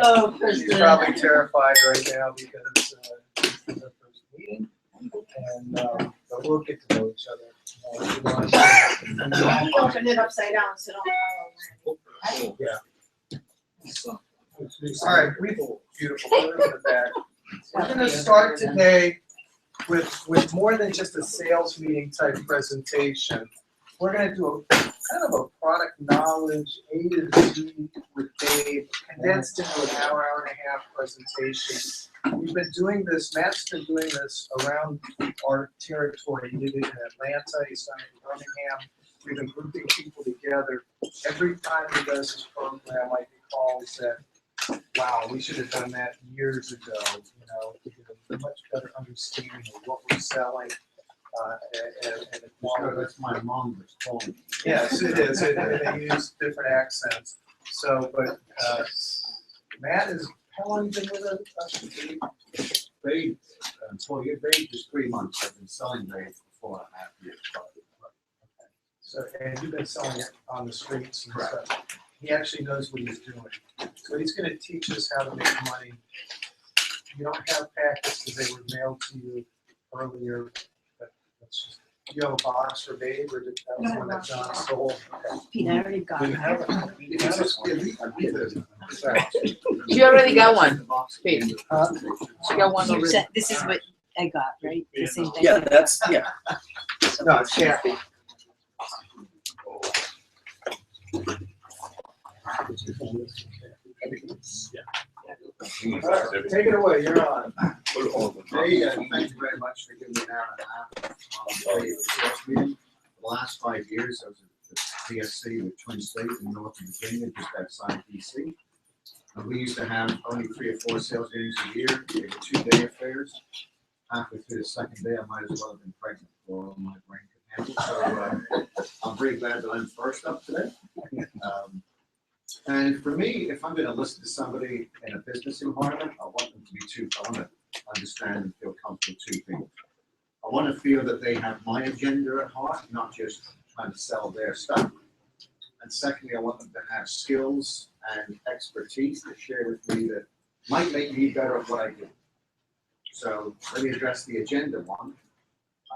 Oh, He's Kristen. probably terrified right now because this is the first meeting. And but we'll get to know each other. He opened it upside down, so don't follow. Yeah. All right, beautiful. Look at that. We're going to start today with more than just a sales meeting type presentation. We're going to do a kind of a product knowledge A to Z with Dave, condensed into an hour, hour and a half presentation. We've been doing this, Matt's been doing this around our territory. He did it in Atlanta, he's done it in Birmingham. We've been grouping people together. Every time he does his program, like he calls that, wow, we should have done that years ago, you know, to get a much better understanding of what we're selling. And the quality. That's my mom was calling. Yes, it is. They use different accents. So, but Matt is, how long have you been with us? Babe, so your babe is 3 months. I've been selling babe for 4.5 years. So, and you've been selling it on the streets and Correct. stuff. He actually knows what he's doing. So he's going to teach us how to make money. You don't have packets because they were mailed to you earlier. But that's just, you have a box for Babe, or did that was one that John stole? Okay. Pete, I already got it. She already got one. Pete. Huh? She got one You already. said, this is what I got, right? The same thing? Yeah, that's, yeah. No, it's Kathy. All right, take it away, you're on. Hey, thank you very much for giving me an hour and a half. For the sales meeting. The last 5 years, I was at the PSC with Twin State in Northern Virginia, just outside DC. And we used to have only 3 or 4 sales meetings a year. They were 2-day affairs. Halfway through the second day, I might as well have been pregnant for all my brain could handle. So I'm very glad that I'm first up today. And for me, if I'm going to listen to somebody in a business environment, I want them to be I want to understand and feel comfortable with 2 things. I want to feel that they have my agenda at heart, not just trying to sell their stuff. And secondly, I want them to have skills and expertise to share with me that might make me better at what I do. So let me address the agenda one.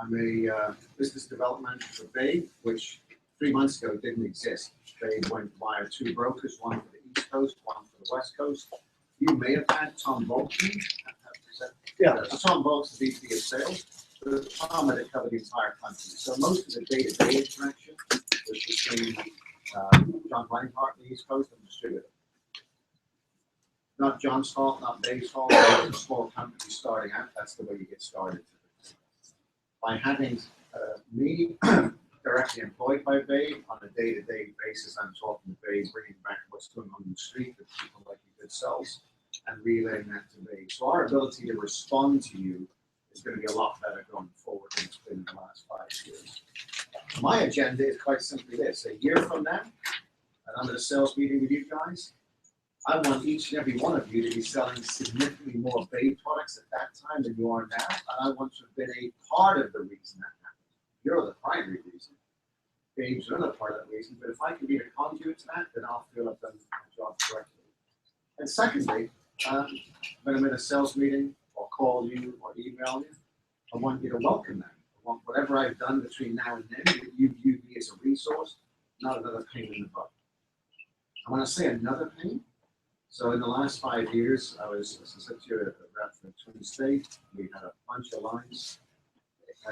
I'm a business development for Babe, which 3 months ago didn't exist. Babe went via 2 brokers, one for the East Coast, one for the West Coast. You may have had Tom Bolton. Yeah. So Tom Bolton's VP of Sales. But Tom had covered the entire country. So most of the day-to-day interaction was between John Reinhardt on the East Coast and the distributor. Not John's fault, not Dave's fault. It's a small company starting out. That's the way you get started. By having me directly employed by Babe on a day-to-day basis, I'm talking to Babe, bringing back what's going on in the street with people like you good selves, and relaying that to Babe. So our ability to respond to you is going to be a lot better going forward than it's been in the last 5 years. My agenda is quite simply this: a year from now, and I'm at a sales meeting with you guys, I want each and every one of you to be selling significantly more Babe products at that time than you are now, and I want to have been a part of the reason that happened. You're the primary reason. Babe's another part of that reason, but if I can be a conduit to that, then I'll feel I've done my job correctly. And secondly, when I'm in a sales meeting, or call you, or email you, I want you to welcome them. I want whatever I've done between now and then, that you view me as a resource, not another pain in the butt. I want to say another pain. So in the last 5 years, I was, as I said to you, a rep for Twin State. We had a bunch of lines.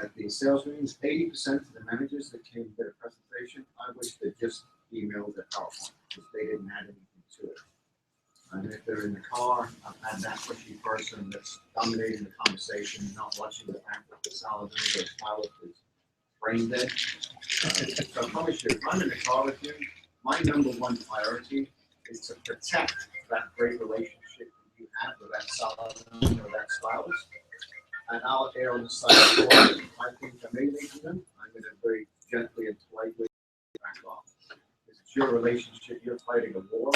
At the sales meetings, 80% of the managers that came to their presentation, I wish they just emailed the PowerPoint because they didn't add anything to it. And if they're in the car, I've had that pushy person that's dominating the conversation, not watching the fact that the salad or pilot is brain dead. So I promise you, if I'm in the car with you, my #1 priority is to protect that great relationship that you have with that salad or that stylist. And I'll err on the side of caution. If I think I may leave them, I'm going to very gently and politely back off. Because it's your relationship, you're fighting a war,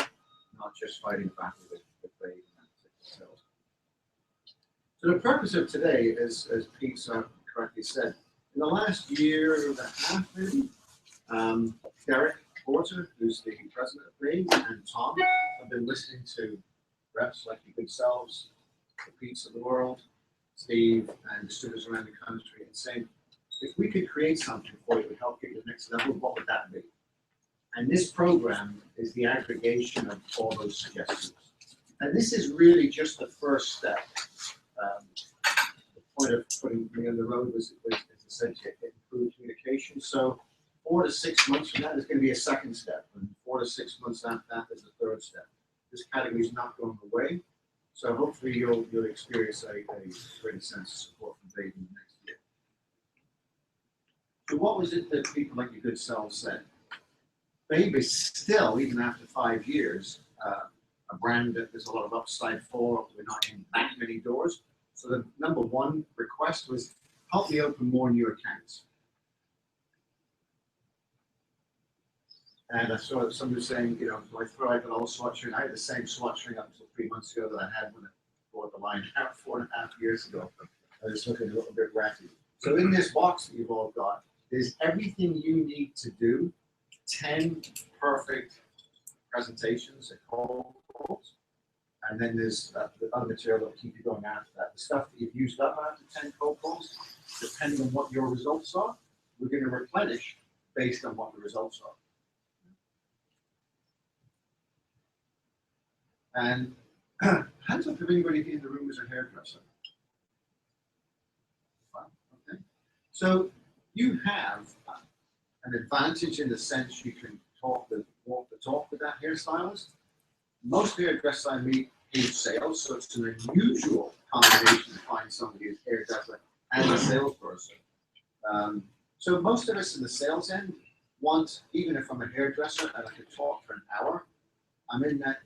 not just fighting a battle with Babe and that particular sales. So the purpose of today is, as Pete so correctly said, in the last year and a half, maybe, Derek Porter, who's the president of Babe, and Tom have been listening to reps like your good selves, the Pete's of the world, Steve, and distributors around the country, and saying, if we could create something for you to help get you to the next level, what would that be? And this program is the aggregation of all those suggestions. And this is really just the first step. The point of putting me on the road was essentially improve communication. So 4 to 6 months from that, there's going to be a second step. And 4 to 6 months after that, there's a third step. This category is not going away. So hopefully you'll experience a great sense of support from Baby next year. So what was it that people like your good selves said? Baby is still, even after 5 years, a brand that there's a lot of upside for. We're not in that many doors. So the number one request was, help me open more new accounts. And I saw somebody saying, you know, do I throw out an old SWAT string? I had the same SWAT string up until 3 months ago that I had when I bought the line out 4.5 years ago. I was looking a little bit ratty. So in this box that you've all got, there's everything you need to do, 10 perfect presentations at cold calls. And then there's the other material that will keep you going after that. The stuff that you've used up after 10 cold calls, depending on what your results are, we're going to replenish based on what the results are. And hands up if anybody in the room is a hairdresser. Wow, okay. So you have an advantage in the sense you can walk the talk with that hairstylist. Most hairdressers I meet hate sales, so it's an unusual combination to find somebody who's a hairdresser and a salesperson. So most of us in the sales end want, even if I'm a hairdresser and I could talk for an hour, I'm in that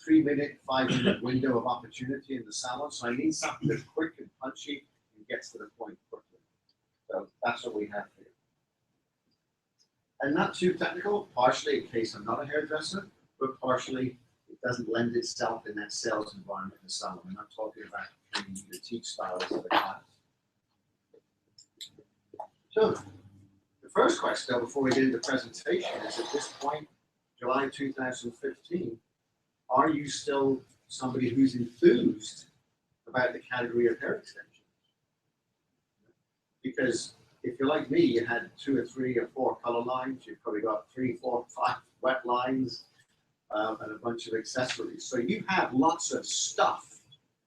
3-minute, 5-minute window of opportunity in the salon, so I need something that's quick and punchy and gets to the point quickly. So that's what we have here. And not too technical, partially in case I'm not a hairdresser, but partially it doesn't lend itself in that sales environment in the salon. I'm not talking about training you to teach stylists of the class. So the first question, though, before we get into the presentation, is at this point, July 2015, are you still somebody who's enthused about the category of hair extensions? Because if you're like me, you had 2 or 3 or 4 color lines, you've probably got 3, 4, 5 wet lines, and a bunch of accessories. So you have lots of stuff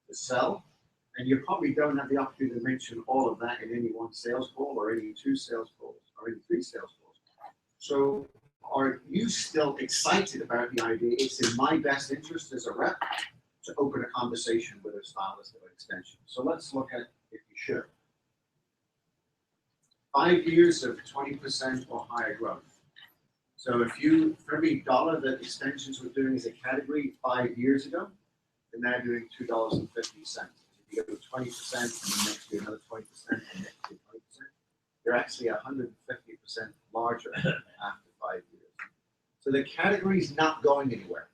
to sell, and you probably don't have the opportunity to mention all of that in any one sales call or any 2 sales calls or any 3 sales calls. So are you still excited about the idea? It's in my best interest as a rep to open a conversation with a stylist about extensions. So let's look at if you should. 5 years of 20% or higher growth. So if you, for every dollar that extensions were doing as a category 5 years ago, they're now doing $2.50. If you go to 20%, and then next year another 20%, and next year 20%, you're actually 150% larger after 5 years. So the category is not going anywhere.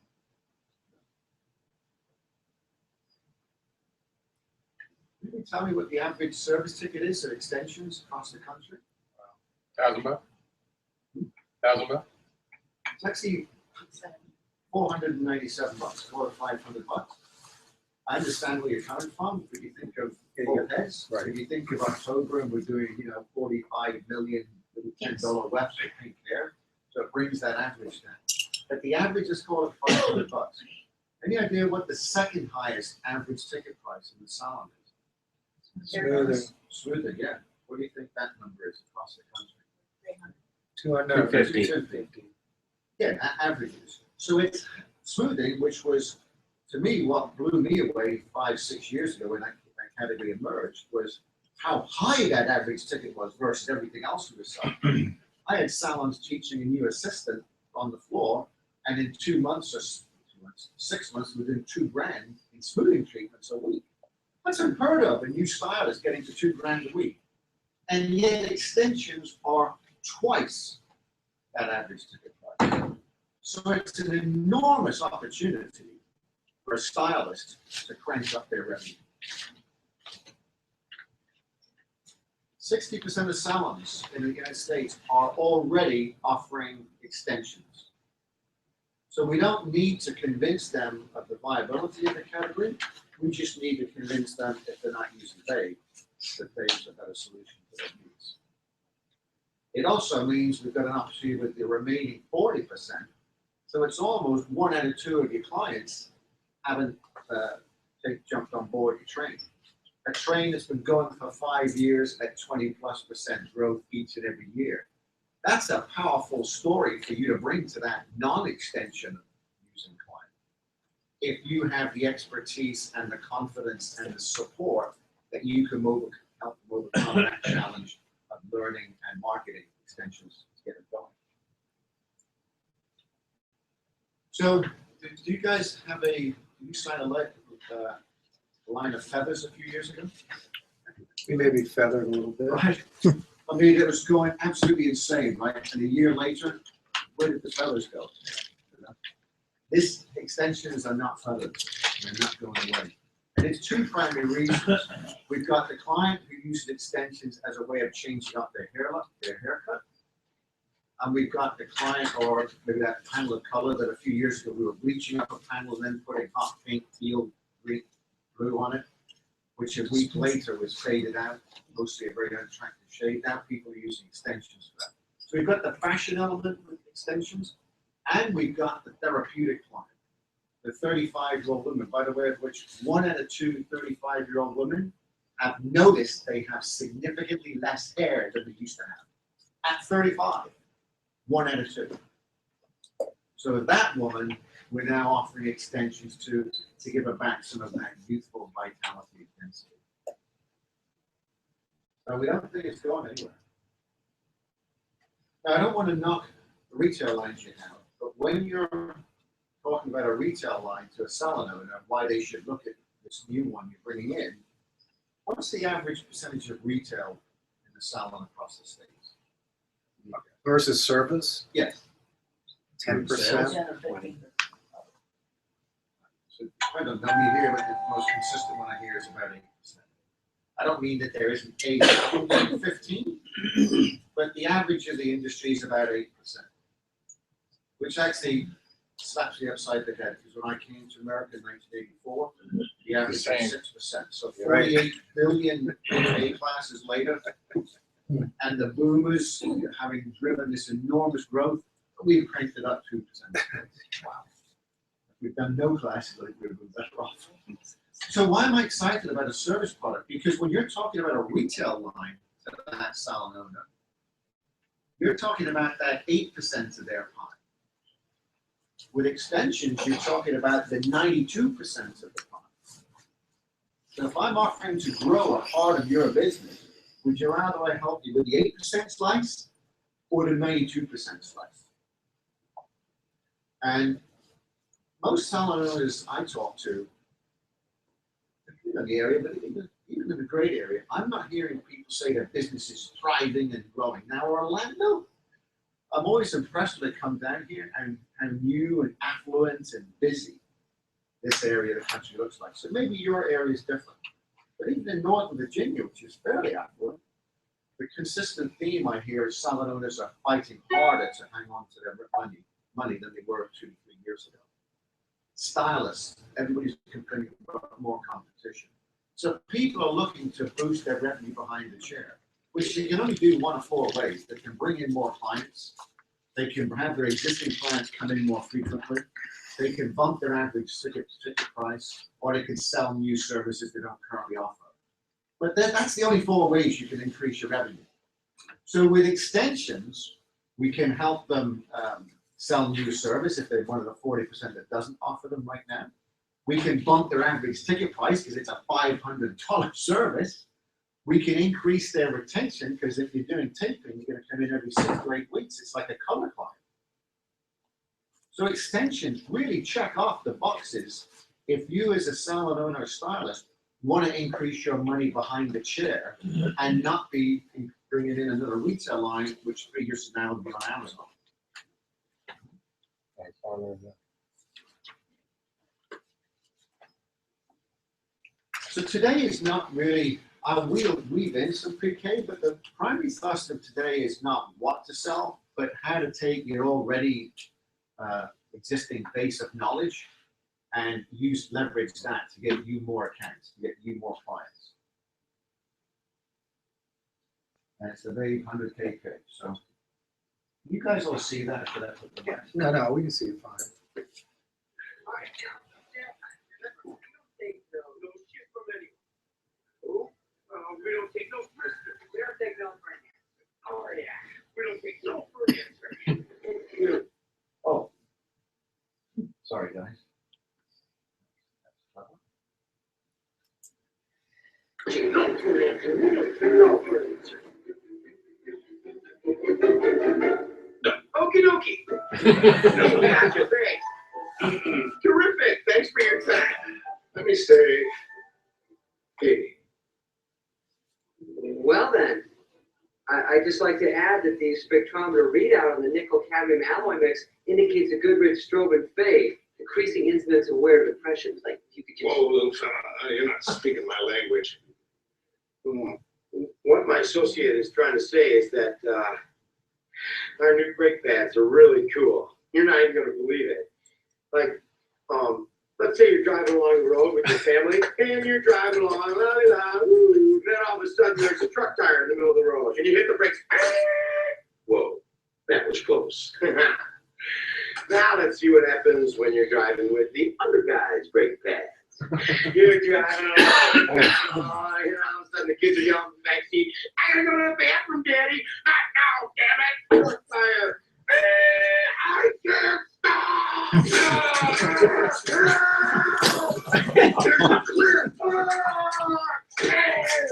Can you tell me what the average service ticket is of extensions across the country? $1,000. $1,000. It's actually $497, $400 to $500. I understand where you're coming from. If you think of your heads, Right. If you think of October and we're doing, 45 million little $10 webs for pink hair, so it brings that average down. But the average is called $500. Any idea what the second highest average ticket price in the salon is? Smoother, yeah. What do you think that number is across the country? 200. 250. Yeah, averages. So it's smoothing, which was, to me, what blew me away 5, 6 years ago when that category emerged, was how high that average ticket was versus everything else we were selling. I had salons teaching a new assistant on the floor, and in 2 months or 6 months, we're doing $2,000 in smoothing treatments a week. That's unheard of, a new stylist getting to $2,000 a week. And yet extensions are twice that average ticket price. So it's an enormous opportunity for a stylist to crank up their revenue. 60% of salons in the United States are already offering extensions. So we don't need to convince them of the viability of the category. We just need to convince them, if they're not using vape, that vape's a better solution to their needs. It also means we've got an opportunity with the remaining 40%. So it's almost 1 out of 2 of your clients haven't jumped on board your train. A train that's been going for 5 years at 20+% growth each and every year. That's a powerful story for you to bring to that non-extension using client. If you have the expertise and the confidence and the support that you can help overcome that challenge of learning and marketing extensions to get it going. So, do you guys have did you sign a line of feathers a few years ago? We may be feathered a little bit. Right. I mean, it was going absolutely insane, right? And a year later, where did the feathers go? These extensions are not feathered. They're not going away. And it's 2 primary reasons. We've got the client who uses extensions as a way of changing up their haircut. And we've got the client, or maybe that panel of color that a few years ago we were bleaching up a panel and then putting hot pink, teal, green, blue on it, which a week later was faded out, mostly a very unattractive shade. Now people are using extensions for that. So we've got the fashion element with extensions, and we've got the therapeutic client. The 35-year-old women, by the way, of which 1 out of 2 35-year-old women have noticed they have significantly less hair than they used to have. At 35, 1 out of 2. So that woman, we're now offering extensions to give her back some of that youthful vitality and density. So we don't think it's going anywhere. Now, I don't want to knock the retail lines you have, but when you're talking about a retail line to a salon owner, why they should look at this new one you're bringing in, what's the average percentage of retail in the salon across the states? Versus service, Yes. 10%. So I don't know me here, but the most consistent one I hear is about 8%. I don't mean that there isn't a 15, but the average of the industry is about 8%, which actually slaps me upside the head, because when I came to America in 1984, the average was 6%. So 48 billion A classes later, and the boomers having driven this enormous growth, we've cranked it up 2%. Wow. We've done no classes like we've been better off. So why am I excited about a service product? Because when you're talking about a retail line to that salon owner, you're talking about that 8% of their pie. With extensions, you're talking about the 92% of the pie. So if I'm offering to grow a part of your business, would you rather I help you with the 8% slice or the 92% slice? And most salon owners I talk to, in the area, but even in the great area, I'm not hearing people say their business is thriving and growing. Now, Orlando, I'm always impressed when they come down here and how new and affluent and busy this area of the country looks like. So maybe your area is different. But even in Northern Virginia, which is fairly affluent, the consistent theme I hear is salon owners are fighting harder to hang on to their money than they were 2 to 3 years ago. Stylists, everybody's complaining about more competition. So people are looking to boost their revenue behind the chair, which you can only do 1 of 4 ways. They can bring in more clients. They can have their existing clients come in more frequently. They can bump their average ticket price, or they can sell new services they don't currently offer. But that's the only 4 ways you can increase your revenue. So with extensions, we can help them sell new service if they're one of the 40% that doesn't offer them right now. We can bump their average ticket price because it's a $500 service. We can increase their retention because if you're doing taping, you're going to come in every 6 to 8 weeks. It's like a color client. So extensions really check off the boxes. If you as a salon owner or stylist want to increase your money behind the chair and not be bringing in another retail line, which 3 years from now will be on Amazon. So today is not really, we'll weave in some pre-K, but the primary thrust of today is not what to sell, but how to take your already existing base of knowledge and leverage that to get you more accounts, to get you more clients. And it's a very 100K page. So you guys all see that for that? Yeah. No, we can see it fine. We don't take no prisoners. We don't take no prisoners. Oh, yeah. We don't take no prisoners. Oh, sorry, guys. No prisoners. No prisoners. Okie dokie. No, gotcha, thanks. Terrific. Thanks for your time. Let me say, hey. Well then, I'd just like to add that the spectrometer readout on the nickel-cadmium alloy mix indicates a good rate of strobe and fade, decreasing incidence of wear depressions. Like, if you could just... Whoa, little fella, you're not speaking my language. What my associate is trying to say is that our new brake pads are really cool. You're not even gonna believe it. Like, let's say you're driving along the road with your family, and you're driving along, then all of a sudden there's a truck tire in the middle of the road, and you hit the brakes. Whoa, that was close. Now let's see what happens when you're driving with the other guy's brake pads. You're driving along, and all of a sudden the kids are yelling in the backseat, I gotta go to the bathroom, Daddy. Not now, damn it. Truck tire. I can't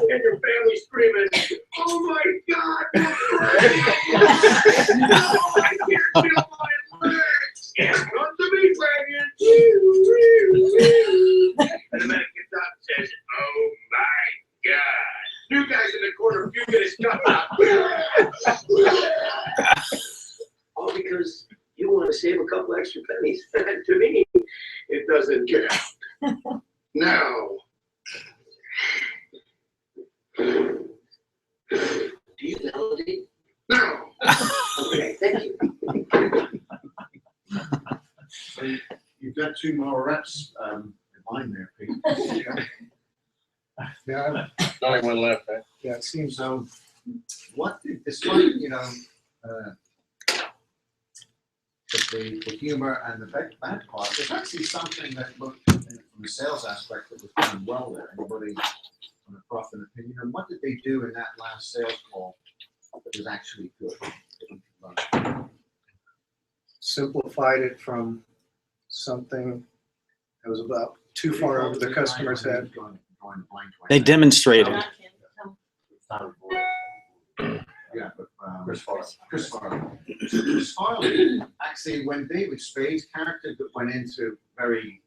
and your family screaming, oh my God, I can't feel my legs. Here comes the meat wagon. And the medic gets out and says, oh my God. New guys in the corner puking his cup out. All because you want to save a couple extra pennies. To me, it doesn't count. Now, do you validate? No. Okay, thank you. So you've got 2 more reps in line there, Pete. Yeah, Only one left, eh? yeah, it seems. So what did, despite, the humor and the bad part, there's actually something that looked from the sales aspect that was done well there. Anybody on a profit opinion? And what did they do in that last sales call that was actually good? Simplified it from something that was about too far over the customer's head. They demonstrated. Yeah, but Chris Farley, actually, when David Spade's character went into very,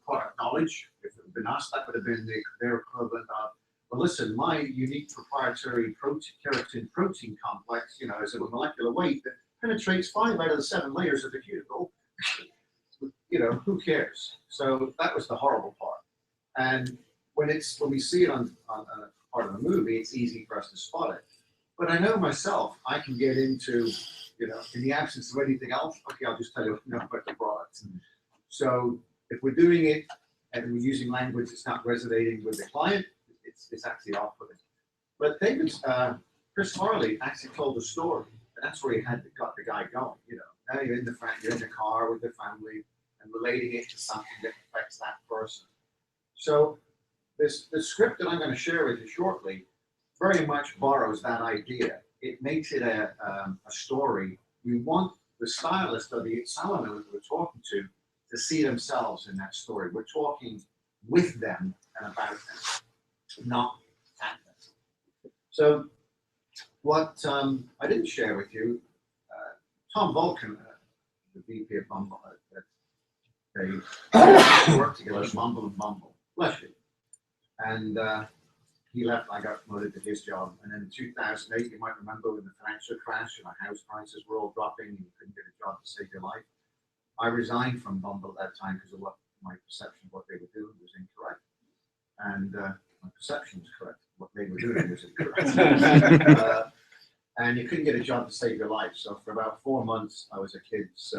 product knowledge, if it had been us, that would have been their equivalent of, well, listen, my unique proprietary keratin protein complex, is of a molecular weight that penetrates 5 out of the 7 layers of the cuticle. Who cares? So that was the horrible part. And when we see it on a part of the movie, it's easy for us to spot it. But I know myself, I can get into, in the absence of anything else, okay, I'll just tell you about the product. So if we're doing it and we're using language that's not resonating with the client, it's actually off-putting. But Chris Farley actually told a story, and that's where he got the guy going. Now you're in the car with the family and relating it to something that affects that person. So the script that I'm going to share with you shortly very much borrows that idea. It makes it a story. We want the stylist or the Salon that we're talking to see themselves in that story. We're talking with them and about them, not at them. So what I didn't share with you, Tom Vulcan, the VP of Bumble, they worked together as Mumble and Bumble. Bless you. And he left, I got promoted to his job. And then in 2008, you might remember when the financial crash and our house prices were all dropping and you couldn't get a job to save your life. I resigned from Bumble at that time because of what my perception of what they were doing was incorrect. And my perception was correct. What they were doing was incorrect. And you couldn't get a job to save your life. So for about 4 months, I was a kid's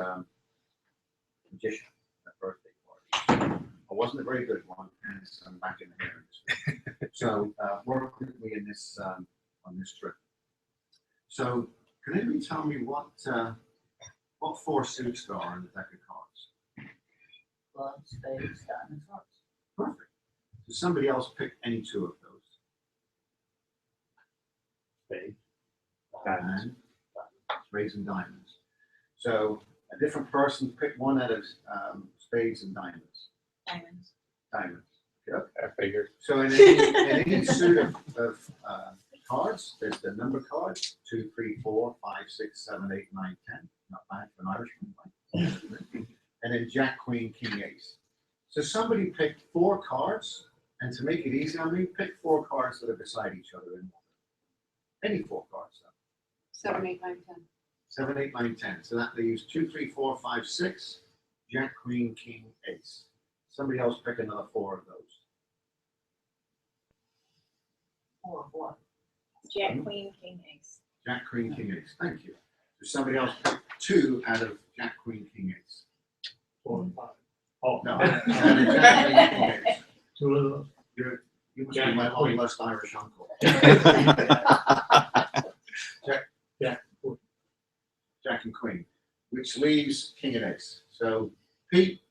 magician at birthday party. I wasn't a very good one, and so I'm back in the hair industry. So work with me in this on this trip. So can anybody tell me what 4 suits there are in the deck of cards? Clubs, spades, diamonds, hearts. Perfect. So somebody else pick any 2 of those. Spade. And spades and diamonds. So a different person pick one out of spades and diamonds. Diamonds. Diamonds. Okay. I figured. So in any suit of cards, there's the number cards 2, 3, 4, 5, 6, 7, 8, 9, 10. Not bad for an Irishman. And then Jack, Queen, King, Ace. So somebody picked 4 cards, and to make it easy on me, pick 4 cards that are beside each other in order. Any 4 cards. 7, 8, 9, 10. 7, 8, 9, 10. So that leaves 2, 3, 4, 5, 6. Jack, Queen, King, Ace. Somebody else pick another 4 of those. 4 of what? Jack, Queen, King, Ace. Jack, Queen, King, Ace. Thank you. So somebody else pick 2 out of Jack, Queen, King, Ace. 4 and 5. Oh, No, out of Jack, Queen, King, Ace. 2 of those. You must be my long lost Irish uncle. Jack and Queen, which leaves King and Ace. So Pete,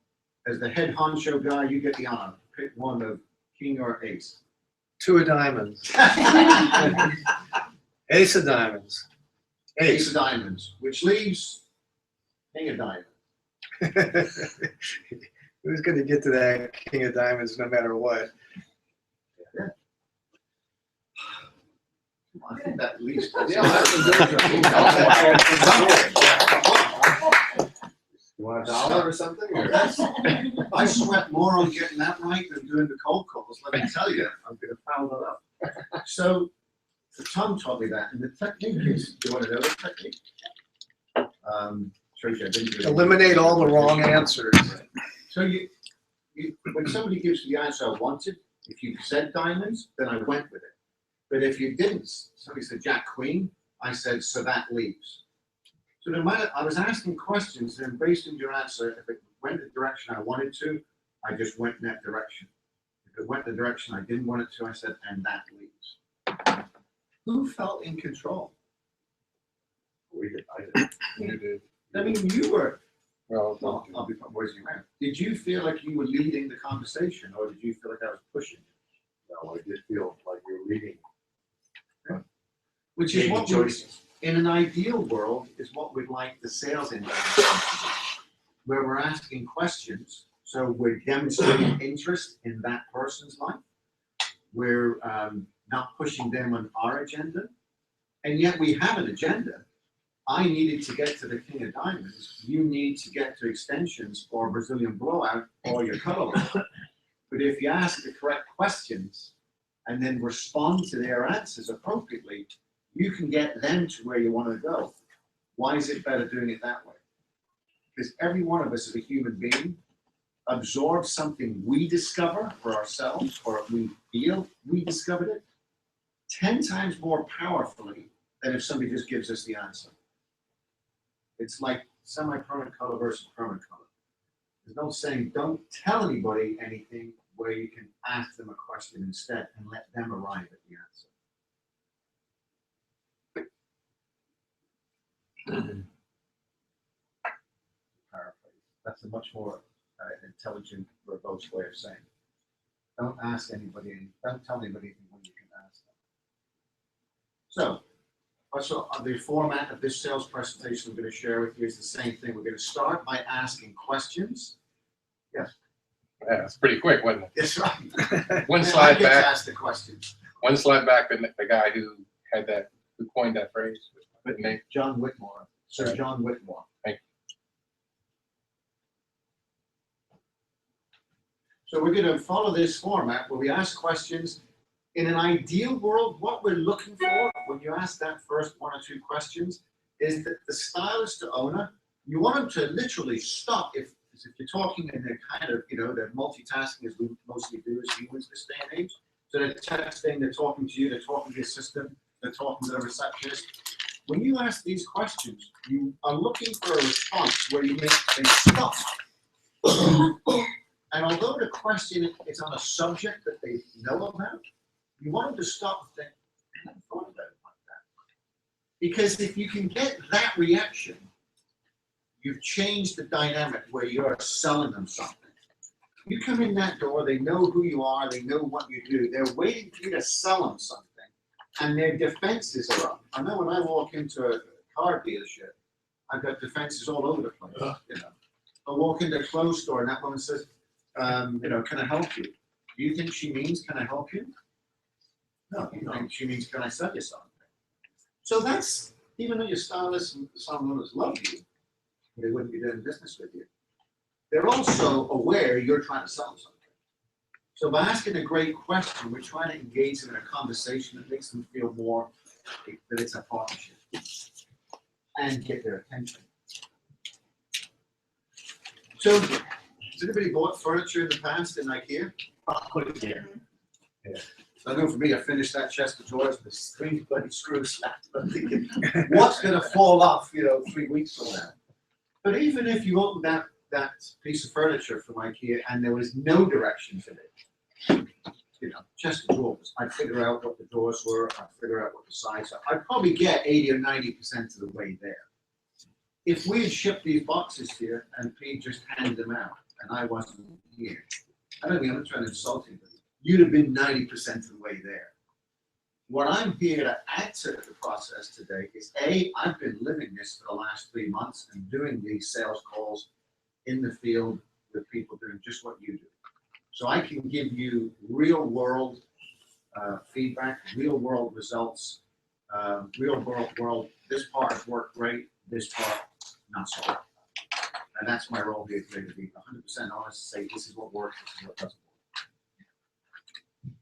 as the head honcho guy, you get the honor. Pick one of King or Ace. 2 of diamonds. Ace of diamonds. Ace of diamonds, which leaves King of diamonds. Who's going to get to that king of diamonds no matter what? I think that at least. You want $1 or something? Or? I sweat more on getting that right than doing the cold calls, let me tell you. I'm going to foul it up. So, Tom taught me that, and the technique is, do you want to know the technique? Tracy, I didn't do it. Eliminate all the wrong answers. So when somebody gives the answer I wanted, if you said diamonds, then I went with it. But if you didn't, somebody said Jack Queen, I said, so that leaves. So no matter, I was asking questions, and based on your answer, if it went the direction I wanted to, I just went in that direction. If it went the direction I didn't want it to, I said, and that leaves. Who felt in control? We did. I did. You did. I mean, you were. Well, Well, I'll be voicing around. Did you feel like you were leading the conversation, or did you feel like I was pushing you? no, I did feel like you were leading. Which is Making what choices. in an ideal world is what we'd like the sales industry to do, where we're asking questions, so we're demonstrating interest in that person's life. We're not pushing them on our agenda, and yet we have an agenda. I needed to get to the King of Diamonds. You need to get to extensions or Brazilian blowout or your colorless. But if you ask the correct questions and then respond to their answers appropriately, you can get them to where you want to go. Why is it better doing it that way? Because every one of us as a human being absorbs something we discover for ourselves, or we feel we discovered it, 10 times more powerfully than if somebody just gives us the answer. It's like semi-permanent color versus permanent color. There's no saying, don't tell anybody anything, where you can ask them a question instead and let them arrive at the answer. Paraphrase. That's a much more intelligent, verbose way of saying it. Don't ask anybody, don't tell anybody anything when you can ask them. So the format of this sales presentation I'm going to share with you is the same thing. We're going to start by asking questions. Yes. Yeah, it's pretty quick, wasn't it? That's right. One And I slide get to back. ask the questions. One slide back. The guy who coined that phrase. But name. John Whitmore, Sir John Whitmore. Thank So we're going to follow this format where we ask questions. In an ideal world, what we're looking for when you ask that first 1 or 2 questions is that the stylist or owner, you want them to literally stop if you're talking and they're kind of, they're multitasking as we mostly do as humans this day and age. So they're texting, they're talking to you, they're talking to your assistant, they're talking to the receptionist. When you ask these questions, you are looking for a response where they stop And although the question is on a subject that they know about, you want them to stop and think, I haven't thought about it like that. Because if you can get that reaction, you've changed the dynamic where you're selling them something. You come in that door, they know who you are, they know what you do, they're waiting for you to sell them something, and their defenses are up. I know when I walk into a car dealership, I've got defenses all over the place, you know. I walk into a clothes store and that woman says, you know, can I help you? Do you think she means, can I help you? No, you think she means, can I sell you something? So that's, even though your stylists and salon owners love you, they wouldn't be doing business with you. They're also aware you're trying to sell them something. So by asking a great question, we're trying to engage them in a conversation that makes them feel more that it's a partnership and get their attention. So, has anybody bought furniture in the past in IKEA? Yeah. So I know for me, I finished that chest of drawers with 3 bloody screws left. I'm thinking, what's going to fall off, you know, 3 weeks from now? But even if you opened that piece of furniture from IKEA and there was no directions in it, you know, chest of drawers, I'd figure out what the drawers were, I'd figure out what the size are. I'd probably get 80 or 90% of the way there. If we had shipped these boxes here and Pete just handed them out and I wasn't here, I don't mean I'm trying to insult you, but you'd have been 90% of the way there. What I'm here to add to the process today is A, I've been living this for the last 3 months and doing these sales calls in the field with people doing just what you do. So I can give you real world feedback, real world results, real world, this part has worked great, this part not so well. And that's my role here today, to be 100% honest, to say this is what works, this is what doesn't work.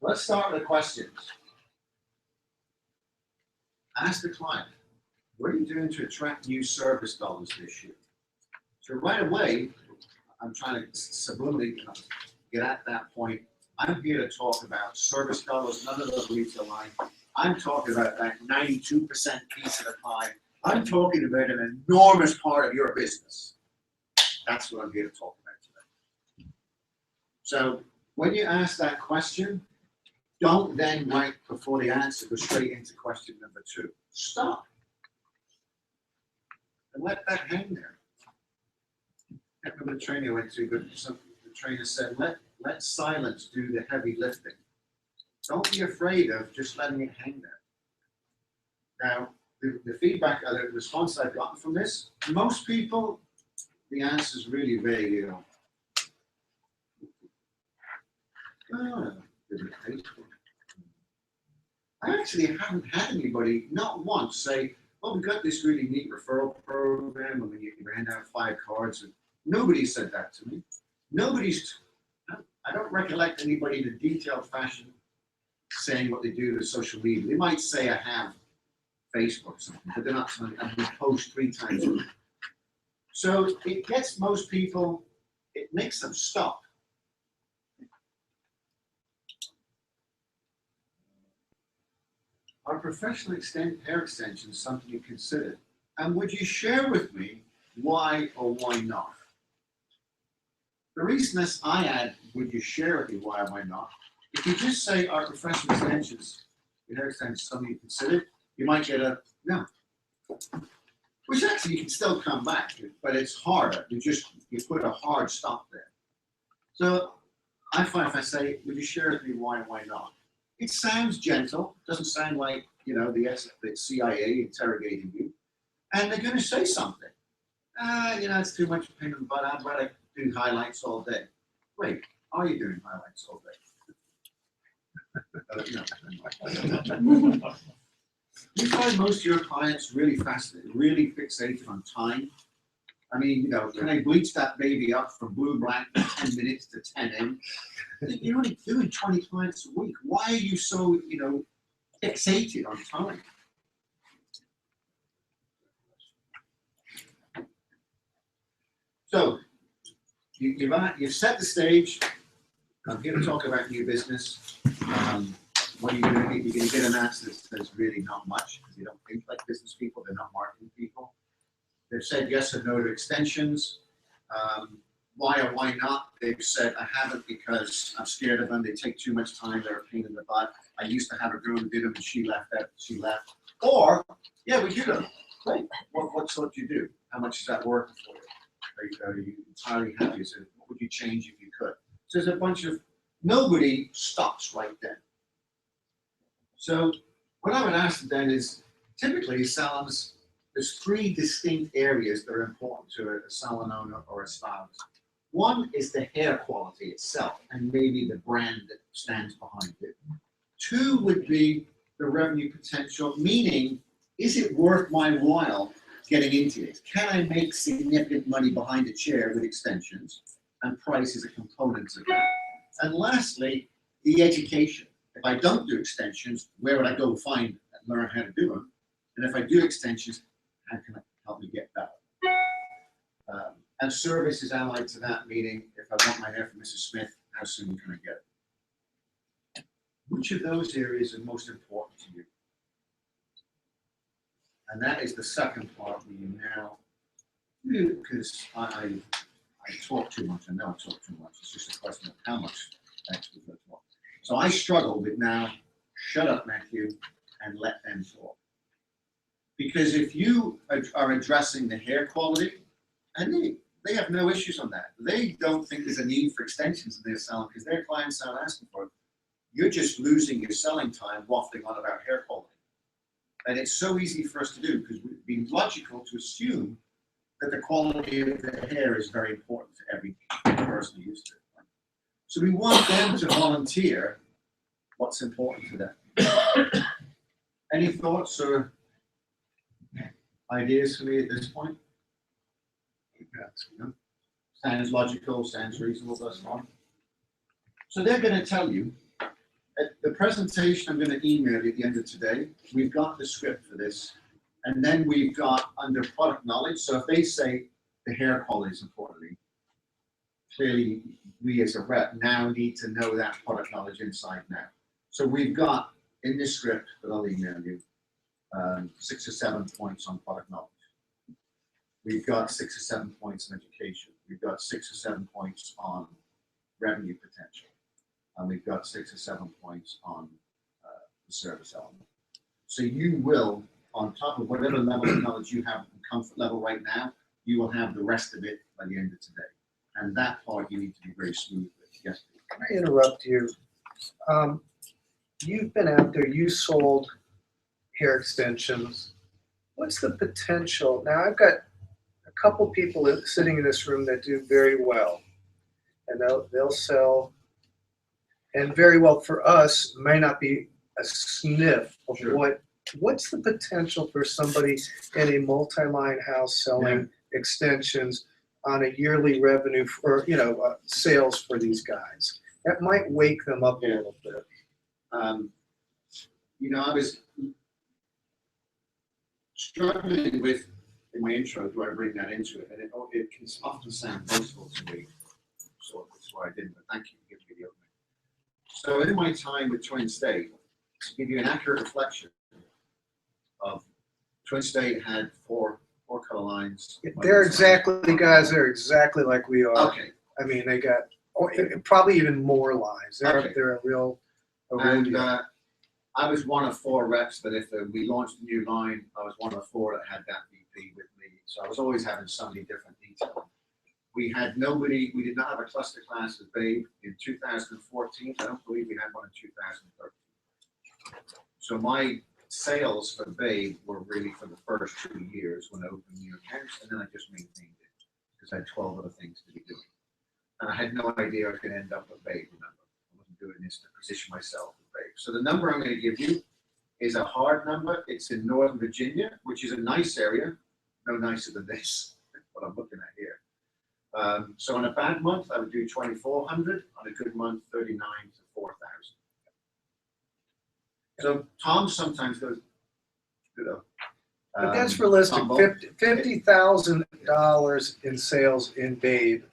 Let's start with the questions. Ask the client, what are you doing to attract new service dollars this year? So right away, I'm trying to subliminally get at that point. I'm here to talk about service dollars, none of the retail line. I'm talking about that 92% piece of the pie. I'm talking about an enormous part of your business. That's what I'm here to talk about today. So when you ask that question, don't then right before the answer go straight into question number 2. Stop and let that hang there. I can't remember the training I went to, but the trainer said, let silence do the heavy lifting. Don't be afraid of just letting it hang there. Now, the feedback, the response I've gotten from this, most people, the answer is really vague, you know. I actually haven't had anybody, not once, say, oh, we got this really neat referral program, and we ran out 5 cards. And nobody said that to me. I don't recollect anybody in a detailed fashion saying what they do to social media. They might say I have Facebook or something, but they're not saying I post 3 times a week. So it gets most people, it makes them stop. Are professional hair extensions something you considered? And would you share with me why or why not? The reason is I add, would you share with me why or why not? If you just say, are professional extensions, hair extensions something you considered, you might get a no. Which actually you can still come back, but it's harder. You put a hard stop there. So I find if I say, would you share with me why and why not? It sounds gentle, doesn't sound like, you know, the CIA interrogating you. And they're going to say something. You know, it's too much pain in the butt. I'd rather do highlights all day. Wait, are you doing highlights all day? You find most of your clients really fascinated, really fixated on time. I mean, you know, can I bleach that baby up from blue-black from 10 minutes to 10 in? You're only doing 20 clients a week. Why are you so, you know, fixated on time? So, you've set the stage. I'm here to talk about new business. What are you going to get? You're going to get an answer that says really not much because you don't think like business people. They're not marketing people. They've said yes or no to extensions. Why or why not? They've said, I haven't because I'm scared of them. They take too much time. They're a pain in the butt. I used to have a girl who did them and she left. Or, yeah, we do them. Great. What sort do you do? How much is that worth for you? Are you entirely happy? What would you change if you could? So there's a bunch of, nobody stops right then. So what I would ask then is, typically salons, there's 3 distinct areas that are important to a salon owner or a stylist. One is the hair quality itself and maybe the brand that stands behind it. 2 would be the revenue potential, meaning, is it worth my while getting into this? Can I make significant money behind a chair with extensions? And price is a component of that. And lastly, the education. If I don't do extensions, where would I go find and learn how to do them? And if I do extensions, how can it help me get better? And service is allied to that, meaning if I want my hair from Mrs. Smith, how soon can I get it? Which of those areas are most important to you? And that is the second part where you now, because I talk too much, I know I talk too much, it's just a question of how much actually I talk. So I struggle with now, shut up, Matthew, and let them talk. Because if you are addressing the hair quality, and they have no issues on that. They don't think there's a need for extensions in their salon because their clients aren't asking for it. You're just losing your selling time waffling on about hair quality. And it's so easy for us to do because we've been logical to assume that the quality of the hair is very important to every person who uses it. So we want them to volunteer what's important to them. Any thoughts or ideas for me at this point? Sounds logical, sounds reasonable thus far. So they're going to tell you, at the presentation I'm going to email you at the end of today, we've got the script for this, and then we've got under product knowledge. So if they say the hair quality is important, clearly we as a rep now need to know that product knowledge inside now. So we've got in this script that I'll email you 6 or 7 points on product knowledge. We've got 6 or 7 points in education. We've got 6 or 7 points on revenue potential. And we've got 6 or 7 points on the service element. So you will, on top of whatever level of knowledge you have, comfort level right now, you will have the rest of it by the end of today. And that part you need to be very smooth with. Yes, please. Can I interrupt you? You've been out there, you sold hair extensions. What's the potential? Now I've got a couple people sitting in this room that do very well, and they'll sell, and very well for us may not be a sniff of Sure. what's the potential for somebody in a multi-line house selling extensions on a yearly revenue for, sales for these guys. That might wake them up a little bit. I was struggling with, in my intro, do I bring that into it? And it can often sound boastful to me, so that's why I didn't, but thank you for giving me the opening. So in my time with Twin State, to give you an accurate reflection of, Twin State had four color lines. They're exactly like we are. Okay. I mean, they got probably even more lines. Okay. They're a real And deal. I was one of 4 reps that if we launched a new line, I was one of 4 that had that VP with me. So I was always having somebody different detail. We did not have a cluster class with Babe in 2014. I don't believe we had one in 2013. So my sales for Babe were really for the first 2 years when I opened new accounts, and then I just maintained it because I had 12 other things to be doing. And I had no idea I was going to end up with Babe, remember. I wasn't doing this to position myself with Babe. So the number I'm going to give you is a hard number. It's in Northern Virginia, which is a nice area. No nicer than this, what I'm looking at here. So on a bad month, I would do 2,400. On a good month, 39 to 4,000. So Tom sometimes goes, But that's realistic. Tom, $50,000 in sales in Babe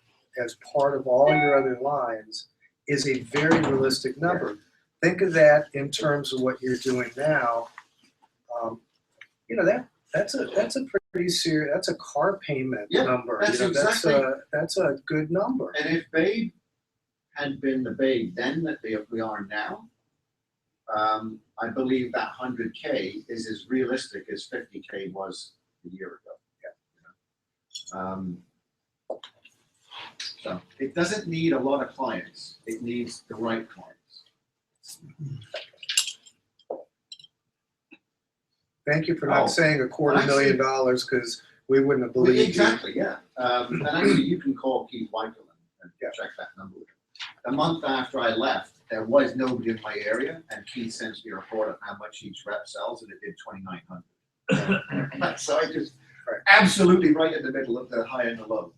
as part of all your other lines is a very realistic number. Think of that in terms of what you're doing now. That's a pretty serious, that's a car payment Yeah, number. that's you know, exactly- That's a good number. And if Babe had been the Babe then that we are now, I believe that 100K is as realistic as 50K was a year ago. So it doesn't need a lot of clients. It needs the right clients. Thank you for Oh, not saying $250,000 because we wouldn't have believed you. Exactly, yeah. And actually, you can call Keith Weichel and check that number with him. A month after I left, there was nobody in my area, and Keith sends me a report of how much each rep sells, and it did 2,900. So I just absolutely right in the middle of the high and the low.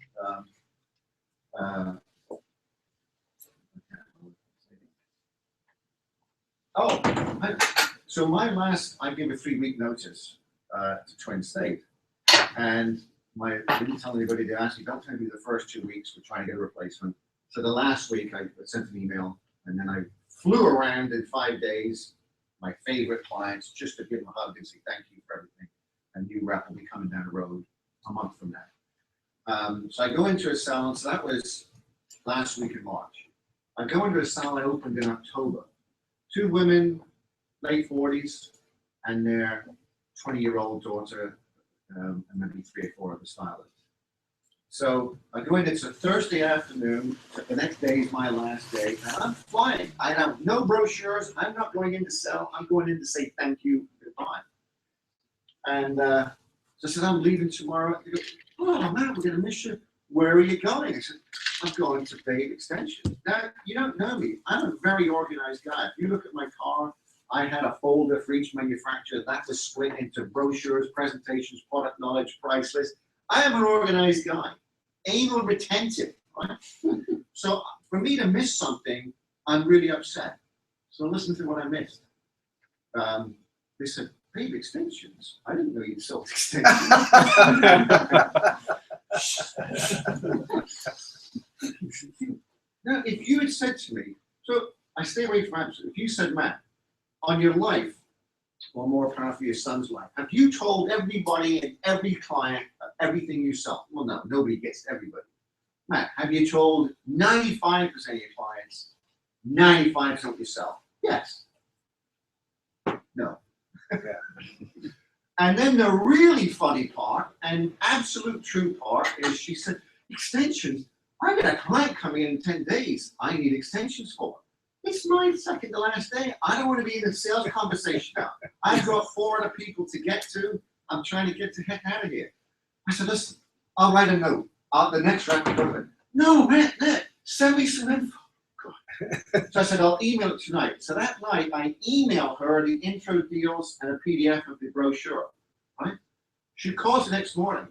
So my last, I gave a 3-week notice to Twin State, and I didn't tell anybody. They asked me, don't tell me the first 2 weeks we're trying to get a replacement. So the last week I sent an email, and then I flew around in 5 days, my favorite clients, just to give them a hug and say thank you for everything. And new rep will be coming down the road a month from now. So I go into a salon, so that was last week in March. I go into a salon I opened in October. 2 women, late 40s, and their 20-year-old daughter, and maybe 3 or 4 of the stylists. So I go in, it's a Thursday afternoon, the next day is my last day, and I'm flying. I have no brochures, I'm not going in to sell, I'm going in to say thank you, goodbye. And so I said, I'm leaving tomorrow. They go, oh man, we're gonna miss you. Where are you going? I said, I'm going to Babe Extension. Now, you don't know me, I'm a very organized guy. If you look at my car, I had a folder for each manufacturer that was split into brochures, presentations, product knowledge, price list. I am an organized guy, anal retentive, right? So for me to miss something, I'm really upset. So listen to what I missed. They said, Babe Extensions. I didn't know you sold extensions. Now, if you had said to me, so I stay away from absolute. If you said, Matt, on your life, or more powerful, your son's life, have you told everybody and every client everything you sell? Well, no, nobody gets everybody. Matt, have you told 95% of your clients 95% of you sell? Yes. No. And then the really funny part and absolute true part is she said, extensions, I got a client coming in 10 days. I need extensions for. It's my second to last day. I don't want to be in a sales conversation now. I've got 4 other people to get to. I'm trying to get the heck out of here. I said, listen, I'll write a note. The next rep will go in. No, Matt, send me some info. So I said, I'll email it tonight. So that night, I emailed her the intro deals and a PDF of the brochure, right? She calls the next morning.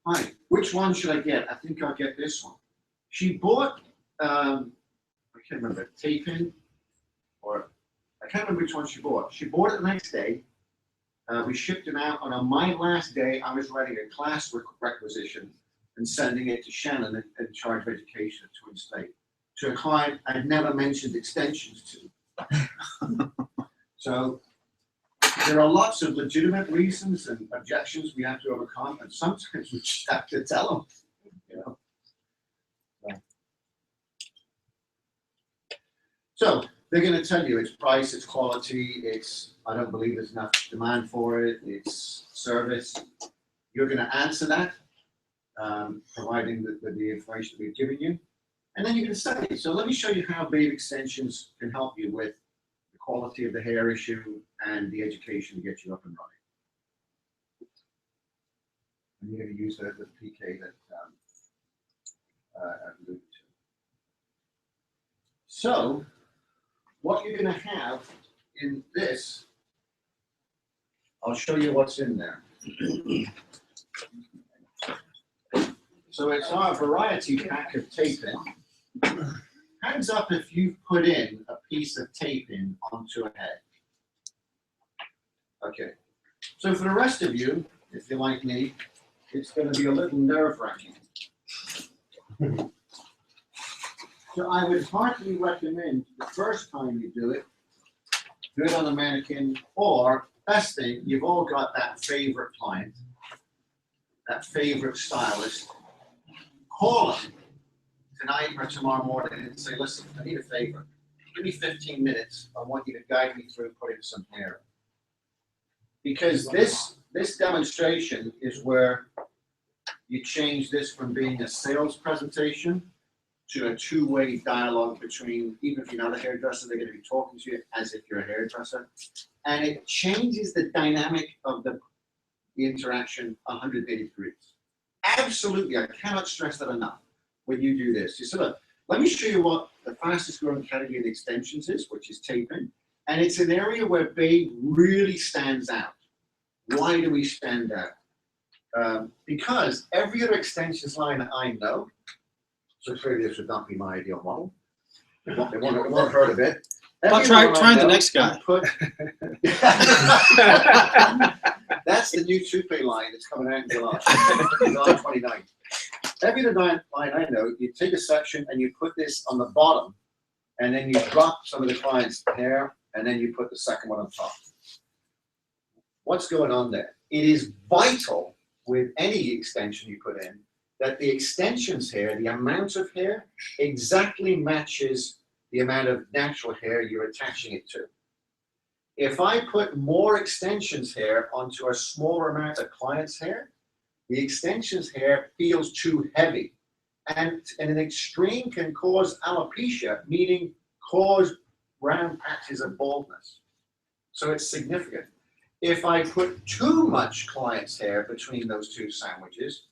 Hi, which one should I get? I think I'll get this one. She bought, I can't remember, tape-in, or I can't remember which one she bought. She bought it the next day. We shipped it out, and on my last day, I was writing a class requisition and sending it to Shannon in charge of education at Twin State, to a client I'd never mentioned extensions to. So there are lots of legitimate reasons and objections we have to overcome, and sometimes we just have to tell them, you know. So they're going to tell you it's price, it's quality, it's I don't believe there's enough demand for it, it's service. You're going to answer that, providing the information we've given you. And then you can study. So let me show you how Babe Extensions can help you with the quality of the hair issue and the education to get you up and running. And you're going to use the PK that I alluded to. So what you're going to have in this, I'll show you what's in there. So it's our variety pack of tape-in. Hands up if you've put in a piece of tape-in onto a head. Okay. So for the rest of you, if you're like me, it's going to be a little nerve-wracking. So I would heartily recommend the first time you do it on a mannequin, or best thing, you've all got that favorite client that favorite stylist, call them tonight or tomorrow morning and say, listen, I need a favor. Give me 15 minutes. I want you to guide me through putting some hair. Because this demonstration is where you change this from being a sales presentation to a two-way dialogue between, even if you're not a hairdresser, they're going to be talking to you as if you're a hairdresser. And it changes the dynamic of the interaction 180 degrees. Absolutely, I cannot stress that enough when you do this. You sort of, let me show you what the fastest growing category of extensions is, which is taping. And it's an area where Babe really stands out. Why do we stand out? Because every other extensions line I know, so clearly this would not be my ideal model. They won't hurt a bit. Well, try the next guy. That's the new toupee line that's coming out in July, July 29th. Every other line I know, you take a section and you put this on the bottom, and then you drop some of the client's hair, and then you put the second one on top. What's going on there? It is vital with any extension you put in that the extensions hair, the amount of hair, exactly matches the amount of natural hair you're attaching it to. If I put more extensions hair onto a smaller amount of client's hair, the extensions hair feels too heavy. And in an extreme can cause alopecia, meaning cause round patches of baldness. So it's significant. If I put too much client's hair between those two sandwiches,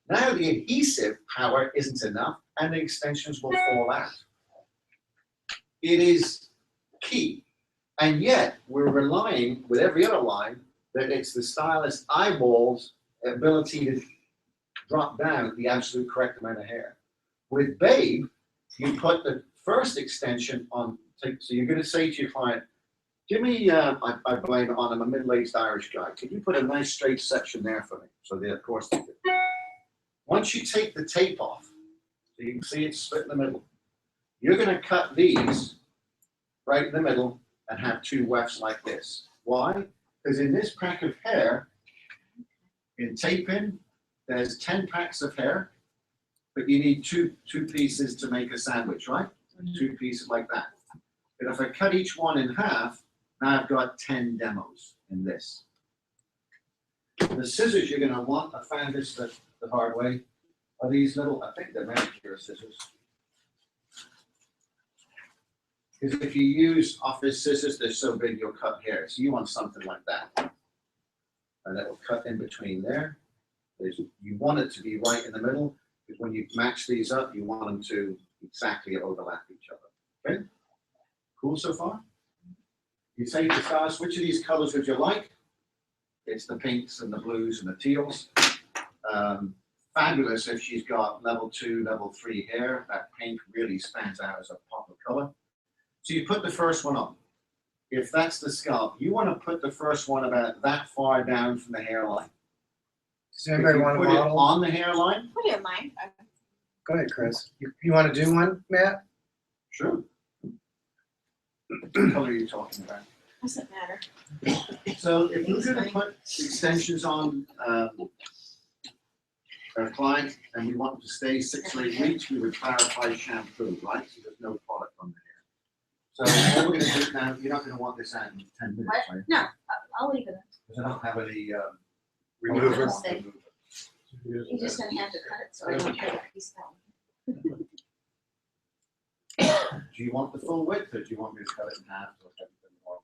now the adhesive power isn't enough and the extensions will fall out. It is key. And yet we're relying with every other line that it's the stylist's eyeballs ability to drop down the absolute correct amount of hair. With Babe, you put the first extension on, so you're going to say to your client, give me, I blame it on, I'm a middle-aged Irish guy. Could you put a nice straight section there for me? So they, of course, they do. Once you take the tape off, so you can see it's split in the middle, you're going to cut these right in the middle and have two wefts like this. Why? Because in this pack of hair, in taping, there's 10 packs of hair, but you need two pieces to make a sandwich, right? Two pieces like that. But if I cut each one in half, now I've got 10 demos in this. The scissors you're going to want, I found this the hard way, are these little, I think they're manicure scissors. Because if you use office scissors, they're so big you'll cut hair. So you want something like that. And that will cut in between there. You want it to be right in the middle, because when you match these up, you want them to exactly overlap each other. Okay? Cool so far? You say to stylist, which of these colors would you like? It's the pinks and the blues and the teals. Fabulous if she's got level 2, level 3 hair. That pink really stands out as a pop of color. So you put the first one on. If that's the scalp, you want to put the first one about that far down from the hairline. Does anybody want to put it model? on the hairline? Put it in mine. Go ahead, Chris. You want to do one, Matt? Sure. What color are you talking about? Doesn't matter. So if you're going to put extensions on our client and we want them to stay 6 or 8 weeks, we would clarify shampoo, right? So there's no product on the hair. So what we're going to do now, you're not going to want this out in 10 minutes, right? No, I'll leave it. Because I don't have any Remover. Stay. You're just gonna have to cut it so I don't cut a piece down. Do you want the full width or do you want me to cut it in half? Or everything more?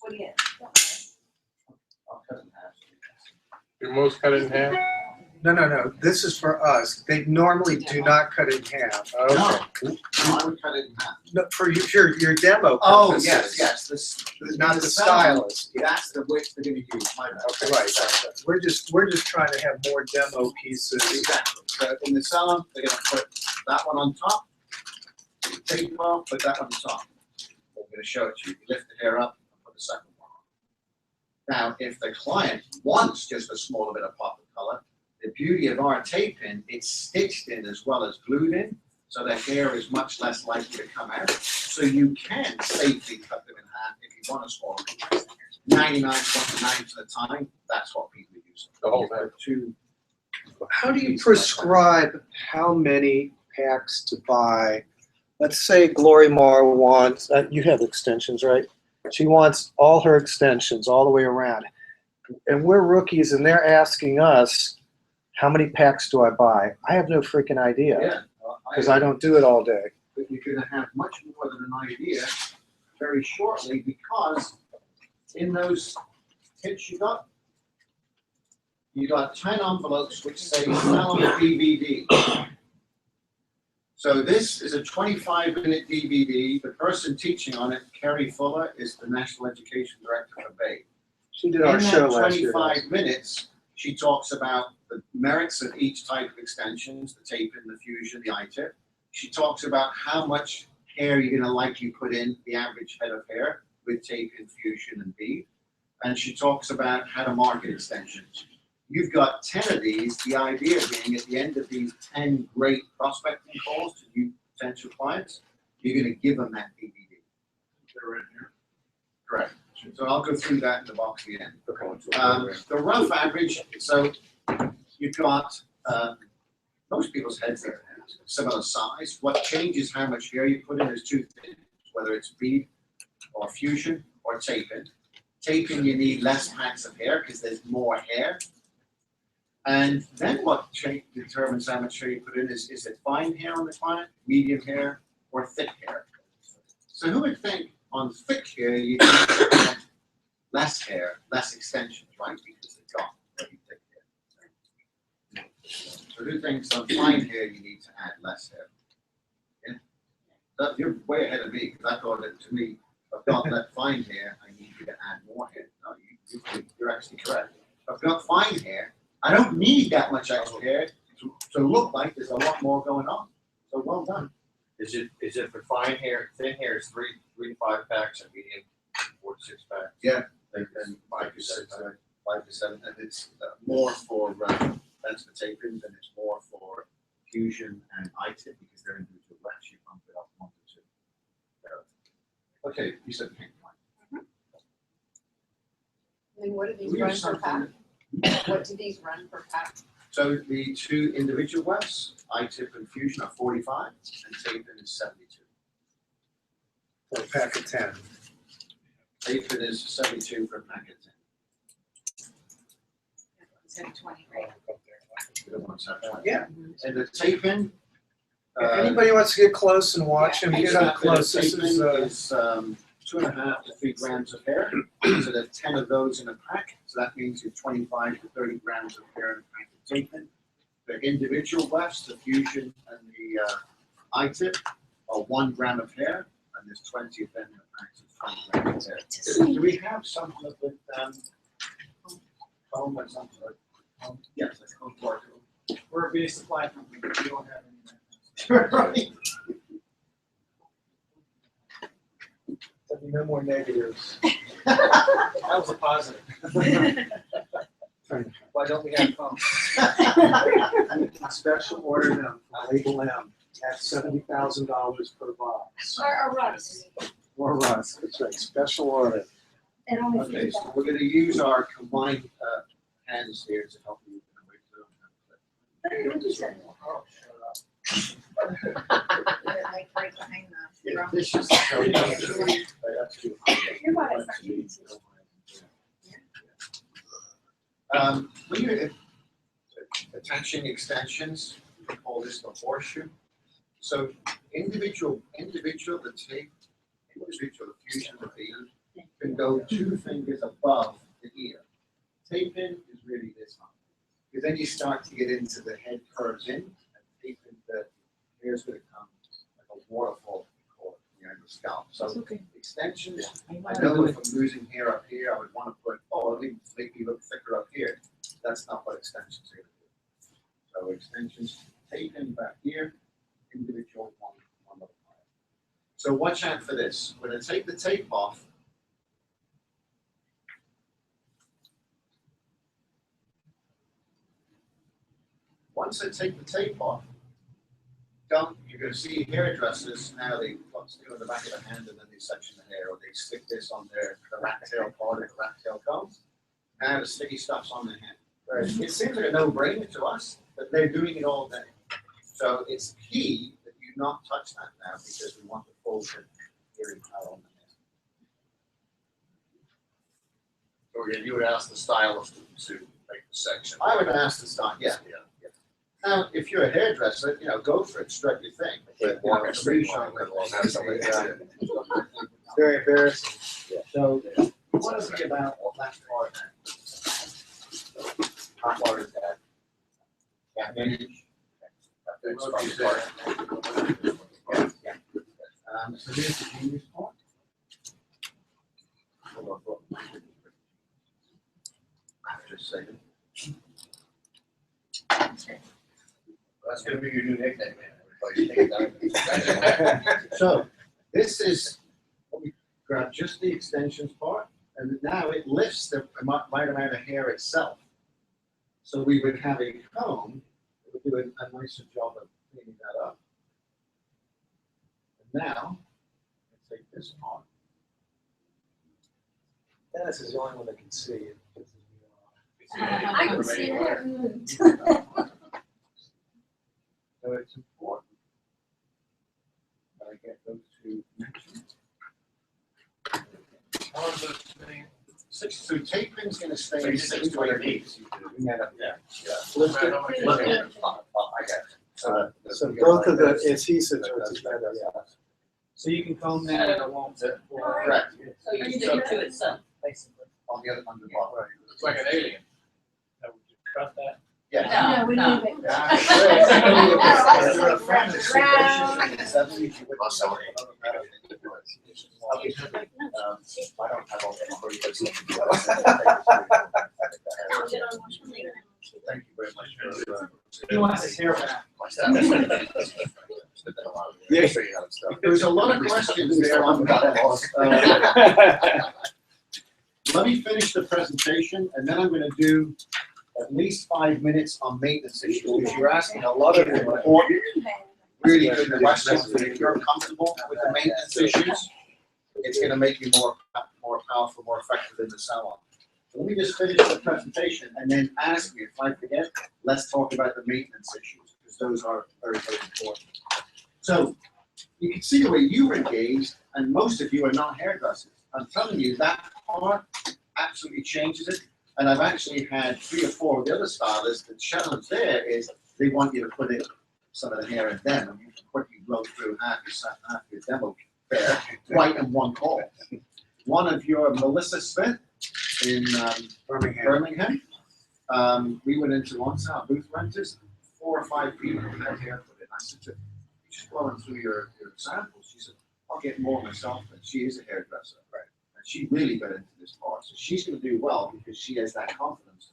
What do you get? Don't worry. I'll cut it in half. Your most cut it in half? No. This is for us. They normally do not cut it in half. Okay. No, I would cut it in half. No, for your demo Oh, purposes. yes. Not the Salon, stylist. that's the width they're going to use. My bad. Okay, right. We're just trying to have more demo pieces. Exactly. So in the salon, they're going to put that one on top. Take it off, put that on top. I'm going to show it to you. You lift the hair up and put the second one on. Now, if the client wants just a smaller bit of pop of color, the beauty of our tape-in, it's stitched in as well as glued in, so the hair is much less likely to come out. So you can safely cut them in half if you want a smaller piece. 99.9% of the time, that's what people use. The whole You've got two. How do you prescribe how many packs to buy? Let's say Glory Mar wants, you have extensions, right? She wants all her extensions all the way around. And we're rookies and they're asking us, how many packs do I buy? I have no freaking idea, Yeah. because I don't do it all day. But you're gonna have much more than an idea very shortly, because in those kits you got 10 envelopes which say Salon DVD. So this is a 25-minute DVD. The person teaching on it, Kerry Fuller, is the National Education Director for Bay. She did our show last year. In that 25 minutes, she talks about the merits of each type of extensions, the tape-in, the fusion, the I-tip. She talks about how much hair you're gonna likely put in the average head of hair with tape-in, fusion, and bead. And she talks about how to market extensions. You've got 10 of these, the idea being at the end of these 10 great prospecting calls to new potential clients, you're gonna give them that DVD. They're in here. Correct. So I'll go through that in the box at the end. The rough average, so you've got, most people's heads are similar size. What changes how much hair you put in is two things, whether it's bead or fusion or tape-in. Tape-in, you need less packs of hair because there's more hair. And then what determines how much hair you put in is it fine hair on the client, medium hair, or thick hair? So who would think on thick hair you need less hair, less extensions, right? Because they've got very thick hair. So who thinks on fine hair you need to add less hair? Yeah? So you're way ahead of me, because I thought that to me, I've got that fine hair, I need you to add more hair. No, you're actually correct. I've got fine hair, I don't need that much extra hair to look like there's a lot more going on. So well done. Is it for fine hair? Thin hair is 3 to 5 packs, and medium 4 to 6 packs. Yeah, and 5 to 7, 5 to 7, and it's more for that's for tape-ins, and it's more for fusion and I-tip because they're individual reps. You pump it up 1 to 2. Okay, you said pink line. And what do these We run have per pack? something. What do these run per pack? So the two individual webs, I-tip and fusion, are 45, and tape-in is 72. For a pack of 10. Tape-in is 72 for a pack of 10. Instead of 20, right? The other ones have 20. Yeah. And the tape-in. If anybody wants to get close and watch him, get up close. This is, 2.5 to 3 grams of hair. So there's 10 of those in a pack. So that means you're 25 to 30 grams of hair in a pack of tape-in. The individual wefts, the fusion and the I-tip, are 1 gram of hair, and there's 20 of them in a pack of 20 grams of hair. Do we have something with comb or something? Yes, that's comb for it. We're a beauty supply company, we don't have any. Right. there'll be no more negatives. That was a positive. Why don't we have phones? Special order them from Label M at $70,000 per box. Or rugs. Or Russ, that's right, special order. It only Okay, feeds so we're gonna use our combined hands here to help you. Oh, like right behind the. Yeah, this is. Your body's not easy. When you're attaching extensions, we call this the horseshoe. So individual, the tape, individual fusion of the ear can go 2 fingers above the ear. Tape-in is really this high. Because then you start to get into the head curves in, and tape-in, the hair's gonna come like a waterfall behind the scalp. So extensions, I know if I'm losing hair up here, I would want to put, let me make me look thicker up here. That's not what extensions are gonna do. So extensions, tape-in back here, individual one at a time. So watch out for this. When I take the tape off, once I take the tape off, you're going to see hairdressers now, they put steel in the back of the hand and then they section the hair, or they stick this on the rat tail part of the rat tail comb. Now the sticky stuff's on the hand. It seems like a no-brainer to us, but they're doing it all day. So it's key that you not touch that now because we want the full hearing power on the net. So again, you would ask the stylist to make the section. I would ask to start, yeah. Now, if you're a hairdresser, go for it, strut your thing. But, Walk a straight line, let alone have somebody do it. Very embarrassing. So, what is it about that part now? How far is that? Yeah, maybe. That's probably part. Yeah. So here's the genius part. Hold on. Just a second. That's gonna be your new nickname, man. Everybody take it down. So, this is, we grab just the extensions part, and now it lifts the right amount of hair itself. So we would have a comb, it would do a nicer job of cleaning that up. And now, let's take this part. Dennis is the only one that can see it. I can see that. So it's important that I get those two mentioned. How long is this thing? So taping's gonna stay in 6 6 to 8 to 8 weeks. weeks. Yeah. Lift it. I got it. So both of the adhesives are together, yeah. So you can comb that and it won't. Correct. So you're sticking to it some. Basically. On the other, on the bottom. Looks like an alien. Now, would you trust that? Yeah. No, we No. leave it. Yeah. That's You're a like friend of round. the 70s, you would Must have know. I don't have all the numbers, but thank you very much. He wants his hair back. Yeah. There's a lot of questions there on let me finish the presentation, and then I'm gonna do at least 5 minutes on maintenance issues, because you're asking a lot of important, really good questions, and if you're comfortable with the maintenance issues, it's gonna make you more powerful, more effective in the salon. So let me just finish the presentation, and then ask me, if I forget, let's talk about the maintenance issues, because those are very, very important. So, you can see the way you were engaged, and most of you are not hairdressers. I'm telling you, that part absolutely changes it. And I've actually had 3 or 4 of the other stylists, the challenge there is they want you to put in some of the hair in them, and you can quickly blow through half your demo there, right in one call. One of your Melissa Smith in Birmingham, we went into one side, booth renters, 4 or 5 people had hair put in. I said to her, just blowing through your samples. She said, I'll get more myself, and she is a hairdresser. Right. And she really got into this part. So she's going to do well because she has that confidence.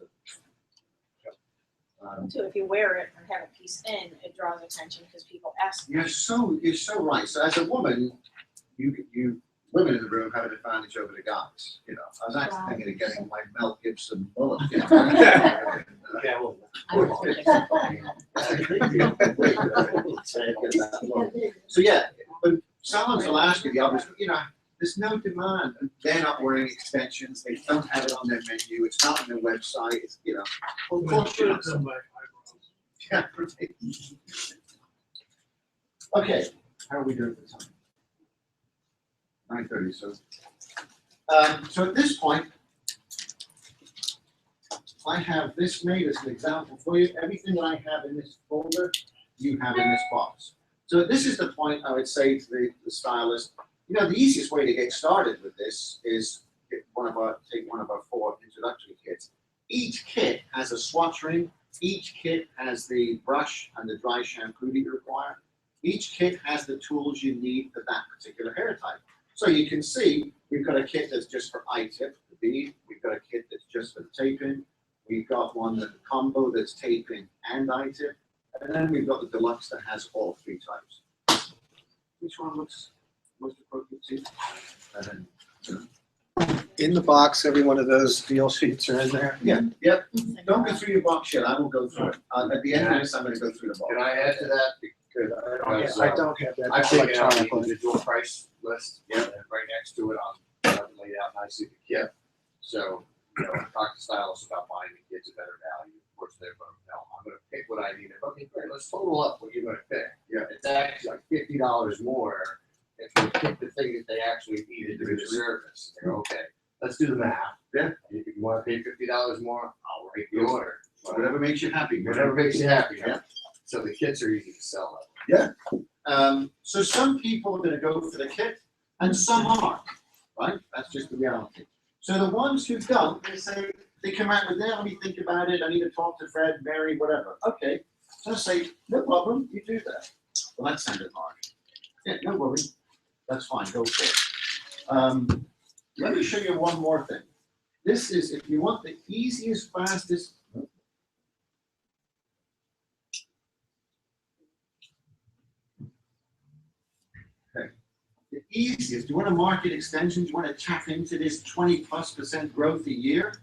Too, if you wear it and have a piece in, it draws attention because people ask. You're so right. So as a woman, you women in the room have an advantage over the guys. I was actually thinking of getting my Mel Gibson bullet. So yeah, but salons will ask you the obvious. There's no demand, and they're not wearing extensions. They don't have it on their menu. It's not on their website. It's Of course you're not. Yeah, right. Okay, how are we doing for time? 9:30. So at this point, I have this made as an example for you. Everything that I have in this folder, you have in this box. So this is the point I would say to the stylist. The easiest way to get started with this is take one of our 4 introductory kits. Each kit has a swatch ring. Each kit has the brush and the dry shampoo that you require. Each kit has the tools you need for that particular hair type. So you can see we've got a kit that's just for I-tip, the bead. We've got a kit that's just for the tape-in. We've got one that's a combo that's tape-in and I-tip. And then we've got the deluxe that has all 3 types. Which one looks most appropriate to you? And then, In the box, every one of those deal sheets are in there. yeah, yep. Don't go through your box yet. I will go through it. At the end of this, I'm going to go through the box. Can I add to that? Good. I don't have that. I That's figured out the electronically. individual price list, and right next to it, I'll have it laid out nicely, the kit. So talk to stylists about buying the kids a better value. Of course, they're going to tell, I'm going to pick what I need. Okay, great, let's total up what you're going to pick. Yeah. It's actually like $50 more if you pick the thing that they actually needed to do the service. They go, okay, let's do the math. Yeah. If you want to pay $50 more, I'll write the order. Whatever makes you happy. Whatever makes you happy. Yeah. So the kits are easy to sell. So some people are gonna go for the kit and some aren't, right? That's just the reality. So the ones who don't, they say, they come out with, let me think about it, I need to talk to Fred, Mary, whatever. Okay, so I say, no problem, you do that. Well, that sounded hard. Yeah, no worry, that's fine, go for it. Let me show you one more thing. This is, if you want the easiest, fastest, the easiest, you want to market extensions, you want to tap into this 20+% growth a year,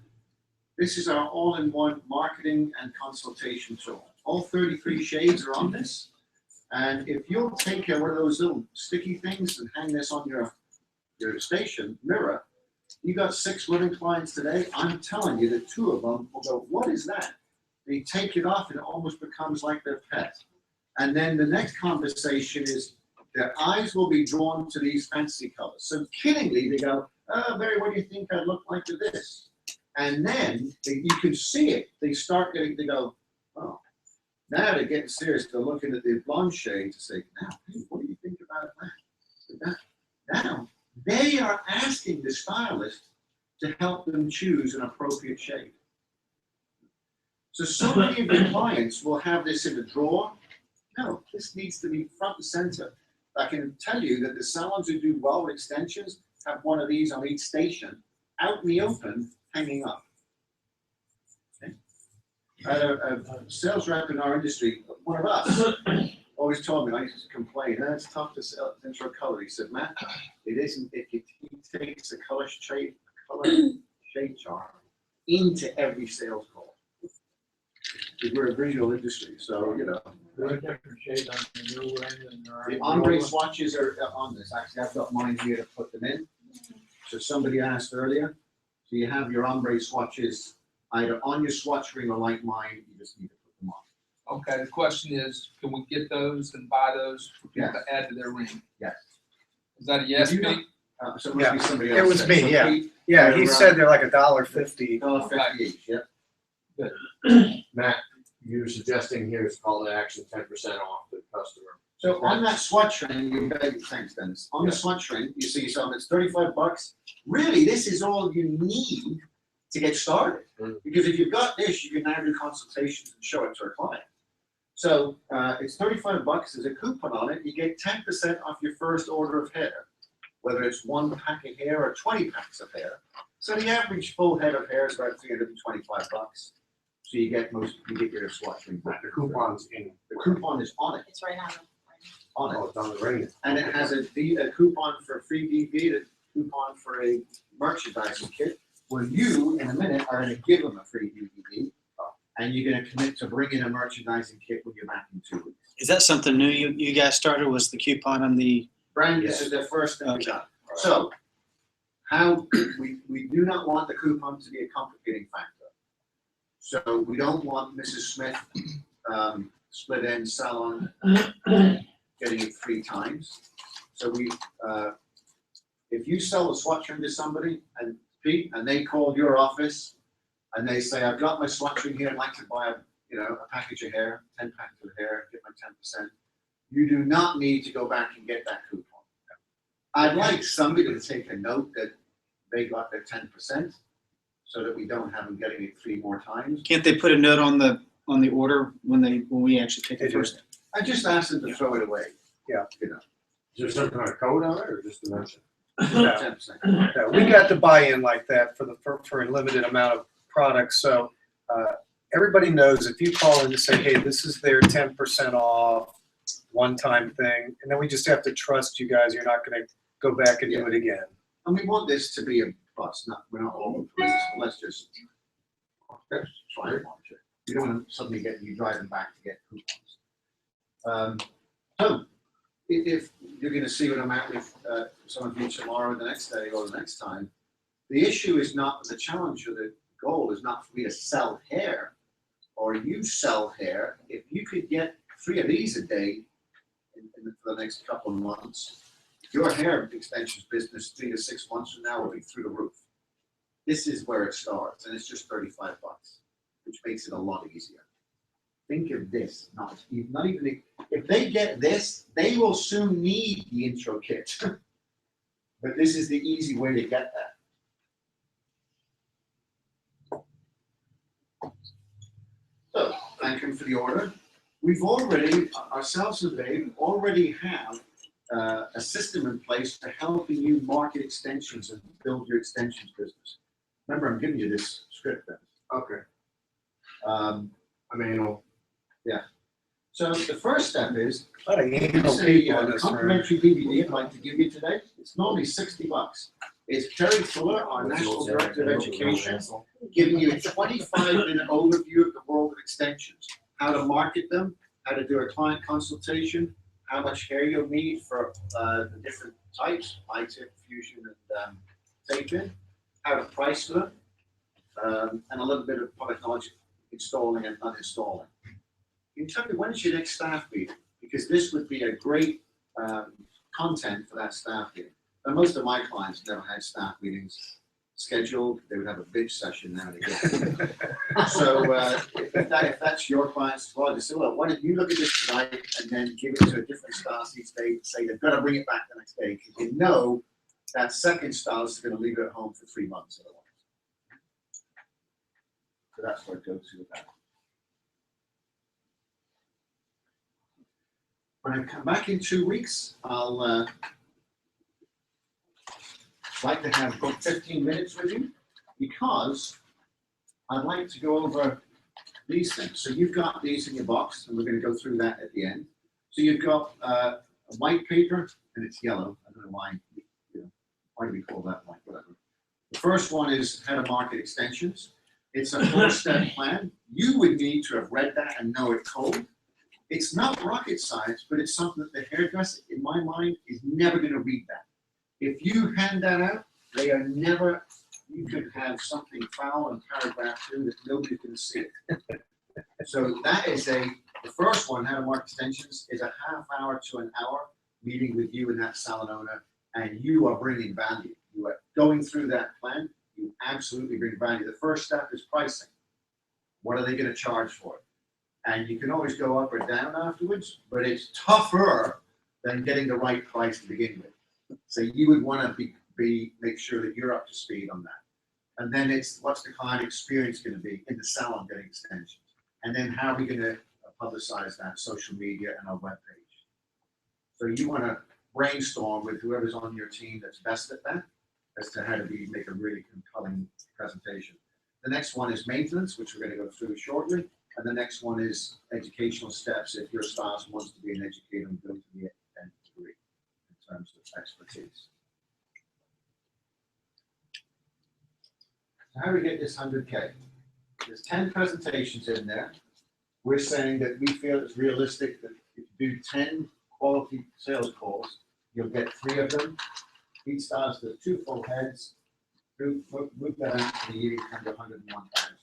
this is our all-in-one marketing and consultation tool. All 33 shades are on this. And if you'll take one of those little sticky things and hang this on your station mirror, you got 6 living clients today. I'm telling you that 2 of them will go, what is that? They take it off and it almost becomes like their pet. And then the next conversation is, their eyes will be drawn to these fancy colors. So kiddingly, they go, oh, Mary, what do you think I look like with this? And then you can see it. They start getting, they go, oh, now they're getting serious. They're looking at the blonde shade to say, now, hey, what do you think about that? Now, they are asking the stylist to help them choose an appropriate shade. So many of your clients will have this in a drawer. No, this needs to be front and center. I can tell you that the salons who do well with extensions have one of these on each station, out in the open, hanging up. Okay. I had a sales rep in our industry, one of us, always told me, I used to complain, it's tough to sell intro color. He said, Matt, it isn't if he takes a color shade chart into every sales call. We're a visual industry, so, you know. There are different shades on the new end and there are. The ombre swatches are on this. Actually, I've got mine here to put them in. So somebody asked earlier, so you have your ombre swatches either on your swatch ring or like mine, you just need to put them on. Okay, the question is, can we get those and buy those for people to add to their ring? Yes. Is that a yes, You Pete? So it must be somebody else. It was me, So yeah. Pete, Yeah, he They're, said they're like $1.50. $1.50 each, yeah. Matt, you're suggesting here is call to action 10% off to the customer. So on that swatch ring, you beg, thanks Dennis, on the swatch ring, you see yourself, it's $35. Really, this is all you need to get started. Because if you've got this, you can now do consultations and show it to a client. So it's $35, there's a coupon on it, you get 10% off your first order of hair, whether it's 1 pack of hair or 20 packs of hair. So the average full head of hair is about $325. So you get your swatch ring back. The coupon's in. The coupon is on it. It's right on the. On it. Oh, it's on the ring. And it has a coupon for a free DVD, a coupon for a merchandising kit, where you, in a minute, are gonna give them a free DVD, and you're gonna commit to bringing a merchandising kit when you're back in 2 weeks. Is that something new you guys started, was the coupon on the? Brand, this is the first thing we Okay. done. So, how, we do not want the coupon to be a complicating factor. So we don't want Mrs. Smith, split end salon, getting it 3 times. So we, if you sell a swatch ring to somebody and Pete, and they call your office and they say, I've got my swatch ring here, I'd like to buy a package of hair, 10 packets of hair, get my 10%. You do not need to go back and get that coupon. I'd like somebody to take a note that they got their 10%, so that we don't have them getting it 3 more times. Can't they put a note on the order when we actually take They it do. first? I just asked them to throw it away. Yeah. You know, Is there some kind of code on it or just a mention? 10%. Yeah, we got to buy in like that for a limited amount of products. So everybody knows if you call in to say, hey, this is their 10% off, one-time thing, and then we just have to trust you guys. You're not going to go back and do it again. And we want this to be a plus. We're not all for this. Let's just try it. You don't want to suddenly get you driving back to get coupons. So if you're going to see what I'm at with some of you tomorrow, the next day, or the next time, The issue is not, the challenge or the goal is not for me to sell hair or you sell hair. If you could get 3 of these a day for the next couple of months, your hair extensions business 3 to 6 months from now will be through the roof. This is where it starts, and it's just $35, which makes it a lot easier. Think of this, not even, if they get this, they will soon need the intro kit. But this is the easy way to get that. So, thank you for the order. We've already, ourselves and Dave, already have a system in place for helping you market extensions and build your extensions business. Remember, I'm giving you this script then. Okay. Manual. Yeah. So the first step is, A lot of anal it's people in a this room. complimentary DVD I'd like to give you today. It's normally $60. It's Terry Fuller, our National Director of Education, giving you a 25-minute overview of the world of extensions, how to market them, how to do a client consultation, how much hair you'll need for the different types, I-tip, fusion, and tape-in, how to price them, and a little bit of product knowledge, installing and uninstalling. You can tell me, when is your next staff meeting? Because this would be a great content for that staff meeting. And most of my clients never had staff meetings scheduled. They would have a bitch session now and again. So if that's your clients as well, just say, well, why don't you look at this tonight and then give it to a different spouse each day, say they've got to bring it back the next day, because you know that second spouse is going to leave it at home for 3 months otherwise. So that's where it goes to with that. When I come back in 2 weeks, I'll like to have about 15 minutes with you, because I'd like to go over these things. So you've got these in your box, and we're going to go through that at the end. So you've got a white paper, and it's yellow. I don't know why, why do we call that white, whatever. The first one is how to market extensions. It's a 4-step plan. You would need to have read that and know it cold. It's not rocket science, but it's something that the hairdresser, in my mind, is never going to read that. If you hand that out, they are never, you could have something foul in paragraph 2 that nobody's going to see it. So that is the first one, how to market extensions, is a half hour to an hour meeting with you and that salon owner, and you are bringing value. You are going through that plan, you absolutely bring value. The first step is pricing. What are they going to charge for it? And you can always go up or down afterwards, but it's tougher than getting the right price to begin with. So you would want to make sure that you're up to speed on that. And then it's, what's the client experience going to be in the salon getting extensions? And then how are we going to publicize that, social media and our webpage? So you want to brainstorm with whoever's on your team that's best at that, as to how to make a really compelling presentation. The next one is maintenance, which we're going to go through shortly. And the next one is educational steps if your spouse wants to be an educator and go to the end degree in terms of expertise. So how do we get this 100K? There's 10 presentations in there. We're saying that we feel it's realistic that if you do 10 quality sales calls, you'll get 3 of them. Each starts with 2 full heads. Move that out to the year, you come to 101,000.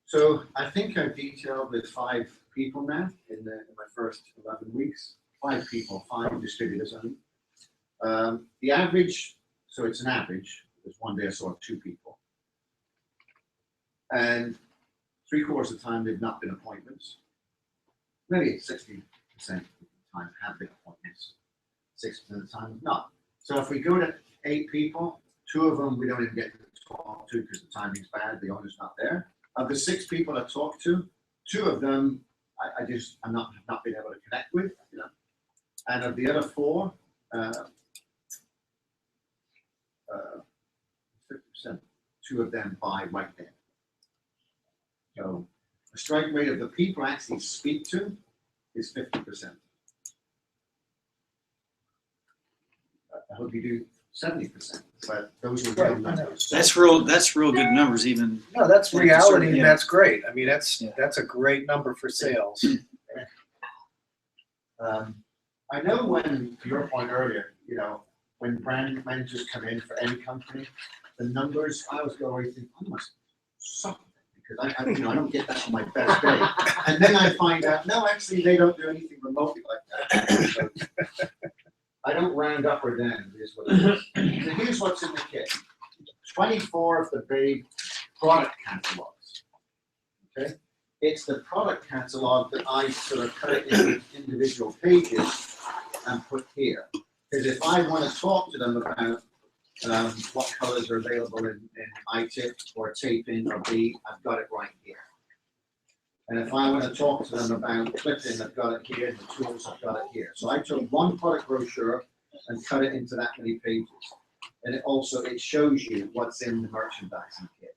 So I think I've detailed with 5 people now in my first 11 weeks. 5 people, 5 distributors only. The average, so it's an average. There's one day I saw 2 people. And 3/4 of the time they've not been appointments. Maybe 60% of the time have been appointments. 60% of the time not. So if we go to 8 people, 2 of them we don't even get to talk to because the timing's bad, the owner's not there. Of the 6 people I talked to, 2 of them I'm not been able to connect with, And of the other 4, 50%, 2 of them buy right there. So the strike rate of the people I actually speak to is 50%. I hope you do 70%, but those are real numbers. That's real good numbers, even. No, that's Yeah, reality, yeah. and that's great. I mean, that's a great number for sales. I know when, to your point earlier, when brand managers come in for any company, the numbers, I always go away thinking, I must suck because I don't get that on my best day. And then I find out, no, actually, they don't do anything remotely like that. So, I don't round up or down, is what it is. So here's what's in the kit. 24 of the big product catalogs. Okay? It's the product catalog that I sort of cut it into individual pages and put here. Because if I want to talk to them about what colors are available in iTip or tape-in or bead, I've got it right here. And if I want to talk to them about clipping, I've got it here, the tools, I've got it here. So I took one product brochure and cut it into that many pages. And it shows you what's in the merchandising kit.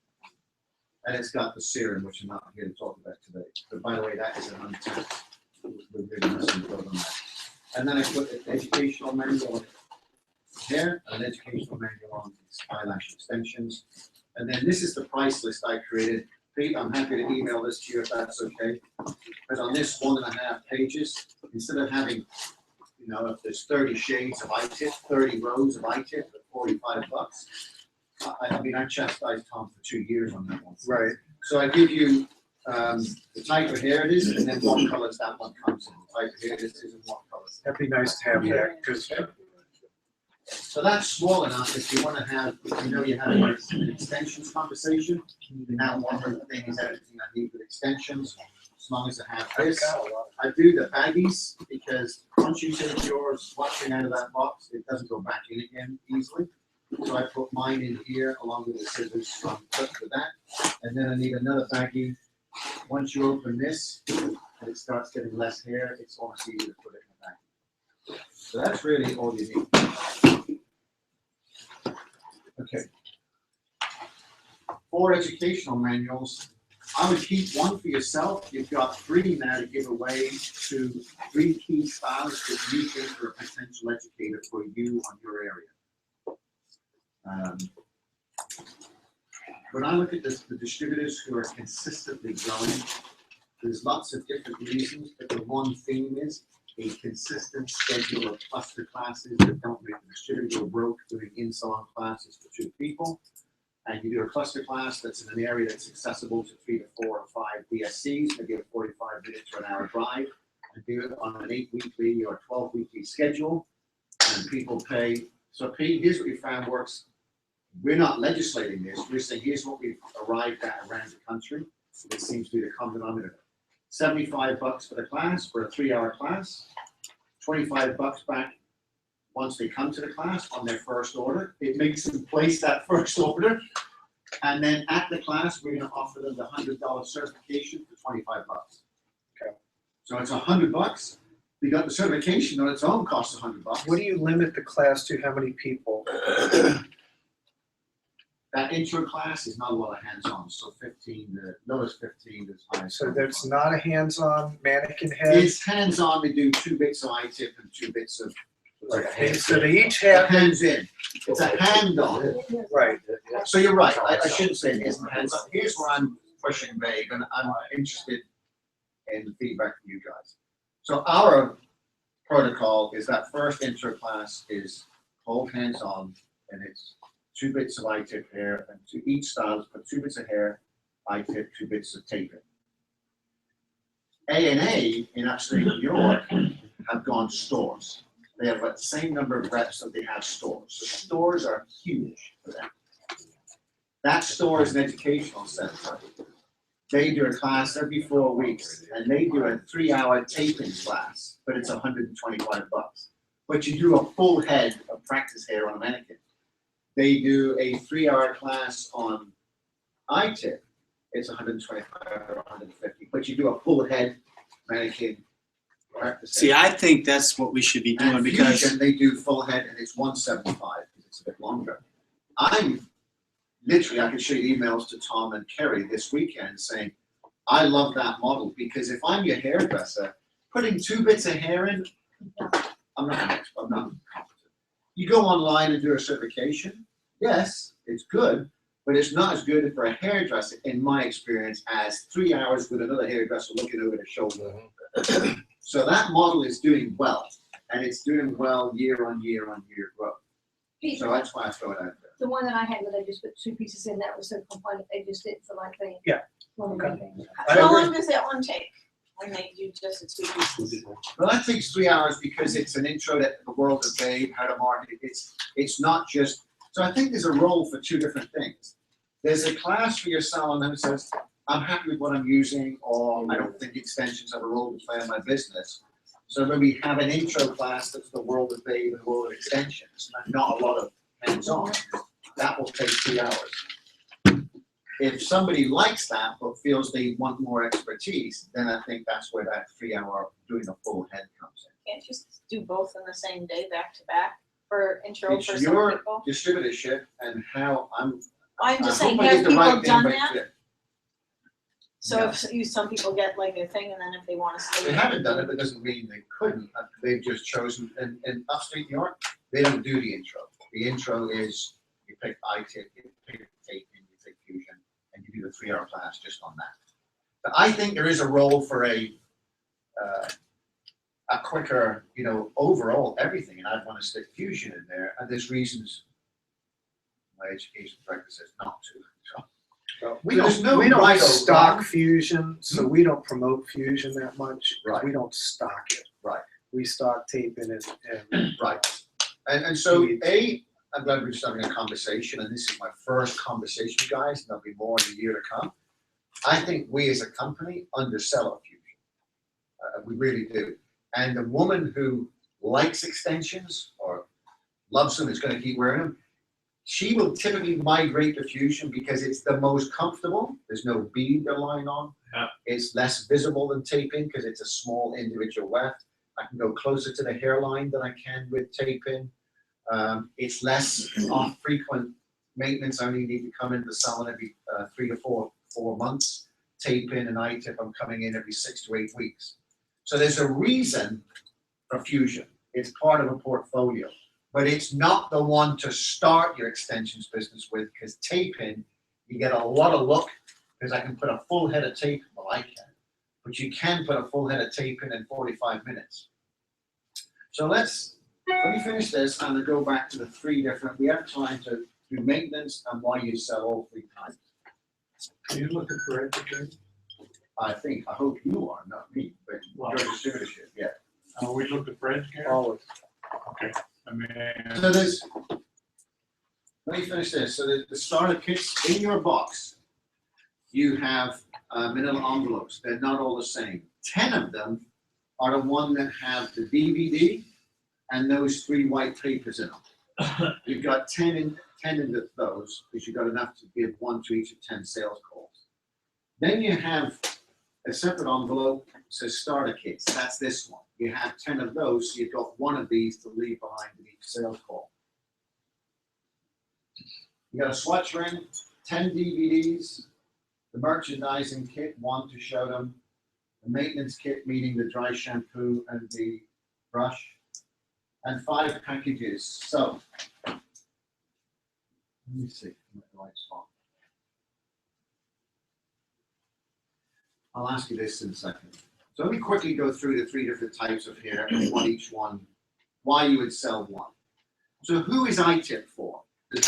And it's got the serum, which I'm not here to talk about today. But by the way, that is an untapped. We're really missing on that. And then I put an educational manual here, an educational manual on these eyelash extensions. And then this is the price list I created. Pete, I'm happy to email this to you if that's okay. Because on this 1.5 pages, instead of having, if there's 30 shades of iTip, 30 rows of iTip at $45, I chastised Tom for 2 years on that one. Right. So I give you the type of hair it is, and then what colors that one comes in. The type of hair this is and what colors. That'd be nice to have that, because So that's small enough if you want to have, you have an extensions conversation. Now one of the things, everything I need with extensions, as long as I have this. I do the baggies because once you take yours watching out of that box, it doesn't go back in again easily. So I put mine in here along with the scissors from clip to that. And then I need another baggie. Once you open this and it starts getting less hair, it's almost easy to put it in the baggie. So that's really all you need. Okay. 4 educational manuals. I would keep one for yourself. You've got 3 now to give away to 3 key styles that you think are a potential educator for you on your area. When I look at the distributors who are consistently growing, there's lots of different reasons, but the one theme is a consistent schedule of cluster classes that don't make the distributor go broke doing in-salon classes for 2 people. And you do a cluster class that's in an area that's accessible to 3 to 4 or 5 DSCs, maybe a 45 minutes to an hour drive, and do it on an 8-weekly or 12-weekly schedule, and people pay. So Pete, here's what we found works. We're not legislating this, we're saying here's what we've arrived at around the country. It seems to be the common denominator. $75 for the class, for a 3-hour class, $25 back once they come to the class on their first order. It makes them place that first order. And then at the class, we're going to offer them the $100 certification for $25. Okay. So it's $100. We got the certification on its own costs $100. what do you limit the class to? How many people? That intro class is not a lot of hands-on, so 15, the lowest 15 is high. So that's not a hands-on mannequin head? It's hands-on. We do 2 bits of iTip and 2 bits of. Okay, so they each have, Hands in. It's a hand-on. right, So you're right. I shouldn't say it isn't hands-on. Here's where I'm pushing vague, and I'm interested in the feedback from you guys. So our protocol is that first intro class is all hands-on, and it's 2 bits of iTip hair, and to each style, put 2 bits of hair, iTip, 2 bits of taping. A&A in upstate New York have gone stores. They have the same number of reps that they have stores. So stores are huge for them. That store is an educational center. They do a class every 4 weeks, and they do a 3-hour taping class, but it's $125. But you do a full head of practice hair on a mannequin. They do a 3-hour class on iTip. It's $125 or $150, but you do a full head mannequin practice. See, I think that's what we should be doing And because Fusion, they do full head and it's $175 because it's a bit longer. I'm literally, I can show you emails to Tom and Kerry this weekend saying, I love that model because if I'm your hairdresser, putting 2 bits of hair in, I'm not an expert, I'm not competent. You go online and do a certification, yes, it's good, but it's not as good for a hairdresser, in my experience, as 3 hours with another hairdresser looking over their shoulder. So that model is doing well, and it's doing well year on year growth. So that's why I throw it out there. The one that I had where they just put 2 pieces in, that was so compliant, they just didn't feel like they. Yeah. wanted Okay. anything. I How agree. long does that one take? When they do just the 2 pieces? Well, that takes 3 hours because it's an intro to the world of Babe, how to market it. It's not just, so I think there's a role for 2 different things. There's a class for your salon that says, I'm happy with what I'm using, or I don't think extensions have a role to play in my business. So when we have an intro class that's the world of Babe and the world of extensions, and not a lot of hands-on, that will take 3 hours. If somebody likes that but feels they want more expertise, then I think that's where that 3 hour doing a full head comes in. Can't you just do both in the same day, back to back, for intro It's for some your people? distributorship and how I'm just I saying, hope I have get the people right thing, done but that? So if some people get like a thing and then if they wanna stay. they haven't done it, but doesn't mean they couldn't. They've just chosen, in upstate New York, they don't do the intro. The intro is, you pick iTip, you pick taping, you pick fusion, and you do the 3 hour class just on that. But I think there is a role for a quicker, overall everything, and I'd want to stick fusion in there, and there's reasons my education director says not to. So We there's don't, no right or stock wrong. fusion, so we don't promote fusion that much. Right. We don't stock it. Right. We stock taping and Right. And so, I'm glad we're just having a conversation, and this is my first conversation, guys, and there'll be more in the year to come. I think we as a company undersell our fusion. We really do. And the woman who likes extensions or loves them, is going to keep wearing them, she will typically migrate to fusion because it's the most comfortable. There's no bead they're lying on. Yeah. It's less visible than taping because it's a small individual weft. I can go closer to the hairline than I can with taping. It's less frequent maintenance. I only need to come into the salon every 3 to 4 months. Tape in and iTip, I'm coming in every 6 to 8 weeks. So there's a reason for fusion. It's part of a portfolio, but it's not the one to start your extensions business with, because tape in, you get a lot of look, because I can put a full head of tape, well, I can, but you can put a full head of tape in 45 minutes. So let me finish this and then go back to the 3 different, we have time to do maintenance and why you sell all 3 times. Are you looking for education? I hope you are, not me, but your distributorship, yeah. Are we looking for education? always. Okay, I mean. So there's, let me finish this. So the starter kits in your box, you have manila envelopes. They're not all the same. 10 of them are the one that have the DVD and those 3 white papers in them. You've got 10 in those because you've got enough to give 1 to each of 10 sales calls. Then you have a separate envelope that says starter kits. That's this one. You have 10 of those, so you've got 1 of these to leave behind in each sales call. You got a swatch ring, 10 DVDs, the merchandising kit, 1 to show them, the maintenance kit, meaning the dry shampoo and the brush, and 5 packages. So, let me see, I'm at the right spot. I'll ask you this in a second. So let me quickly go through the 3 different types of hair and what each one, why you would sell one. So who is iTip for? The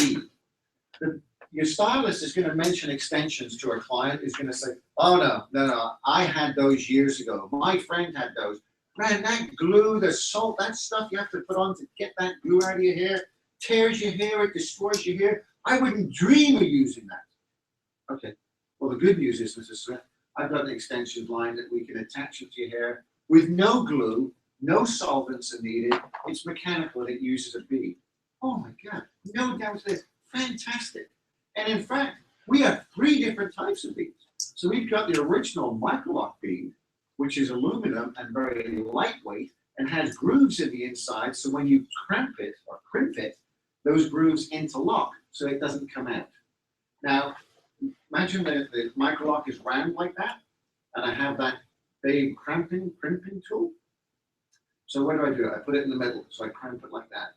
bead. Your stylist is going to mention extensions to a client, is going to say, oh no, I had those years ago. My friend had those. Man, that glue, the salt, that stuff you have to put on to get that glue out of your hair, tears your hair, it destroys your hair. I wouldn't dream of using that. Okay, well the good news is, Mrs. Smith, I've got an extension line that we can attach it to your hair with no glue, no solvents are needed. It's mechanical and it uses a bead. Oh my God, no doubt this. Fantastic. And in fact, we have 3 different types of beads. So we've got the original microlock bead, which is aluminum and very lightweight and has grooves in the inside. So when you cramp it or crimp it, those grooves interlock so it doesn't come out. Now, imagine that the microlock is round like that, and I have that big crimping tool. So what do? I put it in the middle, so I crimp it like that.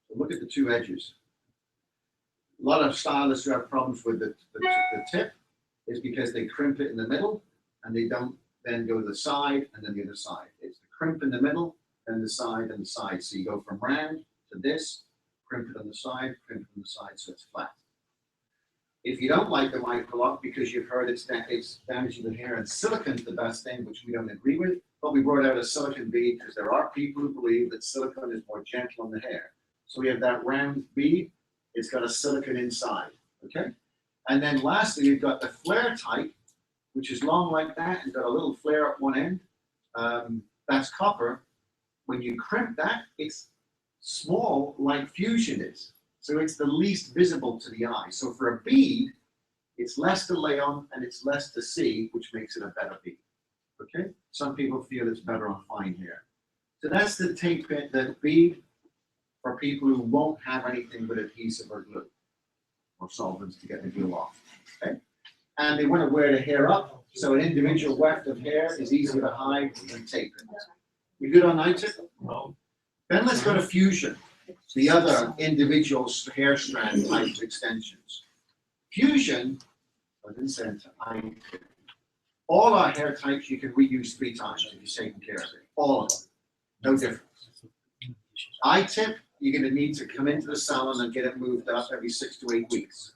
So look at the 2 edges. A lot of stylists who have problems with the tip is because they crimp it in the middle, and they don't then go to the side and then the other side. It's the crimp in the middle, then the side and the side. So you go from round to this, crimp it on the side, crimp it on the side so it's flat. If you don't like the microlock because you've heard it's damaging the hair and silicon's the best thing, which we don't agree with, but we brought out a silicone bead because there are people who believe that silicone is more gentle on the hair. So we have that round bead, it's got a silicone inside, okay? And then lastly, you've got the flare type, which is long like that and got a little flare at one end. That's copper. When you crimp that, it's small like fusion is. So it's the least visible to the eye. So for a bead, it's less to lay on and it's less to see, which makes it a better bead. Okay? Some people feel it's better on fine hair. So that's the tape, the bead for people who won't have anything but adhesive or glue or solvents to get the glue off. Okay? And they want to wear the hair up, so an individual weft of hair is easier to hide than tape it. We good on I-tip? No. Then let's go to fusion, the other individual hair strand type of extensions. Fusion, I didn't say I-tip. All our hair types you can reuse 3 times if you're taking care of it. All of them. No difference. I-tip, you're going to need to come into the salon and get it moved up every 6 to 8 weeks.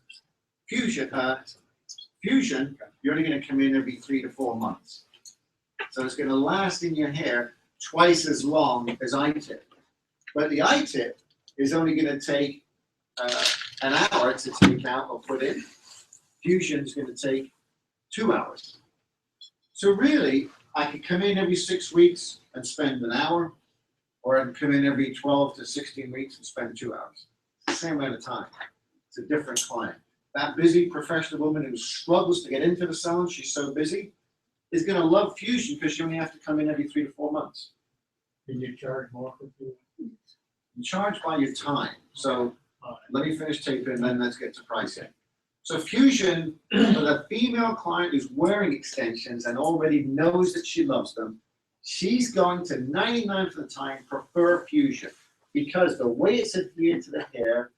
Fusion, you're only going to come in every 3 to 4 months. So it's going to last in your hair twice as long as I-tip. But the I-tip is only going to take an hour to take out or put in. Fusion is going to take 2 hours. So really, I could come in every 6 weeks and spend an hour, or I can come in every 12 to 16 weeks and spend 2 hours. It's the same amount of time. It's a different client. That busy professional woman who struggles to get into the salon, she's so busy, is going to love fusion because you only have to come in every 3 to 4 months. Can you charge more for fusion? You charge by your time. So let me finish taping and then let's get to pricing. So fusion, for the female client who's wearing extensions and already knows that she loves them, she's going to 99% of the time prefer fusion because the way it's adhered to the hair,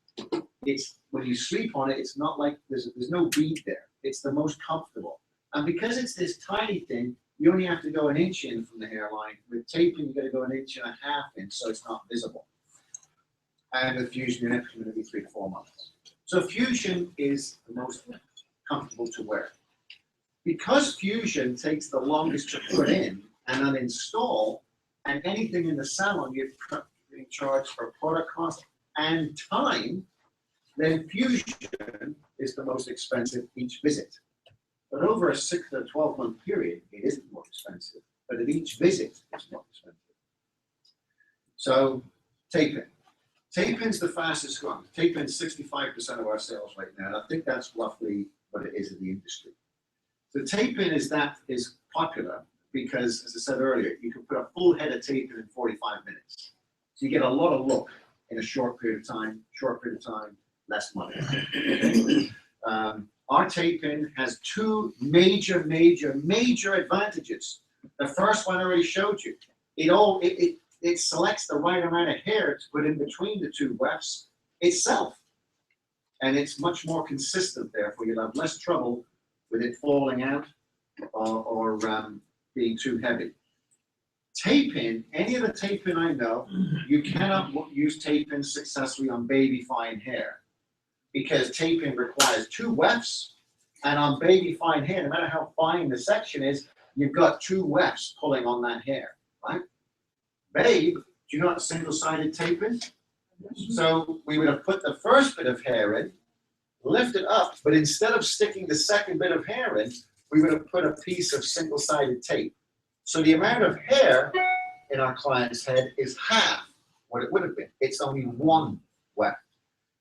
it's when you sleep on it, it's not like there's no bead there. It's the most comfortable. And because it's this tiny thing, you only have to go an inch in from the hairline. With taping, you got to go an inch and a half in, so it's not visible. And with fusion, you're never going to be 3 to 4 months. So fusion is the most comfortable to wear. Because fusion takes the longest to put in and uninstall, and anything in the salon you're being charged for product cost and time, then fusion is the most expensive each visit. But over a 6 to 12 month period, it isn't more expensive. But at each visit, it's more expensive. So tape-in. Tape-in's the fastest growing. Tape-in's 65% of our sales right now. And I think that's roughly what it is in the industry. So tape-in is popular because, as I said earlier, you can put a full head of tape-in 45 minutes. So you get a lot of look in a short period of time, less money. Okay? Our tape-in has 2 major advantages. The first one I already showed you. It selects the right amount of hair to put in between the 2 wefts itself. And it's much more consistent, therefore you'll have less trouble with it falling out or being too heavy. Tape-in, any of the tape-in I know, you cannot use tape-in successfully on baby fine hair because tape-in requires 2 wefts, and on baby fine hair, no matter how fine the section is, you've got 2 wefts pulling on that hair, right? Babe, do you know what single-sided tape is? So we would have put the first bit of hair in, lift it up, but instead of sticking the second bit of hair in, we would have put a piece of single-sided tape. So the amount of hair in our client's head is half what it would have been. It's only 1 weft.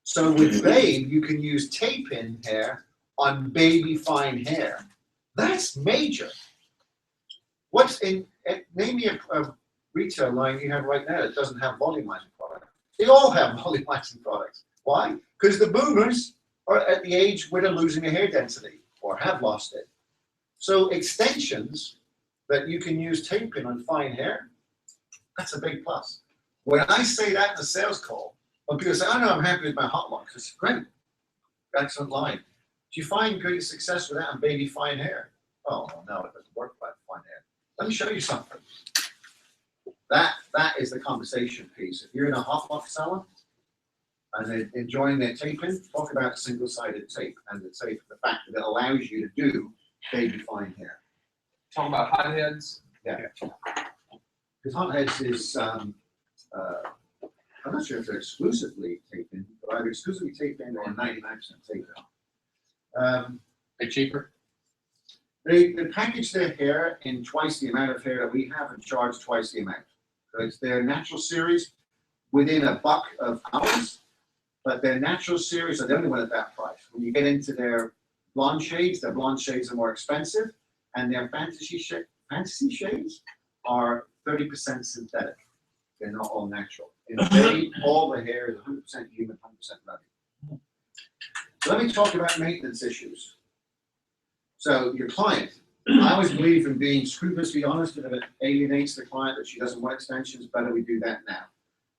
So with Babe, you can use tape-in hair on baby fine hair. That's major. Name me a retail line you have right now that doesn't have volumizing products. They all have volumizing products. Why? Because the boomers are at the age where they're losing a hair density or have lost it. So extensions that you can use tape-in on fine hair, that's a big plus. When I say that in a sales call, when people say, oh no, I'm happy with my hot locks, it's great. Excellent line. Do you find great success with that on baby fine hair? Oh no, it doesn't work by fine hair. Let me show you something. That is the conversation piece. If you're in a hot lock salon, and they're enjoying their taping, talk about single-sided tape and the tape, the fact that it allows you to do baby-fine hair. Talking about hotheads. Yeah. Because hotheads is, I'm not sure if they're exclusively taping, but either exclusively taping or 99% taping. They're cheaper. They package their hair in twice the amount of hair that we have and charge twice the amount. So it's their natural series within $1 of ours, but their natural series are the only one at that price. When you get into their blonde shades are more expensive, and their fantasy shades are 30% synthetic. They're not all natural. In they, all the hair is 100% human, 100% rubbing. So let me talk about maintenance issues. So your client, I always believe in being scrupulously honest, and if it alienates the client that she doesn't want extensions, better we do that now.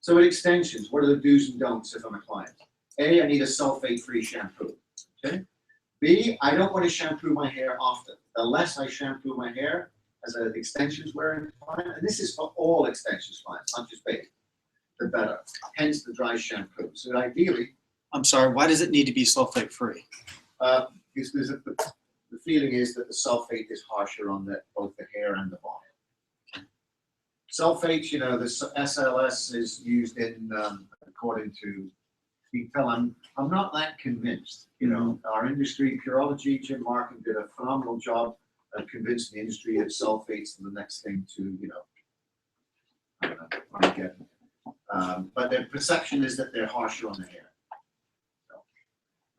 So with extensions, what are the do's and don'ts if I'm a client? A, I need a sulfate-free shampoo, okay? B, I don't want to shampoo my hair often. The less I shampoo my hair as an extensions wearing client, and this is for all extensions clients, not just baby, the better. Hence the dry shampoo. So ideally, I'm sorry, why does it need to be sulfate free? because the feeling is that the sulfate is harsher on both the hair and the body. Sulfate, you know, the SLS is used in, according to, you can tell I'm not that convinced. You know, our industry, Purology, Jim Markham did a phenomenal job of convincing the industry that sulfate's the next thing to, you know, I don't know, Armageddon. But their perception is that they're harsher on the hair.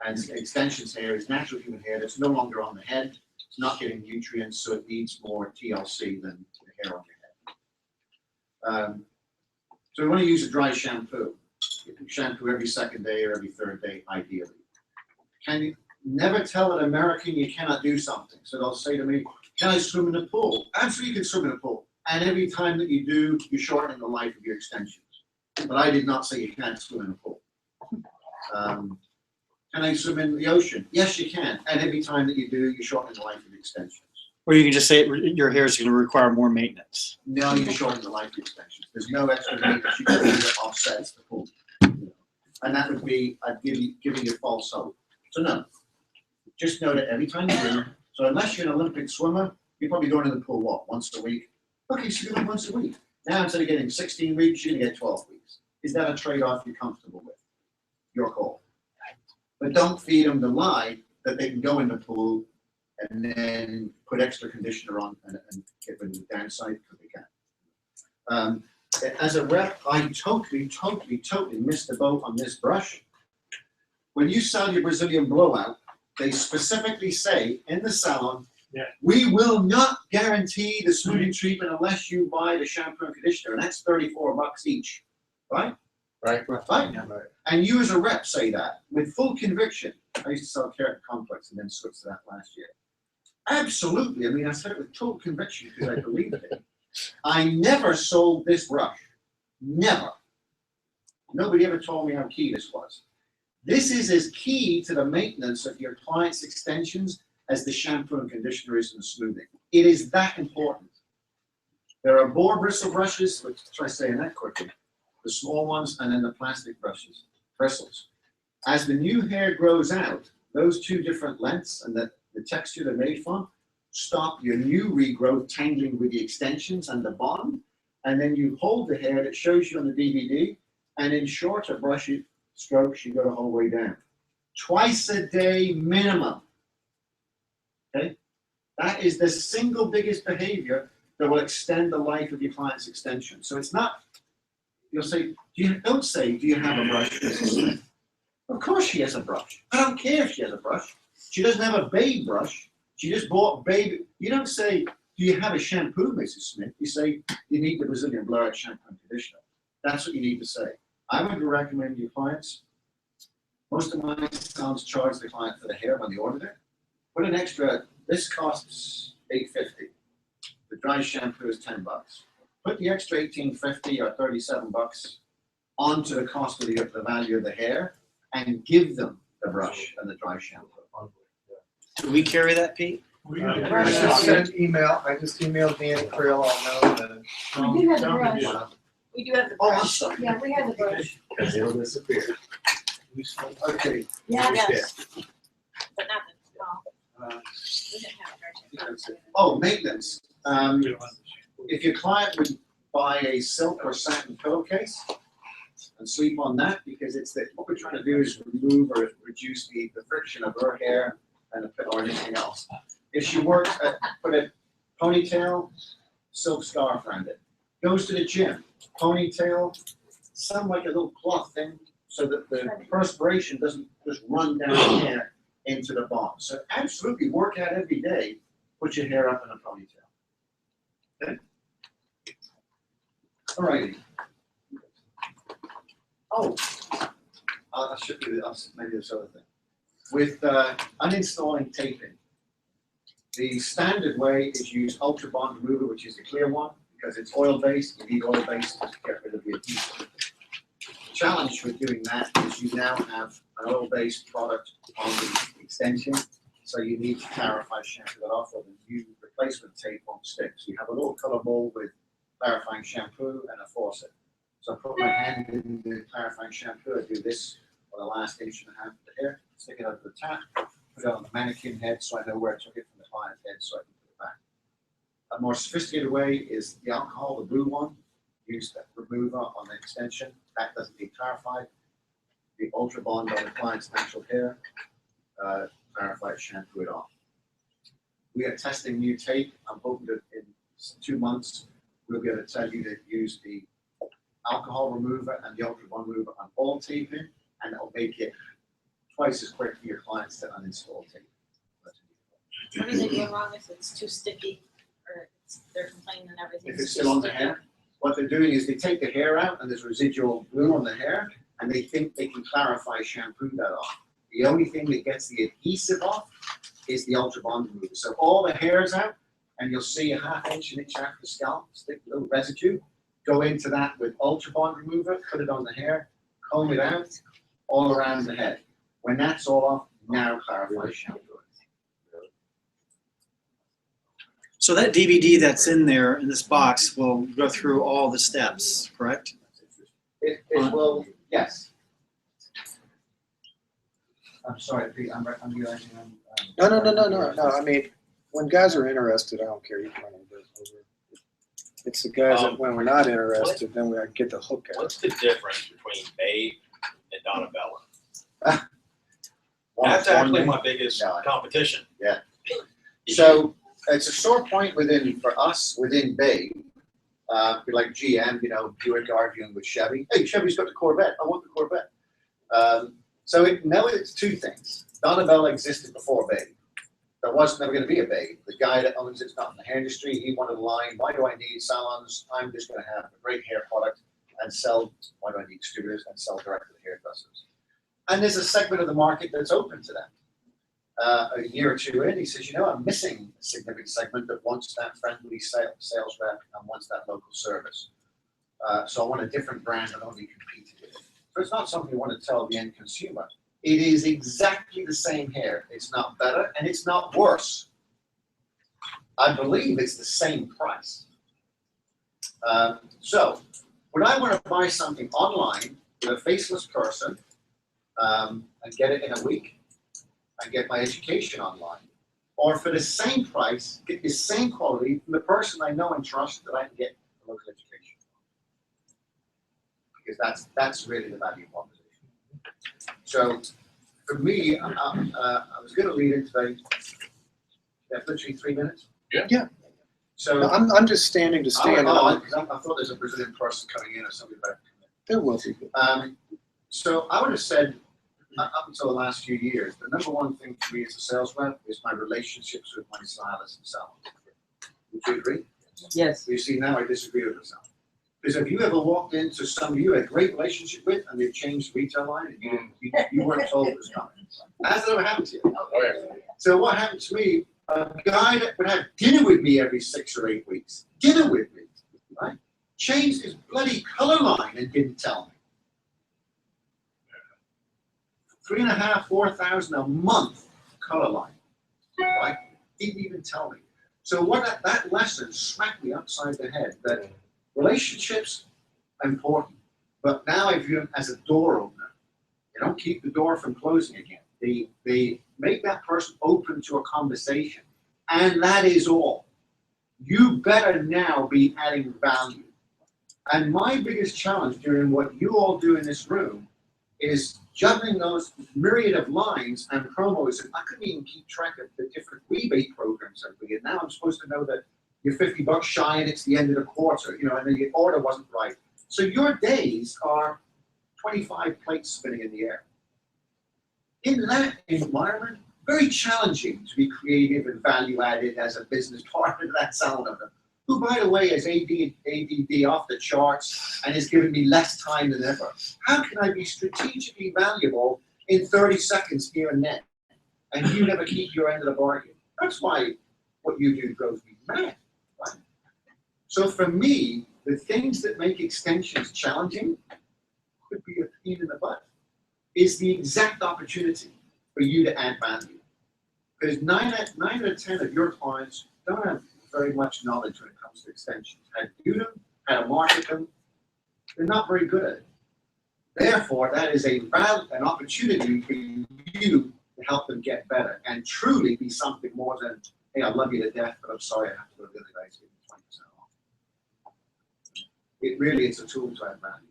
And extensions hair is natural human hair that's no longer on the head. It's not getting nutrients, so it needs more TLC than the hair on your head. So we want to use a dry shampoo. You can shampoo every second day or every third day, ideally. Can you never tell an American you cannot do something? So they'll say to me, can I swim in the pool? Absolutely, you can swim in the pool. And every time that you do, you're shortening the life of your extensions. But I did not say you can't swim in the pool. Can I swim in the ocean? Yes, you can. And every time that you do, you shorten the life of the extensions. Or you can just say your hair is going to require more maintenance. No, you shorten the life of the extensions. There's no extra maintenance you can do that offsets the pool. And that would be giving you false hope. So no, just know that every time you do, so unless you're an Olympic swimmer, you're probably going to the pool, what, once a week? Okay, so you're going once a week. Now instead of getting 16 weeks, you're going to get 12 weeks. Is that a trade-off you're comfortable with? Your call. But don't feed them the lie that they can go in the pool and then put extra conditioner on and get rid of the downside, because they can. As a rep, I totally missed the boat on this brush. When you sell your Brazilian blowout, they specifically say in the salon, we will not guarantee the smoothing treatment unless you buy the shampoo and conditioner, and that's $34 each, right? Right. And you as a rep say that with full conviction. I used to sell Keratin Complex and then switched to that last year. Absolutely. I mean, I said it with total conviction because I believed it. I never sold this brush. Never. Nobody ever told me how key this was. This is as key to the maintenance of your client's extensions as the shampoo and conditioner is in the smoothing. It is that important. There are boar bristle brushes, let's try saying that quickly. The small ones, and then the plastic brushes, bristles. As the new hair grows out, those two different lengths and the texture they're made from stop your new regrowth tangling with the extensions and the bottom, and then you hold the hair that shows you on the DVD, and in shorter brush strokes, you go the whole way down. Twice a day minimum. Okay? That is the single biggest behavior that will extend the life of your client's extension. So it's not, you'll say, don't say, do you have a brush, Mrs. Smith? Of course she has a brush. I don't care if she has a brush. She doesn't have a babe brush. She just bought baby. You don't say, do you have a shampoo, Mrs. Smith? You say, you need the Brazilian blowout shampoo and conditioner. That's what you need to say. I would recommend your clients, most of my salons charge the client for the hair when they order it. Put an extra, this costs $8.50. The dry shampoo is $10. Put the extra $18.50 or $37 onto the cost of the value of the hair and give them the brush and the dry shampoo. Do we carry that, Pete? I just sent email, I just emailed Danny Creel, I'll know that. We do have the brush. We do have the Oh, I'm brush. sorry. Yeah, we have the brush. Because it'll disappear. Okay. Yes. But not the, well, Uh, we didn't have a hardship. Oh, maintenance. If your client would buy a silk or satin pillowcase and sleep on that, because it's that, what we're trying to do is remove or reduce the friction of her hair and or anything else. If she works, put a ponytail, silk scarf around it. Goes to the gym, ponytail, some like a little cloth thing, so that the perspiration doesn't just run down the hair into the bomb. So absolutely work out every day, put your hair up in a ponytail. Okay? All righty. Oh, I should do this, maybe this other thing. With uninstalling taping, the standard way is use Ultra Bond Remover, which is the clear one, because it's oil-based. You need oil-based to get rid of the adhesive. The challenge with doing that is you now have an oil-based product on the extension, so you need to clarify shampoo that off with a new replacement tape on stick. So you have a little color bowl with clarifying shampoo and a faucet. So I put my hand in the clarifying shampoo, I do this for the last inch and a half of the hair, stick it over the tap, put it on the mannequin head so I know where I took it from the client's head so I can put it back. A more sophisticated way is the alcohol, the blue one, use that remover on the extension, that doesn't need clarified. The Ultra Bond on the client's natural hair, clarified, shampoo it off. We are testing new tape. I'm hoping that in 2 months, we'll be able to tell you to use the alcohol remover and the Ultra Bond remover on all taping, and it'll make it twice as quick for your clients to uninstall tape. What do they do wrong if it's too sticky or they're complaining and everything? If it's still on the hair, what they're doing is they take the hair out and there's residual glue on the hair, and they think they can clarify shampoo that off. The only thing that gets the adhesive off is the Ultra Bond remover. So all the hair's out, and you'll see a ½ inch, an inch after the scalp, stick a little residue. Go into that with Ultra Bond remover, put it on the hair, comb it out, all around the head. When that's all off, now clarify shampoo. So that DVD that's in there in this box will go through all the steps, correct? It will, yes. I'm sorry, Pete, I'm realizing No, I mean, when guys are interested, I don't care, you can run over. It's the guys that, when we're not interested, then we get the hook out. What's the difference between Babe and Donabella? That's actually my biggest competition. Yeah. So it's a sore point for us within Babe. Like GM, Buick arguing with Chevy. Hey, Chevy's got the Corvette. I want the Corvette. So it's two things. Donabella existed before Babe. There was never going to be a Babe. The guy that owns it's not in the hair industry. He wanted a line. Why do I need salons? I'm just going to have a great hair product and sell. Why do I need distributors and sell directly to hairdressers? And there's a segment of the market that's open to that. A year or two in, he says, I'm missing a significant segment that wants that friendly sales rep and wants that local service. So I want a different brand that only competes with it. So it's not something you want to tell the end consumer. It is exactly the same hair. It's not better and it's not worse. I believe it's the same price. So when I want to buy something online with a faceless person and get it in a week, I get my education online. Or for the same price, get the same quality from the person I know and trust that I can get a local education. Because that's really the value proposition. So for me, I was going to lead it today. Literally 3 minutes. Yeah. So No, I'm just standing to stand. I thought there's a Brazilian person coming in or something like that. There will be. So I would have said, up until the last few years, the number one thing for me as a sales rep is my relationships with my stylists and salons. Would you agree? Yes. You see, now I disagree with myself. Because if you ever walked into some you had a great relationship with and they've changed the retail line and you weren't told it was coming. That's never happened to you. So what happened to me, a guy that would have dinner with me every 6 or 8 weeks, dinner with me, right? Changed his bloody color line and didn't tell me. 3,500, 4,000 a month color line, right? Didn't even tell me. So what that lesson smacked me upside the head that relationships are important, but now I view them as a door opener. don't keep the door from closing again. They make that person open to a conversation. And that is all. You better now be adding value. And my biggest challenge during what you all do in this room is juggling those myriad of lines and promos. And I couldn't even keep track of the different rebate programs that we get. Now I'm supposed to know that you're $50 shy and it's the end of the quarter, and then your order wasn't right. So your days are 25 plates spinning in the air. In that environment, very challenging to be creative and value added as a business partner to that salon owner, who, by the way, has ADD off the charts and is giving me less time than ever. How can I be strategically valuable in 30 seconds here and then? And you never keep your end of the bargain. That's why what you do drives me mad, right? So for me, the things that make extensions challenging could be a pain in the butt, is the exact opportunity for you to add value. Because 9 out of 10 of your clients don't have very much knowledge when it comes to extensions. How to do them, how to market them, they're not very good at it. Therefore, that is an opportunity for you to help them get better and truly be something more than, hey, I love you to death, but I'm sorry I have to go to the other guys, give me 20% off. It really is a tool to add value.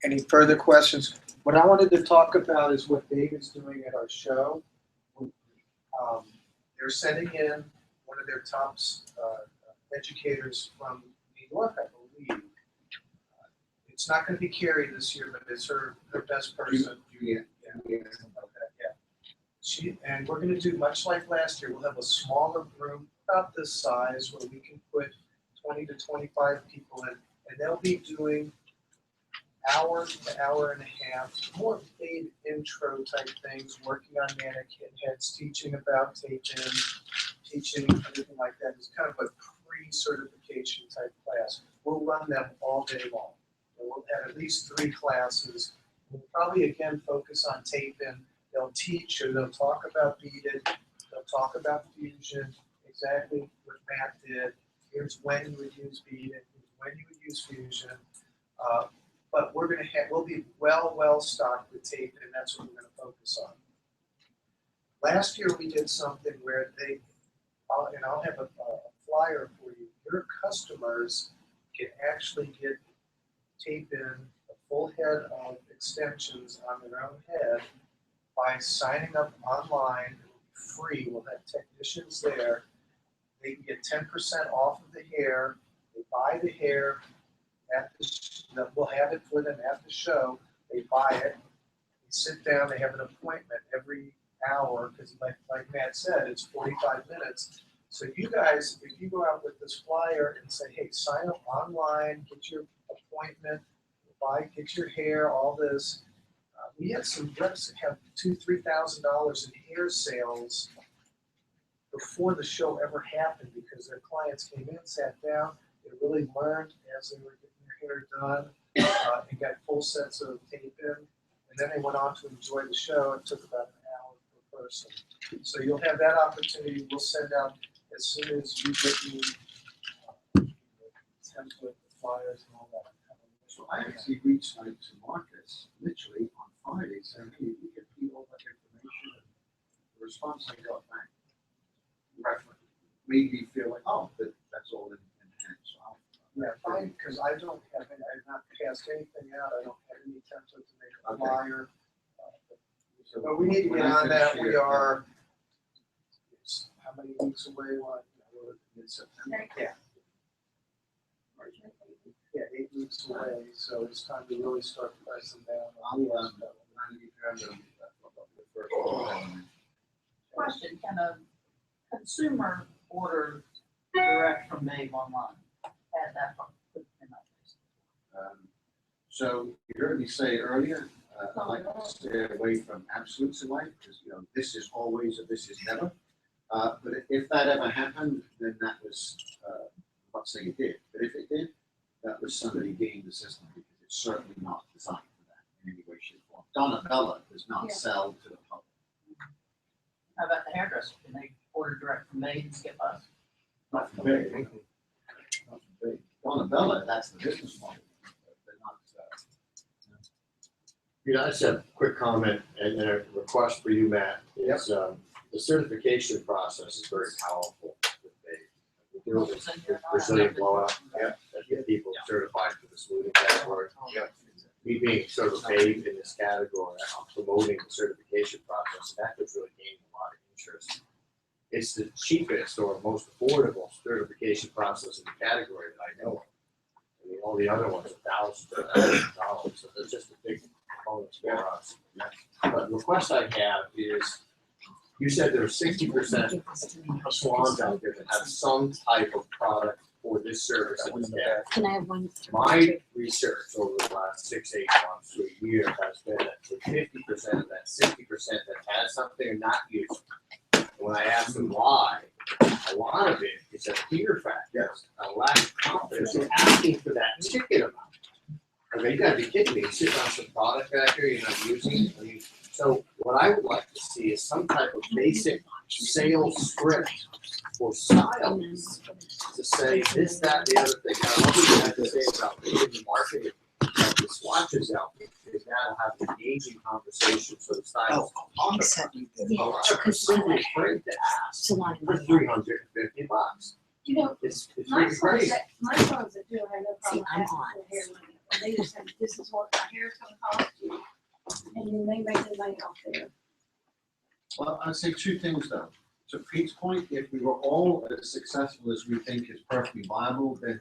Any further questions? What I wanted to talk about is what Dave is doing at our show. They're sending in one of their top educators from New York, I believe. It's not going to be Carrie this year, but it's her best person. Juliet. Yeah. And we're going to do much like last year. We'll have a smaller room about this size where we can put 20 to 25 people in, and they'll be doing hour to hour and a half, more paid intro type things, working on mannequin heads, teaching about tape-in, teaching everything like that. It's kind of a pre-certification type class. We'll run them all day long. And we'll have at least 3 classes. We'll probably again focus on tape-in. They'll teach or they'll talk about beaded. They'll talk about fusion, exactly what Matt did. Here's when you would use beaded, here's when you would use fusion. But we'll be well stocked with tape, and that's what we're going to focus on. Last year we did something where I'll have a flyer for you. Your customers can actually get tape in a full head of extensions on their own head by signing up online. It'll be free. We'll have technicians there. They can get 10% off of the hair. They buy the hair. We'll have it for them at the show. They buy it. They sit down. They have an appointment every hour because, like Matt said, it's 45 minutes. So you guys, if you go out with this flyer and say, hey, sign up online, get your appointment, get your hair, all this. We had some reps that have $2,000–$3,000 in hair sales before the show ever happened because their clients came in, sat down, they really learned as they were getting hair done, and got full sets of tape in, and then they went on to enjoy the show. It took about an hour per person. So you'll have that opportunity. We'll send out as soon as you get the template, the flyers, and all that. So I actually reached out to Marcus literally on Friday saying, hey, we get you all that information. The response I got back made me feel like, oh, that's all in hand. So yeah, fine, because I have not passed anything out. I don't have any template to make a flyer. But we need to get on that. We are, how many weeks away? We're mid-September. Yeah. Yeah, 8 weeks away, so it's time to really start pressing down. Question, can a consumer order direct from Dave online? Add that part. So you heard me say earlier, I like to stay away from absolutes in life because this is always or this is never. But if that ever happened, then that was, I'm not saying it did, but if it did, that was somebody gamed the system because it's certainly not designed for that in any way, shape, or form. Donabella does not sell to the public. How about the hairdresser? Can they order direct from Dave and skip us? Not from big. Not from big. Donabella, that's the business model. They're not. You know, I just have a quick comment and a request for you, Matt. Is, the certification process is very powerful. We deal with Brazilian blowout, that get people certified for the smoothing category. Me being sort of a babe in this category, I'm promoting the certification process, and that could really gain a lot of interest. It's the cheapest or most affordable certification process in the category that I know of. I mean, all the other ones are thousands of dollars, so they're just a big bonus for us. But the request I have is, you said there are 60% of salons out there that have some type of product for this service in this category. Can I have one? My research over the last 6, 8 months to a year has been that for 50% of that 60% that has something and not using. When I ask them why, a lot of it is a fear factor, a lack of confidence, and asking for that ticket amount. I mean, you gotta be kidding me, you're sitting on some product back here you're not using. I mean, so what I would like to see is some type of basic sales script or style to say this, that, the other thing. Now, what we have to say about the marketing of the swatches out there is now have an engaging conversation so the styles talk about it. A lot of consumers are afraid to ask for $350. You know, It's my really sons great. that do have no problem asking for hair money. They just said, this is what my hair is gonna cost you. And then they make the money off there. Well, I'd say two things though. To Pete's point, if we were all as successful as we think is perfectly viable, then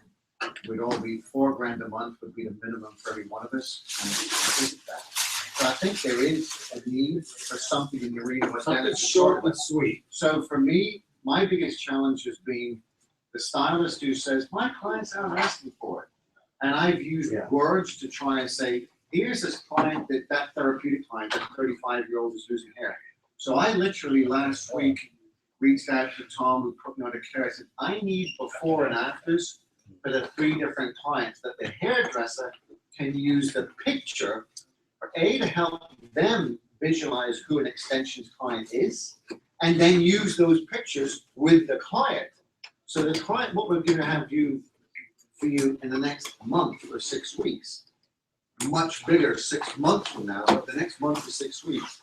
we'd all be $4,000 a month would be the minimum for every one of us. So I think there is a need for something in the arena. Something short but sweet. So for me, my biggest challenge has been the stylist who says, my clients aren't asking for it. And I've used words to try and say, here's this client, that therapeutic client, that 35-year-old is losing hair. So I literally last week reached out to Tom, who put me on a care. I said, I need before and afters for the 3 different clients that the hairdresser can use the picture, A, to help them visualize who an extensions client is, and then use those pictures with the client. So the client, what we're gonna have for you in the next month or 6 weeks, much bigger 6 months from now, but the next month to 6 weeks,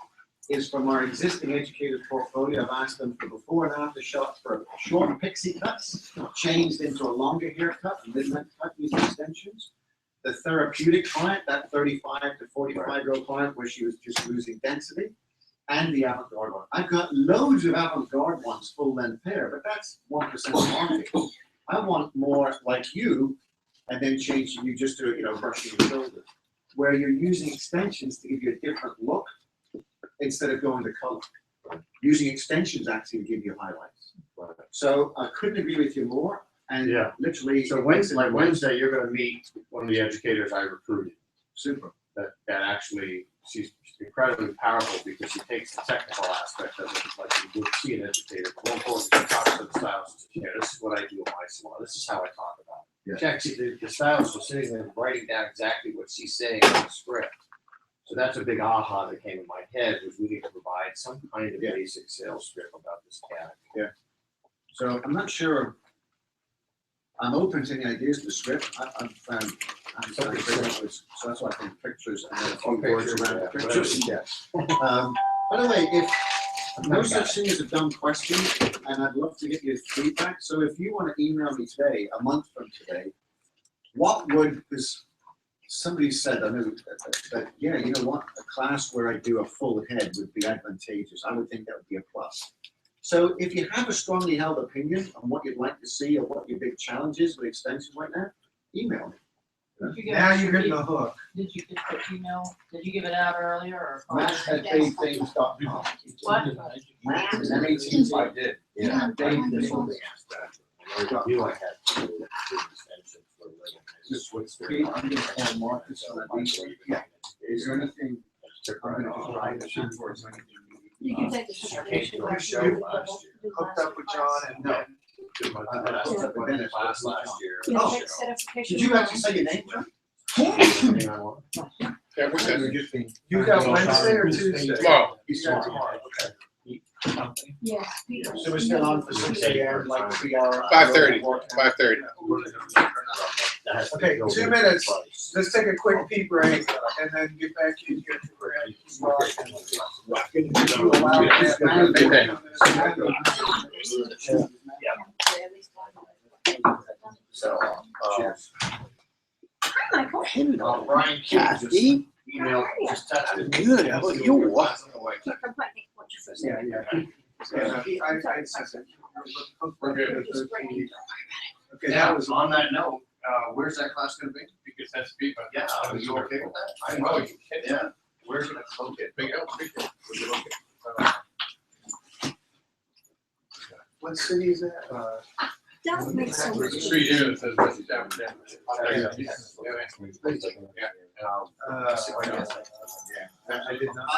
is from our existing educated portfolio. I've asked them for before and after shots for short pixie cuts, changed into a longer haircut, mid-length cut using extensions. The therapeutic client, that 35 to 45-year-old client where she was just losing density, and the avant-garde one. I've got loads of avant-garde ones, full-length hair, but that's 1% of the market. I want more like you, and then changing you just to, brushing your shoulders, where you're using extensions to give you a different look instead of going to color. Using extensions actually give you highlights. So I couldn't agree with you more. And literally, So Wednesday, you're gonna meet one of the educators I recruited. Super. That actually, she's incredibly powerful because she takes the technical aspect of it, like you would see an educator. More important, she talks to the stylist. This is what I do in my salon. This is how I talk about it. She actually, the stylist was sitting there writing down exactly what she's saying in the script. So that's a big aha that came in my head, was we need to provide some kind of basic sales script about this category. So I'm not sure. I'm open to any ideas for the script. I'm something so that's why I think pictures and then a few words around the pictures. By the way, if no such thing as a dumb question, and I'd love to get your feedback. So if you want to email me today, a month from today, what would, because somebody said, I know that, yeah, you know what, a class where I do a full head would be advantageous. I would think that would be a plus. So if you have a strongly held opinion on what you'd like to see or what your big challenge is with extensions right now, email me. Now you're getting the hook. Did you get the email? Did you give it out earlier or? Matt@baythings.com. What? Matt, M-A-T-T. I did. Yeah. Dave, this whole thing asked that. I knew I had to do extensions for living. Just what's the, I'm gonna call Marcus on that. Yeah. Is there anything, I'm gonna just write a sheet for it. You can take the She came certification to our last show year. last year. Hooked up with John and No. Did my class last year. You Oh. take certification. Did you actually say your name, John? Everything I want. Yeah, what's that? you got Wednesday or Tuesday? Tomorrow. You got tomorrow, okay. Yes. Peter. So we're still on for 6 a.m., like 3 hour. 5:30. 5:30. That has to be Okay, built 2 into the minutes. price. Let's take a quick pee break and then get back in here to Brad. So, Hello. Brian King just Kathy. emailed, just texted. Good, how about you? Yeah, yeah. I sent it. Okay, that was. On that note, where's that class gonna be? Because that's feedback. Yeah, are you okay with that? I Oh, know, you kidding? yeah, where's it located? Big L, big L. Where's it located? What city is that? Does make so much. There's a street here that says West Down. I did not,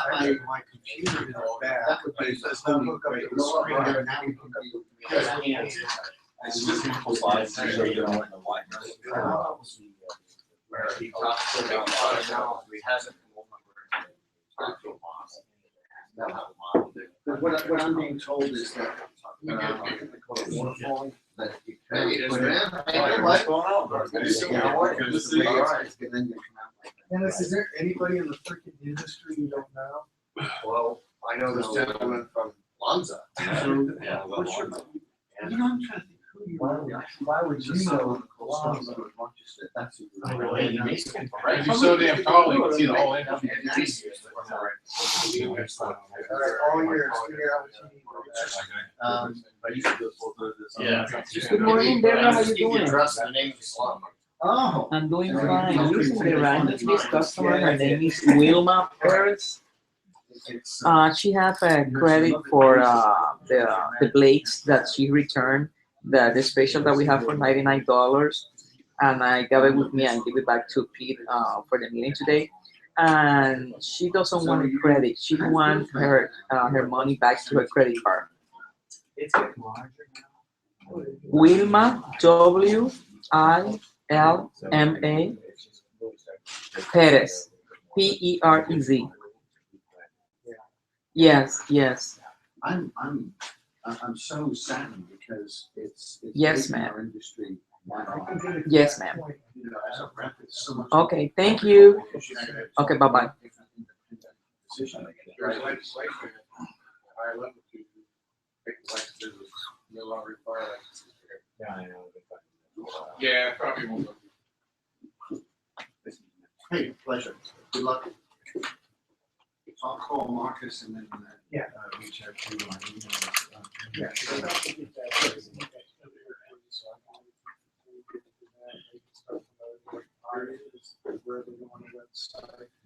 my computer did not bad, but it does not hook up to the screen. Where he talks about technology hasn't. What I'm being told is that. Hey, it's man. Hey, what's going on? Good to see you. How are you? Good to see you. All right. Dennis, is there anybody in the freaking industry you don't know? Well, I know this gentleman from Lonza. Yeah. What's your- You know, I'm trying to think who you are. Why would you know? Right, you're so damn tall, you can see the whole industry. All right, all yours, figure out what you need. Yeah. Good morning, Deborah, how you doing? Address the name of the salon. Oh. I'm doing fine. Listen, the Randy's customer, her name is Wilma Perez. She has a credit for the blades that she returned, the special that we have for $99. And I got it with me and give it back to Pete for the meeting today. And she doesn't want a credit. She wants her money back to her credit card. Wilma, Wilma Perez, Perez. Yes, yes. I'm so saddened because it's Yes, making ma'am. our industry. Yes, ma'am. You know, as a rep, it's so much. Okay, thank you. Okay, bye-bye. Higher level to make licenses no longer require licenses. Yeah, I know. Yeah, probably won't. Hey, pleasure. Good luck. I'll call Marcus and then reach out to you on email. Yeah.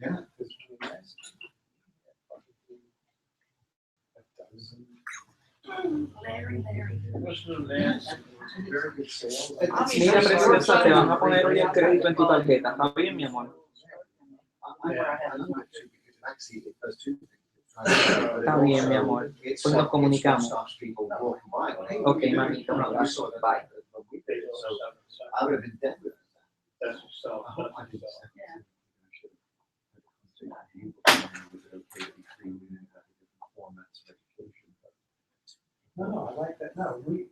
Yeah. Very good sale. Mira, preciosa, te van a poner hoy el crédito en tu tarjeta. ¿Está bien, mi amor? Está bien, mi amor. Pues nos comunicamos. Ok, mamita, un abrazo. Bye. I would have been dead with it. No, I like that. No, we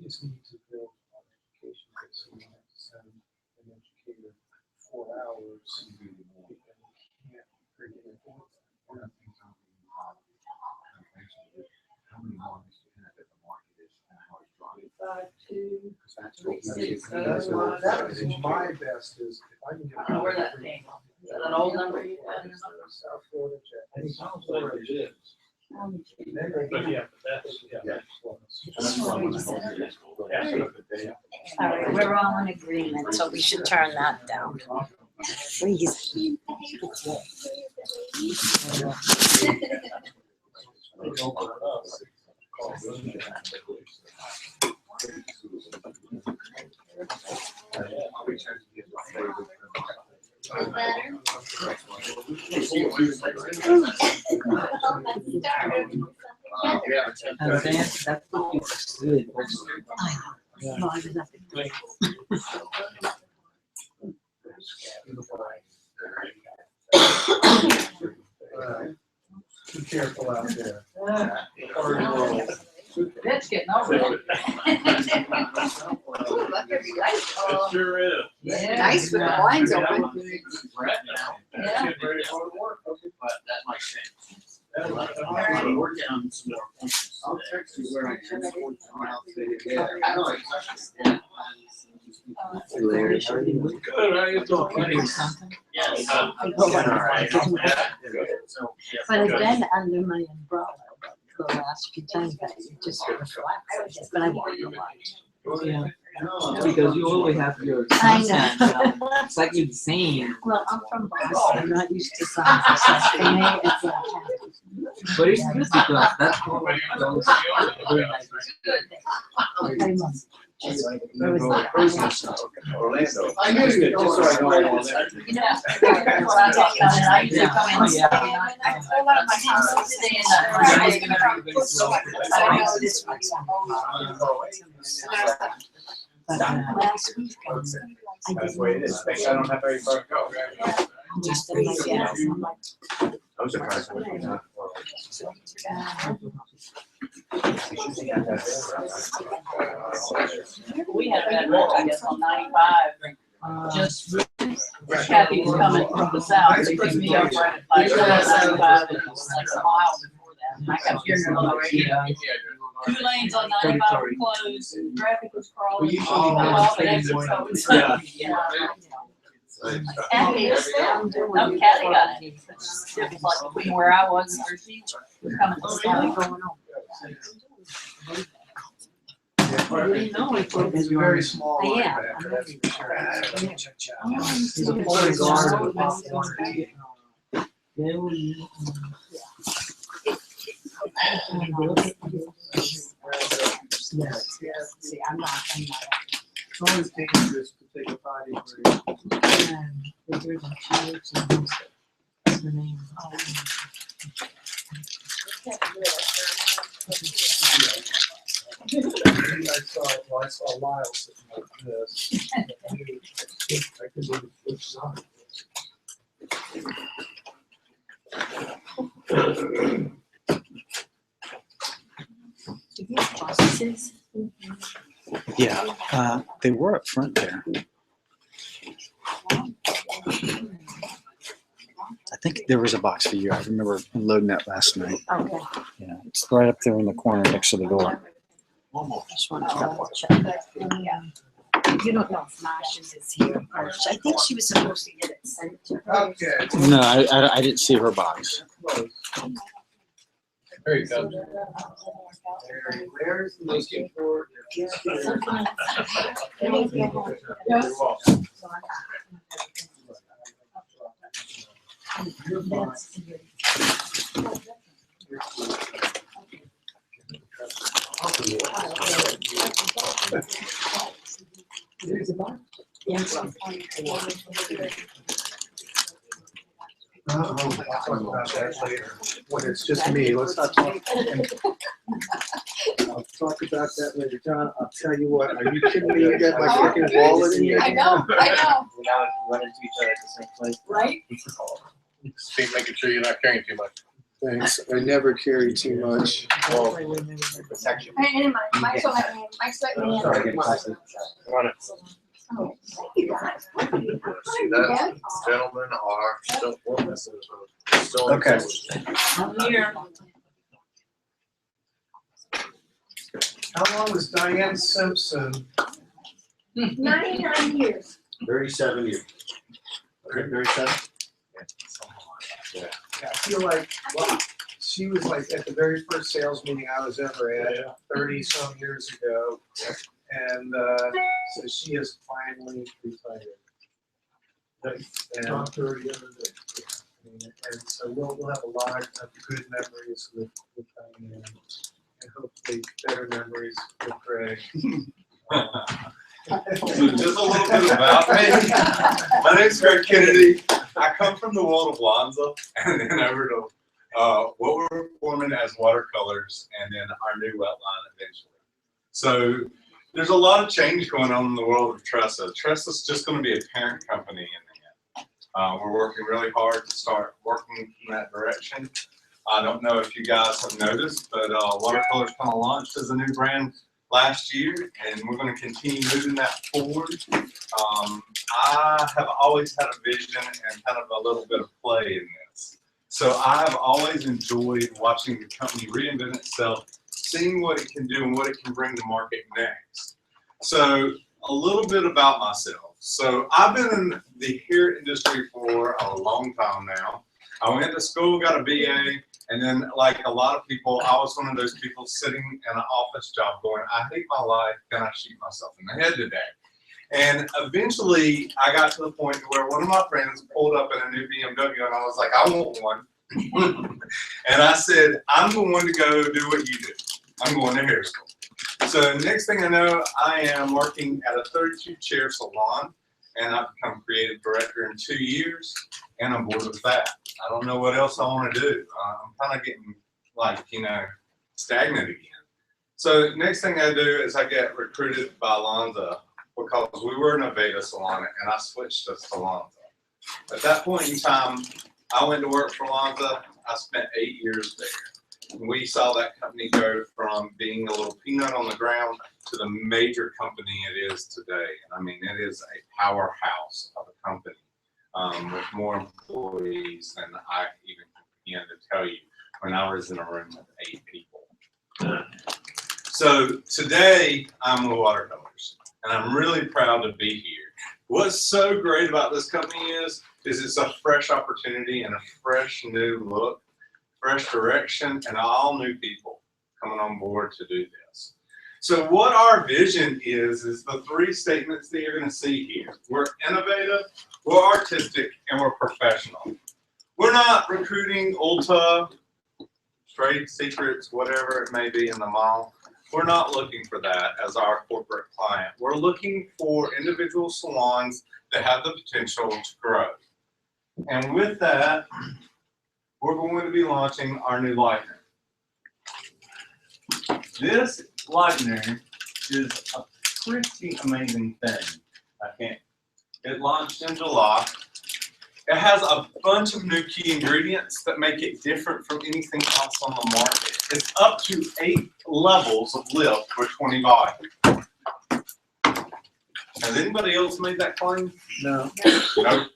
just need to build on education. So we have to send an educator 4 hours. And we can't forget it. How many markets do you have that the market is and how it's dropping? 2, That's what 3, 6, That is my best is if I can get. I don't know where that came from. Is that an old number you had? South Florida Jet. I think South Florida is. But yeah, that's, yeah. That's what I want to do. All right, we're all in agreement, so we should turn that down. Please. And then that cookie is good. No, I was up at 3. Be careful out there. It's getting over it. It sure is. Yeah. Nice with the blinds open. Yeah. Get ready for the work. But that might change. We're down some more points. I'll text you where I am. I know exactly. Good, how you doing? Yes. But I've been under my umbrella the last few times, but it just but I want to watch. Yeah. Because you always have your I sunset. know. It's like you're saying. Well, I'm from Boston, I'm not used to sunset, so for me, it's like. But it's good because that's what goes very nice. Orlando. I knew you, just so I know all that. You know, that's what I'm talking about, and I used to come in and stay, and I pull out of my house and stay in the. I know this one's. But last week, I That's the way it is. Thanks, I don't have very far to go. just in my gas, I'm like, I'm surprised when you're not. We had that wreck, I guess, on 95, just, Kathy was coming from the south, they picked me up right at like 95, and it was like a mile before that. And I kept hearing her on the radio, 2 lanes on 95 were closed, traffic was crawling, all the exits open. Kathy, no, Kathy got it. It was like between where I was and where she was coming to the south. It's very small. I like am. that, that's for sure. He's a foreign guard with pop water. See, I'm not. It's always dangerous to take a potty break. I saw Lyle sitting like this. I couldn't even which side Yeah, they were up front there. I think there was a box for you. I remember unloading that last night. Okay. Yeah, it's right up there in the corner next to the door. Just want to double check. You don't know if Marcia's is here. Or I think she was supposed to get it sent to her. Okay. No, I didn't see her box. There you go. Where's the most important? I'll talk about that later, when it's just me, let's not talk. I'll talk about that later, John, I'll tell you what, are you kidding me, you got my freaking wallet in here? I know. Now run into each other at the same place. Right? Just keep making sure you're not carrying too much. Thanks, I never carry too much. Protection. Hey, anyway, Mike's on my hand, Mike's right Sorry, there. get closer. Oh, thank you, guys. See that? Gentlemen are still, still. Okay. I'm here. How long was Diane Simpson? 99 years. 37 years. Okay, 37? Yeah, I feel like, wow, she was like at the very first sales meeting I was ever at, 30-some years ago. And so she is finally retired. And, and so we'll have a lot of good memories with Diane, and hopefully better memories with Greg. Just a little bit about me. My name's Greg Kennedy. I come from the world of Lonza and then over to what we're forming as watercolors and then our new wet line eventually. So there's a lot of change going on in the world of Tressa. Tressa's just going to be a parent company in the end. We're working really hard to start working in that direction. I don't know if you guys have noticed, but Watercolors kind of launched as a new brand last year, and we're going to continue moving that forward. I have always had a vision and kind of a little bit of play in this. So I have always enjoyed watching the company reinvent itself, seeing what it can do and what it can bring to market next. So a little bit about myself. So I've been in the hair industry for a long time now. I went to school, got a BA, and then like a lot of people, I was one of those people sitting in an office job going, I hate my life, can I shoot myself in the head today? And eventually I got to the point where one of my friends pulled up in a new BMW and I was like, I want one. And I said, I'm going to go do what you do. I'm going to hair school. So next thing I know, I am working at a 32-chair salon, and I've become creative director in 2 years, and I'm bored with that. I don't know what else I want to do. I'm kind of getting like, stagnant again. So next thing I do is I get recruited by Lonza because we were in a Veda salon, and I switched to Salon. At that point in time, I went to work for Lonza. I spent 8 years there. We saw that company go from being a little peanut on the ground to the major company it is today. And I mean, it is a powerhouse of a company with more employees than I even begin to tell you when I was in a room with 8 people. So today I'm with Watercolors, and I'm really proud to be here. What's so great about this company is it's a fresh opportunity and a fresh new look, fresh direction, and all new people coming on board to do this. So what our vision is the 3 statements that you're going to see here. We're innovative, we're artistic, and we're professional. We're not recruiting Ulta, trade secrets, whatever it may be in the mall. We're not looking for that as our corporate client. We're looking for individual salons that have the potential to grow. And with that, we're going to be launching our new lightener. This lightener is a pretty amazing thing. It launched in July. It has a bunch of new key ingredients that make it different from anything else on the market. It's up to 8 levels of lift for 20 volume. Has anybody else made that claim? No. Nope.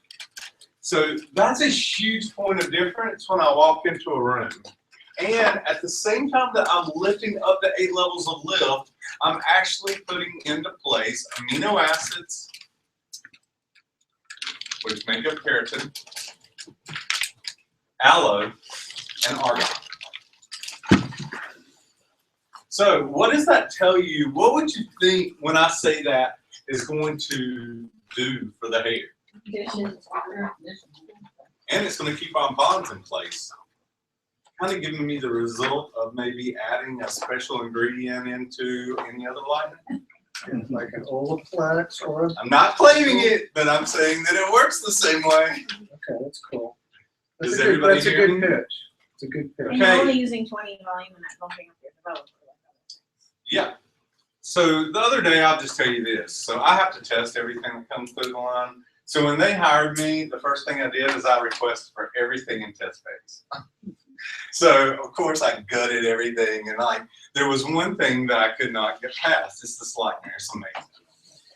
So that's a huge point of difference when I walk into a room. And at the same time that I'm lifting up the 8 levels of lift, I'm actually putting into place amino acids, which make up keratin, aloe, and argan. So what does that tell you? What would you think when I say that is going to do for the hair? And it's going to keep our bonds in place. Kind of giving me the result of maybe adding a special ingredient into any other lightener. Like an Olaplex or I'm not claiming it, but I'm saying that it works the same way. Okay, that's cool. Does That's everybody a hear good me? pitch. It's a good pitch. And you're only using 20 volume and not bumping up your developer. Yeah. So the other day, I'll just tell you this. So I have to test everything that comes through the line. So when they hired me, the first thing I did is I requested for everything in test phase. So of course I gutted everything, and there was one thing that I could not get past. It's this lightener. It's amazing.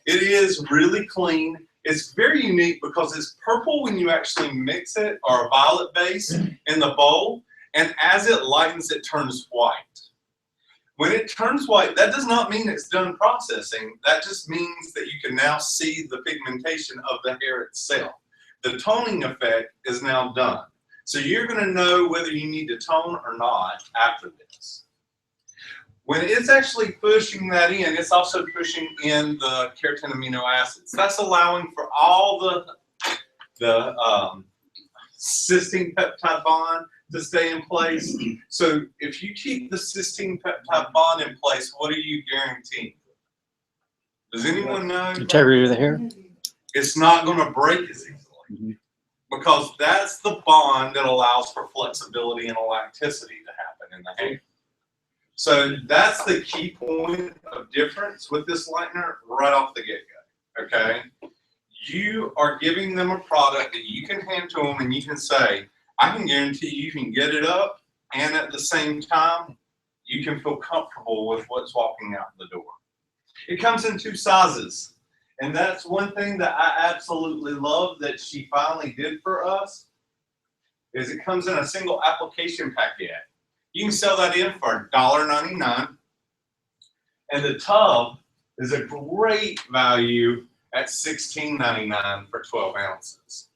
It is really clean. It's very unique because it's purple when you actually mix it, or a violet base in the bowl, and as it lightens, it turns white. When it turns white, that does not mean it's done processing. That just means that you can now see the pigmentation of the hair itself. The toning effect is now done. So you're going to know whether you need to tone or not after this. When it's actually pushing that in, it's also pushing in the keratin amino acids. That's allowing for all the cysteine peptide bond to stay in place. So if you keep the cysteine peptide bond in place, what are you guaranteeing? Does anyone know? Integrity of the hair. It's not going to break as easily. Because that's the bond that allows for flexibility and elasticity to happen in the hair. So that's the key point of difference with this lightener right off the get-go, okay? You are giving them a product that you can hand to them and you can say, I can guarantee you can get it up and at the same time, you can feel comfortable with what's walking out the door. It comes in 2 sizes. And that's one thing that I absolutely love that she finally did for us, is it comes in a single application packet. You can sell that in for $1.99. And the tub is a great value at $16.99 for 12 ounces.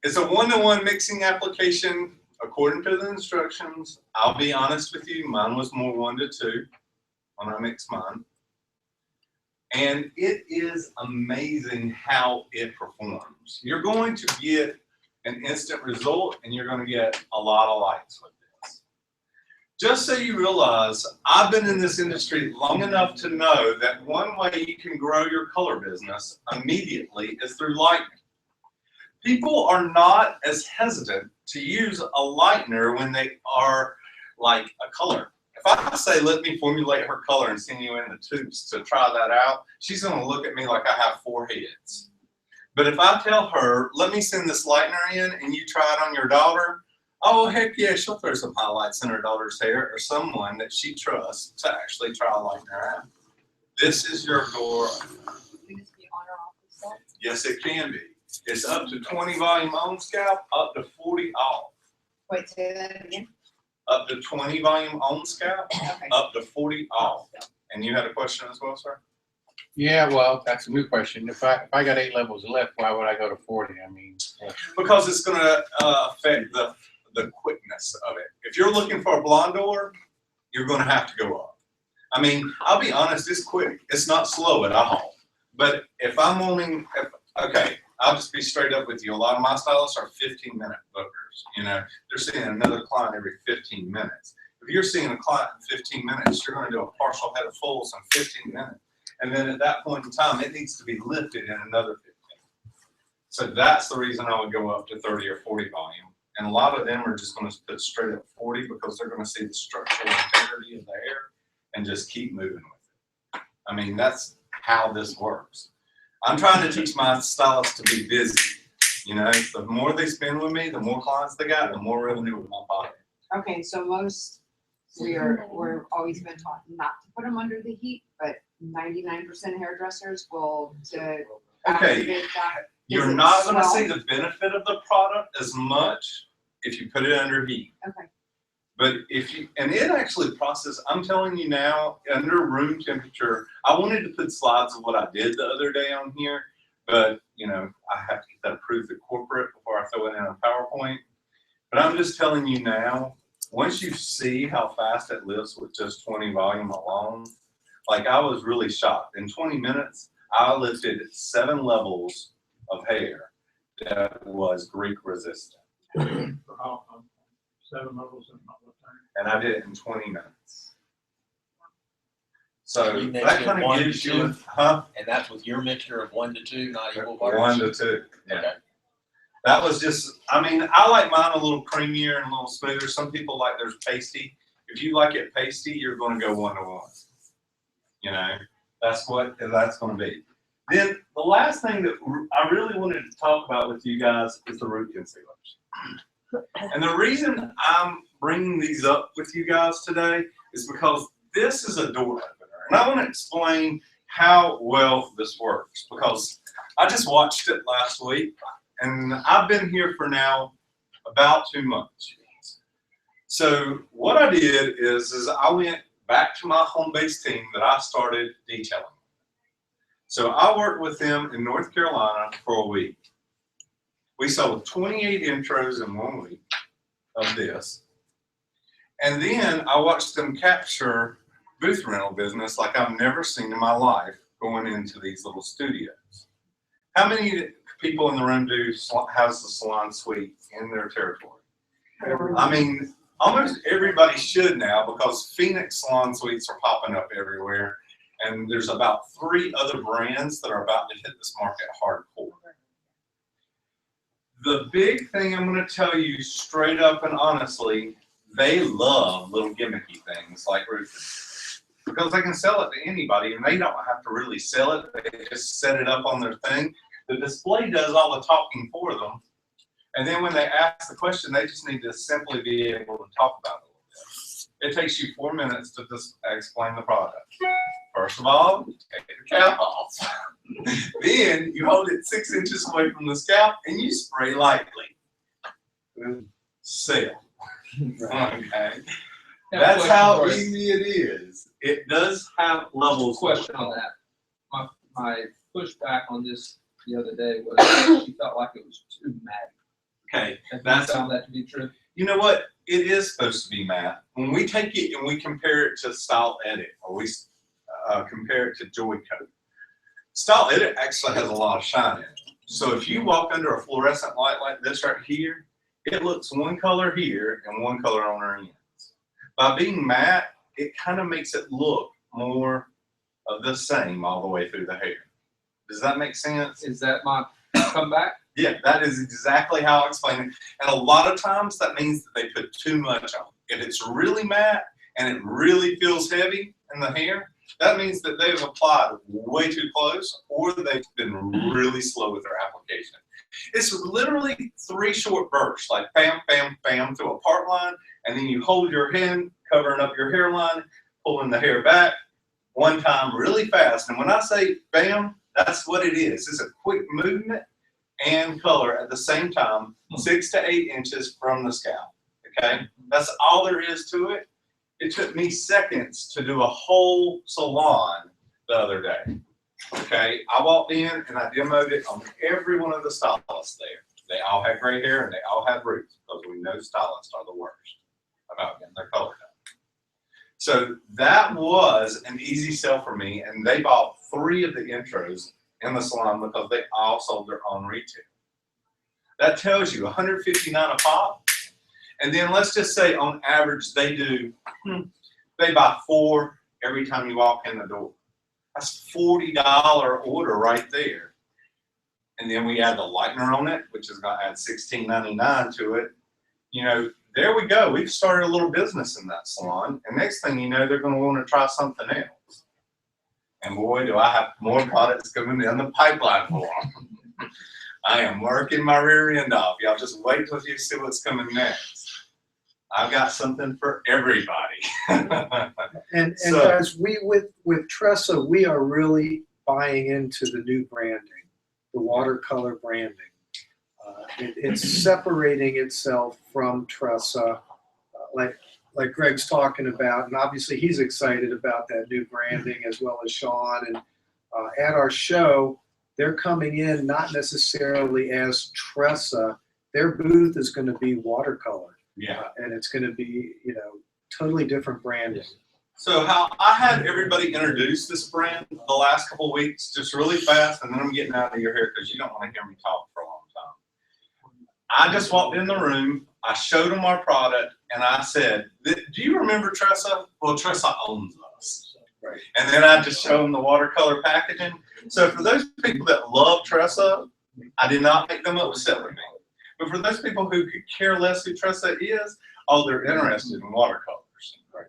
It's a 1-to-1 mixing application according to the instructions. I'll be honest with you, mine was more 1-to-2 when I mixed mine. And it is amazing how it performs. You're going to get an instant result, and you're going to get a lot of likes with this. Just so you realize, I've been in this industry long enough to know that one way you can grow your color business immediately is through lightening. People are not as hesitant to use a lightener when they are like a color. If I say, let me formulate her color and send you in the tubes to try that out, she's going to look at me like I have 4 heads. But if I tell her, let me send this lightener in and you try it on your daughter, oh, heck yeah, she'll throw some highlights in her daughter's hair or someone that she trusts to actually try a lightener out. This is your door. Yes, it can be. It's up to 20 volume on scalp, up to 40 off. Wait, say that again? Up to 20 volume on scalp, up to 40 off. And you had a question as well, sir? Yeah, well, that's a new question. If I got 8 levels left, why would I go to 40? I mean, Because it's going to affect the quickness of it. If you're looking for a blonde door, you're going to have to go up. I mean, I'll be honest, it's quick. It's not slow at all. But if I'm wanting, okay, I'll just be straight up with you. A lot of my stylists are 15-minute bookers. You know, they're seeing another client every 15 minutes. If you're seeing a client in 15 minutes, you're going to do a partial head of fulls in 15 minutes. And then at that point in time, it needs to be lifted in another 15. So that's the reason I would go up to 30 or 40 volume. And a lot of them are just going to put straight up 40 because they're going to see the structural integrity of the hair and just keep moving with it. I mean, that's how this works. I'm trying to teach my stylists to be busy. You know, the more they spend with me, the more clients they got, the more revenue with my pocket. Okay, so we're always been taught not to put them under the heat, but 99% hairdressers will Okay, you're not going to see the benefit of the product as much if you put it under heat. Okay. But if you, and it actually processes, I'm telling you now, under room temperature, I wanted to put slides of what I did the other day on here, but you know, I have to get that approved at corporate before I throw it in a PowerPoint. But I'm just telling you now, once you see how fast it lifts with just 20 volume alone, like I was really shocked. In 20 minutes, I lifted 7 levels of hair that was Greek resistant. 7 levels in what time? And I did it in 20 minutes. So You that mentioned kind 1 of to gives 2, you, huh? And that's with your mixture of 1 to 2, not equal parts? 1 to 2, yeah. Okay. That was just, I mean, I like mine a little creamier and a little smoother. Some people like theirs pasty. If you like it pasty, you're going to go 1 to 1. You know, that's what that's going to be. Then the last thing that I really wanted to talk about with you guys is the root concealers. And the reason I'm bringing these up with you guys today is because this is a door opener. And I want to explain how well this works because I just watched it last week and I've been here for now about 2 months. So what I did is I went back to my home base team that I started detailing. So I worked with them in North Carolina for a week. We sold 28 intros in 1 week of this. And then I watched them capture booth rental business like I've never seen in my life going into these little studios. How many people in the room has the salon suite in their territory? I mean, almost everybody should now because Phoenix salon suites are popping up everywhere. And there's about 3 other brands that are about to hit this market hardcore. The big thing I'm going to tell you straight up and honestly, they love little gimmicky things like roofing because they can sell it to anybody and they don't have to really sell it. They just set it up on their thing. The display does all the talking for them, And then when they ask the question, they just need to simply be able to talk about it a little bit. It takes you 4 minutes to just explain the product. First of all, you take the cap off. Then you hold it 6 inches away from the scalp and you spray lightly. Sell. Okay. That's how easy it is. It does have levels. Question on that. My pushback on this the other day was she felt like it was too matte. Okay, That's found that to be true. You know what? It is supposed to be matte. When we take it and we compare it to Style Edit, or we compare it to Joy Coat, Style Edit actually has a lot of shine in it. So if you walk under a fluorescent light like this right here, it looks one color here and one color on our ends. By being matte, it kind of makes it look more of the same all the way through the hair. Does that make sense? Is that my comeback? Yeah, that is exactly how I explain it. And a lot of times that means that they put too much on. If it's really matte and it really feels heavy in the hair, that means that they've applied way too close or they've been really slow with their application. It's literally 3 short bursts, like bam, bam, bam, through a part line, and then you hold your hand, covering up your hairline, pulling the hair back, one time really fast. And when I say bam, that's what it is. It's a quick movement and color at the same time, 6 to 8 inches from the scalp, okay? That's all there is to it. It took me seconds to do a whole salon the other day. Okay, I walked in and I demoed it on every one of the stylists there. They all had gray hair and they all had roots because we know stylists are the worst about getting their color done. So that was an easy sell for me, and they bought 3 of the intros in the salon because they all sold their own retail. That tells you $159 a pop, and then let's just say on average they buy 4 every time you walk in the door. That's $40 order right there. And then we add the lightener on it, which is going to add $16.99 to it. You know, there we go. We've started a little business in that salon. And next thing you know, they're going to want to try something else. And boy, do I have more products coming down the pipeline for them. I am working my rear end off. Y'all just wait till you see what's coming next. I've got something for everybody. And guys, we with Tressa, we are really buying into the new branding, the watercolor branding. It's separating itself from Tressa, like Greg's talking about, and obviously he's excited about that new branding as well as Sean. And at our show, they're coming in not necessarily as Tressa. Their booth is going to be watercolor. Yeah. And it's going to be, you know, totally different branding. So how I had everybody introduce this brand the last couple of weeks, just really fast, and then I'm getting out of your hair because you don't want to hear me talk for a long time. I just walked in the room, I showed them our product, and I said, do you remember Tressa? Well, Tressa owns us. Right. And then I just show them the watercolor packaging. So for those people that love Tressa, I did not make them upset with me. But for those people who could care less who Tressa is, oh, they're interested in watercolors. Right.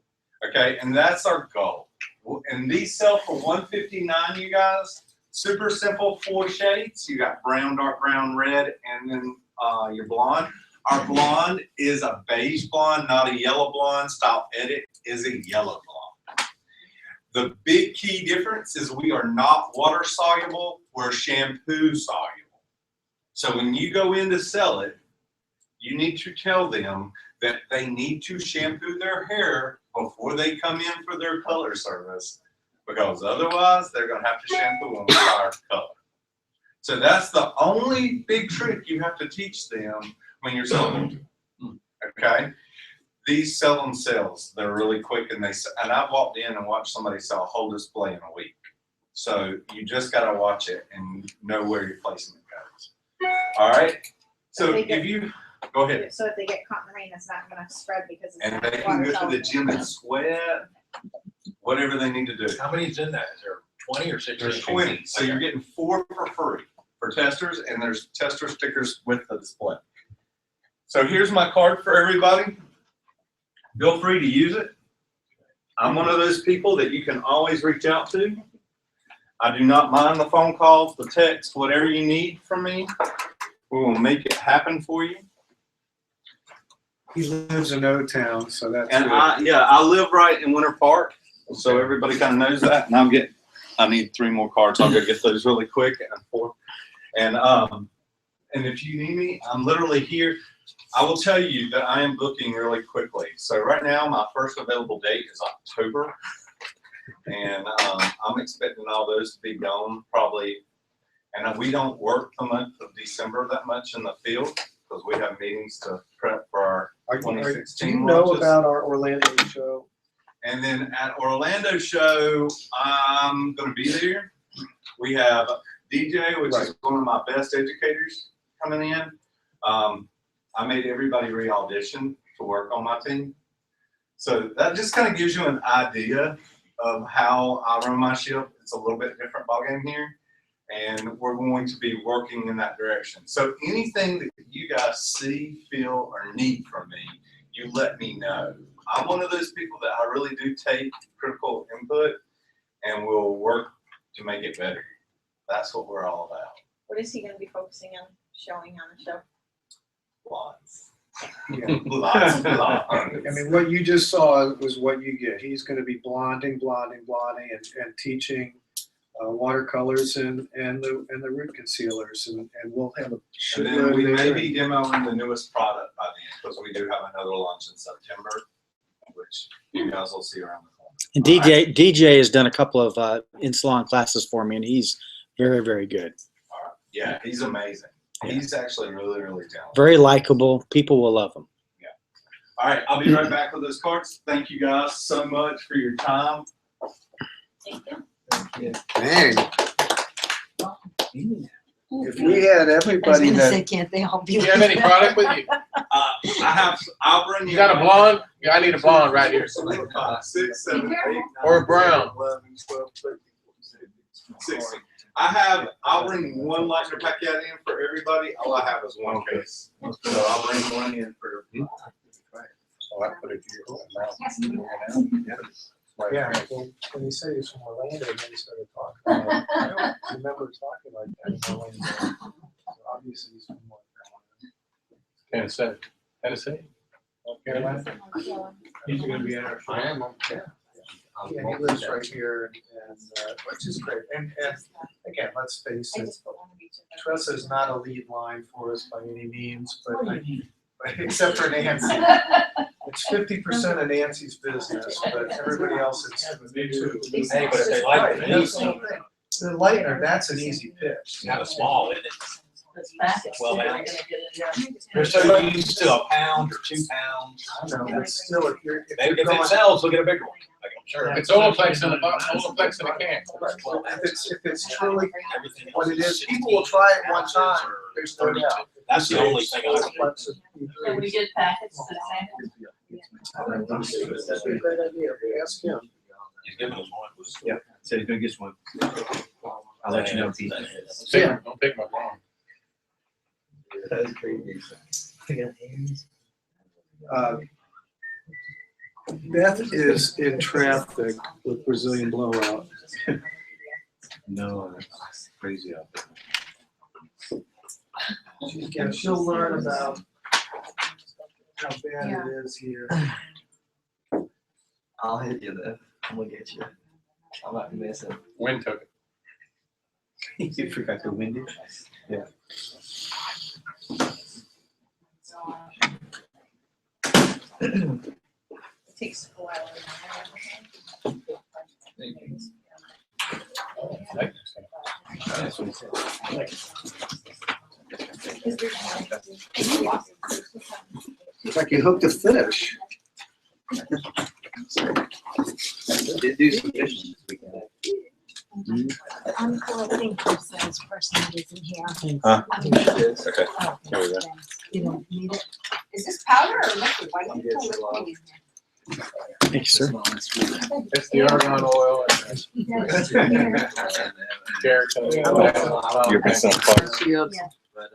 Okay, and that's our goal. And these sell for $159, you guys. Super simple 4 shades. You got brown, dark brown, red, and then your blonde. Our blonde is a beige blonde, not a yellow blonde. Style Edit is a yellow blonde. The big key difference is we are not water soluble, we're shampoo soluble. So when you go in to sell it, you need to tell them that they need to shampoo their hair before they come in for their color service, because otherwise they're going to have to shampoo them with our color. So that's the only big trick you have to teach them when you're selling them. Okay? These sell themselves. They're really quick, and I've walked in and watched somebody sell a whole display in a week. So you just got to watch it and know where your placement goes. All right. So if you go ahead. So if they get caught in the rain, it's not going to spread because it's And not they can go to the water gym and sweat, whatever they need to do. How many's in that? Is there 20 or 16? There's 20. So you're getting 4 for free for testers, and there's tester stickers with the display. So here's my card for everybody. Feel free to use it. I'm one of those people that you can always reach out to. I do not mind the phone calls, the text, whatever you need from me. We will make it happen for you. He lives in O-Town, so that's And good. I live right in Winter Park, so everybody kind of knows that. And I need 3 more cards. I'll go get those really quick and 4. And if you need me, I'm literally here. I will tell you that I am booking really quickly. So right now, my first available date is October. And I'm expecting all those to be gone probably. And we don't work the month of December that much in the field because we have meetings to prep for our 2016 Do you know launches. about our Orlando show? And then at Orlando show, I'm going to be there. We have DJ, which is one of my best educators coming in. I made everybody re-audition to work on my team. So that just kind of gives you an idea of how I run my ship. It's a little bit different ballgame here. And we're going to be working in that direction. So anything that you guys see, feel, or need from me, you let me know. I'm one of those people that I really do take critical input and will work to make it better. That's what we're all about. What is he gonna be focusing on showing on the show? Lots. Yeah. Lots. I mean, what you just saw was what you get. He's going to be blonding, and teaching watercolors and the root concealers, and we'll have a And then we may be demoing the newest product by then because we do have another launch in September, which you guys will see around the corner. And DJ has done a couple of in-salon classes for me, and he's very, very good. All right. Yeah, he's amazing. He's actually really, really talented. Very likable. People will love him. Yeah. All right, I'll be right back with those cards. Thank you guys so much for your time. Thank you. Dang. If we had everybody that. Can't they all be? Do you have any product with you? I'll bring you. You got a blonde? Yeah, I need a blonde right here. 6, 7, 8, 9, Or a brown. 11, 12, 13, 14, 16. I'll bring one liner packet in for everybody. All I have is one case. So I'll bring one in for everybody. Oh, I put it here. Yeah, when you say he's from Orlando, then he started talking. I don't remember talking like that in Orlando. So obviously he's from Tennessee. Tennessee? Carolina. He's gonna be at our. I am. Yeah. Yeah, he lives right here, and which is great. And again, let's face it, Tressa's not a lead line for us by any means, but except for Nancy. It's 50% of Nancy's business, but everybody else it's Me too. Hey, but if they like it, That's the thing. The lightener, that's an easy pitch. Kind of small, isn't it? This package. 12 they're ounce. gonna get it. They're so used to a pound or 2 pounds. I know, but still, if you're Maybe if going, it sells, we'll get a bigger one. Like, I'm sure. It's Olaplex in the box, Olaplex in the can. well, if it's truly Everything what else it is, is people will try it one 16 time. ounces or There's no 32. doubt. That's the only thing I would. Can we get packets to the That's a great idea. Ask him. He's giving us one. Yeah, so he's gonna get one. I'll let you know, Pete. Yeah. Don't take my phone. Beth is in traffic with Brazilian blowout. No, that's crazy out there. She'll learn about how bad it is here. I'll hit you then. I'm gonna get you. I'm not gonna miss it. Wind took it. You forgot the window? Yeah. It takes a while. That's what he said. It's like you hooked a fish. Did do some fishing this weekend. I'm collecting for salesperson that isn't here. Huh? Okay. Okay. Here we go. You don't need it. Is this powder or liquid? Why don't you put liquid in here? Thank you, sir. It's the argan oil and carrot oil. You're missing a part. But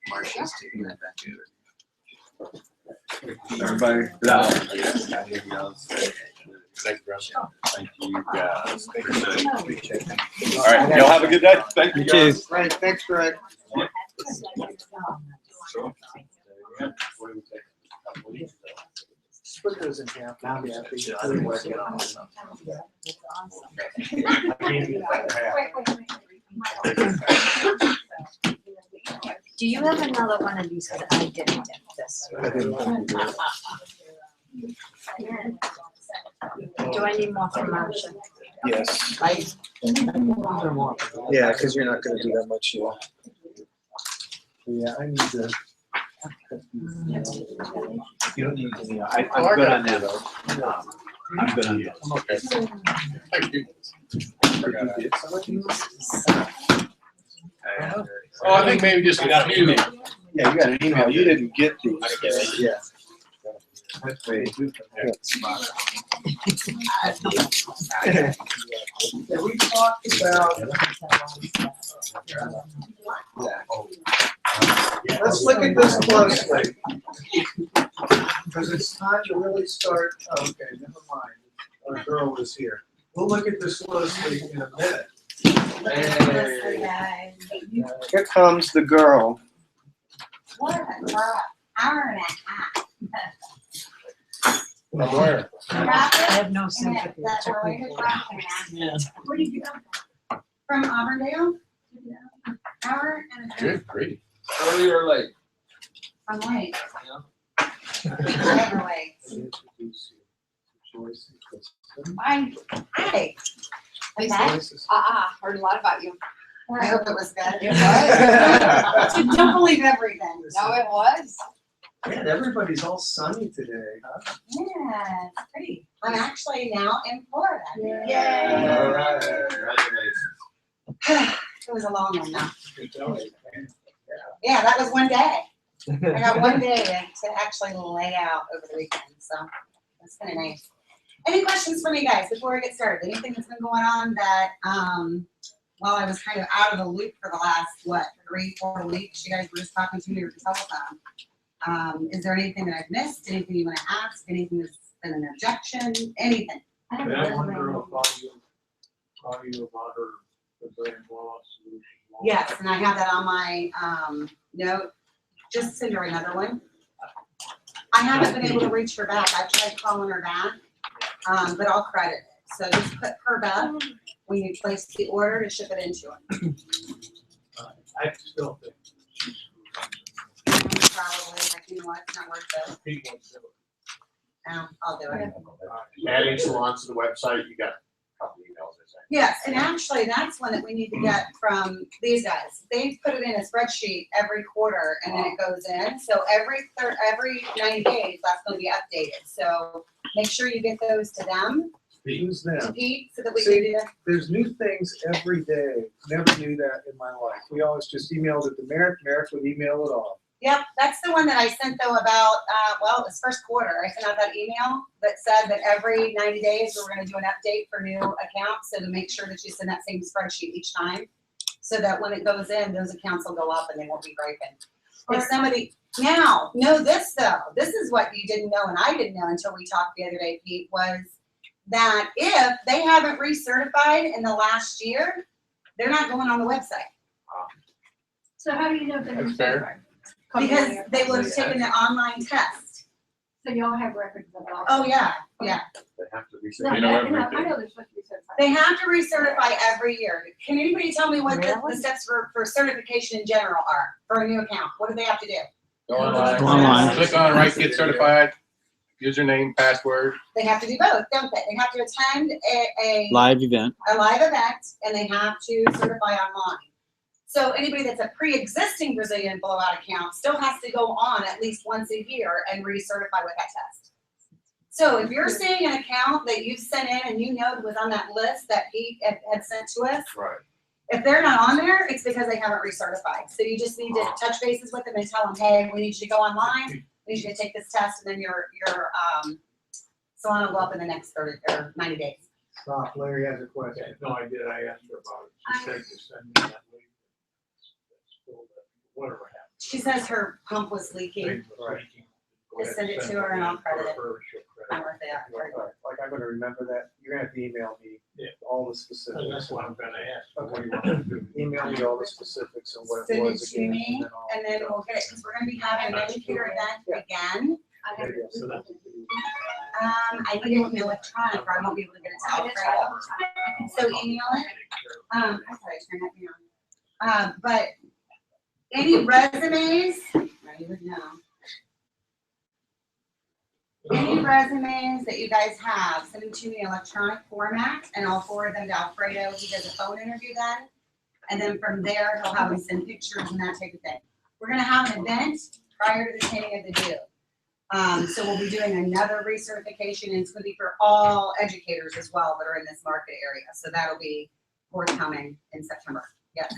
Marcia's taking that back over. Everybody. Thank you, bro. Thank you guys. All right, y'all have a good day. Thank you You too. guys. Right, thanks, Greg. we take a couple weeks ago. Split those in half. I didn't work it out. That's awesome. I gave you that half. Do you have another one of these? 'Cause I didn't get this. Do I need more from Marcia? Yes. More. Yeah, because you're not gonna do that much, yeah. Yeah, I need to. You don't need any, I'm good on that though. I'm good on that. I'm okay. Thank you. Oh, I think maybe just a few. Yeah, you got an email. You didn't get these. Yeah. Yeah, we talked about. Let's look at this closely. Because it's time to really start, okay, never mind. Our girl is here. We'll look at this closely in a minute. Hey. Here comes the girl. What an hour and a half. From where? I have no sympathy. That's where we just walked in. Where did you come from? From Auburndale? Hour and a half. Good grief. Early or late? I'm late. Yeah. Never late. Hi. Okay. Heard a lot about you. I hope it was good. It was. Don't believe everything. No, it was. Man, everybody's all sunny today, huh? Yeah, it's pretty. I'm actually now in Florida. Yay. All right. Congratulations. It was a long one though. Yeah, that was one day. I got one day to actually lay out over the weekend, so that's kind of nice. Any questions from you guys before we get started? Anything that's been going on that, while I was kind of out of the loop for the last, 3-4 weeks, you guys were just talking to me over the telephone. Is there anything that I've missed? Anything you want to ask? Anything that's been an objection? Anything? I wonder if call you about her, the brand law solution. Yes, and I have that on my note. Just send her another one. I haven't been able to reach her back. I've tried calling her back, but I'll credit it. So just put her back when you place the order to ship it into her. I still think she's. Probably, like, you know what, it's not worth it. People do it. I'll do it. Adding salons to the website, you got a couple emails, I think. Yes, and actually, that's one that we need to get from these guys. They put it in a spreadsheet every quarter, and then it goes in. So every 90 days, that's going to be updated. So make sure you get those to them, Who's to them? Pete, so that we See, can do that. There's new things every day. Never knew that in my life. We always just emailed it to Merrick. Merrick would email it off. Yep, that's the one that I sent though about, it was first quarter. I sent out that email that said that every 90 days, we're gonna do an update for new accounts. So to make sure that you send that same spreadsheet each time, so that when it goes in, those accounts will go up and they won't be breaking. If somebody, now, know this though, this is what you didn't know and I didn't know until we talked the other day, Pete, was that if they haven't recertified in the last year, they're not going on the website. So how do you know if they're That's fair. Because they would have taken the online test. So y'all have records of it all? Oh, yeah, yeah. They have to No, research. You know I everything. know they're supposed to be certified. They have to recertify every year. Can anybody tell me what the steps for certification in general are for a new account? What do they have to do? Go online. Go online. Click on right, get certified, username, password. They have to do both, don't they? They have to attend a Live event. live event and they have to certify online. So anybody that's a pre-existing Brazilian blowout account still has to go on at least once a year and recertify with that test. So if you're seeing an account that you've sent in and you know was on that list that Pete had sent to us, Right. if they're not on there, it's because they haven't recertified. So you just need to touch bases with them and tell them, hey, we need you to go online, we need you to take this test, and then your salon will go up in the next 30 or 90 days. Stop, Larry has a question. No, I did, I asked her about it. She said to send me that link. Whatever happened. She says her pump was leaking. Things were leaking. Go Just ahead send it and to her and I'll credit it. her, she'll credit not worth it. Like, I'm gonna remember that. You're gonna have to email me all the specifics. That's what I'm gonna ask. Okay. What do you want to do? Email me all the specifics and what it Send it was to again. me, and then we'll get it, because we're gonna be having an educator event again. So that's. I need it in electronic, or I won't be able to get it to Alfredo. So email it. I thought I turned that down. But any resumes, I would know. Any resumes that you guys have, send them to me in electronic format, and I'll forward them to Alfredo. He does a phone interview then. And then from there, he'll have me send pictures and that type of thing. We're gonna have an event prior to the taming of the due. So we'll be doing another recertification, and it's gonna be for all educators as well that are in this market area. So that'll be forthcoming in September. Yes.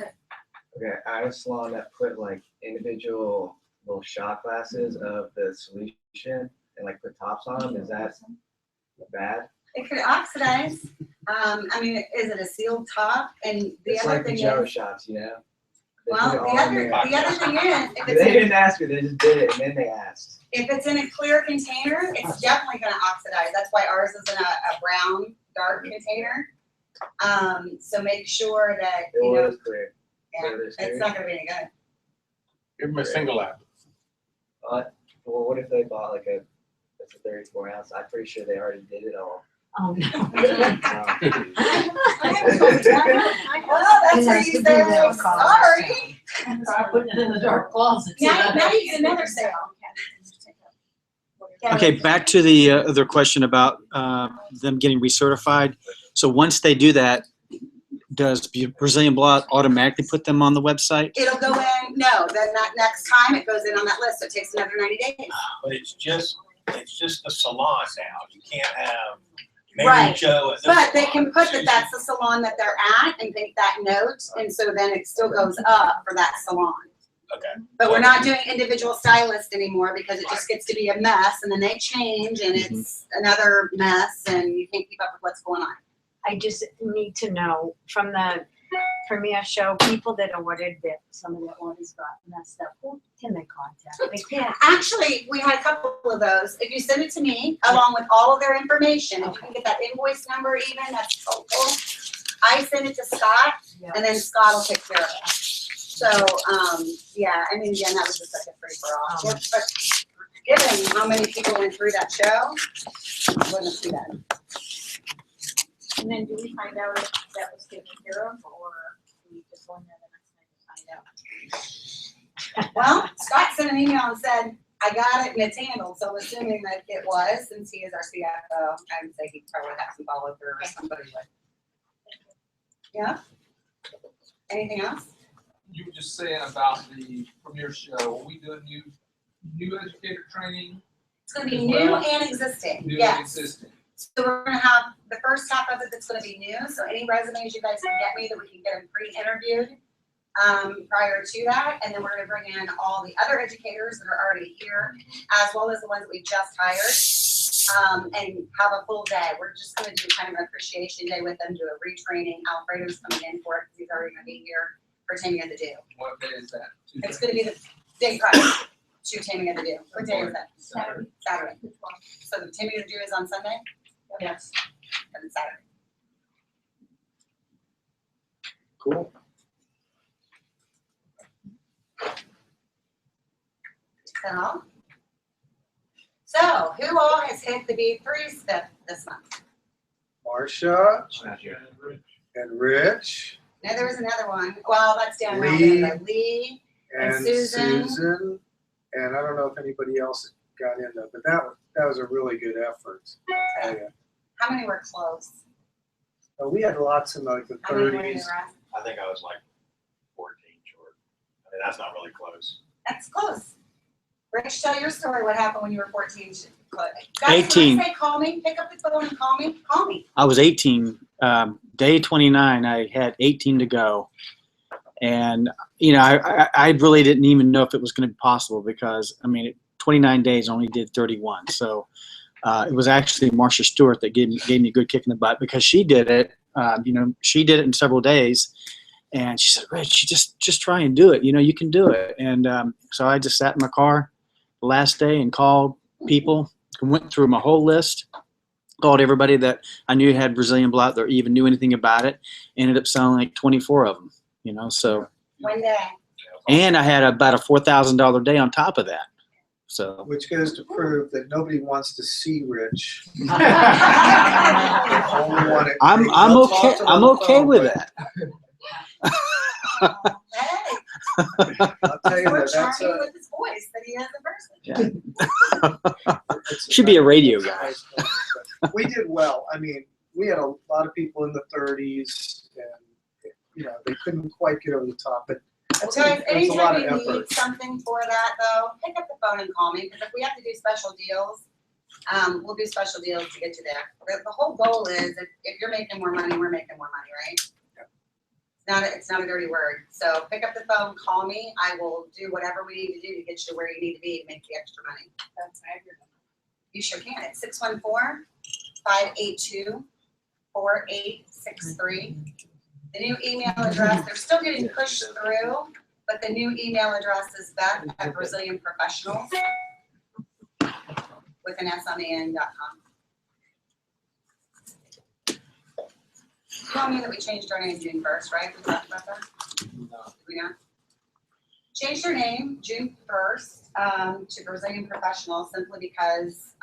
Okay, I had a salon that put like individual little shot glasses of the solution and like put tops on them. Is that bad? It could oxidize. I mean, is it a sealed top? And the It's other like the thing Joe is, shots, you know? They well, put it the all in other there. thing is, if They it's didn't ask me, they just did it and then they asked. if it's in a clear container, it's definitely gonna oxidize. That's why ours is in a brown, dark container. So make sure that, It you know, was clear. yeah, So there's it's clear. not gonna be any good. Give them a single app. Well, what if they bought like it's a 34 ounce? I'm pretty sure they already did it all. Oh, no. Well, that's where you say, sorry. I put it in the dark closet. Now you get another sale. Okay, back to the other question about them getting recertified. So once they do that, does Brazilian Blot automatically put them on the website? It'll go in, no, then that next time it goes in on that list, so it takes another 90 days. But it's just the salon now. You can't have Right. Mary Jo at this. But they can put that that's the salon that they're at and make that note, and so then it still goes up for that salon. Okay. But we're not doing individual stylists anymore because it just gets to be a mess, and then they change, and it's another mess, and you can't keep up with what's going on. I just need to know from the premiere show, people that ordered that some of their orders got messed up, who can they contact? They can't. Actually, we had a couple of those. If you send it to me, along with all of their information, if you can get that invoice number even, that's helpful. I send it to Scott, and then Scott will take care of it. So, yeah, I mean, again, that was just like a free for all. But given how many people went through that show, it wasn't too bad. And then do we find out if that was taken care of, or do we just go in there the next time to find out? Well, Scott sent an email and said, I got it and it's handled, so I'm assuming that it was, since he is our CFO, I would say he probably had some follow through or somebody would. Yeah? Anything else? You were just saying about the premiere show, are we doing new educator training? It's gonna be as new well? and existing, New and yes. existing. So we're gonna have the first half of it that's gonna be new, so any resumes you guys can get me that we can get them pre-interviewed prior to that, and then we're gonna bring in all the other educators that are already here, as well as the ones that we just hired, and have a full day. We're just gonna do kind of an appreciation day with them, do a retraining. Alfredo's coming in for it, because he's already gonna be here for Taming of the Dew. What day is that? It's gonna be the day prior to Taming of the Dew. What day is that? Saturday. Saturday. So the Taming of the Dew is on Sunday? Yes. And it's Saturday. Cool. So, who all has hit the B3 step this month? Marcia and Rich No, there was another one. Well, that's down Lee. there. Lee and and Susan. Susan. And I don't know if anybody else got in there, but that was a really good effort. Oh, yeah. How many were close? But we had lots in like the How many were in the 30s. rest? I think I was like 14 short. I mean, that's not really close. That's close. Rich, tell your story. What happened when you were 14? Guys, 18. When I say call me, pick up the phone and call me. Call me. I was 18. Day 29, I had 18 to go. And, you know, I really didn't even know if it was going to be possible because, I mean, 29 days only did 31. So it was actually Marcia Stewart that gave me a good kick in the butt because she did it. You know, she did it in several days. And she said, Rich, you just try and do it. You know, you can do it. And so I just sat in my car the last day and called people went through my whole list, called everybody that I knew had Brazilian blowout or even knew anything about it, ended up selling like 24 of them, you know, so. One day. And I had about a $4,000 day on top of that. So. Which goes to prove that nobody wants to see Rich. They only want to- I'm they'll okay. talk to him I'm on the okay phone, with but that. I'll tell you More that, that's charming a, with his voice than he is in person. Should be a radio guy. We did well. I mean, we had a lot of people in the 30s, and you know they couldn't quite get over the top. But Well, that's guys, a lot of anytime you need effort. something for that though, pick up the phone and call me, because if we have to do special deals, we'll do special deals to get you there. The whole goal is if you're making more money, we're making more money, right? It's not a dirty word. So pick up the phone, call me. I will do whatever we need to do to get you where you need to be to make the extra money. You sure can. It's 614-582-4863. The new email address, they're still getting pushed through, but the new email address is Beth@Brazilian Professionals with an S.com. You all knew that we changed our name June 1st, right? We talked about that? No. Did we not? Changed our name June 1st to Brazilian Professional simply because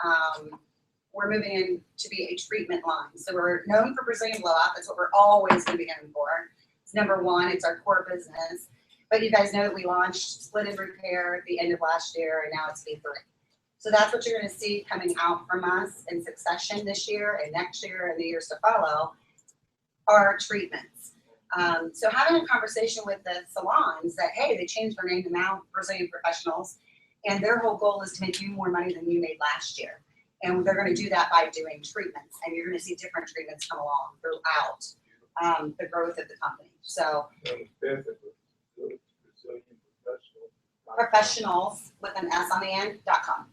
we're moving in to be a treatment line. So we're known for Brazilian blowout. That's what we're always going to be known for. It's number one. It's our core business. But you guys know that we launched Split and Repair at the end of last year, and now it's V3. So that's what you're going to see coming out from us in succession this year and next year and the years to follow are treatments. So having a conversation with the salons that, hey, they changed their name to now Brazilian Professionals, and their whole goal is to make you more money than you made last year. And they're going to do that by doing treatments, and you're going to see different treatments come along throughout the growth of the company. So professionals with an S on the end.com.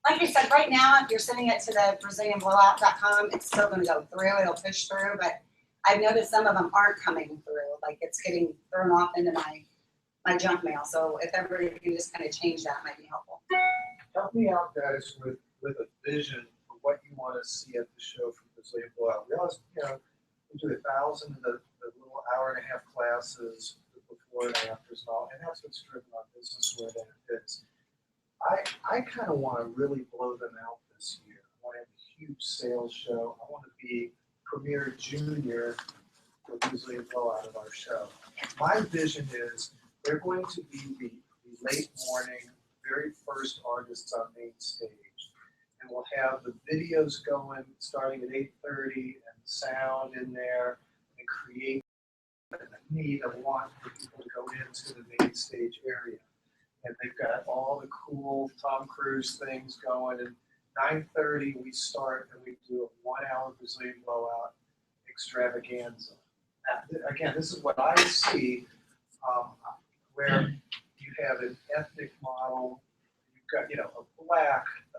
Like I said, right now, if you're sending it to the BrazilianBlowout.com, it's still going to go through. It'll push through, but I've noticed some of them aren't coming through. Like it's getting thrown off into my junk mail. So if everybody can just kind of change that, might be helpful. Help me out, guys, with a vision for what you want to see at the show from Brazilian Blowout. Realize, you know, we do 1,000 of the little hour-and-a-half classes, the before and afters and all, and that's what's driven our business where that is. I kind of want to really blow them out this year. I want to have a huge sales show. I want to be premier junior for Brazilian Blowout of our show. My vision is they're going to be the late morning, very first artists on main stage. And we'll have the videos going starting at 8:30 and sound in there and create a need, a want for people to go into the main stage area. And they've got all the cool Tom Cruise things going. And 9:30 we start and we do a 1-hour Brazilian Blowout extravaganza. Again, this is what I see where you have an ethnic model, you've got, you know, a black, a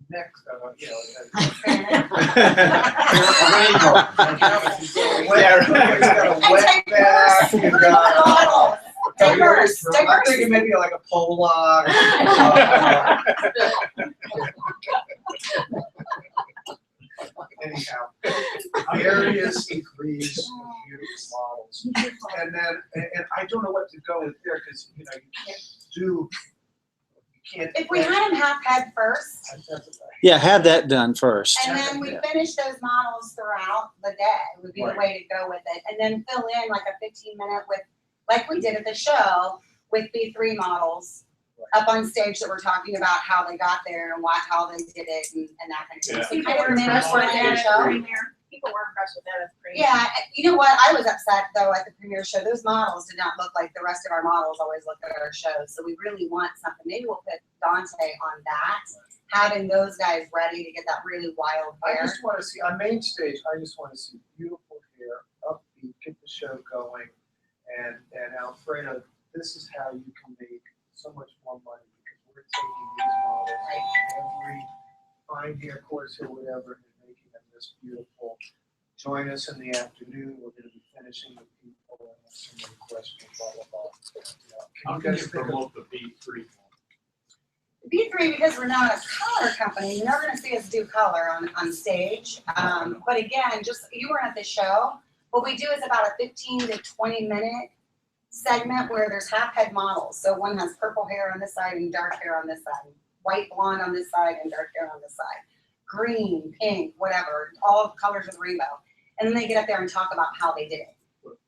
mix, you know, he's got a wet back, you've got Diverse. I'm thinking maybe like a Pollock. Anyhow, various degrees of beautiful models. And then, and I don't know what to go with there because, you know, you can't. If we had them half head first, Yeah, have that done first. and then we finish those models throughout the day would be the way to go with it. And then fill in like a 15-minute with, like we did at the show, with B3 models up on stage that we're talking about how they got there and how they did it and that kind of thing. So People kind were of mimic impressed what with I did that at the at show. the premiere. People were impressed with that at the premiere. Yeah, you know what? I was upset though at the premiere show. Those models did not look like the rest of our models always look at our shows. So we really want something. Maybe we'll put Dante on that, having those guys ready to get that really wild hair. I just want to see, on main stage, I just want to see beautiful hair, upbeat, get the show going. And Alfredo, this is how you can make so much more money because we're taking these models every fine hair, coarse hair, whatever, and making them this beautiful. Join us in the afternoon. We're going to be finishing with people and answering any questions, blah, blah, blah. How can you promote the B3? B3, because we're not a color company, you're never gonna see us do color on stage. But again, just, you weren't at the show. What we do is about a 15 to 20 minute segment where there's half head models. So one has purple hair on this side and dark hair on this side, white blonde on this side and dark hair on this side, green, pink, whatever, all colors of the rainbow. And then they get up there and talk about how they did it.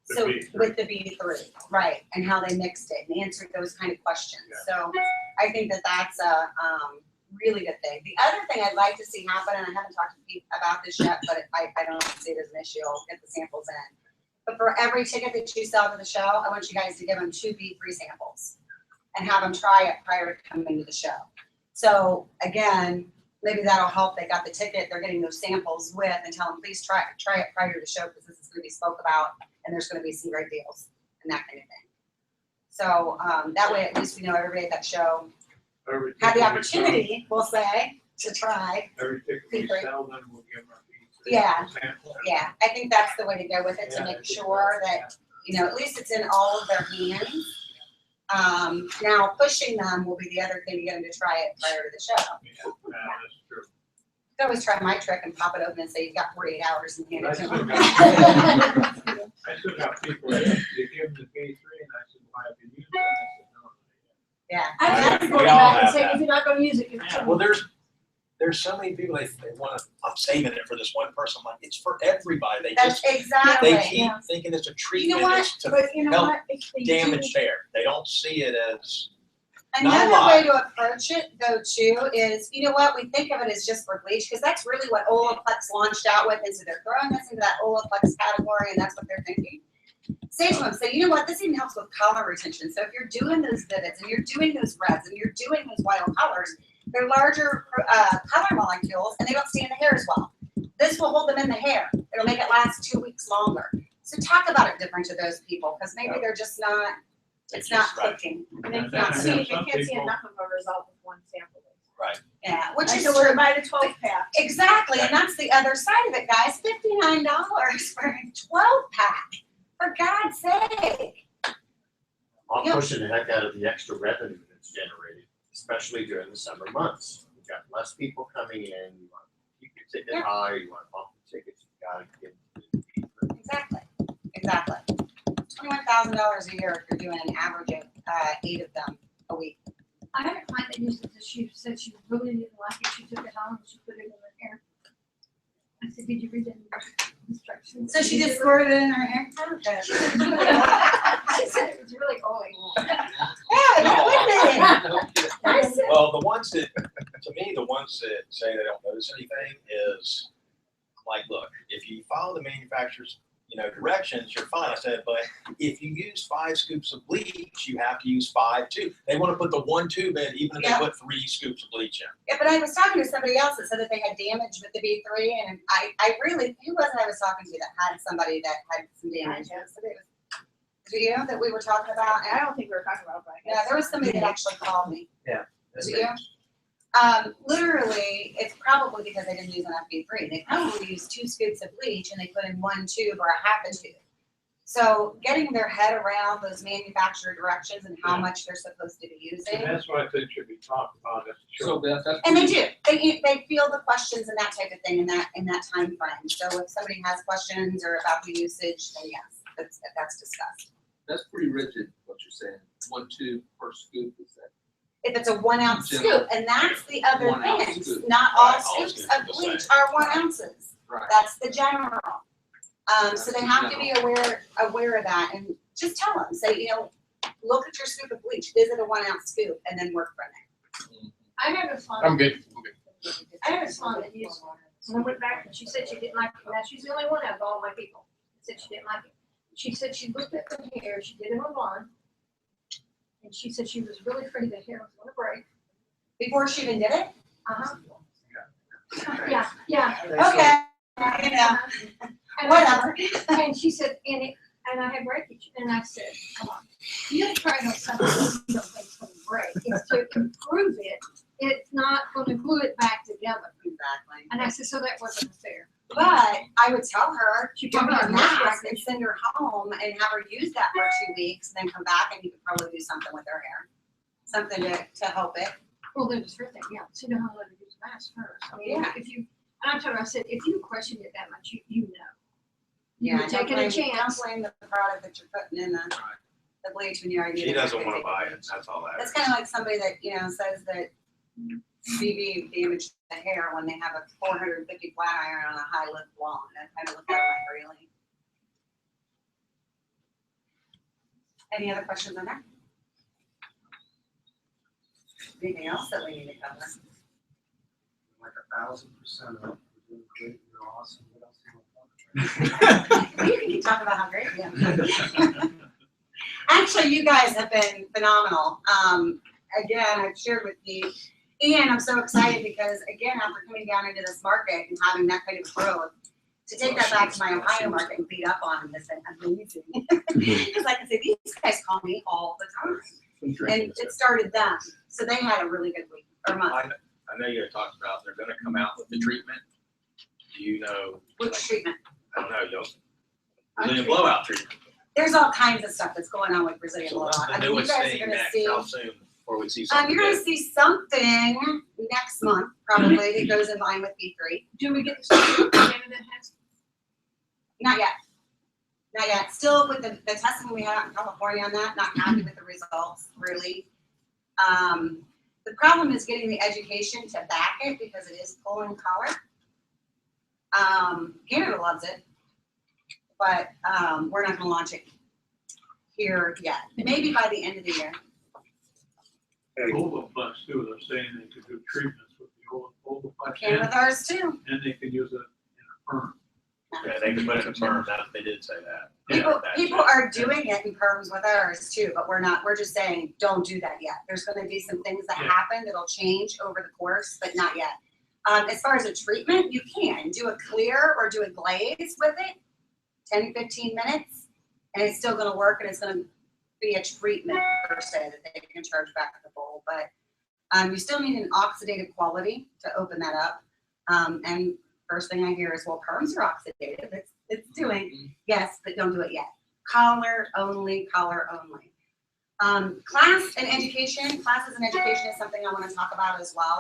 So with the B3, right, and how they mixed it and answered those kind of questions. So I think that that's a really good thing. The other thing I'd like to see happen, and I haven't talked to people about this yet, but I don't see it as an issue. I'll get the samples in. But for every ticket that you sell to the show, I want you guys to give them 2 B3 samples and have them try it prior to coming to the show. So again, maybe that'll help. They got the ticket, they're getting those samples with, and tell them, please try it prior to the show because this is going to be spoke about and there's going to be some great deals and that kind of thing. So that way, at least we know everybody at that show had the opportunity, we'll say, to try. Every ticket we sell, then we'll give them a Yeah, yeah. I think that's the way to go with it, to make sure that, you know, at least it's in all of their hands. Now pushing them will be the other thing to get them to try it prior to the show. Yeah, that's true. I always try my trick and pop it open and say you've got 48 hours and hand it to them. I still got people that they give them the K3 and I said, why have you used it? And I said, no. Yeah. I have to go We all back and have say, that. if you're not gonna use it, give it to me. Well, there's so many people, they want to, I'm saving it for this one person. I'm like, it's for everybody. They That's just, exactly. they keep thinking it's a You know treatment, what, it's to but you know help what? If they damaged do- hair. They don't see it as, not a Another lot. way to approach it though too is, you know what, we think of it as just for bleach because that's really what Olaplex launched out with, and so they're throwing us into that Olaplex category and that's what they're thinking. Say to them, say, you know what, this even helps with color retention. So if you're doing those vivids and you're doing those reds and you're doing those wild colors, they're larger color molecules and they don't stay in the hair as well. This will hold them in the hair. It'll make it last 2 weeks longer. So talk about it different to those people because maybe they're just not, it's not clicking. And then It's not see, seeing. you can't see enough of a result with one sample. right. Yeah, which I is said, we're true. buy the 12 pack. Exactly, and that's the other side of it, guys. $59 for a 12 pack. For God's sake. I'm Yep. pushing the heck out of the extra revenue that's generated, especially during the summer months. You've got less people coming in, you want to keep your ticket Yeah. high, you want to bump the tickets, you gotta get the Exactly, exactly. $21,000 a year if you're doing an average of 8 of them a week. I had a client that used it, that she said she really didn't like it, she took it home, and she put it in her hair. I said, did you read the instructions? So she just squirted it in her hair? Okay. She said it was really oily. Yeah, no kidding. I said, Well, the ones that, to me, the ones that say they don't notice anything is, like, look, if you follow the manufacturer's, directions, you're fine. I said, but if you use 5 scoops of bleach, you have to use 5 too. They want to put the 1 tube in, even if Yeah. they put 3 scoops of bleach in. yeah, but I was talking to somebody else that said that they had damage with the B3, and I really, who was it I was talking to that had somebody that had some damage? Somebody was you that we were talking about? I don't think we were talking about that. Yeah, there was somebody that actually called me. Yeah. Was it you? Literally, it's probably because they didn't use enough B3. They probably used 2 scoops of bleach and they put in 1 tube or a half a tube. So getting their head around those manufacturer directions and how much they're supposed to be using. And that's what I think should be talked about at the show. So that's. And they do. They feel the questions and that type of thing in that time frame. So if somebody has questions or about the usage, then yes, that's discussed. That's pretty rigid, what you're saying. 1 tube per scoop is that. If it's a 1 ounce General. scoop, and that's the other 1 ounce thing. scoop. Not all Right, all scoops scoops are of the bleach same. are 1 ounces. Right. That's the general. So they have to be aware of that and just tell them, say, look at your scoop of bleach. Is it a 1 ounce scoop? And then work from it. I had a salon. I'm good. I had a salon that used it. And I went back and she said she didn't like it. Now, she's the only one out of all my people that said she didn't like it. She said she looked at her hair, she did it on blonde. And she said she was really afraid the hair was gonna break. Before she even did it? Uh-huh. Yeah. Okay. And Whatever. And she said, and I had breakage. And I said, come on, you don't try on something that you don't think is gonna break. It's to improve it. It's not gonna glue it back together. Exactly. And I said, so that wasn't fair. But I would tell her, She give told her me a to mask and send her home and have her use that for 2 weeks, then come back and you could probably do something with her hair. Something to help it. Well, that was her thing, yeah, so you know how to use a mask first. I mean, Yeah. if you, and I told her, I said, if you questioned it that much, you know. Yeah, You're don't taking blame- a chance. Don't blame the product that you're putting in the bleach when you already. She knew that doesn't you're wanna gonna buy take it, that's all that That's is. kind of like somebody that, you know, says that BB damaged the hair when they have a 450 flat iron on a high lift lawn. I kind of look at it like, really? Any other questions on that? Anything else that we need to cover? Like 1,000% of it. You're doing great, you're awesome. What else do you want? You can keep talking about how great we are. Actually, you guys have been phenomenal. Again, I've shared with you, and I'm so excited because, again, after coming down into this market and having that kind of growth, to take that back to my Ohio market and beat up on them has been amazing. Because like I said, these guys call me all the time. And it started them. So they had a really good week or month. I know you had talked about they're gonna come out with the treatment. Do you know? Which treatment? I don't know, you'll, Brazilian blowout treatment. There's all kinds of stuff that's going on with Brazilian So blowout. what's the I mean, you newest guys are thing gonna next? see. How soon before we see something? You're gonna see something next month, probably, that goes in line with B3. Do we get the stuff that has? Not yet. Not yet. Still with the testing we had out in California on that, not happy with the results, really. The problem is getting the education to back it because it is pull and collar. Canada loves it, but we're not gonna launch it here yet. Maybe by the end of the year. Olaplex too, they're saying they could do treatments with the Olaplex. Can with ours too. And they can use it in a perm. Yeah, they can put it in terms, that, they did say that. People are doing it in perms with ours too, but we're just saying, don't do that yet. There's gonna be some things that happen that'll change over the course, but not yet. As far as a treatment, you can do a clear or do a glaze with it, 10, 15 minutes, and it's still gonna work and it's gonna be a treatment per se that they can charge back at the bowl, but you still need an oxidative quality to open that up. And first thing I hear is, well, perms are oxidative. It's doing, yes, but don't do it yet. Collar only, collar only. Classes and education is something I want to talk about as well.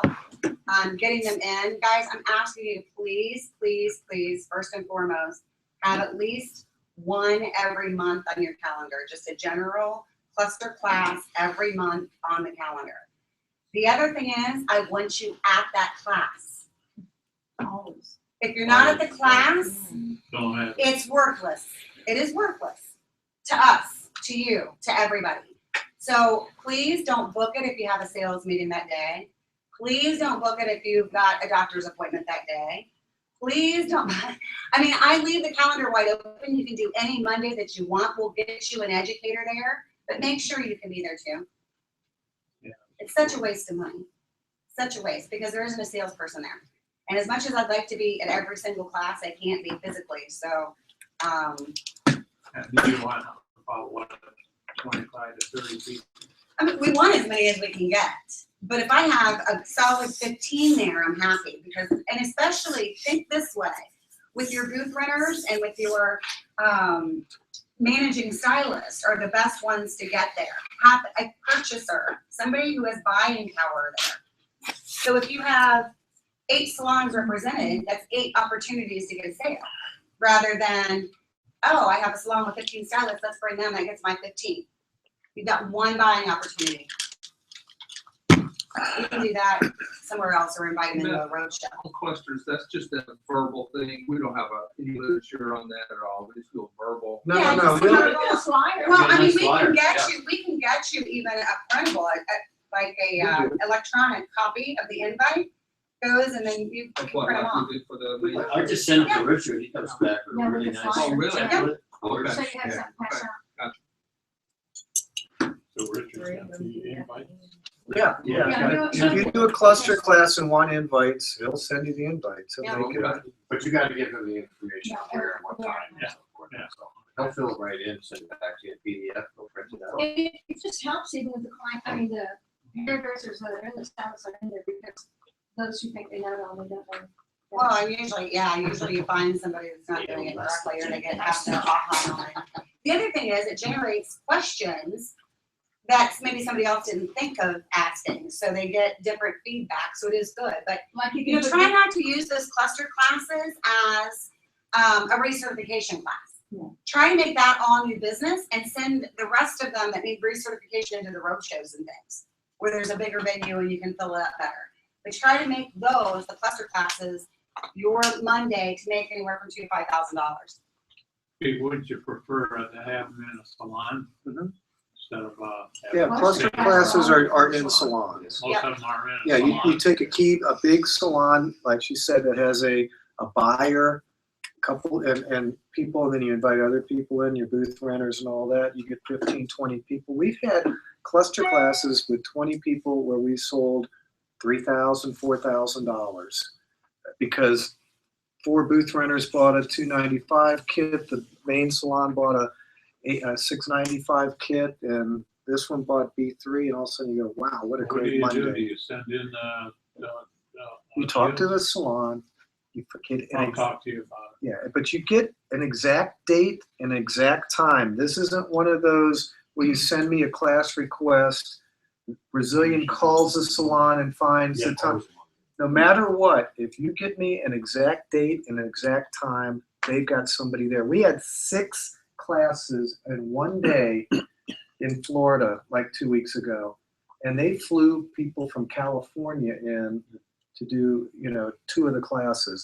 Getting them in. Guys, I'm asking you to please, please, please, first and foremost, have at least one every month on your calendar. Just a general cluster class every month on the calendar. The other thing is, I want you at that class. Always. If you're not at the class, it's worthless. It is worthless to us, to you, to everybody. So please don't book it if you have a sales meeting that day. Please don't book it if you've got a doctor's appointment that day. Please don't. I mean, I leave the calendar wide open. You can do any Monday that you want. We'll get you an educator there, but make sure you can be there too. Yeah. It's such a waste of money. Such a waste because there isn't a salesperson there. And as much as I'd like to be at every single class, I can't be physically. So, And you want about 25 to 30 people. I mean, we want as many as we can get. But if I have a solid 15 there, I'm happy because, and especially think this way, with your booth runners and with your managing stylists are the best ones to get there. Have a purchaser, somebody who has buying power there. So if you have 8 salons represented, that's 8 opportunities to get a sale, rather than, oh, I have a salon with 15 stylists, let's bring them, that gets my 15. You've got 1 buying opportunity. You can do that somewhere else or invite them into a roadshow. Clusters, that's just a verbal thing. We don't have any literature on that at all. We just go verbal. No. Well, I mean, we can get you even a printable, like a electronic copy of the invite. Goes and then you can print them off. I just sent it to Richard, he comes back with a really nice. Oh, really? Yeah. Okay. So you have something passed out. So Richard's got the invite. Yeah. If you do a cluster class and want invites, he'll send you the invites. He'll make it up. But you gotta give them the information where and what time. Yeah. So he'll fill it right in, send it back to you in PDF, go print it out. It just helps even with the client, I mean, the hairdressers that are in the stylists are in there because those who think they know it only don't know. Well, I usually you find somebody that's not doing it correctly or they get asked their aha moment. The other thing is it generates questions that's maybe somebody else didn't think of asking, so they get different feedback, so it is good, but Like if you know, you try not to use those cluster classes as a recertification class. Yeah. Try to make that all new business and send the rest of them that need recertification into the road shows and things, where there's a bigger venue and you can fill it up better. But try to make those, the cluster classes, your Monday to make anywhere from $2,000 to $5,000. Hey, wouldn't you prefer to have them in a salon instead of, Yeah, cluster classes are in salons. Most of them are in a Yeah, salon. you take a big salon, like she said, that has a buyer, couple, and people, and then you invite other people in, your booth renters and all that. You get 15, 20 people. We've had cluster classes with 20 people where we sold $3,000, $4,000 because 4 booth renters bought a $295 kit. The main salon bought a $695 kit, and this one bought B3, and all of a sudden you go, wow, what a What do great you do? Do Monday. you send in, You talk to the salon, you forget. I'll talk to you about it. Yeah, but you get an exact date and exact time. This isn't one of those where you send me a class request, Brazilian calls the salon and finds the time. No matter what, if you get me an exact date and an exact time, they've got somebody there. We had 6 classes in one day in Florida like 2 weeks ago, and they flew people from California in to do, 2 of the classes.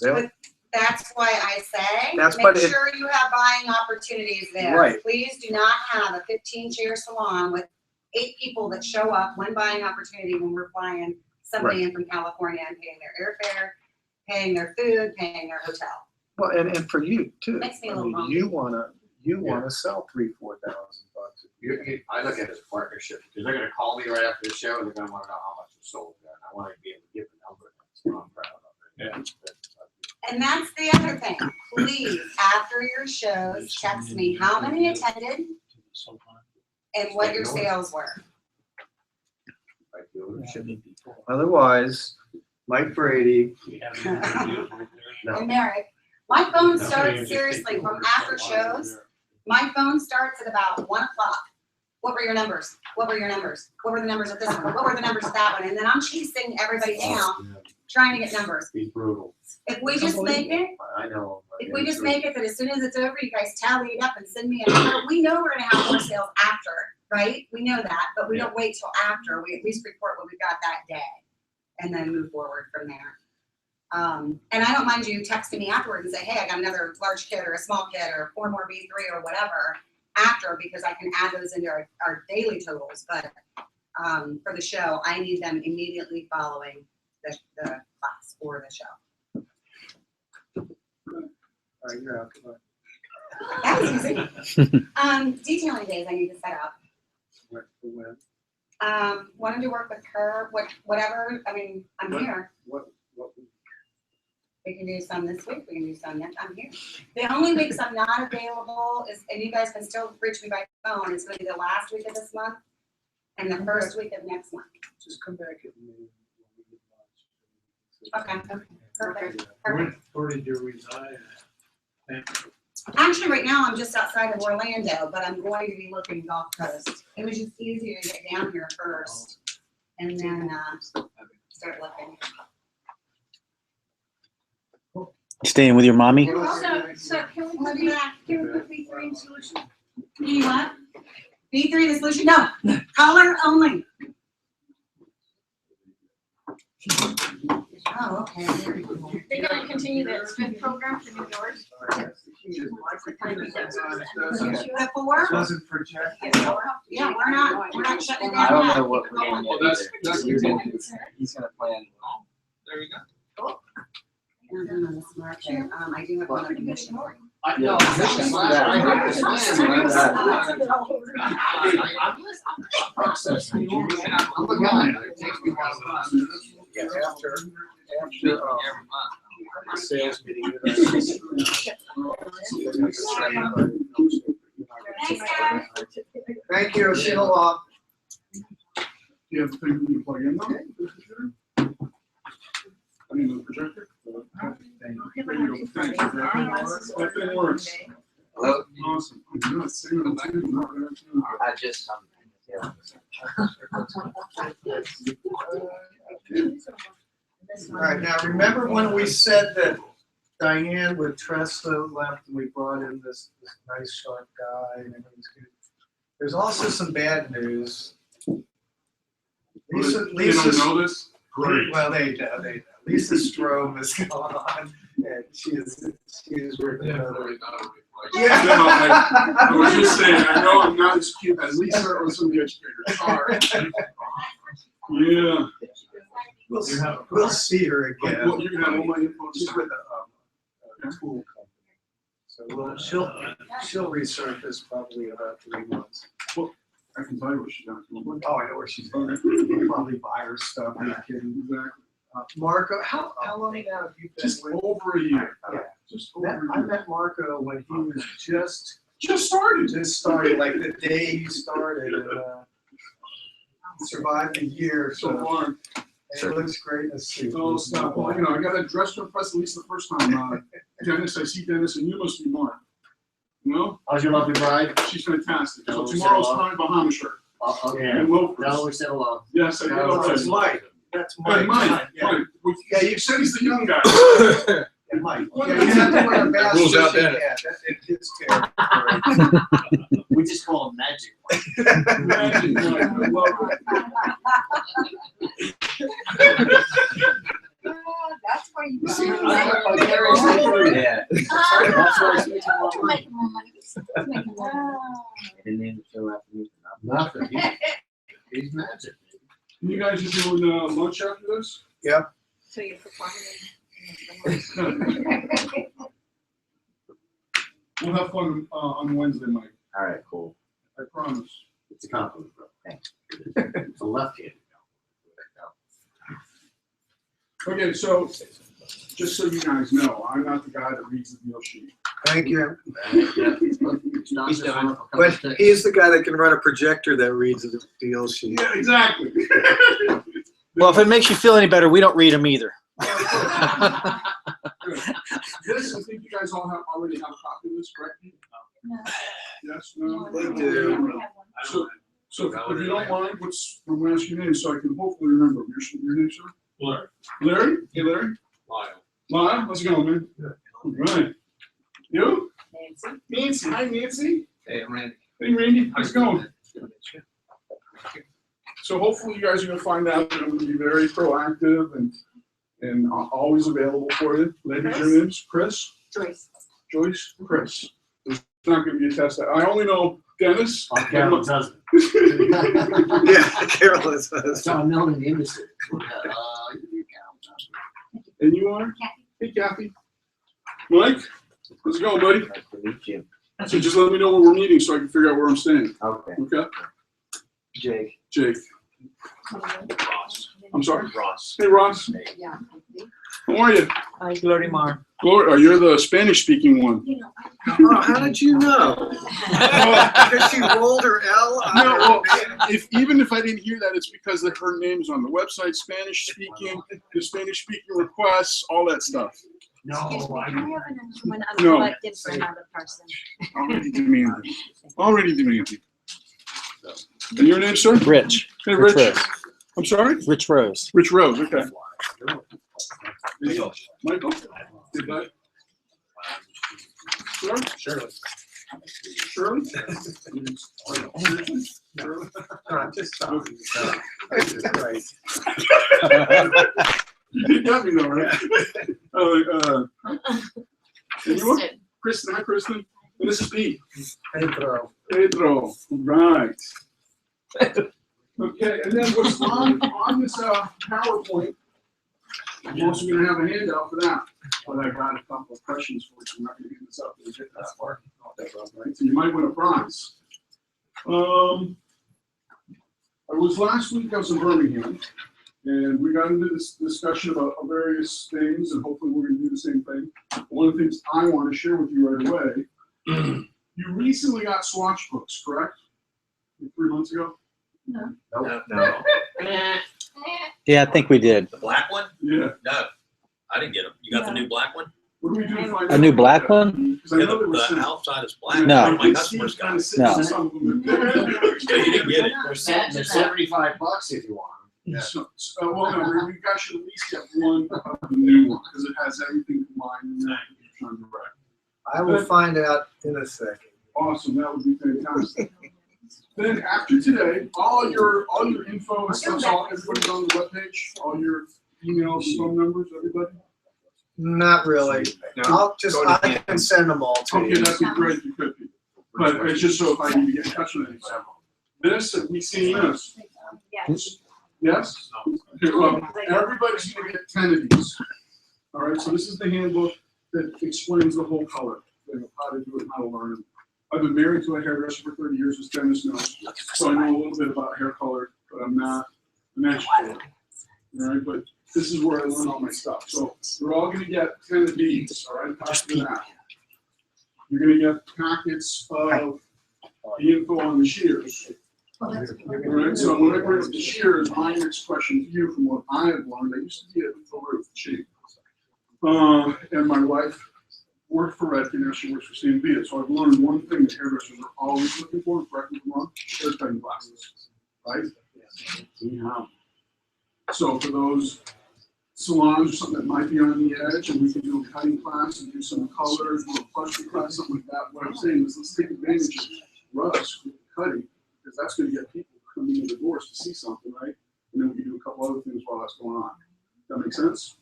That's why I say, That's make what sure you have buying opportunities there. Right. Please do not have a 15-chair salon with 8 people that show up, one buying opportunity when we're flying somebody in from California and paying their airfare, paying their food, paying their hotel. Well, and for you too. Makes me a I little mean, bummed. you wanna sell $3,000-4,000 bucks. I look at it as a partnership, because they're gonna call me right after the show, and they're gonna wanna know how much was sold there, and I wanna be able to give the number, so I'm proud of it. And that's the other thing. Please, after your shows, text me how many attended and what your sales were. Otherwise, Mike Brady. And Merrick, my phone starts seriously from after shows. My phone starts at about 1 o'clock. What were your numbers? What were your numbers? What were the numbers of this one? What were the numbers of that one? And then I'm chasing everybody down, trying to get numbers. Be brutal. If we just make it, I know. if we just make it that as soon as it's over, you guys tally it up and send me a number, we know we're gonna have more sales after, right? We know that, but we don't wait till after. We at least report what we got that day and then move forward from there. And I don't mind you texting me afterwards and say, hey, I got another large kit or a small kit or 4 more B3 or whatever after, because I can add those into our daily totals. But for the show, I need them immediately following the class or the show. All right, you're out. Come on. That was easy. Detailing days I need to set up. When? Wanted to work with her, whatever. I mean, I'm here. What? We can do some this week, we can do some next, I'm here. The only weeks I'm not available is, and you guys can still reach me by phone, it's gonna be the last week of this month and the first week of next month. Just come back at me. Okay, perfect, Where perfect. where did you reside at? Actually, right now, I'm just outside of Orlando, but I'm going to be looking Gulf Coast. It was just easier to get down here first and then, start looking. Staying with your mommy? So can we put B3 in solution? You know what? B3 the solution? No, color only. Oh, okay. Very cool. They're gonna continue that Smith program for New York. The 4? Doesn't project. Yeah, we're not shutting it down. I don't yet. know what we're gonna Well, do. that's You're gonna do- He's gonna plan. There you go. On the smart chair. I do have one other mission. I know. After sales meeting. Thank you, see you along. You have the thing that you plug in though? I mean, the projector? There you go. Thanks. That thing works. Hello? Awesome. I'm not seeing it. I just, All right, now remember when we said that Diane with Tressa left and we brought in this nice sharp guy and everything's good. There's also some bad news. Lisa, They don't know this? Great. Well, they do. Lisa Strom is gone, and she is with another. Yeah. No, I was just saying, I know I'm not as cute as Lisa or some of the educators are. Yeah. We'll see her again. Well, you can have all my info. She's with a tool company. So she'll resurface probably in about 3 months. Well, I can tell you what she's done. Oh, I know where she's going. We'll probably buy her stuff. Are you kidding? Exactly. Marco, how long now have you been Just with? over a year. Yeah. Just over a I year. met Marco when he was just started, like the day he started, and survived a year. So far. It looks great to see. Oh, stop. Well, I got that dress request at least the first time. Dennis, I see Dennis, and you must be Mark. You know? How's your lovely bride? She's fantastic. So Tell her tomorrow's hello. time Bahama shirt. Okay. And loafers. Tell her we said hello. Yes, I did. Tell her already. That's Mike. That's Hey, Mike. Mike. Yeah. Mike. Well, yeah, you said he's the young guy. Yeah, Mike. Yeah, you have to wear a mask. Rules out fishing there. hat. That's his territory. We just call him Magic. Magic Mike. I love That's why you. Yeah. That's why I switched him on. Making more money. Didn't even show up. Nothing. He's magic. You guys are doing lunch after this? Yep. So you're performing. We'll have fun on Wednesday, Mike. All right, cool. I promise. It's a compliment, bro. Thanks. It's a left-handed. Okay, so just so you guys know, I'm not the guy that reads the deal sheet. Thank you. He's done. But he's the guy that can run a projector that reads the deal sheet. Yeah, exactly. Well, if it makes you feel any better, we don't read them either. This, I think you guys all already have a copy of this, correct? Yes, no? They do. So if you don't mind, I'm gonna ask your name so I can hopefully remember. Your name, sir? Larry. Larry? Hey, Larry? Lyle. Lyle, how's it going, man? Good. All right. You? Nancy. Nancy, hi Nancy. Hey, I'm Randy. Hey Randy, how's it going? So hopefully you guys are gonna find out that I'm gonna be very proactive and always available for you. Ladies, your names? Chris? Joyce. Joyce? Chris. There's not gonna be a test. I only know Dennis. Carolyn's husband. Yeah, Carolyn's husband. John Milne in the industry. And you are? Hey Kathy. Mike? How's it going, buddy? Nice to meet you. So just let me know where we're meeting so I can figure out where I'm staying. Okay. Okay? Jake. Jake. Ross. I'm sorry? Ross. Hey Ross. Yeah. How are you? Hi, Glory Mar. Gloria, you're the Spanish speaking one. Oh, how did you know? Because she rolled her L on No, her well, name. even if I didn't hear that, it's because that her name is on the website, Spanish speaking, the Spanish speaking requests, all that stuff. No, I Can I have an No. unelected for another person? Already demanding. Already demanding. And your name, sir? Rich. Hey, Rich Rich. Rose. I'm sorry? Rich Rose. Rich Rose, okay. Michael? Did I? Sir? Shirley. Shirley? No, just stop. Right. You got me though, right? And you are? Kristen, hi Kristen. And this is Pete. Pedro. Pedro, right. Okay, and then what's on this PowerPoint, I'm also gonna have a handout for that. But I got a couple of questions for you, so I'm not gonna get this up. We'll get that far. Right, so you might win a prize. I was last week, I was in Birmingham, and we got into this discussion about various things, and hopefully we're gonna do the same thing. One of the things I want to share with you right away, you recently got Swatch books, correct? 3 months ago? No. No. Yeah, I think we did. The black one? Yeah. No, I didn't get them. You got the new black one? What do we do to find A new out black about that? one? 'Cause I know there was The some- outside is black. No. My customers got it. No. So you didn't get it. They're $75 if you want them. So, well, no, we guys should at least get one of the new one, because it has everything combined in there. I will find out in a second. Awesome, that would be fantastic. Then after today, all your info and stuff's all, everybody's on the webpage, all your emails and phone numbers, everybody? Not really. I can send them all to Okay, you. that'd be great if you could. But it's just so if I need to get in touch with anybody. This, have we seen this? Yes. Yes? Okay, well, everybody's gonna get 10 of these. All right, so this is the handbook that explains the whole color, how to do it, how to learn it. I've been married to a hairdresser for 30 years, as Dennis knows, so I know a little bit about hair color, but I'm not an expert. All right, but this is where I learn all my stuff. So you're all gonna get 10 of these, all right, copy that. You're gonna get packets of the info on the shears. All right, so when I bring up the shears, my next question to you, from what I have learned, I used to be at the chief. And my wife worked for Redken, now she works for CMV. So I've learned one thing that hairdressers are always looking for, correct me if I'm wrong, haircutting glasses, right? Yeah. So for those salons or something that might be on the edge, and we can do a cutting class and do some colors, do a plushie class, something like that. What I'm saying is, let's take advantage of Russ with the cutting, because that's going to get people coming in the doors to see something, right? And then we can do a couple other things while that's going on. That make sense?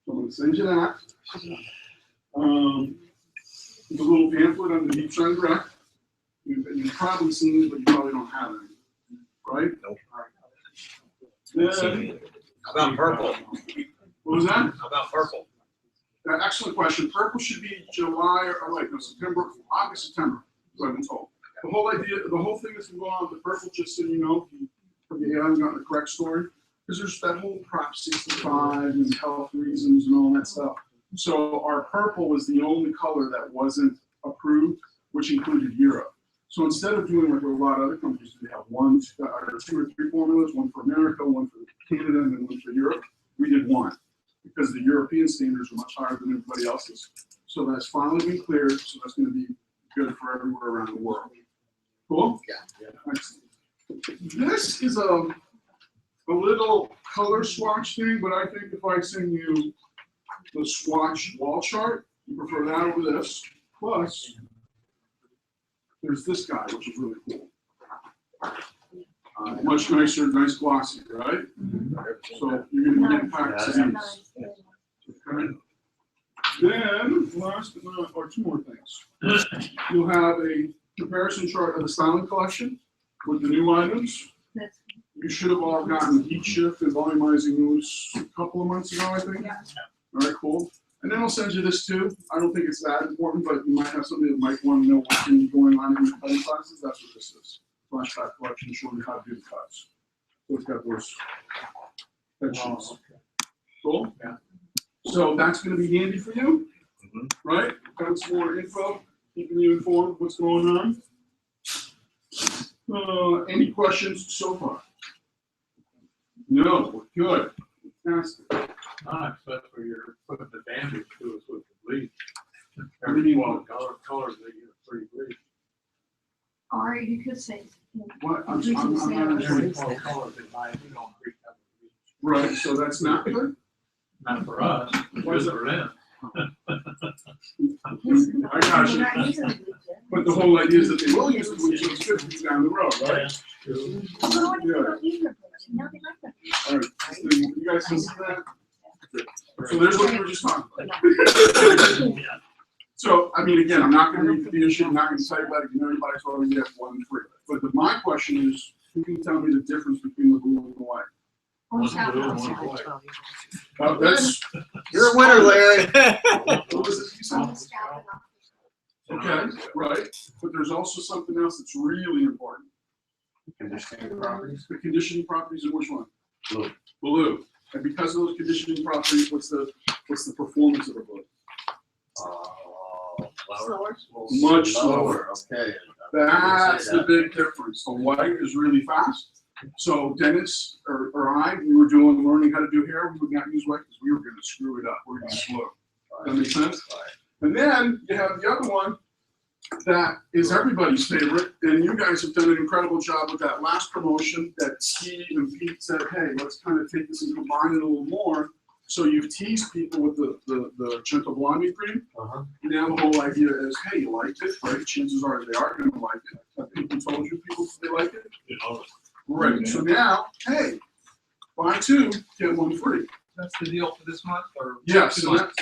So I'm going to send you that. There's a little pamphlet on the Deep Shine Direct. You've probably seen it, but you probably don't have it, right? Nope. Then, How about purple? what was that? How about purple? Excellent question. Purple should be July or like no, September, August, September. What I've been told. The whole idea, the whole thing that's going on with the purple, just so you know, if you haven't gotten the correct story, because there's that whole Prop 65 and health reasons and all that stuff. So our purple was the only color that wasn't approved, which included Europe. So instead of doing like a lot of other countries, we have two or three formulas, one for America, one for Canada, and then one for Europe. We did one because the European standards are much higher than everybody else's. So that's finally been cleared. So that's going to be good for everywhere around the world. Cool? Yeah. Excellent. This is a little color swatch thing, but I think if I send you the swatch wall chart, you prefer that over this. Plus, there's this guy, which is really cool. Much nicer, nice glossy, right? So you're going to get packs of these. Okay. Then, last but not, or two more things. You'll have a comparison chart of the styling collection with the new items. You should have all gotten heat shift and volumizing moves a couple of months ago, I think. All right, cool. And then I'll send you this too. I don't think it's that important, but you might have somebody that might want to know what's going on in your cutting classes. That's what this is. Flashback collection showing you how to do the cuts. So it's got those sections. Cool? Yeah. So that's going to be handy for you, right? Got some more info, keeping you informed of what's going on. Any questions so far? No, good. Fantastic. Not except for your putting the damage to us with the bleach. What do you mean? Colors that you pretty bleach. Or you could say. What? I'm You can not say sure. Well, colors in my, we don't treat them. Right, so that's not good? Not for us, What's just for them. I got you. But the whole idea is that they will use the bleach, so it's good for you down the road, right? All right, so you guys can see that? So there's what you were just talking about. So, I mean, again, I'm not gonna read the issue, I'm not gonna tell you about it, you know, everybody's already get 1 and 3. But my question is, who can tell me the difference between the blue and the white? That's, You're a winner, Larry. what was it you said? Okay, right, but there's also something else that's really important. Conditioning properties. The conditioning properties in which one? Blue. Blue. And because of those conditioning properties, what's the performance of a blue? Much slower. Okay. That's the big difference. The white is really fast. So Dennis or I, we were learning how to do hair. We would not use white because we were going to screw it up. We're going to use blue. That makes sense? And then you have the other one that is everybody's favorite, and you guys have done an incredible job with that last promotion that Steve and Pete said, hey, let's kind of take this and combine it a little more. So you've teased people with the gentle blondie cream. Now the whole idea is, hey, you liked it, right? Chances are they are going to like it. Have people told you people they like it? Right. So now, hey, buy 2, get 1 free. That's the deal for this month, or? Yes. So that's,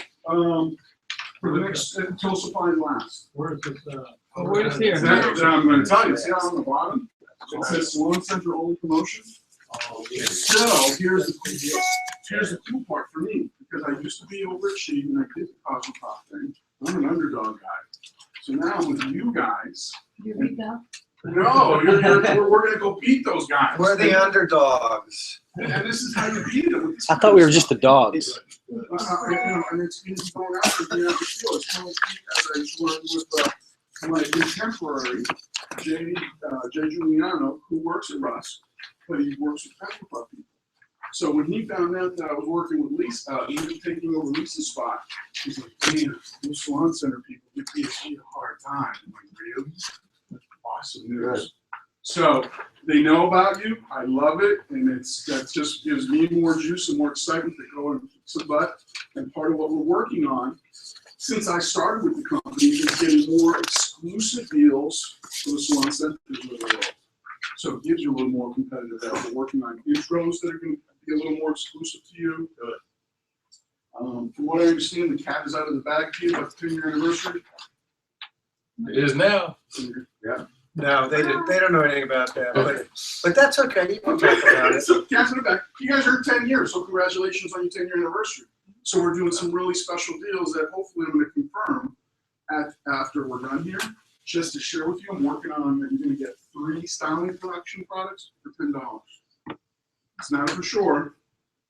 for the next until supplies last. Where is this? Where is here? That I'm going to tell you. See on the bottom? It says Salon Center only promotion. So here's the cool part for me, because I used to be overachieved and I did the Cosmopolitan thing. I'm an underdog guy. So now with you guys. You read that? No, we're going to go beat those guys. We're the underdogs. And this is how you beat them. I thought we were just the dogs. And it's going out for me after feel. It's kind of as I learned with my contemporary, Jay Giuliano, who works at Russ, but he works with Pepper Puppy. So when he found out that I was working with Lisa, even taking over Lisa's spot, he's like, man, those Salon Center people give PSG a hard time. I'm like, really? Awesome news. So they know about you. I love it, and that just gives me more juice and more excitement to go and kick some butt. And part of what we're working on, since I started with the company, is getting more exclusive deals for the Salon Centers of the world. So it gives you a little more competitive edge. We're working on intros that are going to be a little more exclusive to you. From what I understand, the cat is out of the bag to you about the 10-year anniversary. It is now. Yeah. No, they don't know anything about that, but that's okay. You can talk about it. So, cat's in the back. You guys are 10 years, so congratulations on your 10-year anniversary. So we're doing some really special deals that hopefully I'm going to confirm after we're done here. Just to share with you, I'm working on that you're going to get 3 styling collection products for $10. It's not for sure,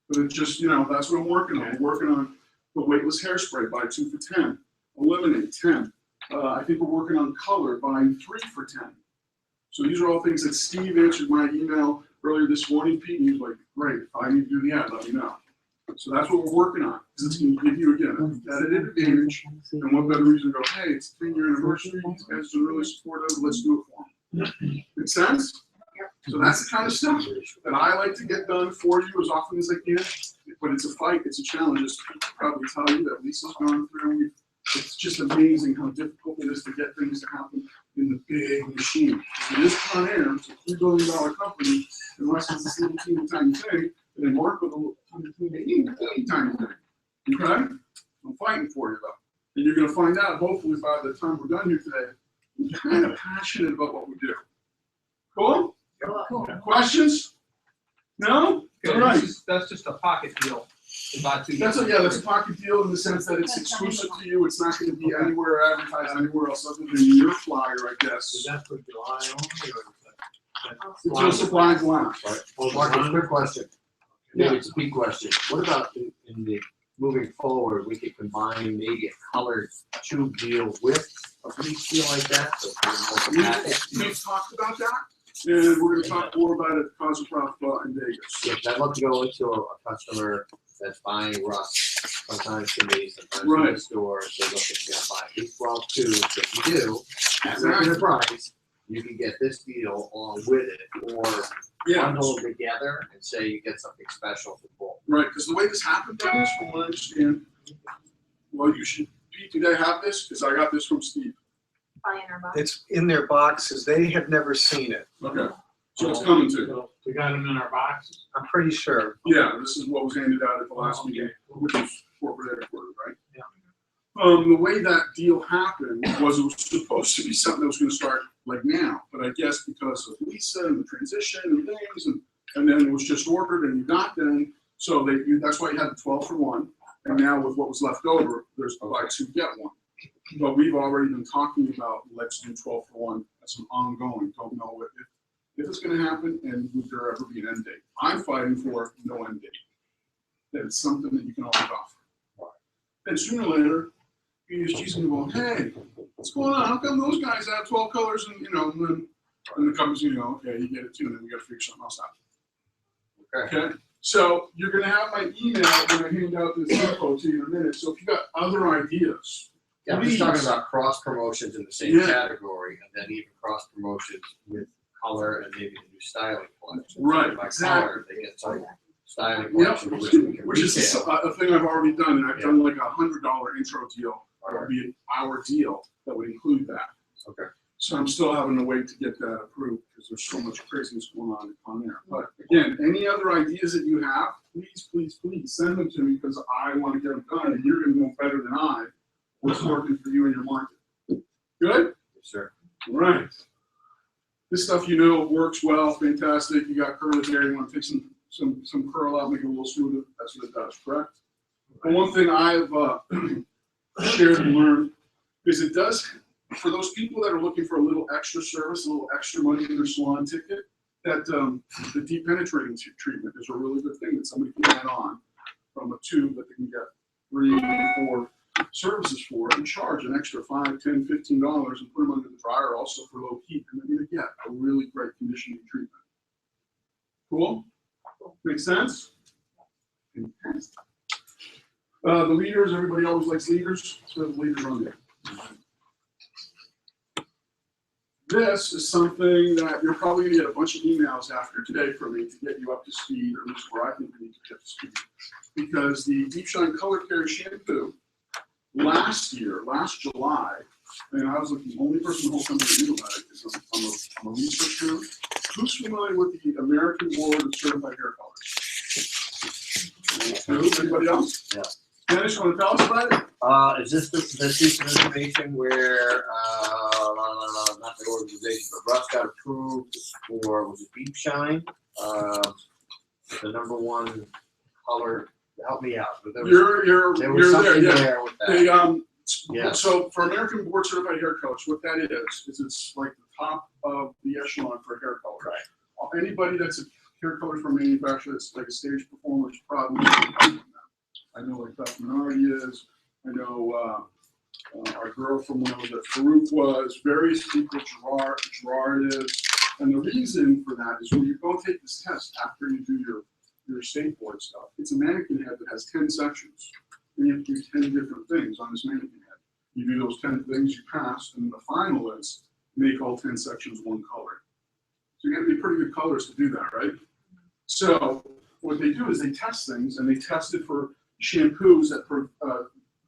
but it's just, that's what I'm working on. I'm working on the weightless hairspray, buy 2 for 10. Eliminate 10. I think we're working on color, buying 3 for 10. So these are all things that Steve answered my email earlier this morning, Pete, and he's like, great, if I need to do the ad, let me know. So that's what we're working on, because it's going to give you, again, a competitive advantage, and what better reason to go, hey, it's the 10-year anniversary, these guys are really supportive, let's do it for them. Make sense? So that's the kind of stuff that I like to get done for you as often as I can, but it's a fight, it's a challenge, as Pete can probably tell you that Lisa's gone through. It's just amazing how difficult it is to get things to happen in the big machine. It is Con Air, it's a $3 billion company, unless it's this little teeny tiny thing, and they work with a little teeny tiny thing. Okay? I'm fighting for you though. And you're gonna find out, hopefully by the time we're done here today, I'm kind of passionate about what we do. Cool? Cool. Questions? No? All right. That's just a pocket deal. That's a pocket deal in the sense that it's exclusive to you. It's not going to be anywhere advertised anywhere else other than your flyer, I guess. Is that for July only, or is that? Until supplies last. Right. Well, Marcus, quick question. Maybe it's a big question. What about in the moving forward, we could combine maybe a colored tube deal with a fleece deal like that? We've talked about that, and we're going to talk more about it at Cosmoprof in Vegas. Yeah, I'd love to go into a customer that's buying Russ, sometimes to me, sometimes to Right. the store, say, look, if you're gonna buy these 12 tubes, if you do, at regular price, you can get this deal along with it, or bundle them together and say you get something special for both. Right, because the way this happened, Dennis, from what I understand, well, you should, Pete, do they have this? Because I got this from Steve. Buy in our box. It's in their boxes. They have never seen it. Okay. So it's coming to. We got them in our boxes? I'm pretty sure. Yeah, this is what was handed out at the last meeting, which was corporate headquarters, right? Yeah. The way that deal happened was it was supposed to be something that was going to start like now, but I guess because of Lisa and the transition and things, and then it was just ordered and you got them, so that's why you had the 12 for 1, and now with what was left over, there's buy 2 get 1. But we've already been talking about let's do 12 for 1 as an ongoing. Don't know if it's going to happen, and would there ever be an end date? I'm fighting for no end date. That it's something that you can always offer. And sooner or later, ESG's going to go, hey, what's going on? How come those guys have 12 colors and and then the company's going to go, okay, you get it too, and then we got to figure something else out. Okay. So you're gonna have my email when I hand out this info to you in a minute. So if you got other ideas, Yeah, I'm just please. talking about cross promotions in the same Yeah. category, and then even cross promotions with color and maybe the new styling collection. Right, By exactly. color, they get some styling Yep, collection, which we can which is retail. a thing I've already done, and I've done like $100 intro deal. That would be an hour deal that would include that. Okay. So I'm still having to wait to get that approved because there's so much craziness going on there. But again, any other ideas that you have, please send them to me because I want to get them done, and you're going to know better than I what's working for you in your market. Good? Yes, sir. All right. This stuff works well, fantastic. You got curly hair, you want to take some curl out, make it a little smoother. That's what it does, correct? But one thing I've shared and learned is it does, for those people that are looking for a little extra service, a little extra money in their salon ticket, that the deep penetrating treatment is a really good thing that somebody can add on from a tube that they can get 3 or 4 services for and charge an extra $5, $10, $15 and put them under the dryer also for low heat, and they're going to get a really great conditioning treatment. Cool? Make sense? Fantastic. The leaders, everybody always likes leaders, so the leaders on there. This is something that you're probably going to get a bunch of emails after today from me to get you up to speed, or at least where I think you need to get up to speed. Because the Deep Shine Color Care Shampoo, last July, and I was like the only person in the whole company that knew about it because I'm a researcher. Who's familiar with the American Board of Certified Hair Colors? Who? Anybody else? Yeah. Dennis, you want to tell us about it? Is this the piece of information where, not the organization, but Russ got approved for, was it Deep Shine? The #1 color, help me out. But there was You're something there, yeah. there with that. They, Yeah. So for American Board Certified Hair Colors, what that is it's like the top of the echelon for hair color. Right. Anybody that's a hair color from a manufacturer that's like a stage performer is probably I know like Beth Minardi is. I know our girl from when I was at Farouk was. Various people, Gerard is. And the reason for that is when you go take this test after you do your state board stuff, it's a mannequin head that has 10 sections. And you have to do 10 different things on this mannequin head. You do those 10 things, you pass, and the final is make all 10 sections one color. So you got to be pretty good colors to do that, right? So what they do is they test things, and they tested for shampoos that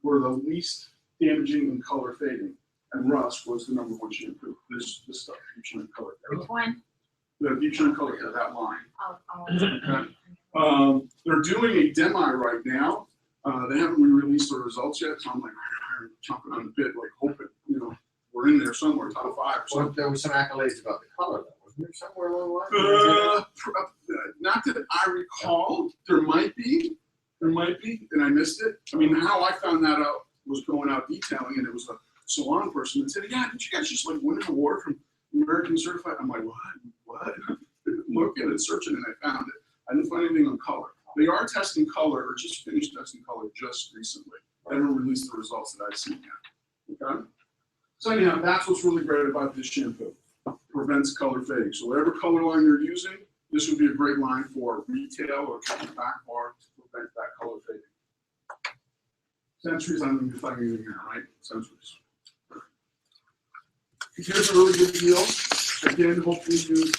were the least damaging and color fading. And Russ was the #1 shampoo. This stuff, Deep Shine Color Care. Which one? The Deep Shine Color Care, that line. Oh. Okay. They're doing a demo right now. They haven't released the results yet, so I'm like chomping on the bit, like hoping, we're in there somewhere, top 5 or something. Well, there was some accolades about the color, though. Wasn't there somewhere along the line? Not that I recall. There might be, and I missed it. I mean, how I found that out was going out detailing, and it was a salon person that said, "Yeah, did you guys just like win an award from American Certified?" I'm like, what? Looking and searching, and I found it. I didn't find anything on color. They are testing color, or just finished testing color just recently. They haven't released the results that I've seen yet. Okay? So anyhow, that's what's really great about this shampoo. Prevents color fading. So whatever color line you're using, this would be a great line for retail or back bar to prevent that color fading. Centuries, I'm going to be finding anything here, right? Centuries. Here's a really good deal. Again, hopefully you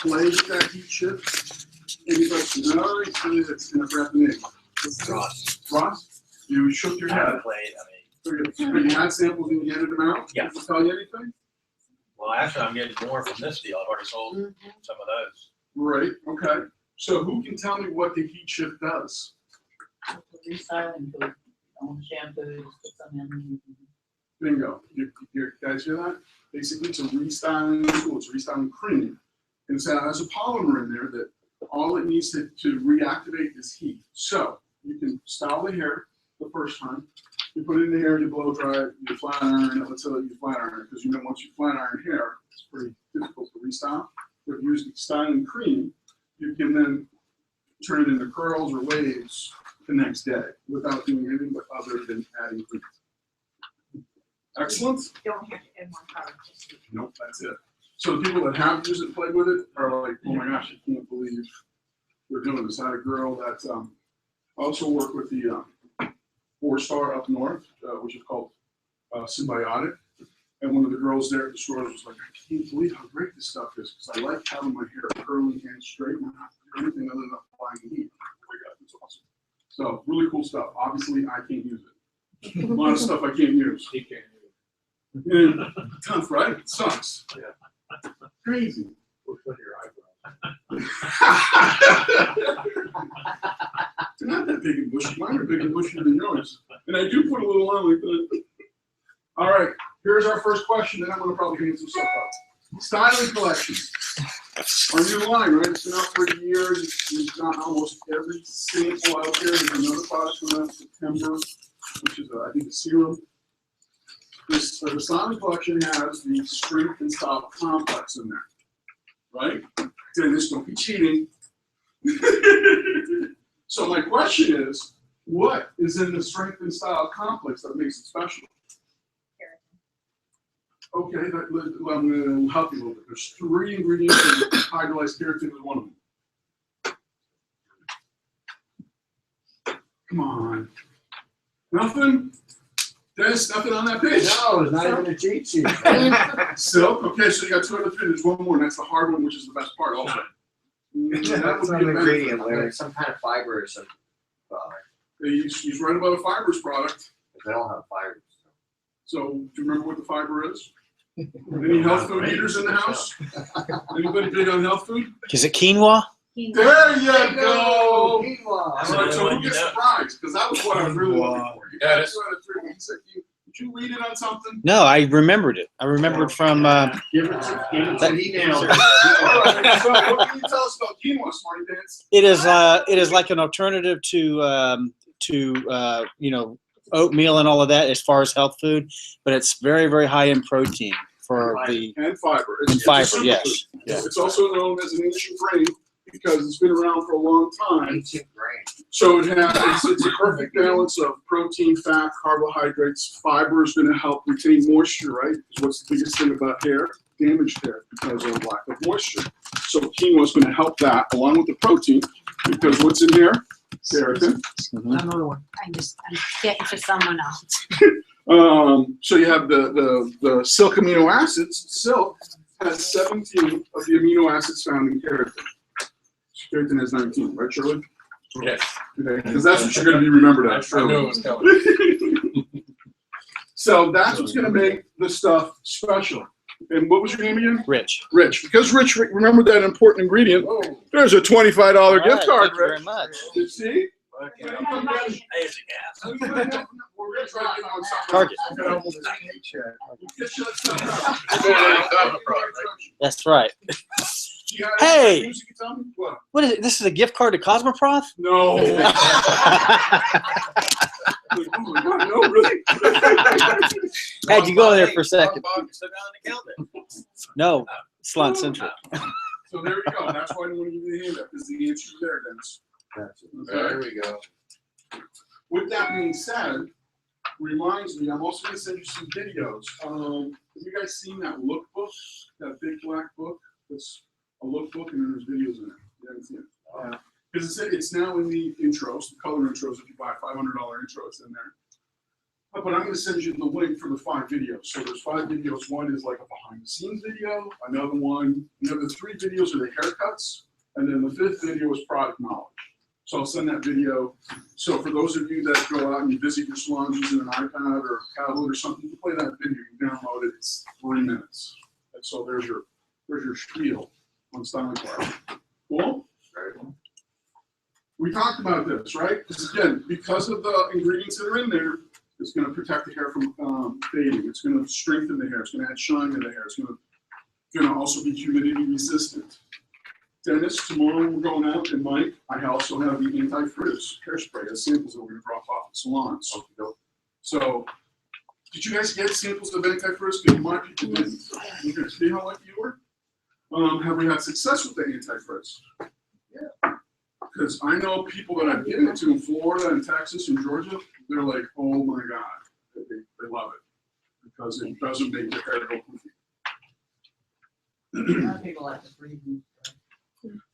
play with that heat shift. Anybody? No, it's in a breath name. Ross. Ross? You shook your I head. haven't played, You had samples and you handed them out? Yeah. Did it tell you anything? well, actually, I'm getting more from this deal. I've already sold some of those. Right, okay. So who can tell me what the heat shift does? Restyling food, on shampoos, put some in. Bingo. You guys hear that? Basically, it's a restyling tool. It's a restyling cream. And it has a polymer in there that all it needs to reactivate is heat. So you can style the hair the first time. You put it in the hair, you blow dry it, you flat iron it. Let's say you flat iron it, because once you flat iron hair, it's pretty difficult to restyle. But if you use the styling cream, you can then turn it into curls or waves the next day without doing anything but other than adding heat. Excellent. Don't have to add more color. Nope, that's it. So the people that have used it, played with it, are like, oh my gosh, I can't believe they're doing this. I had a girl that also worked with the 4-star up north, which is called Symbiotic. And one of the girls there at the store was like, I can't believe how great this stuff is, because I like having my hair curly and straight and not do anything other than applying heat. Oh my God, that's awesome. So really cool stuff. Obviously, I can't use it. A lot of stuff I can't use. He can't Yeah, tough, right? It sucks. Yeah. Crazy. Looks like your eyebrows. They're not that big and bushy. Mine are bigger and bushier than yours. And I do put a little on like that. All right, here's our first question, then I'm gonna probably hang some stuff up. Styling collection. Our new line, right? It's been out for a year. We've got almost every sample out there. There's another product coming out in September, which is, I think, a serum. The styling collection has the strength and style complex in there, right? Dennis, don't be cheating. So my question is, what is in the strength and style complex that makes it special? Okay, I'm going to help you a little bit. There's 3 ingredients, and hydrolyzed keratin is one of them. Come on. Nothing? Dennis, nothing on that page? No, it's not even a cheat sheet. Silk? Okay, so you got 2 out of 3. There's one more, and that's the hard one, which is the best part also. That's an ingredient, Larry. Some kind of fiber or something. He's right about a fibers product. They don't have fibers. So, do you remember what the fiber is? Any health food eaters in the house? Anybody big on health food? Is it quinoa? There you go! Quinoa. All right, so who gets the prize? Because that was what I was really looking for. You got 2 out of 3. He said, did you read it on something? No, I remembered it. I remembered from. Give it an email. All right, so what can you tell us about quinoa, Smarty Pants? It is like an alternative to you know, oatmeal and all of that as far as health food, but it's very, very high in protein for the and fiber. And It's a fiber, superfood. yes. It's also known as an ancient grain because it's been around for a long time. So it's a perfect balance of protein, fat, carbohydrates. Fiber is going to help retain moisture, right? Because what's the biggest thing about hair? Damaged hair because of lack of moisture. So quinoa is going to help that along with the protein because what's in there? Keratin. I'm getting to someone else. So you have the silk amino acids. Silk has 17 of the amino acids found in keratin. Keratin has 19, right, Shirley? Yes. Okay, because that's what you're going to be remembered as. I knew it was coming. So that's what's going to make the stuff special. And what was your name again? Rich. Rich. Because Rich, remember that important ingredient. There's a $25 gift card, Thank you very Rich. much. You see? Target. That's right. Hey, what is it? This is a gift card to Cosmoprof? No. No, really? Had you go there for a second. No, Salon Central. So there you go. That's why I want to give you the hand up, because the answer's there, Dennis. There we go. With that being said, reminds me, I'm also going to send you some videos. Have you guys seen that lookbook? That big black book? It's a lookbook and then there's videos in it. You haven't seen it? Because it's now in the intros, the color intros. If you buy a $500 intro, it's in there. But I'm going to send you the link for the 5 videos. So there's 5 videos. One is like a behind the scenes video. Another one, the other 3 videos are the haircuts. And then the 5th video is product knowledge. So I'll send that video. So for those of you that go out and you visit your salons using an iPad or a tablet or something, you play that video, you download it, it's 3 minutes. And so there's your spiel on styling class. Cool? We talked about this, right? Because again, because of the ingredients that are in there, it's going to protect the hair from fading. It's going to strengthen the hair. It's going to add shine to the hair. It's going to also be humidity resistant. Dennis, tomorrow we're going out, and Mike, I also have the anti-frizz hairspray as samples that we're going to drop off at salons. So, did you guys get samples of anti-frizz? Because my people didn't. Okay, see how lucky you were? Have we had success with the anti-frizz? Yeah. Because I know people that I've given it to in Florida and Texas and Georgia, they're like, oh my God, they love it because it doesn't make their hair go poofy. A lot of people like the free boost.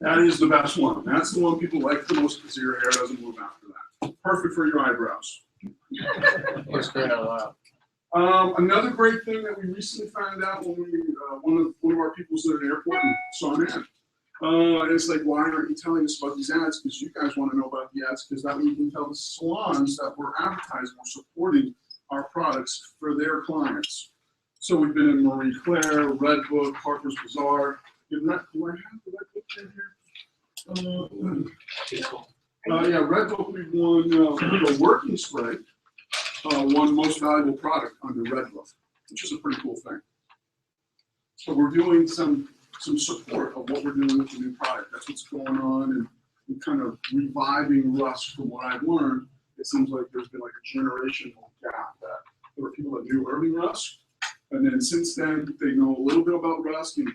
That is the best one. That's the one people like the most because your hair doesn't move after that. Perfect for your eyebrows. Looks great out loud. Another great thing that we recently found out when we one of our people was at an airport and saw an ad. It's like, why aren't you telling us about these ads? Because you guys want to know about the ads, because that way you can tell the salons that we're advertising, we're supporting our products for their clients. So we've been in Marie Claire, Red Book, Harper's Bazaar. Do I have the Red Book in here? Yeah, Red Book, we won the working spray, won most valuable product under Red Book, which is a pretty cool thing. So we're doing some support of what we're doing with the new product. That's what's going on, and kind of reviving Rust. From what I've learned, it seems like there's been like a generational gap that there were people that knew early Rust, and then since then they know a little bit about Rust, and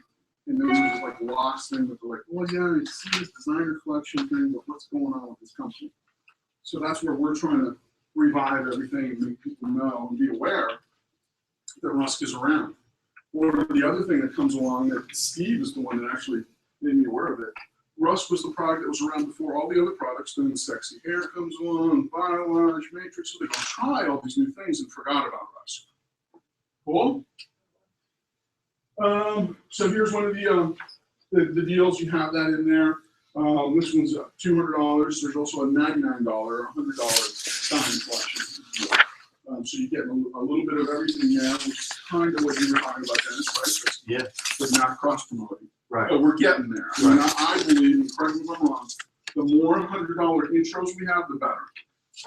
then there's like lost thing that they're like, well, yeah, you see this designer collection thing, but what's going on with this company? So that's where we're trying to revive everything and make people know and be aware that Rust is around. Or the other thing that comes along, that Steve is the one that actually made me aware of it. Rust was the product that was around before all the other products. Then Sexy Hair comes along, BioWash, Matrix. So they go try all these new things and forgot about Rust. Cool. So here's one of the deals. You have that in there. This one's $200. There's also a $99 or $100 diamond collection. So you get a little bit of everything there, which is kind of what you were talking about, Dennis, right? Yeah. But not cross-promoting. Right. But we're getting there. Right. And I believe, and correct me if I'm wrong, the more $100 intros we have, the better.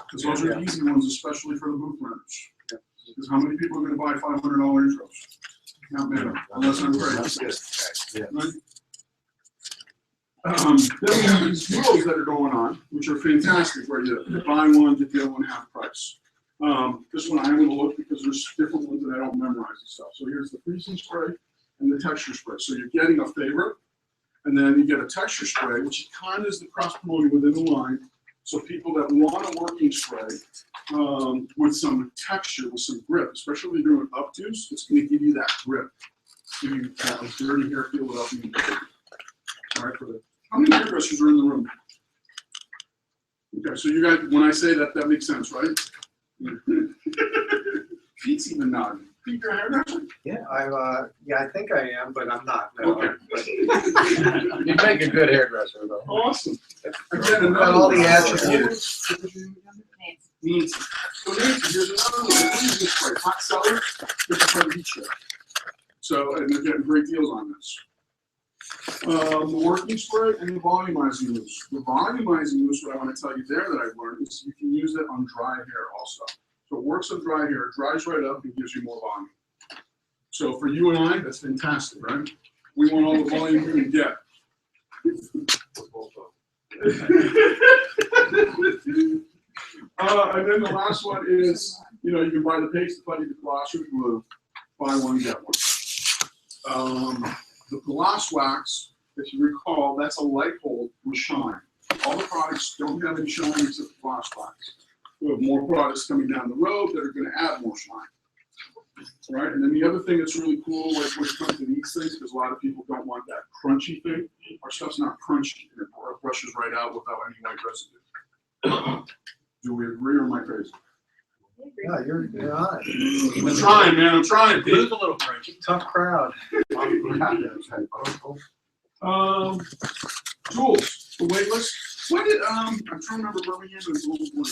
Because those are the easy ones, especially for the booth renters. Because how many people are going to buy $500 intros? Not many, unless I'm crazy. Right? Then we have these deals that are going on, which are fantastic, where you buy one, get the other one half price. This one I'm going to look because there's different ones that I don't memorize and stuff. So here's the freezing spray and the texture spray. So you're getting a favorite, and then you get a texture spray, which kind of is the cross promoting within the line. So people that want a working spray with some texture, with some grip, especially if you're doing updos, it's going to give you that grip. Give you that like, dirty hair feel without being dirty. All right, how many hairdressers are in the room? Okay, so you guys, when I say that, that makes sense, right? Pete's even nodding. Pete, you're a hairdresser? Yeah, I think I am, but I'm not. No. Okay. You make a good hairdresser, though. Awesome. Again, got all the attributes. Nancy. So Nancy, here's another one. Freezing spray, hot cellar, 50% heat shift. So, and they're getting great deals on this. The working spray and the volumizing mousse. The volumizing mousse, what I want to tell you there that I've learned is you can use it on dry hair also. So it works on dry hair, it dries right up and gives you more volume. So for you and I, that's fantastic, right? We want all the volume we can get. And then the last one is, you can buy the paste, the putty, the gloss, or the glue. Buy one, get one. The gloss wax, if you recall, that's a light hold with shine. All the products don't have any shine except the gloss wax. We have more products coming down the road that are going to add more shine. Right? And then the other thing that's really cool, like when it comes to these things, because a lot of people don't want that crunchy thing. Our stuff's not crunchy. It brushes right out without any white residue. Do we agree or am I crazy? Yeah, you're on it. I'm trying, man. I'm trying. It is a little crunchy. Tough crowd. Tools. The wait list. When did I'm trying to remember Birmingham and Global Blank.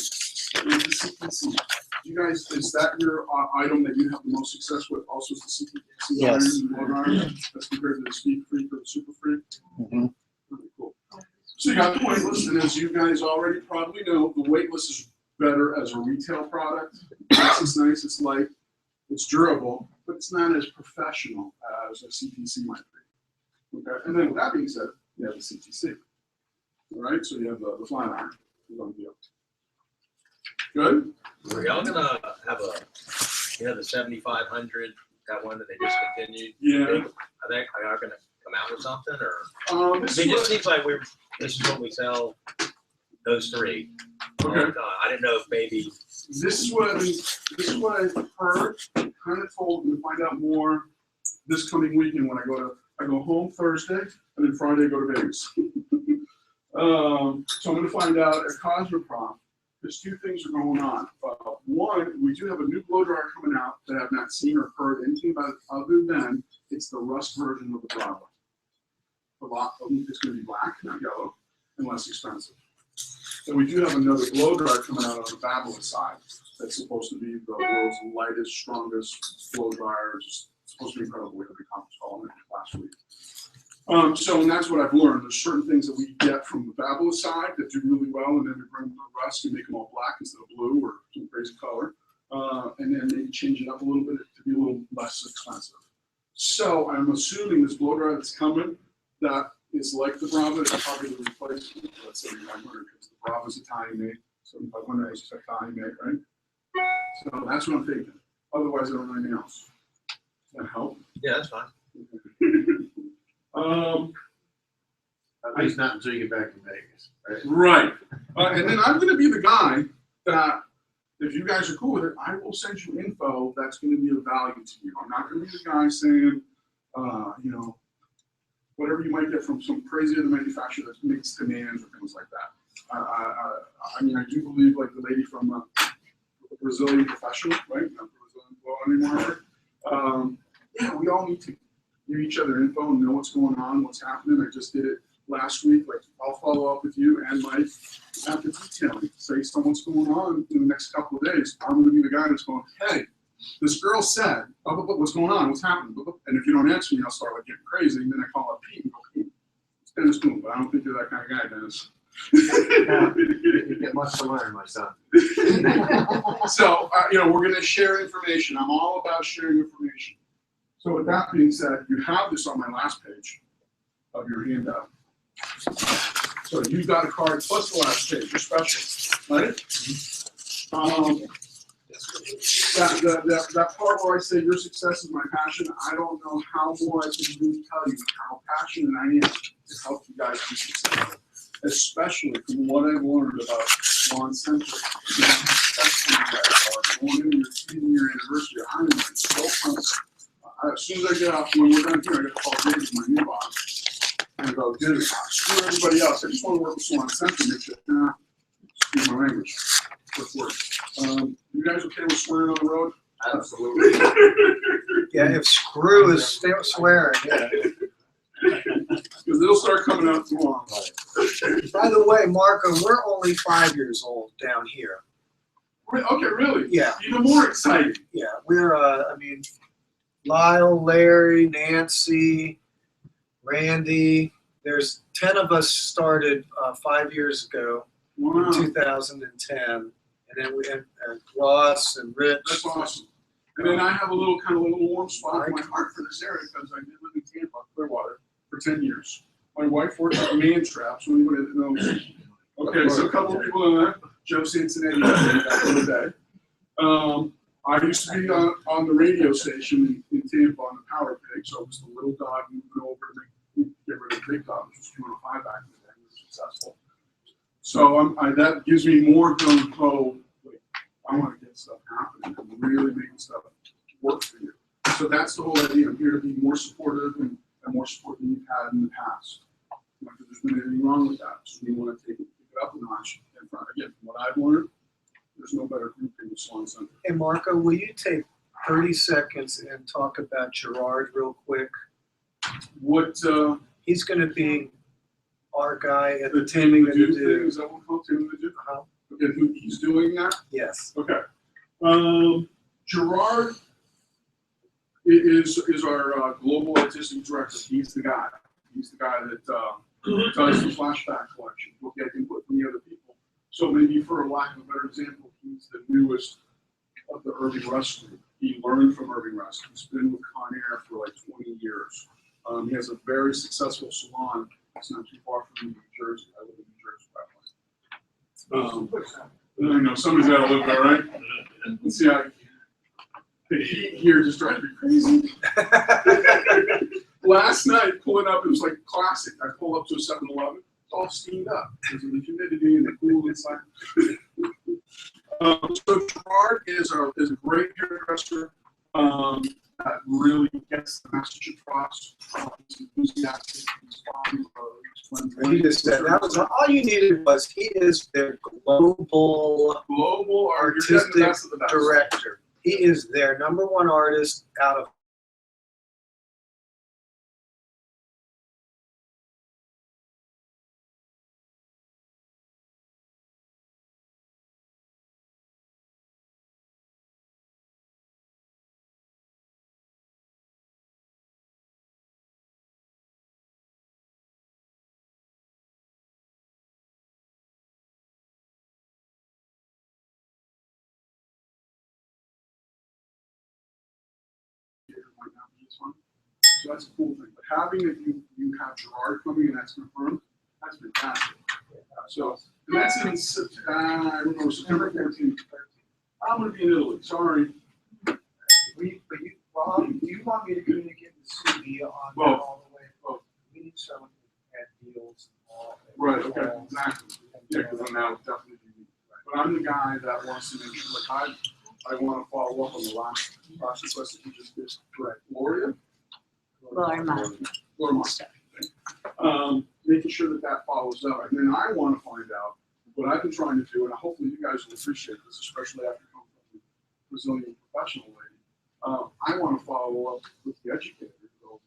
The CPC. You guys, is that your item that you have the most success with? Also, is the CPC Yes. iron as compared to the Speed Freak or the Super Freak? Mm-hmm. Really cool. So you got the wait list, and as you guys already probably know, the wait list is better as a retail product. It's nice, it's light, it's durable, but it's not as professional as a CPC might be. Okay, and then with that being said, you have the CTC. All right, so you have the flat iron. Good. Are y'all gonna have the 7500, that one that they discontinued? Yeah. Are y'all gonna come out with something, or? This It just seems like this is what we sell, those three. Okay. I didn't know if maybe. This is what I've heard, kind of told, and find out more this coming weekend when I go to I go home Thursday, and then Friday I go to Vegas. So I'm gonna find out at Cosmoprof, there's two things are going on. One, we do have a new blow dryer coming out that I've not seen or heard anything about other than it's the rust version of the Bravo. A lot of them, it's gonna be black, not yellow, and less expensive. And we do have another blow dryer coming out on the Babylon side that's supposed to be the world's lightest, strongest blow dryer. It's supposed to be incredible. We had a conference call on it last week. So, and that's what I've learned. There's certain things that we get from the Babylon side that do really well, and then we bring them to rust and make them all black instead of blue or some crazy color. And then maybe change it up a little bit to be a little less expensive. So I'm assuming this blow dryer that's coming, that is like the Bravo, is probably the replacement. Let's say 500, because the Bravo is Italian made, 7500 is Italian made, right? So that's what I'm thinking. Otherwise, I don't know anything else. Does that help? Yeah, that's fine. At least not until you get back to Vegas, right? Right. And then I'm going to be the guy that, if you guys are cool with it, I will send you info that's going to be of value to you. I'm not going to be the guy saying, you know, whatever you might get from some crazy other manufacturer that makes demands or things like that. I mean, I do believe, like the lady from Brazilian Professional, right? Not Brazilian Blow anymore. Yeah, we all need to give each other info and know what's going on, what's happening. I just did it last week. Like, I'll follow up with you and Mike after detailing. Say what's going on in the next couple of days. I'm going to be the guy that's going, hey, this girl said, what's going on? What's happening? And if you don't answer me, I'll start like getting crazy. And then I call up Pete and go, Pete, it's Dennis Boone, but I don't think you're that kind of guy, Dennis. You get much to learn, my son. So, you know, we're going to share information. I'm all about sharing information. So with that being said, you have this on my last page of your handout. So you've got a card plus the last page, your special, right? That part where I say your success is my passion, I don't know how more I can really tell you how passionate I am to help you guys be successful, especially from what I've learned about lawn-centric. Especially you guys are going into your 10-year anniversary. I'm like so pumped. As soon as I get off, when we're done here, I got to call David, my new boss, and go, dude, screw everybody else. I just want to work with Salon Center. Make sure, excuse my language. You guys okay with swearing on the road? Absolutely. Yeah, if screw is still swearing, yeah. Because it'll start coming out tomorrow. By the way, Marco, we're only 5 years old down here. Okay, really? Yeah. Even more exciting. Yeah, we're, I mean, Lyle, Larry, Nancy, Randy, there's 10 of us started 5 years ago in 2010. And then we had Ross and Rich. That's awesome. And then I have a little warm spot in my heart for this area because I did live in Tampa, Clearwater, for 10 years. My wife worked at Man Trap, so anybody that knows. Okay, so a couple of people in there. Joe Cincinnati back in the day. I used to be on the radio station in Tampa on the Power Pig, so it was the little dog moving over to get rid of the big dog, which was 205 back in the day. We were successful. So that gives me more go. Like, I want to get stuff happening and really making stuff work for you. So that's the whole idea. I'm here to be more supportive and more support than you've had in the past. Not that there's been anything wrong with that. So we want to take it up a notch. And again, from what I've learned, there's no better group in the Salon Center. Hey, Marco, will you take 30 seconds and talk about Gerard real quick? What, he's going to be our guy at the Taming the Dude thing, is that what we call Taming the Dude? Okay, he's doing that? Yes. Okay. Gerard is our global artistic director. He's the guy. He's the guy that does the flashback collection, look at input from the other people. So maybe for lack of a better example, he's the newest of the Irving Rust group. He learned from Irving Rust. He's been with Con Air for like 20 years. He has a very successful salon. It's not too far from New Jersey. I live in New Jersey, by the way. I know somebody's got to live there, right? Let's see how the heat here just drives me crazy. Last night, pulling up, it was like classic. I pull up to a 7-Eleven. It's all steamed up because of the humidity and the cool inside. So Gerard is a great hairdresser. that really gets the message across. He's enthusiastic, he's fun, explains He just said, that was, all you needed was, he is their global you're getting the artistic best of the best. director. He is their number one artist out of So that's a cool thing. But having it, you have Gerard coming and that's confirmed, that's fantastic. So and that's in I don't know, September 14th. I'm gonna be in Italy, sorry. But you, do you want me to communicate with CD on that Well, all the way? Well, we need someone who had deals and all. Right, okay, exactly. Yeah, because I'm now definitely unique. But I'm the guy that wants to make sure, like I want to follow up on the last request that you just did. Correct. Gloria? Making sure that that follows up. And then I want to find out what I've been trying to do, and hopefully you guys will appreciate this, especially after coming from the Brazilian professional lady. I want to follow up with the educator. Go,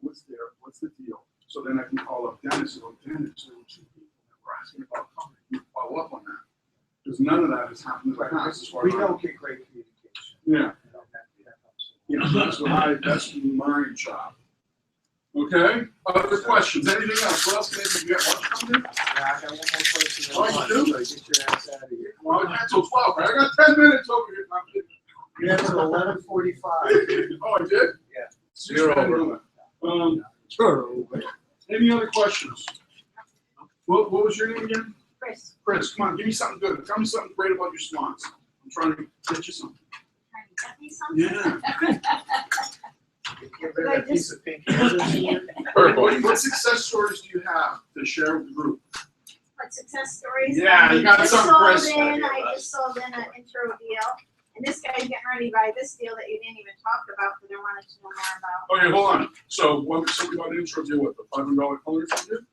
what's the deal? So then I can call up Dennis and go, Dennis, there were 2 people that were asking about coming. Can you follow up on that? Because none of that has happened in the past as far as We don't get great communication. Yeah. Yeah, that's my job. Okay, other questions, anything else? What else, maybe you got lunch coming in? Yeah, I got one more question. Oh, you do? So get your ass out of here. Well, I got till 12, I got 10 minutes over here. I'm kidding. You have till 11:45. Oh, I did? Yeah. You're over. Any other questions? What was your name again? Chris. Chris, come on, give me something good. Tell me something great about your swans. I'm trying to get you something. Get me something? Yeah. Get rid of that piece of pink hair. What success stories do you have to share with the group? What success stories? Yeah, you got something, Chris. I just sold in an intro deal, and this guy's getting ready to buy this deal that you didn't even talk about, but I wanted to know more about. Okay, hold on. So what was something about an intro deal with the $500 colors you did?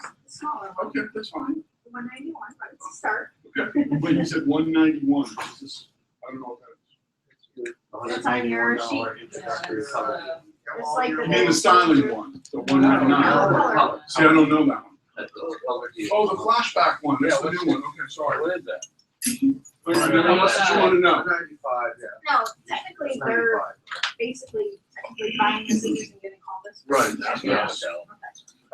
The smaller one. Okay, that's fine. 191, but it's a start. Okay, but you said 191. Is this, I don't know what that is. It's on your sheet. Introductory color. It's like You mean the styling one, the 199. color. See, I don't know that one. That's the color deal. Oh, the flashback one, that's the new one. Okay, sorry. What is that? Anything else that you want to know? 95, yeah. No, technically, they're basically buying the CDs and getting all this. Right. Yeah.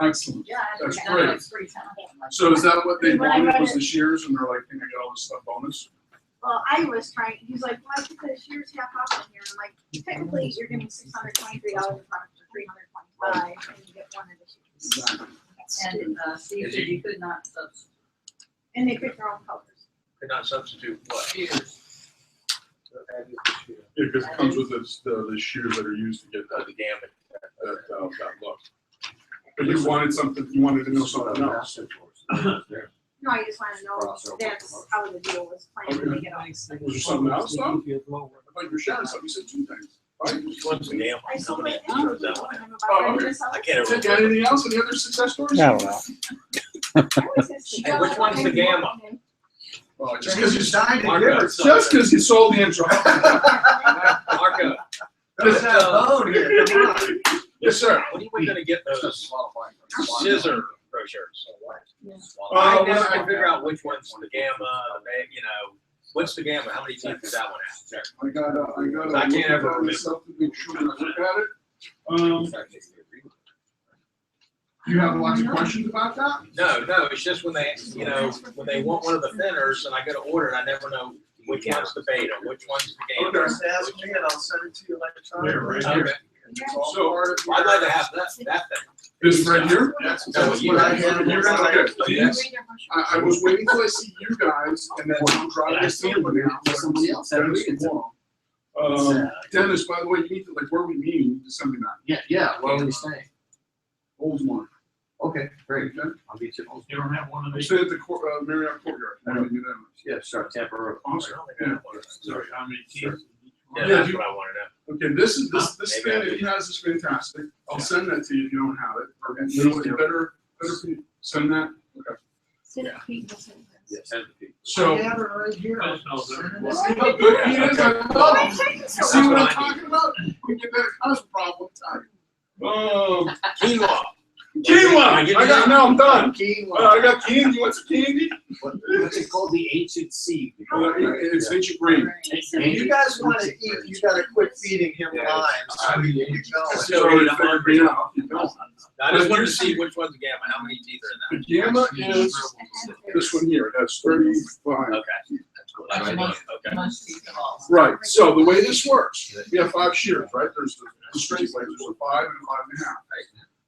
Excellent. Yeah, That's that's great. That's pretty tough. So is that what they When I wanted, read was it- the shears, and they're like, can I get all this stuff bonus? Well, I was trying, he's like, why should the shears half off in here? I'm like, technically, you're getting $623 in product for $325, and you get one of the shears. And, Steve said you could not substitute. And they pick their own colors. Could not substitute what? Shears. Yeah, because it comes with the shears that are used to get that, The gamut. that look. But you wanted something, you wanted to know something else. No, I just wanted to know that's how the deal was planned to make it all. Was there something else though? I thought you were sharing something, you said 2 things, right? What's the gamut? I sold it How intro many deal. times and Oh, I'm okay. about to sell I it. can't ever. Got anything else, any other success stories? No, no. Hey, which one's the gamma? Just because you signed it, Marco. give her Just because you sold the intro. Marco, There's that bone here, come on. Yes, sir. when are we gonna get those scissor brochures? Uh, I never can figure out which one's the gamma, you know, what's the gamma, how many teeth is that one at? I I can't ever look at remember. myself to make sure that I look at it. You have lots of questions about that? No, it's just when they, you know, when they want one of the thinners and I go to order it, I never know which one's the beta, which one's the gamma. Just ask me and I'll send it to you electronically. Okay. It's all So- part of your- I'd like to have that thing. This right here? That's No, what you- I had. You're gonna look at Oh, these. I was waiting till I see you guys, and then I'm driving to somebody else. Somebody else. Dennis, by the way, you need to, like, where are we meeting? You need to send me that. Yeah, where are we staying? Oldsmar. Okay, great. Okay. I'll be too. You don't have one of I'm these? staying at the Marriott Courtyard. I know. Yeah, sure, temporary. Awesome. Yeah. Sorry, how many teeth? Yeah, that's what I wanna know. Okay, this thing that he has is fantastic. I'll send that to you if you don't have it. Or you know what, you better send that. Okay. Send it to Pete, we'll send it. Yeah, send it to people. So. I have it right here. See how good he is? I love him. See what I'm talking about? We get that house problem time. Quinoa. Quinoa! I got, no, I'm done. I got candy. What's a candy? What's it called? The ancient seed. It's ancient grain. If you guys want to eat, you gotta quit feeding him limes. It's already figured out. You don't. I just wanted to see which one's gamma, how many teeth are in that. The gamma is this one here. That's 35. Okay. Right. So the way this works, we have 5 shears, right? There's the straight blades. There's a 5 and a 5.5.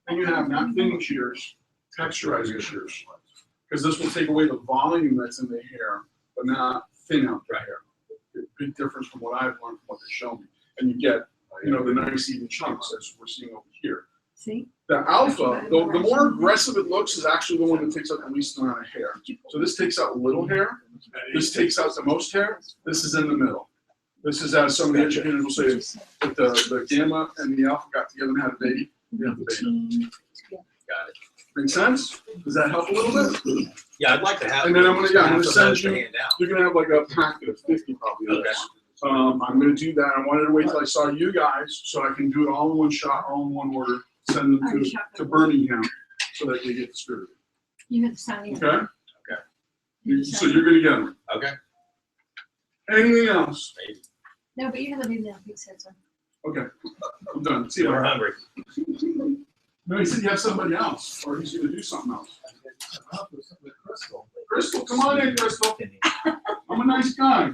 Then you have not thinning shears, texturizing shears, because this will take away the volume that's in the hair, but not thin out the hair. Big difference from what I've learned from what they show me, and you get, you know, the nice even chunks as we're seeing over here. See? The alpha, the more aggressive it looks, is actually the one that takes out the least amount of hair. So this takes out little hair. This takes out the most hair. This is in the middle. This is, as some of the educators will say, that the gamma and the alpha got together and had a baby. We have the beta. Got it. Make sense? Does that help a little bit? Yeah, I'd like to have. And then I'm gonna send to you. hand out. You're gonna have like a packet of 50 probably. Okay. I'm gonna do that. I wanted to wait till I saw you guys so I can do it all in one shot, all in one order. Send them to Birmingham so that they get distributed. You have to sign in. Okay? Okay. So you're gonna get them. Okay. Anything else? No, but you have to leave now, Pete said so. Okay. I'm done. See you We're later. hungry. No, he said you have somebody else, or he's gonna do something else. Crystal, come on in, Crystal. I'm a nice guy.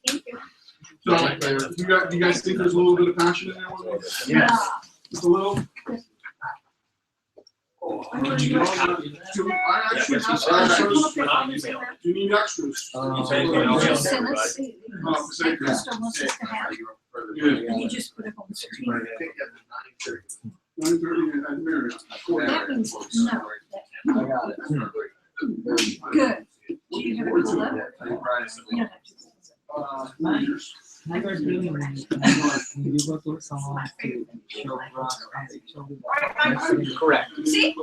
Thank you. So, you guys think there's a little bit of passion in there with me? Yes. Just a little? I actually have extras. Do you need extras? Just send us. Say Crystal wants us to have. Yeah. And you just put it on the screen. 9:30 at Marriott. That means no. I got it. Good. Do you have it pulled up? You don't have to. I was doing when you go to a salon to show bras and they show the Correct. See? I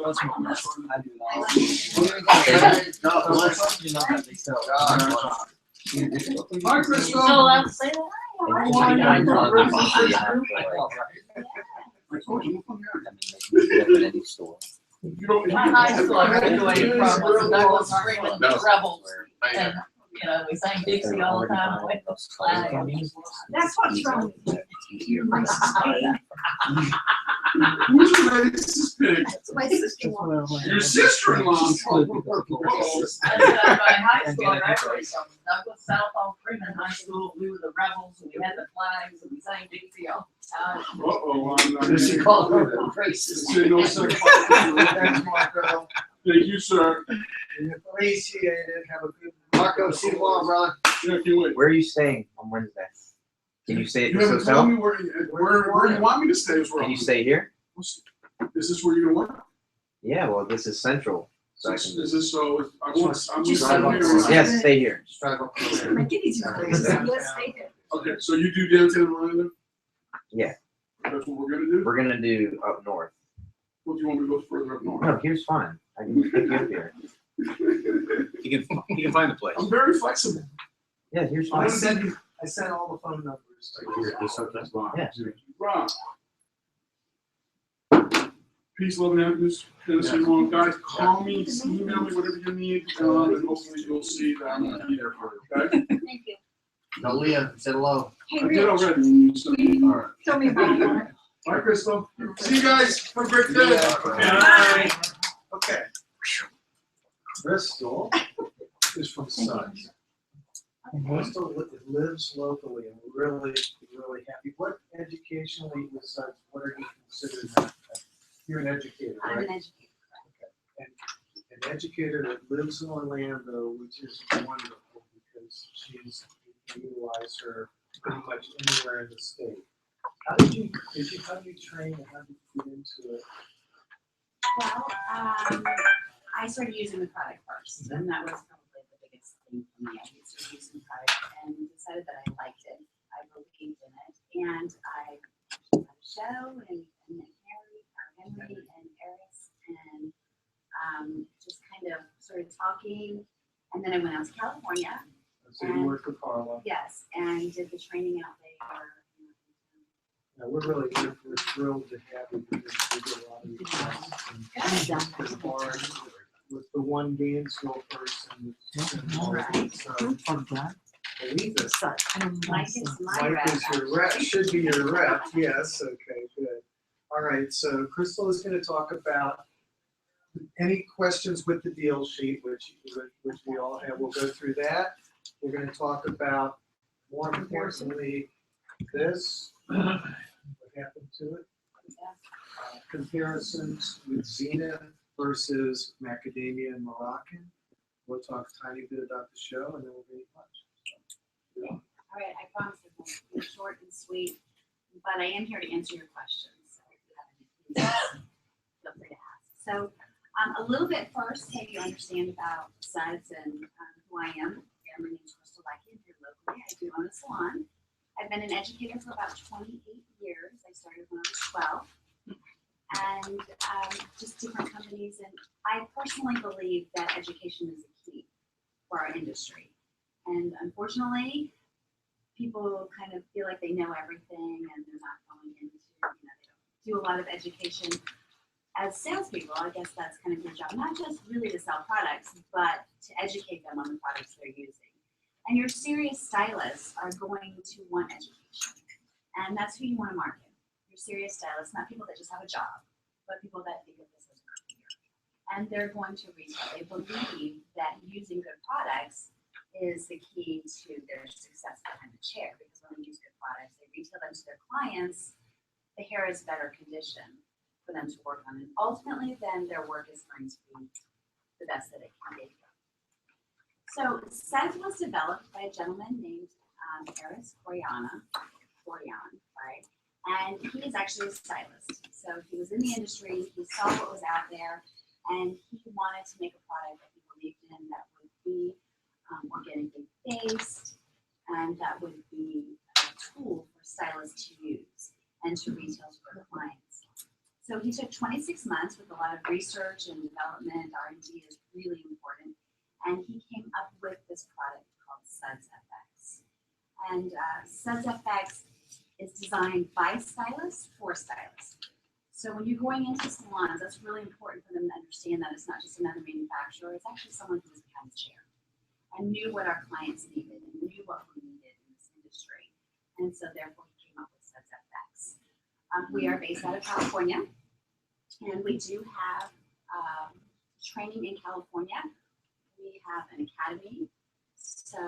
do it all. You know how they sell. Hi, Crystal. So let's say that. I told you. You don't. My high school, I graduated from was Douglas Freeman Rebels. And, you know, we sang Dixie all the time. Wait, those flags. That's what's wrong with you. Who's the racist pig? My sister-in-law. Your sister-in-law. That's my high school, I graduated from Douglas Southall Freeman High School. We were the rebels and we had the flags and we sang Dixie all the time. Uh-oh, I'm not. Does she call her racist? Say no, sir. Thank you, sir. Appreciate it. Have a good. Marco, see you tomorrow, brother. Yeah, can't wait. Where are you staying on Wednesday? Can you stay at You this haven't told hotel? me where you want me to stay as well. Can you stay here? Is this where you're gonna work? Yeah, well, this is central. So I Is can this so, I'm Just here. Yes, stay here. My kitty's in place. Let's stay there. Okay, so you do downtown Orlando? Yeah. That's what we're gonna do? We're gonna do up north. What do you want me to go further up north? No, here's fine. I can just pick you up here. You can find the place. I'm very flexible. Yeah, here's I fine. sent all the phone numbers. Yeah. Rob. Peace, love, and happiness. Tennessee, long guys. Call me, email me, whatever you need, and hopefully you'll see that I'm gonna be there for you. Okay? Thank you. Tell Leah, say hello. Hey, I did Rich, already. When you sent me. All right. tell me about it. Bye, Crystal. See you guys. Have a great day. Bye. Okay. Crystal is from Suns. Crystal lives locally and we're really happy. What educationally with Suns, what are you considered? You're an educator, I'm right? an educator. An educator that lives in Orlando, which is wonderful because you can utilize her pretty much anywhere in the state. How do you train and how did you get into it? Well, I started using the product first, and that was probably the biggest thing for me. I started using the product and decided that I liked it. I believed in it, walking, and then I went out to California. So you worked with Carla. Yes, and did the training out there. Yeah, we're thrilled to have you because we did a lot of these things. And as far as with the one Gainesville person. Right. So, believe this. Mike is my Mike rep. is your rep, should be your rep, yes, okay, good. All right, so Crystal is gonna talk about any questions with the deal sheet, which we all have, we'll go through that. We're gonna talk about, more importantly, this, what happened to it? Comparisons with Zenith versus Macadamia and Moroccan. We'll talk a tiny bit about the show and then we'll be lunch. All right, I promise it won't be short and sweet, but I am here to answer your questions. So if you have any, please feel free to ask. So a little bit first, so you understand about Suds and who I am. Yeah, my name is Crystal Leckie. I'm here locally. I do own a salon. I've been an educator for about 28 years. I started when I was 12. And just different companies. And I personally believe that education is a key for our industry. And unfortunately, people kind of feel like they know everything and they're not going into, they don't do a lot of education. As salespeople, I guess that's kind of your job, not just really to sell products, but to educate them on the products they're using. And your serious stylists are going to want education. And that's who you want to market. Your serious stylists, not people that just have a job, but people that think of this as a career. And they're going to retail. They believe that using good products is the key to their success behind the chair, because when they use good products, they retail them to their clients, the hair is better conditioned for them to work on. And ultimately, then their work is going to be the best that it can be. So Suds was developed by a gentleman named Eris Corian, right? And he is actually a stylist. So he was in the industry, he saw what was out there, and he wanted to make a product that he believed in that would be organically based and that would be a tool for stylists to use and to retail to their clients. So he took 26 months with a lot of research and development. R&D is really important. And he came up with this product called Suds FX. And Suds FX is designed by stylists for stylists. So when you're going into salons, that's really important for them to understand that it's not just another manufacturer, it's actually someone who was behind the chair and knew what our clients needed and knew what we needed in this industry. And so therefore he came up with Suds FX. We are based out of California, and we do have training in California. We have an academy, so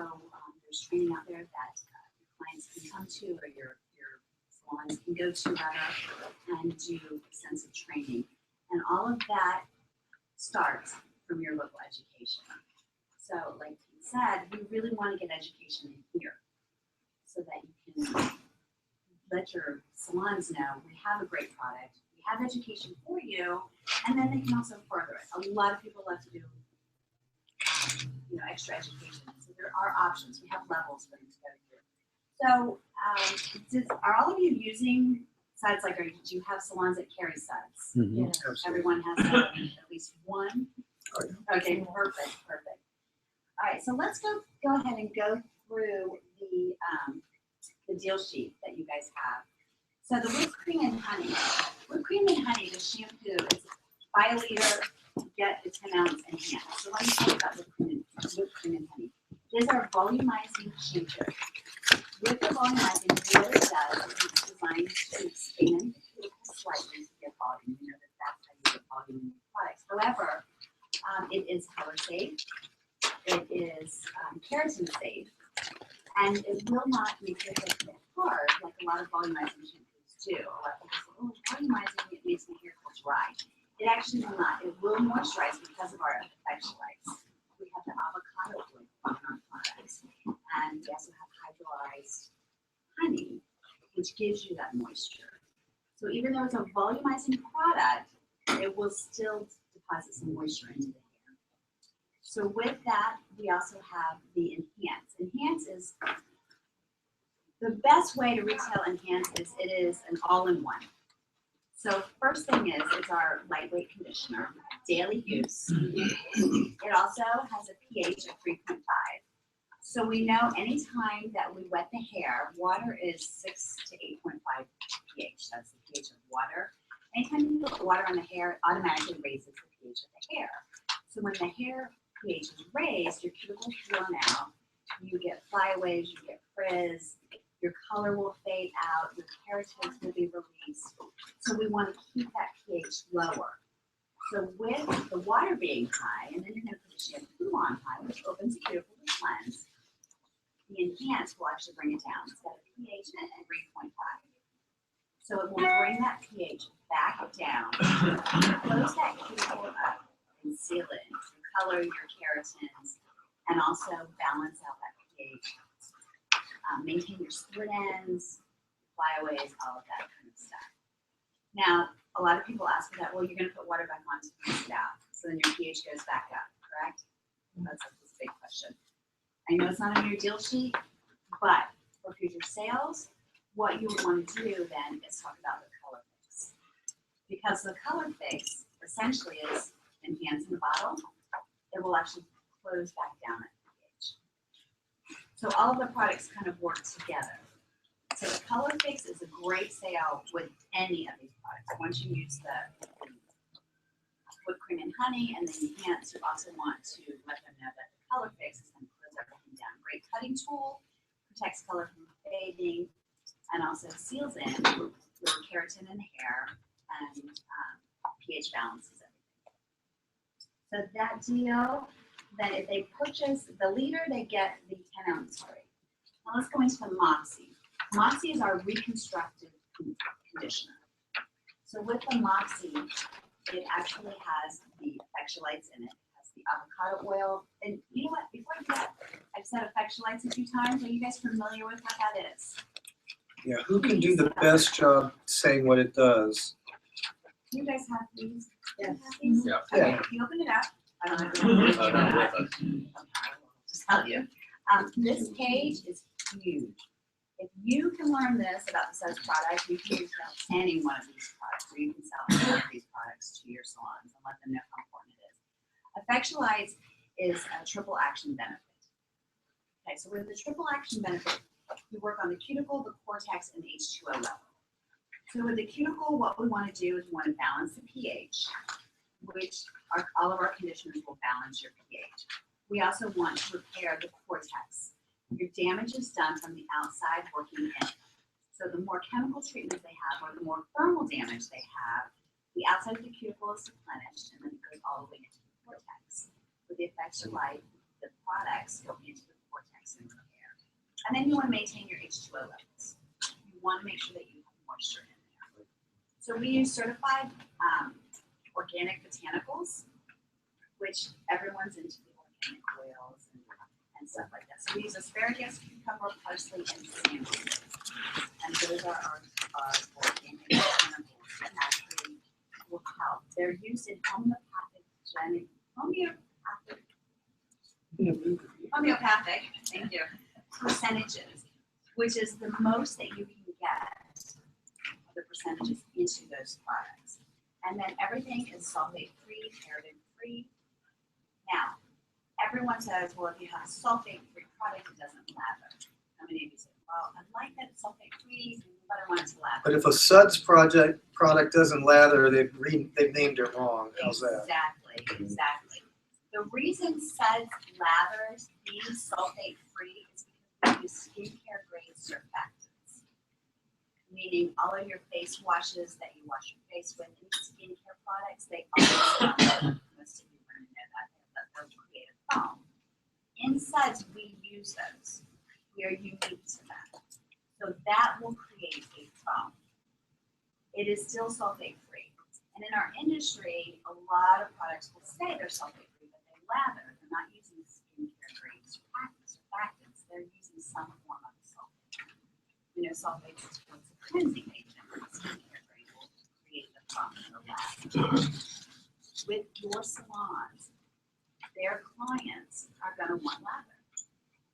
there's training out there that your clients can come to, or your salons can go to rather, and do extensive training. And all of that starts from your local education. So like he said, we really want to get education in here so that you can let your salons know we have a great product, we have education for you, and then they can also further it. A lot of people love to do extra education. So there are options. We have levels for them to go through. So are all of you using Suds? Like, do you have salons that carry Suds? Mm-hmm. Yeah. Everyone has at least one? Okay, perfect. All right, so let's go ahead and go through the deal sheet that you guys have. So the whipped cream and honey. Whipped cream and honey, the shampoo is buy a liter, get a 10 ounce enhanced. So let me talk about whipped cream and honey. It is our volumizing shampoo. With the volumizing, what it does is it's designed to expand the cuticle slightly to get volume. You know that's how you get volume in your products. However, it is color safe. It is keratin safe, and it will not make your hair get hard like a lot of volumizing shampoos do. A lot of people say, oh, volumizing, it makes my hair feel dry. It actually will not. It will moisturize because of our electrolytes. We have the avocado oil on our products, and we also have hydrolyzed honey, which gives you that moisture. So even though it's a volumizing product, it will still deposit some moisture into the hair. So with that, we also have the Enhance. Enhance is the best way to retail Enhance is it is an all-in-one. So first thing is, it's our lightweight conditioner, daily use. It also has a pH of 3.5. So we know anytime that we wet the hair, water is 6 to 8.5 pH. That's the pH of water. Anytime you put water on the hair, it automatically raises the pH of the hair. So when the hair pH is raised, your cuticles run out, you get flyaways, you get frizz, your color will fade out, your keratins will be released. So we want to keep that pH lower. So with the water being high, and then you're going to put the shampoo on high, which opens the cuticle to cleanse, the enhance will actually bring it down. It's got a pH at 3.5. So it will bring that pH back down, close that cuticle up, and seal it, and color your keratins, and also balance out that pH. Maintain your split ends, flyaways, all of that kind of stuff. Now, a lot of people ask me that, well, you're going to put water back on to rinse it out, so then your pH goes back up, correct? That's a big question. I know it's not on your deal sheet, but for future sales, what you would want to do then is talk about the color fix. Because the color fix essentially is enhancing the bottle. It will actually close back down at pH. So all of the products kind of work together. So the color fix is a great sale with any of these products. Once you use the whipped cream and honey and then enhance, you also want to let them know that the color fix is going to close everything down. Great cutting tool, protects color from fading, and also seals in your keratin in the hair and pH balances everything. So that deal, then if they purchase the liter, they get the 10-ounce spray. Now let's go into the Moxie. Moxie is our reconstructive conditioner. So with the Moxie, it actually has the effectualites in it. It has the avocado oil. And you know what? Before I do that, I've said effectualites a few times. Are you guys familiar with what that is? Yeah, who can do the best job saying what it does? You guys have these? Yes. Yeah. Okay, Yeah. if you open it up, I don't know if you not that. with us. Just tell you. This page is huge. If you can learn this about the Suds product, you can sell any one of these products, or you can sell any one of these products to your salons and let them know how important it is. Effectualites is a triple action benefit. Okay, so with the triple action benefit, we work on the cuticle, the cortex, and the H2O level. So with the cuticle, what we want to do is we want to balance the pH, which all of our conditioners will balance your pH. We also want to repair the cortex. Your damage is done from the outside working in. So the more chemical treatments they have, or the more thermal damage they have, the outside of the cuticle is replenished, and then it goes all the way into the cortex. With the Effectualite, the products go into the cortex and repair. And then you want to maintain your H2O levels. You want to make sure that you have moisture in there. So we use certified organic botanicals, which everyone's into the organic oils and stuff like that. So we use asparagus, cucumber, parsley, and salmon. And those are our organic botanicals that actually will help. They're used in homeopathic, thank you, percentages, which is the most that you can get of the percentages into those products. And then everything is sulfate-free, paraben-free. Now, everyone says, well, if you have a sulfate-free product, it doesn't lather. How many of you say, well, I like that it's sulfate-free, but I want it to lather. But if a Suds product doesn't lather, they've named it wrong. How's that? Exactly. The reason Suds lathers being sulfate-free is because we use skincare grade surfactants. Meaning all of your face washes that you wash your face with, and skincare products, they all most of you are going to know that they'll create a foam. In Suds, we use those. We are unique to that. So that will create a foam. It is still sulfate-free. And in our industry, a lot of products will say they're sulfate-free, but they lather. They're not using skincare grade surfactants. They're using some form of sulfate. You know, sulfate is a cleansing agent. Skincare grade will create the foam in the lab. With your salons, their clients are going to want lather.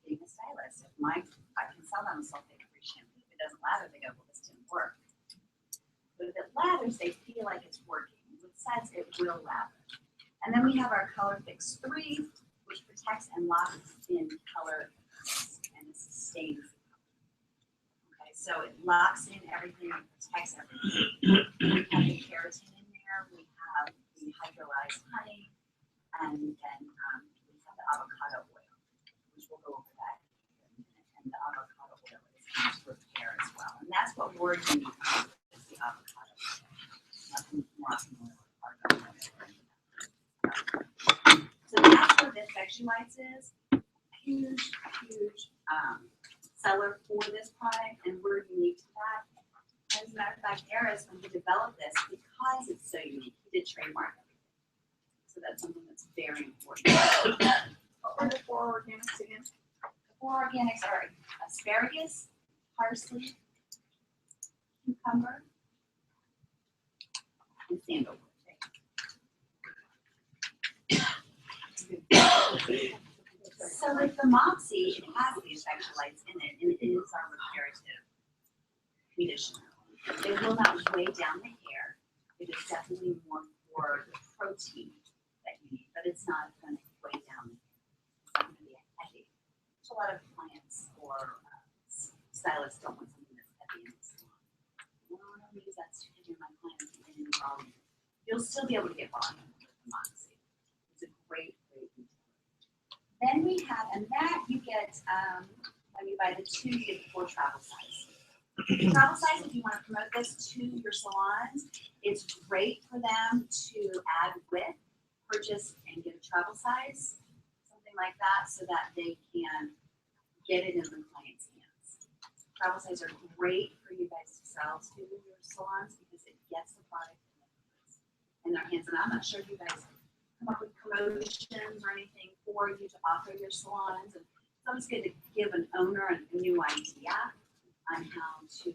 Being a stylist, I can sell them a sulfate-free shampoo. If it doesn't lather, they go, well, this didn't work. But if it lathers, they feel like it's working. If it sets, it will lather. And then we have our Color Fix 3, which protects and locks in color and sustains. Okay, so it locks in everything, it protects everything. We have the keratin in there, we have the hydrolyzed honey, and then we have the avocado oil, which we'll go over that in a minute. And the avocado oil is used for hair as well. And that's what we're unique with, is the avocado oil. Nothing more oil or argan oil. So that's what this Vexulites is. Huge, huge seller for this product, and we're unique to that. As a matter of fact, Eris, when he developed this, because it's so unique, he did trademark everything. So that's something that's very important. What were the 4 organics again? The 4 organics are asparagus, parsley, cucumber, and sandalwood. So like the Moxie, it has these electrolytes in it, and it is our reparative conditioner. It will not weigh down the hair. It is definitely more for the protein that you need, but it's not going to weigh down the hair. It's not going to be heavy. Which a lot of clients or stylists don't want something that's heavy in the salon. No, I don't use that to give my clients any volume. You'll still be able to get volume with the Moxie. It's a great, great retailer. Then we have, and that you get, when you buy the 2, you get the 4 travel size. Travel size, if you want to promote this to your salons, it's great for them to add with, purchase, and get a travel size, something like that, so that they can get it in the client's hands. Travel size are great for you guys to sell to your salons because it gets the product in their hands. And I'm not sure if you guys come up with promotions or anything for you to offer your salons. And so it's good to give an owner a new idea on how to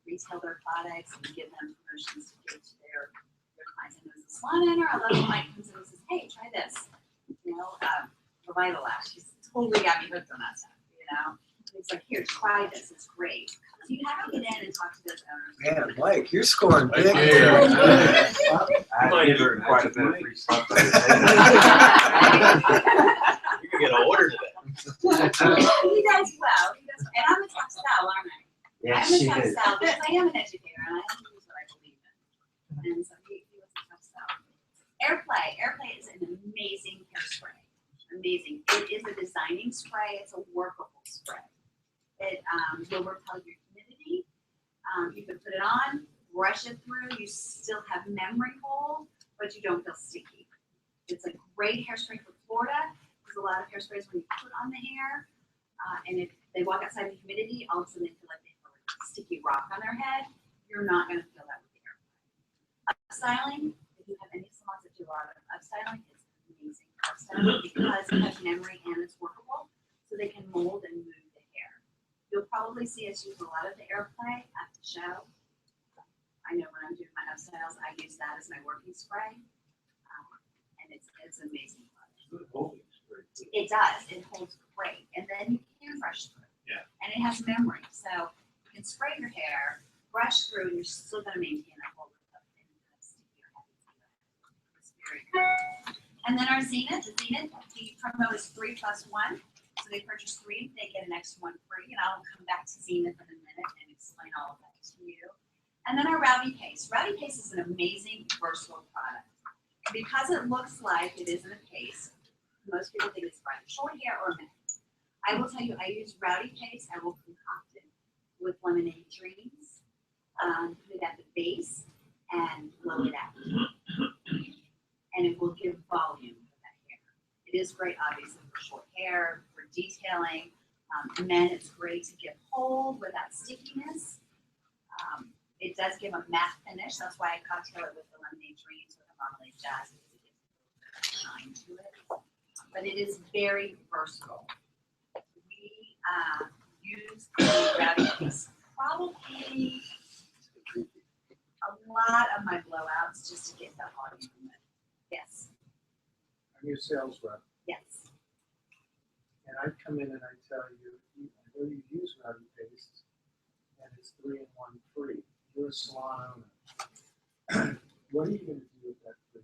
retail their products and give them promotions to give to their clients. And as a salon owner, a lot of client comes in and says, hey, try this. You know, the Vitalash, she's totally got me hooked on that stuff, you know. It's like, here, try this, it's great. So you have to get in and talk to those owners. Man, Mike, you're scoring big. I give her quite a bit of free stuff. You can get an order today. He does well. He does, and I'm a tough style, aren't I? Yes, I'm a she tough is. style because I am an educator and I only use what I believe in. And so he was a tough style. Airplay is an amazing hairspray. Amazing. It is a designing spray. It's a workable spray. It will repel your humidity. You can put it on, brush it through. You still have memory hold, but you don't feel sticky. It's a great hairspray for Florida. There's a lot of hairsprays when you put on the hair, and if they walk outside the humidity, all of a sudden they feel like they have like a sticky rock on their head. You're not going to feel that with the airplay. Upstyling, if you have any salons that do a lot of upstyling, it's amazing upstyling because it has memory and it's workable, so they can mold and move the hair. You'll probably see us use a lot of the airplay at the show. I know when I'm doing my upstyles, I use that as my working spray, and it's amazing. It does. It holds great, and then you can brush through. Yeah. And it has memory, so you can spray your hair, brush through, and you're still going to maintain that hold of any kind of sticky or heavy feel. It's very good. And then our Zenith, the promo is 3 + 1. So they purchase 3, they get an extra 1 free, and I'll come back to Zenith in a minute and explain all of that to you. And then our Rowdy Paste. Rowdy Paste is an amazing, versatile product. Because it looks like it isn't a paste, most people think it's for short hair or men. I will tell you, I use Rowdy Paste. I will concoct it with lemonade dreams, put it at the base, and blow it out. And it will give volume for that hair. It is great, obviously, for short hair, for detailing. Men, it's great to give hold without stickiness. It does give a matte finish. That's why I cocktail it with the lemonade dreams or the marmalade jazz, because it gives a little bit of shine to it. But it is very versatile. We use the Rowdy Paste probably a lot of my blowouts just to get that volume in it. Yes. I'm your sales rep, Yes. and I come in and I tell you, I know you use Rowdy Paste, and it's 3 in 1 free. You're a salon owner. What are you gonna do with that free?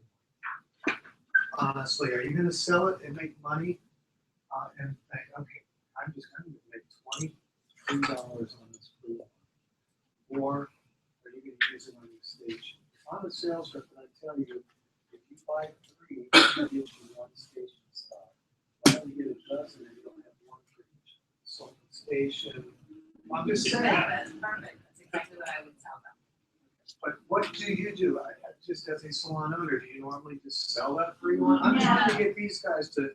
Honestly, are you gonna sell it and make money? And think, okay, I'm gonna make $23 on this free one. Or are you gonna use it on your station? If I'm a sales rep, and I tell you, if you buy 3, I'll get you 1 station stock. Why don't you get a dozen and you don't have 1 for each? So station, I'm just saying. That's perfect. That's exactly what I would tell them. But what do you do? Just as a salon owner, do you normally just sell that free one? I'm trying to get these guys to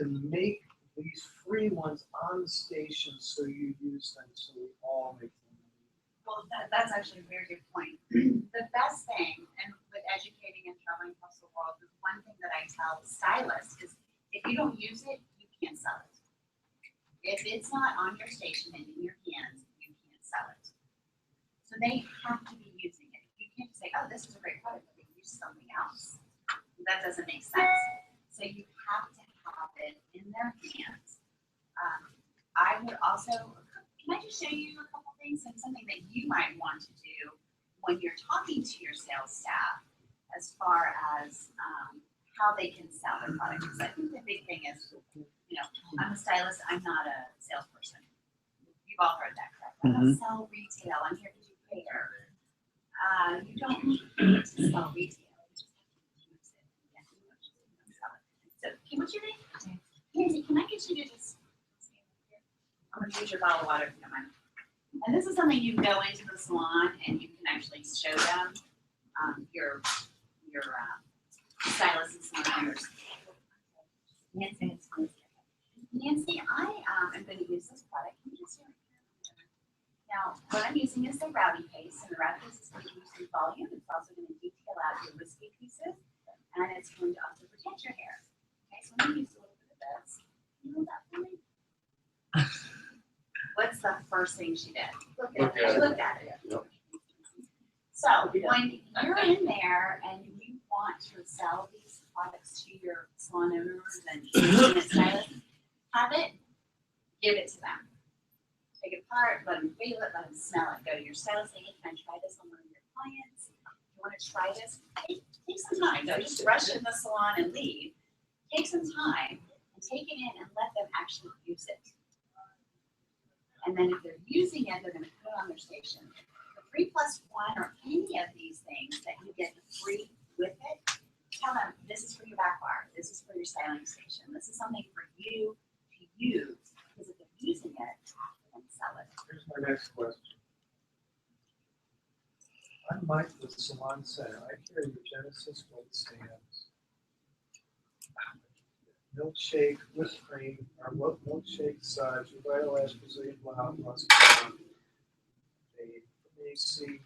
make these free ones on the station so you use them so we all make them. Well, that's actually a very good point. The best thing, and with educating and traveling across the world, the one thing that I tell stylists is if you don't use it, you can't sell it. If it's not on your station and in your hands, you can't sell it. So they have to be using it. You can't just say, oh, this is a great product, but they use something else. That doesn't make sense. So you have to have it in their hands. I would also, can I just show you a couple things and something that you might want to do when you're talking to your sales staff as far as how they can sell their product? Because I think the big thing is, I'm a stylist, I'm not a salesperson. You've all heard that, correct? I don't sell retail, I'm here to do hair. You don't need to sell retail. You just have to use it and sell it. So, what's your name? Nancy, can I get you to just stand here? I'm going to use your bottle of water if you don't mind. And this is something you can go into the salon and you can actually show them your stylist and salon owners. Nancy, I am going to use this product. Can you just hear it? Now, what I'm using is the rowdy paste, and the rowdy paste is going to give you some volume. It's also going to detail out your wispy pieces, and it's going to also protect your hair. Okay, so I'm going to use a little bit of this. Can you hold that for me? What's the first thing she did? Look at it. She looked at it. Yep. So when you're in there and you want to sell these products to your salon owners and stylists, have it, give it to them. Take it apart, let them feel it, let them smell it. Go to your stylist, say, hey, can I try this on one of your clients? If you want to try this, take some time. Don't just rush in the salon and leave. Take some time and take it in and let them actually use it. And then if they're using it, they're going to put it on their station. The 3+1 or any of these things that you get free with it, tell them this is for your back bar, this is for your styling station, this is something for you to use, because if they're using it, then sell it. Here's my next question. I'm Mike with Salon Center. I carry your Genesis weight stands. Milkshake, whipped cream, or milkshake size, revitalized Brazilian wild muscat, a AC.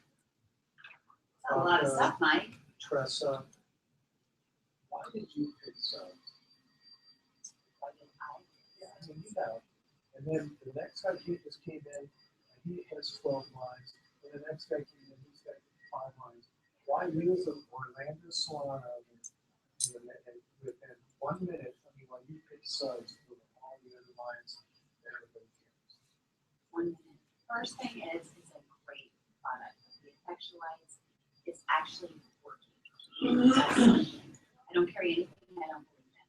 That's a lot of stuff, Mike. Tressa. Why did you pick size? And then the next guy just came in, and he has 12 lines. And the next guy came in, he's got 5 lines. Why you as an Orlando salon owner, and within 1 minute, why you pick suds for all the other lines that everybody cares? 1 minute. First thing is, it's a great product. The Effectualize is actually working. I don't carry anything I don't believe in.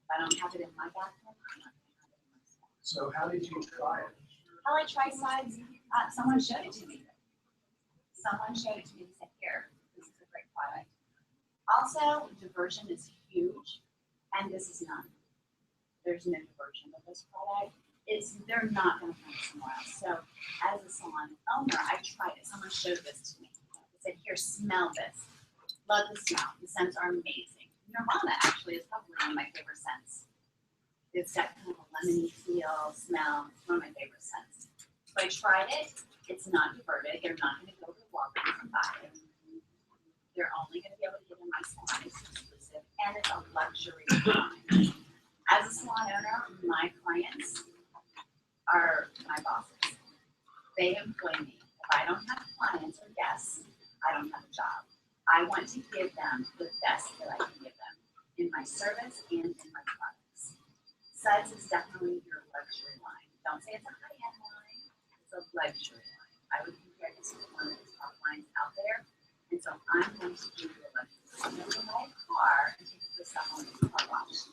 If I don't have it in my bathroom, I'm not going to have it in my salon. So how did you try it? How I try sides, someone showed it to me. Someone showed it to me and said, here, this is a great product. Also, diversion is huge, and this is none. There's no diversion with this product. They're not going to find it somewhere else. So as a salon owner, I tried it. Someone showed this to me. They said, here, smell this. Love the smell. The scents are amazing. Nirvana actually is probably one of my favorite scents. It's got kind of a lemony feel, smell. It's one of my favorite scents. So I tried it. It's not diverted. They're not going to go to Walgreens and buy it. They're only going to be able to get in my salon. It's exclusive, and it's a luxury line. As a salon owner, my clients are my bosses. They employ me. If I don't have clients or guests, I don't have a job. I want to give them the best that I can give them in my service and in my products. Suds is definitely your luxury line. Don't say it's a high-end line. It's a luxury line. I would compare this to one of the top lines out there, And so I'm going to do like, I'm going to buy a car and take it to the Salon car wash.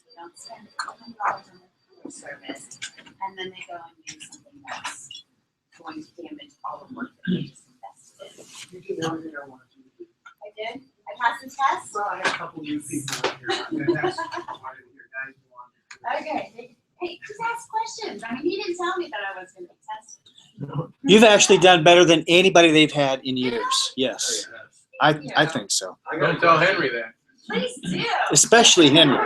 They don't spend $1,000 on the color service, and then they go and do something that's going to damage all the work that they just invested in. You did everything I wanted you to do. I did? I passed the test? Well, I had a couple new people in here. And that's why I didn't hear guys who wanted to do it. Okay. Hey, just ask questions. I mean, he didn't tell me that I was going to be tested. You've actually done better than anybody they've had in years. Yes, I think so. Don't tell Henry that. Please do. Especially Henry.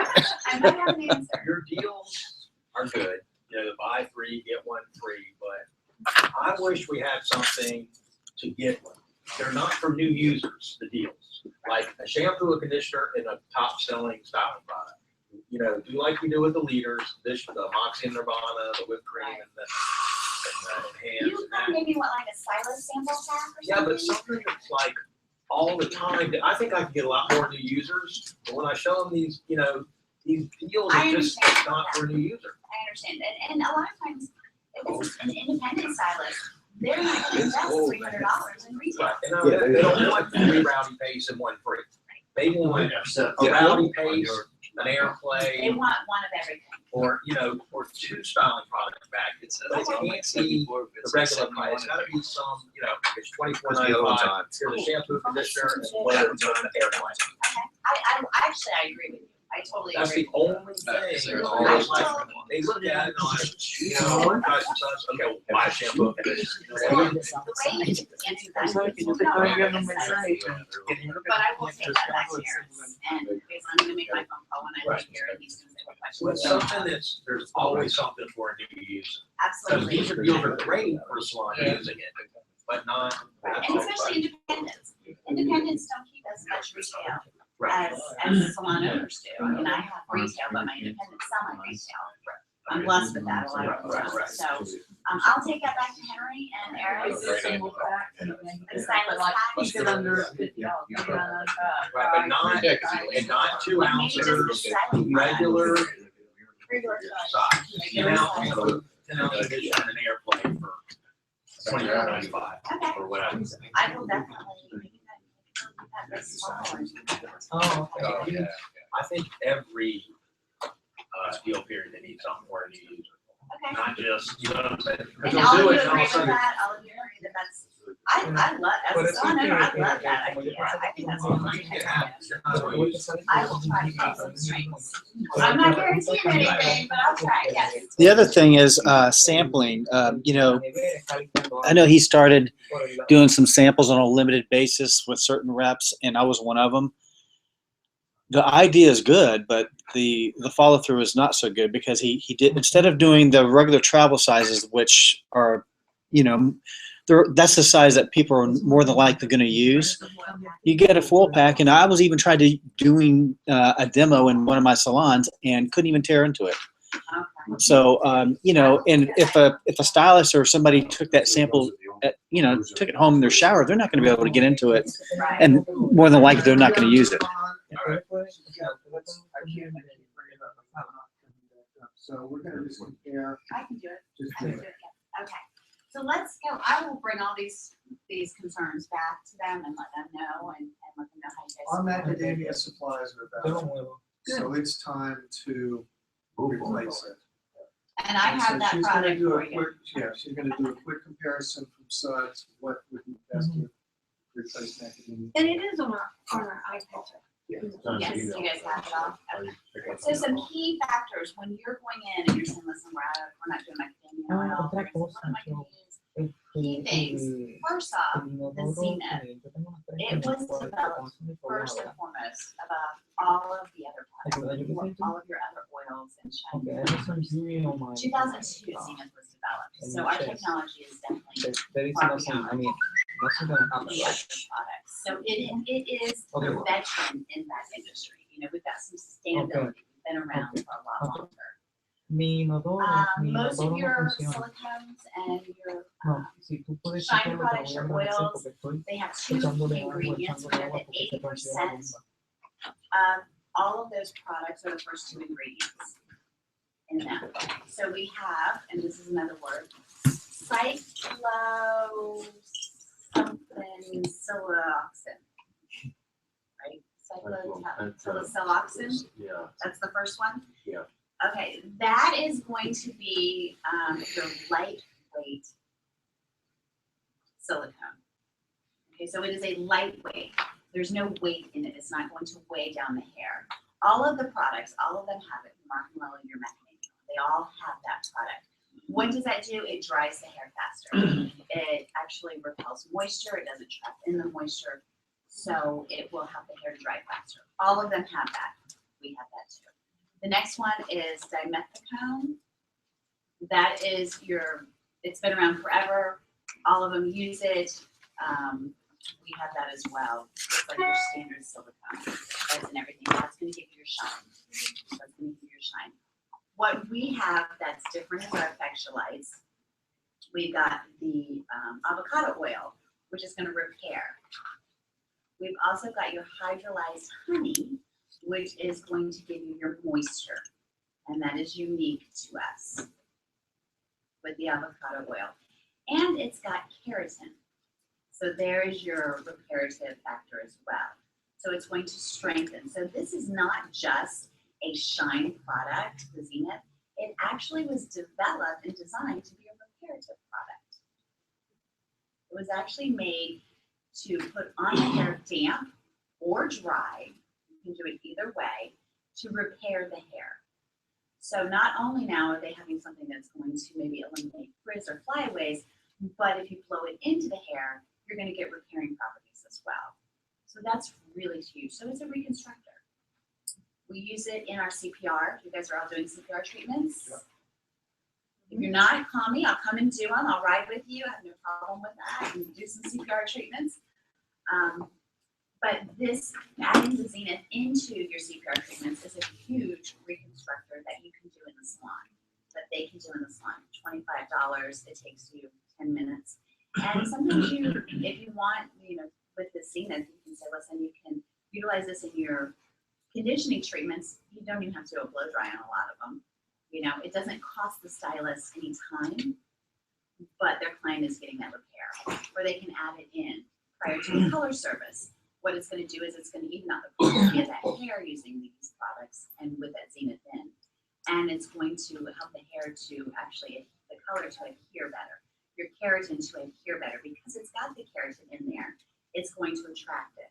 I might have an answer. Your deals are good, you know, the buy three, get one free, but I wish we had something to get one. They're not for new users, the deals. Like a shampoo, a conditioner, and a top selling styling product. You know, do like we do with the leaders, the Moxie and Nirvana, the whipped cream, and the hands. You maybe want like a stylist sample pack or something? Yeah, but something that's like all the time. I think I can get a lot more new users. But when I show them these, you know, these deals, it's just not for a new user. I understand. And a lot of times, if it's an independent stylist, they're not going to invest $300 in retail. Right. And they don't want three rowdy pace and one free. They want a rowdy pace, an airplay. They want one of everything. Or, you know, or two styling products back. But it can't be the regular price. It's gotta be some, you know, it's $24.95. Here's a shampoo, conditioner, and whatever, an airplane. I actually, I agree with you. I totally That's agree. the only thing. They look at it and like, you know, guys and sons, okay, well, buy a shampoo. The way you answer that, but I will take that back to Aaron's, and because I'm gonna make my phone call when I leave here, and he's gonna say what With questions. something that's, there's always something for a new user. Absolutely. Because these are great for a salon using it, but not. And especially independents. Independents don't keep as much retail as salon owners do. I mean, I have retail, but my independents sell my retail. I'm blessed with that a lot of times. So, I'll take that back to Henry and Aaron. The stylist pack. Keep it under $50. Right, but not, and not 2 ounces, regular size. 10 ounce, 10 ounce edition and an airplane for $24.95 or whatever. I will definitely make that list smaller. Oh, yeah. I think every deal period, they need something for a new user. Okay. Not just, you know what I'm saying? Because And they'll all do of it you and all agree of a with sudden. that? All of you agree that that's, I love, as a salon owner, I love that idea. I think that's a fun idea. I will try to take some strings. I'm not guaranteeing anything, but I'll try, yes. The other thing is sampling. You know, I know he started doing some samples on a limited basis with certain reps, and I was one of them. The idea is good, but the follow through is not so good because he did, instead of doing the regular travel sizes, which are, you know, that's the size that people are more than likely going to use. You get a full pack, and I was even tried to doing a demo in one of my salons and couldn't even tear into it. So you know, and if a stylist or somebody took that sample, you know, took it home in their shower, they're not going to be able to get into it, and more than likely they're not going to use it. So we're gonna just compare. I can do it. Just I can do it, yeah. Okay. So let's go, I will bring all these concerns back to them and let them know and let them know how you guys. Our macadamia supplies are about, so it's time to replace it. And I have So that she's gonna product do a for you. quick- Yeah, she's gonna do a quick comparison from Suds, what would be best to replace macadamia. And it is on our iPad. Yes, you guys have it all. Okay. So some key factors when you're going in and you're saying, listen, we're not doing macadamia oil. What am I gonna use? Key things. First off, the Zenith. It was developed first and foremost above all of the other products, all of your other oils and shiny. 2002 Zenith was developed. So our technology is definitely far beyond the other products. So it is a veteran in that industry. You know, we've got some sustainability. We've been around for a lot longer. Most of your silicones and your shiny products, your oils, they have two key ingredients. We know that 80% of all of those products are the first two ingredients in them. So we have, and this is another word, cyclo something cyclohexane. Right? Cyclohexane. Yeah. That's the first one? Yeah. Okay, that is going to be your lightweight silicone. Okay, so it is a lightweight. There's no weight in it. It's not going to weigh down the hair. All of the products, all of them have it. Mark and Lily, your mechanism. They all have that product. What does that do? It dries the hair faster. It actually repels moisture. It doesn't trap in the moisture. So it will help the hair to dry faster. All of them have that. We have that too. The next one is dimethicone. That is it's been around forever. All of them use it. We have that as well. It's like your standard silicone. That's in everything. That's going to give you your shine. That's going to give you your shine. What we have that's different is our Effectualites. We've got the avocado oil, which is going to repair. We've also got your hydrolyzed honey, which is going to give you your moisture. And that is unique to us with the avocado oil. And it's got keratin. So there is your reparative factor as well. So it's going to strengthen. So this is not just a shine product, the Zenith. It actually was developed and designed to be a reparative product. It was actually made to put on the hair damp or dry. You can do it either way to repair the hair. So not only now are they having something that's going to maybe eliminate frizz or flyaways, but if you blow it into the hair, you're going to get repairing properties as well. So that's really huge. So it's a reconstructor. We use it in our CPR. You guys are all doing CPR treatments. Yep. If you're not, call me. I'll come and do them. I'll ride with you. I have no problem with that. And do some CPR treatments. But this, adding the Zenith into your CPR treatments is a huge reconstructor that you can do in the salon, that they can do in the salon. $25. It takes you 10 minutes. And sometimes if you want, with the Zenith, you can say, listen, you can utilize this in your conditioning treatments. You don't even have to do a blow dry on a lot of them. It doesn't cost the stylist any time, but their client is getting that repair. Or they can add it in prior to the color service. What it's going to do is it's going to even out the quality of that hair using these products and with that Zenith in. And it's going to help the hair to actually, the color to adhere better. Your keratin to adhere better because it's got the keratin in there. It's going to attract it.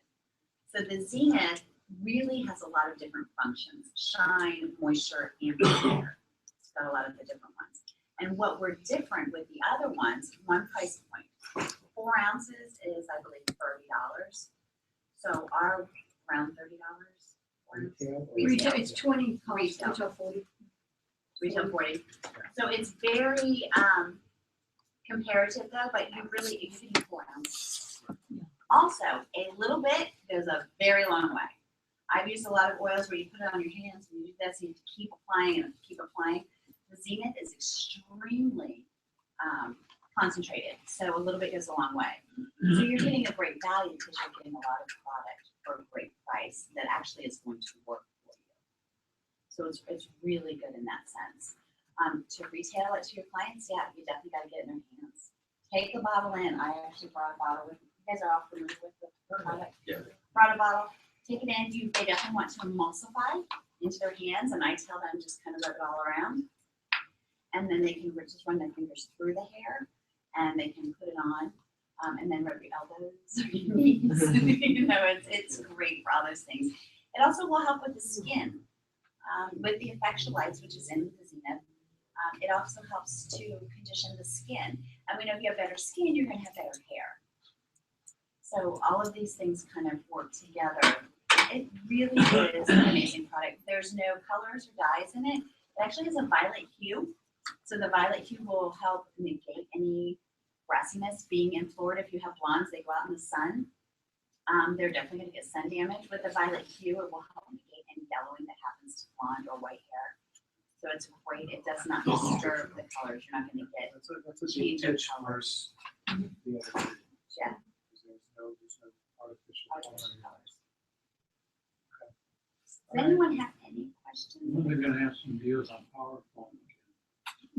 So the Zenith really has a lot of different functions: shine, moisture, and repair. It's got a lot of the different ones. And what we're different with the other ones, one price point. 4 ounces is, I believe, $30. So our around $30. Retail, it's 20, retail. retail 40. Retail 40. So it's very comparative though, but you can use 4 ounces. Also, a little bit goes a very long way. I've used a lot of oils where you put it on your hands and you do that, so you have to keep applying and keep applying. The Zenith is extremely concentrated, so a little bit goes a long way. So you're getting a great value because you're getting a lot of product for a great price that actually is going to work for you. So it's really good in that sense. To retail it to your clients, yeah, you definitely got to get it in their hands. Take a bottle in. I actually brought a bottle with me. You guys are all familiar with the product. Yeah. Brought a bottle. Take it in. They definitely want to emulsify into their hands, and I tell them just kind of rub it all around. And then they can just run their fingers through the hair, and they can put it on, and then rub your elbows or your knees. It's great for all those things. It also will help with the skin. With the Effectualites, which is in the Zenith, it also helps to condition the skin. And we know if you have better skin, you're going to have better hair. So all of these things kind of work together. It really is an amazing product. There's no colors or dyes in it. It actually has a violet hue. So the violet hue will help negate any grassiness. Being in Florida, if you have blondes, they go out in the sun. They're definitely going to get sun damage. With the violet hue, it will help negate any yellowing that happens to blonde or white hair. So it's great. It does not disturb the colors. You're not going to get that's a big pitch versus the other two. Yeah. There's no artificial colors. Does anyone have any questions? When are they gonna have some deals on power phone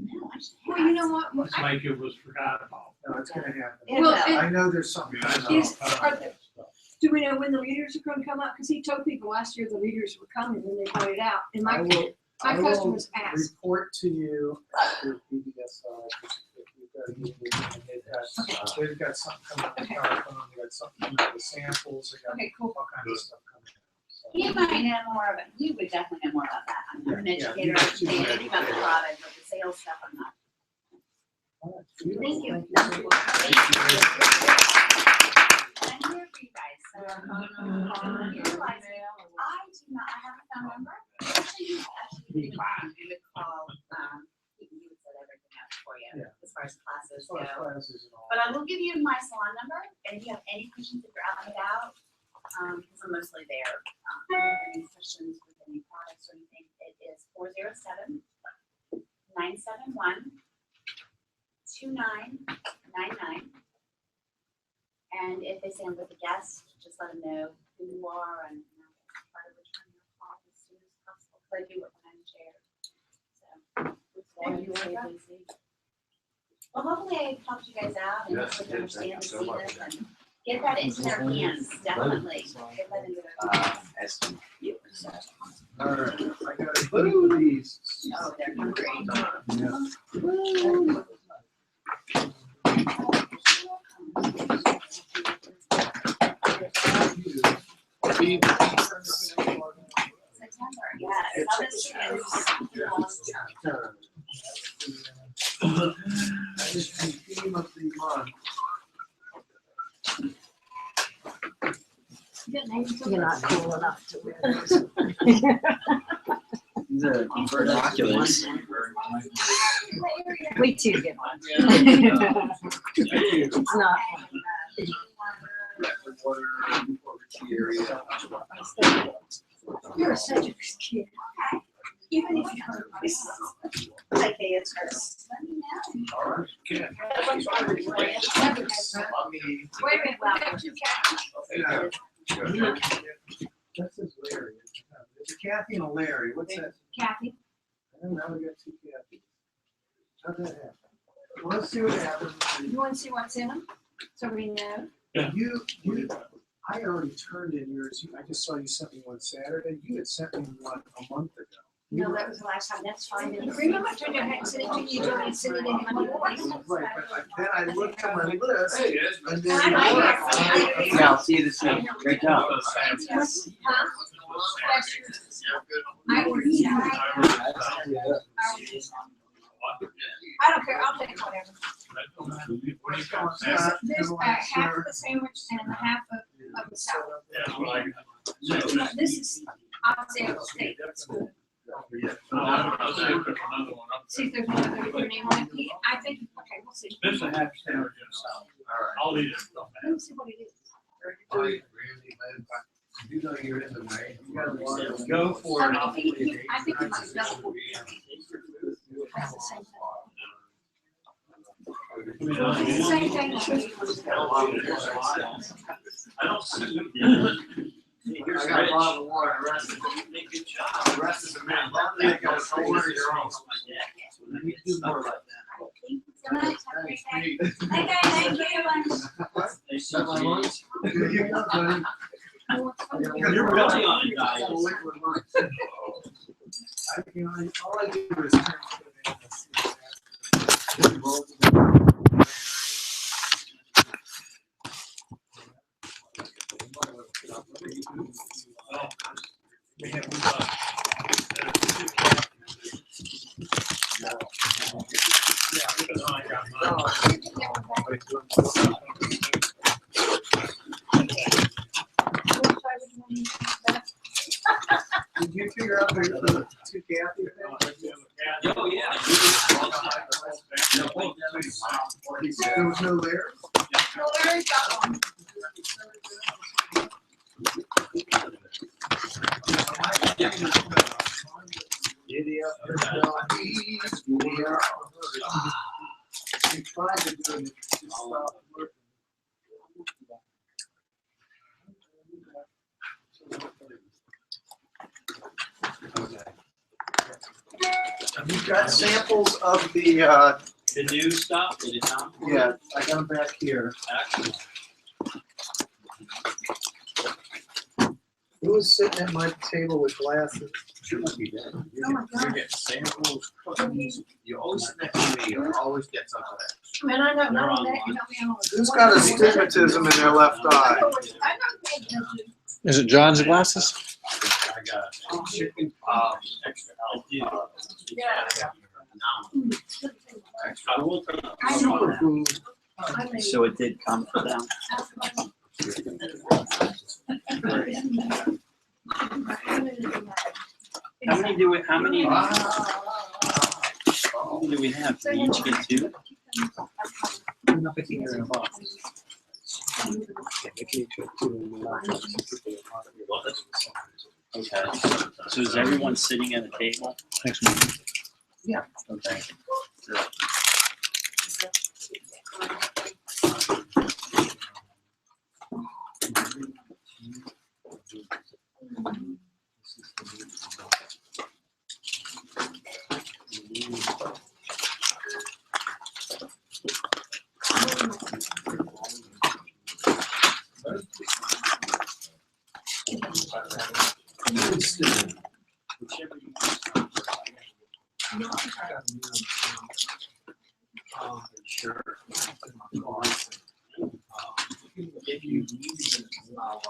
No, I just. Well, you know what? It's like it was forgotten about. No, it's gonna happen. It Well, will. I know there's something. Is, do we know when the leaders are gonna come up? Because he told people last year the leaders were coming and they pointed out. And I will, my I will customers asked. report to you after PBSI, if you've got a meeting, and they've got something coming up with PowerPoint, they've got something coming up with samples, they got Okay, cool. all kinds of stuff coming. He might know more about, he would definitely know more about that. I'm not an Yeah, yeah, educator, he's they an anything about the educator. product, but the sales stuff, I'm not. Thank you. And I'm here for you guys, so, you realize, I do not, I have a phone number. Actually, you would call, he would set everything up for you, Yeah. as far as classes As far as go. classes and all. But I will give you my salon number, and if you have any questions, if you're out and about, because I'm mostly there. If you have any questions with any products or anything, it is 407-971-2999. And if they say I'm with a guest, just let them know who you are and I'll try to return your call as soon as possible, because I do work behind the chair. So, well, hopefully I helped you guys out and Yes, hopefully you you did. Thank understand you and so see much. this and get that into their hands, definitely. Get that into their hands. All right, I got a few of these. Oh, they're hungry. Yeah. September, yes. How this That is the theme of the month. You're not cool enough to wear those. These are binoculars. We too get one. It's not You're such a kid. Even if you hurt myself. Like they is first. Let me know. All right. Wait a minute, we got two cats. Yeah. This is Larry. It's a Kathy and a Larry. What's that? Kathy. I don't know, we got two Kathys. How'd that happen? Well, let's see what happens. You want to see what's in them? So we know. You, I already turned in yours. I just saw you sent me one Saturday. You had sent me one a month ago. No, that was the last time. That's fine. Remember I told you I hadn't sent it to you, you told me to send it in Monday morning. Right, but then I looked at my list and then. Yeah, I'll see you this week. Great job. I ordered I don't care, I'll take whatever. This half of the sandwich and half of the salad. This is, I'll say it'll stay. See if there's another with your name on it. I think, okay, we'll see. This is a half sandwich in salad. I'll eat it. Let me see what it is. You know you're in the way. You gotta walk. Go for it. I think he might have done it. That's the same thing. Same thing. I don't see. I got a bottle of water, the rest is a man. Don't worry, you're on. You need to do more like that. Okay, thank you. That's my lunch. Here you go, buddy. You're really on it, guys. Liquid lunch. All I do is turn to We have Did you figure out the two Kathy thing? Oh, yeah. There was no Larry? No, Larry got one. Giddy up, your doggies, giddy up. We tried to do it, it just stopped working. You've got samples of the, new stuff, did it come? yeah, I got them back here. Actually, Who was sitting at my table with glasses? Should not be dead. Oh my You God. get samples, cookies, you always sit next to me, you always get something extra. Man, I know, They're not only that, online. you helped me out. Who's got astigmatism in their left eye? I know pay attention. Is it John's glasses? I got Chicken, extra help. extra. I know that. So it did come for them. How many do we have? Do we each get two? Okay. So is everyone sitting at a table? Yeah. Okay. Sure. If you need to allow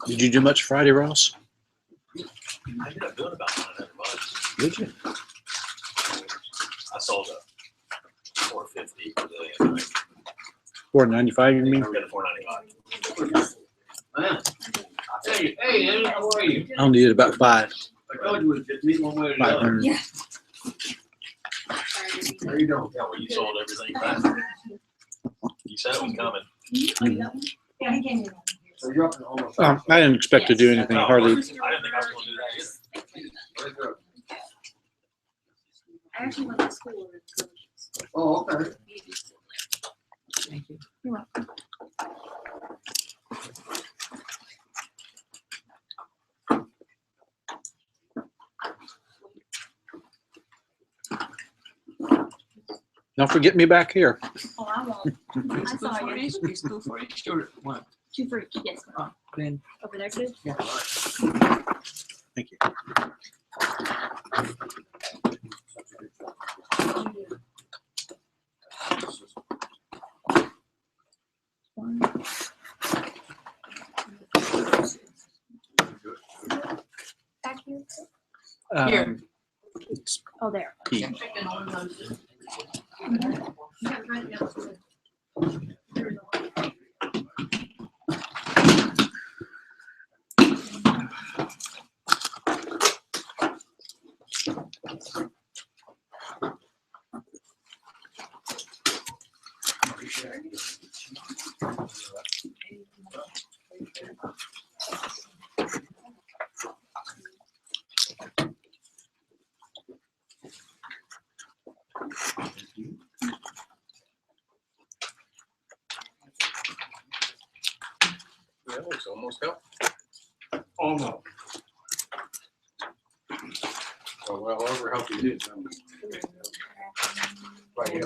Did you do much Friday, Ross? I ended up doing about $900. Did you? I sold a 450 for the other night. $4.95, you mean? I got a 495. Hey, Eddie, how are you? I'll need about 5. I told you it was just me one way or the other. 500. Yeah. How you doing? Yeah, well, you sold everything fast. You said it was coming. Yeah, he gave me one. So you're up in almost. I didn't expect to do anything, hardly. I didn't think I was going to do that either. Very good. I actually went to school with coaches. Oh, okay. Thank you. You're welcome. Don't forget me back here. Oh, I won't. I saw you. It's two for each or one? 2 for each, yes. Then. Over there, good? Yeah. Thank you. Back here? Um, it's Oh, there. P. That was almost up. Almost. So well, whatever help you did. Right, yeah.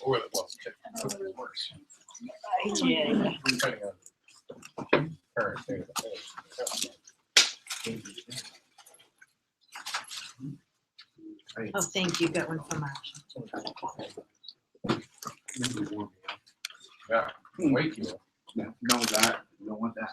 Or it was. Worse. Depending on current state of affairs. Oh, thank you, got one from Marcia. Yeah, way too low. Yeah, know that, you don't want that.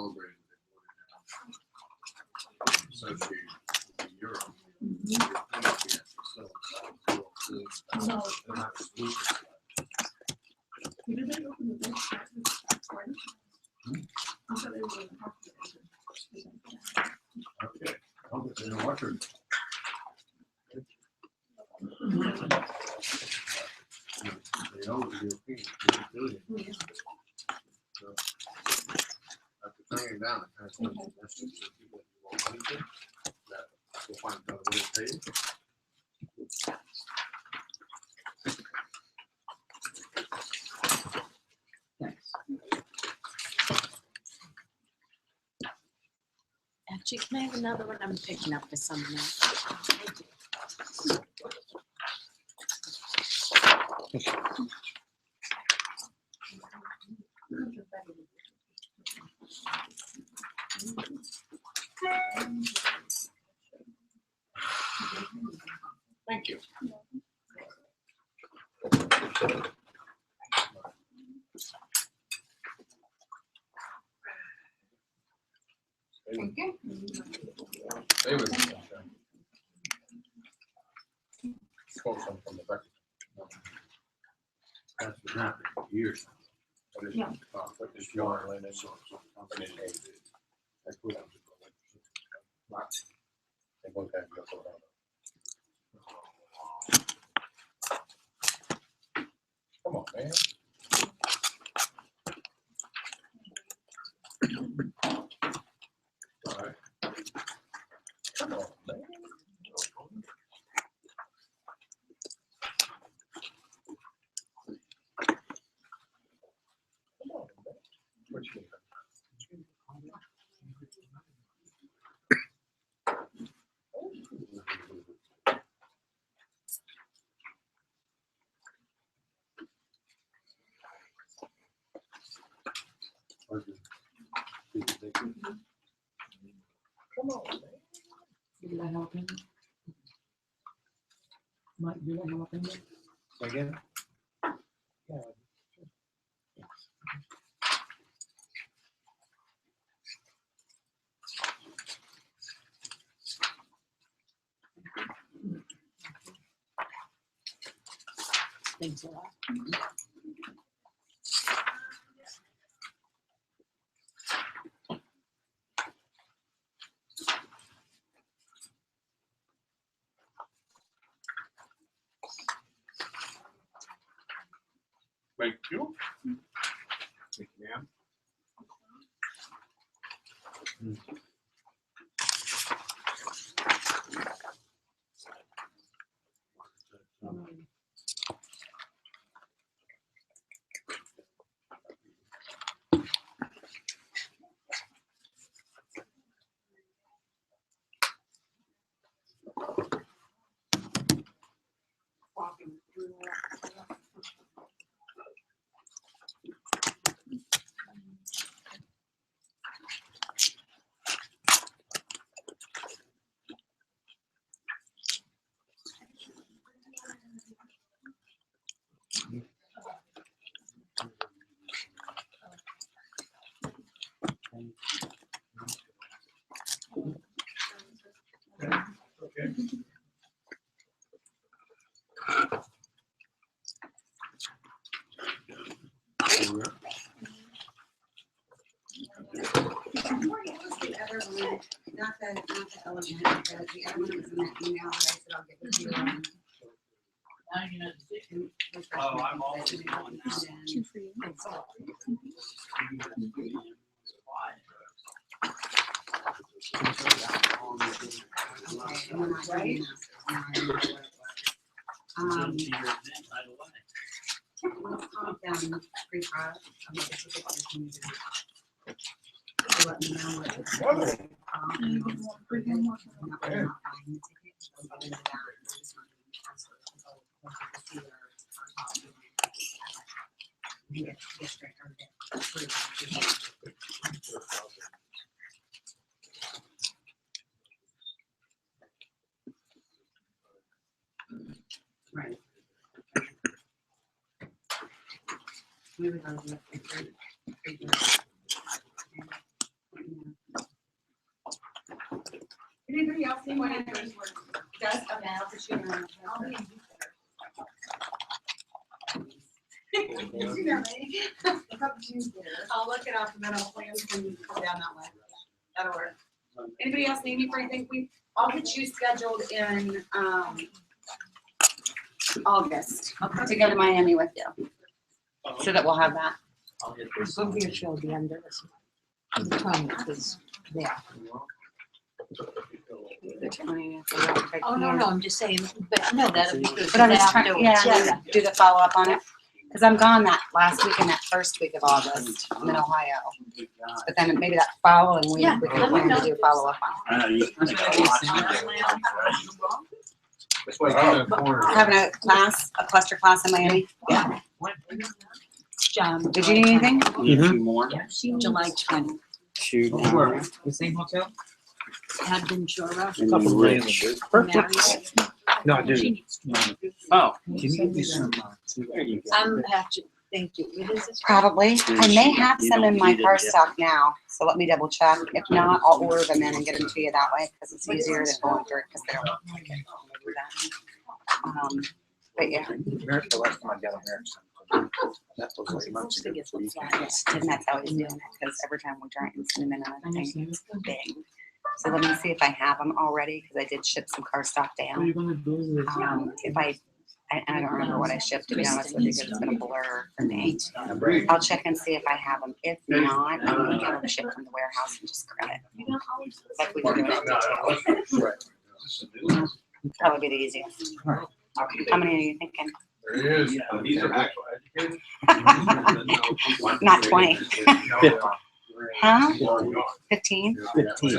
celebrated it. Associated with the euro. Okay, I'll get the record. They know the European, so after turning it down, it kind of sends a message to people that you want money to, that will find another way to pay you. Actually, can I have another one? I'm picking up for someone else. Thank you. Thank you. They were the sunshine. Stole some from the back. That's been happening for years. What is it? Yeah. What is your line and so company name? I put them. They both have your photo. Come on, man. All right. Come on, man. What you Come on, man. Did I help him? Mike, did I help him? Again? Yeah. Thanks a lot. Thank you. Thank you, ma'am. Okay. Not the element, but the other one was in that email that I said I'll get with you on. Oh, I'm all. Two for you. Let's calm down pre-prod. I'm gonna just get this meeting. So let me know what it's. Right. We would love to. Anybody else need one? Does, okay, I'll put you on. I'll look it up and then I'll plan to go down that way. That'll work. Anybody else need me for anything? I'll get you scheduled in, August to go to Miami with you. So that we'll have that. Go here, she'll be under this. The 20th is there. The 20th. Oh, no, I'm just saying, but no, that'll be good. But I'm just trying, Afterwards, yeah, do the follow-up on it. Because I'm gone that last week and that first week of August. I'm in Ohio. But then maybe that following week, Yeah, we can let me plan to know. do follow-up on it. Having a class, a cluster class in Miami. Yeah. Did you need anything? Yeah, July 20th. Shoot. Where? The same hotel? Adventura. Couple rich. Marriott. No, I do. She needs Oh. Can you give me some? There you go. I'm actually, thank you. What is this? Probably. I may have some in my car stock now, so let me double check. If not, I'll order them in and get them to you that way, because it's easier than going through it, because they don't like it. I'll do that. But yeah. The last time I got there. That was I'm like months supposed to ago. get some Yes, and that's how he's doing it, because every time we try and send him in another thing, it's big. So let me see if I have them already, because I did ship some car stock down. If I don't remember what I shipped, to be honest with you, because it's been a blur for me. I'll check and see if I have them. If not, I'm gonna get them shipped from the warehouse and just grab it. Like we can do it. Probably be the easiest. How many are you thinking? There he is. These are actual educators. Not 20. Huh? 15? 15. 50?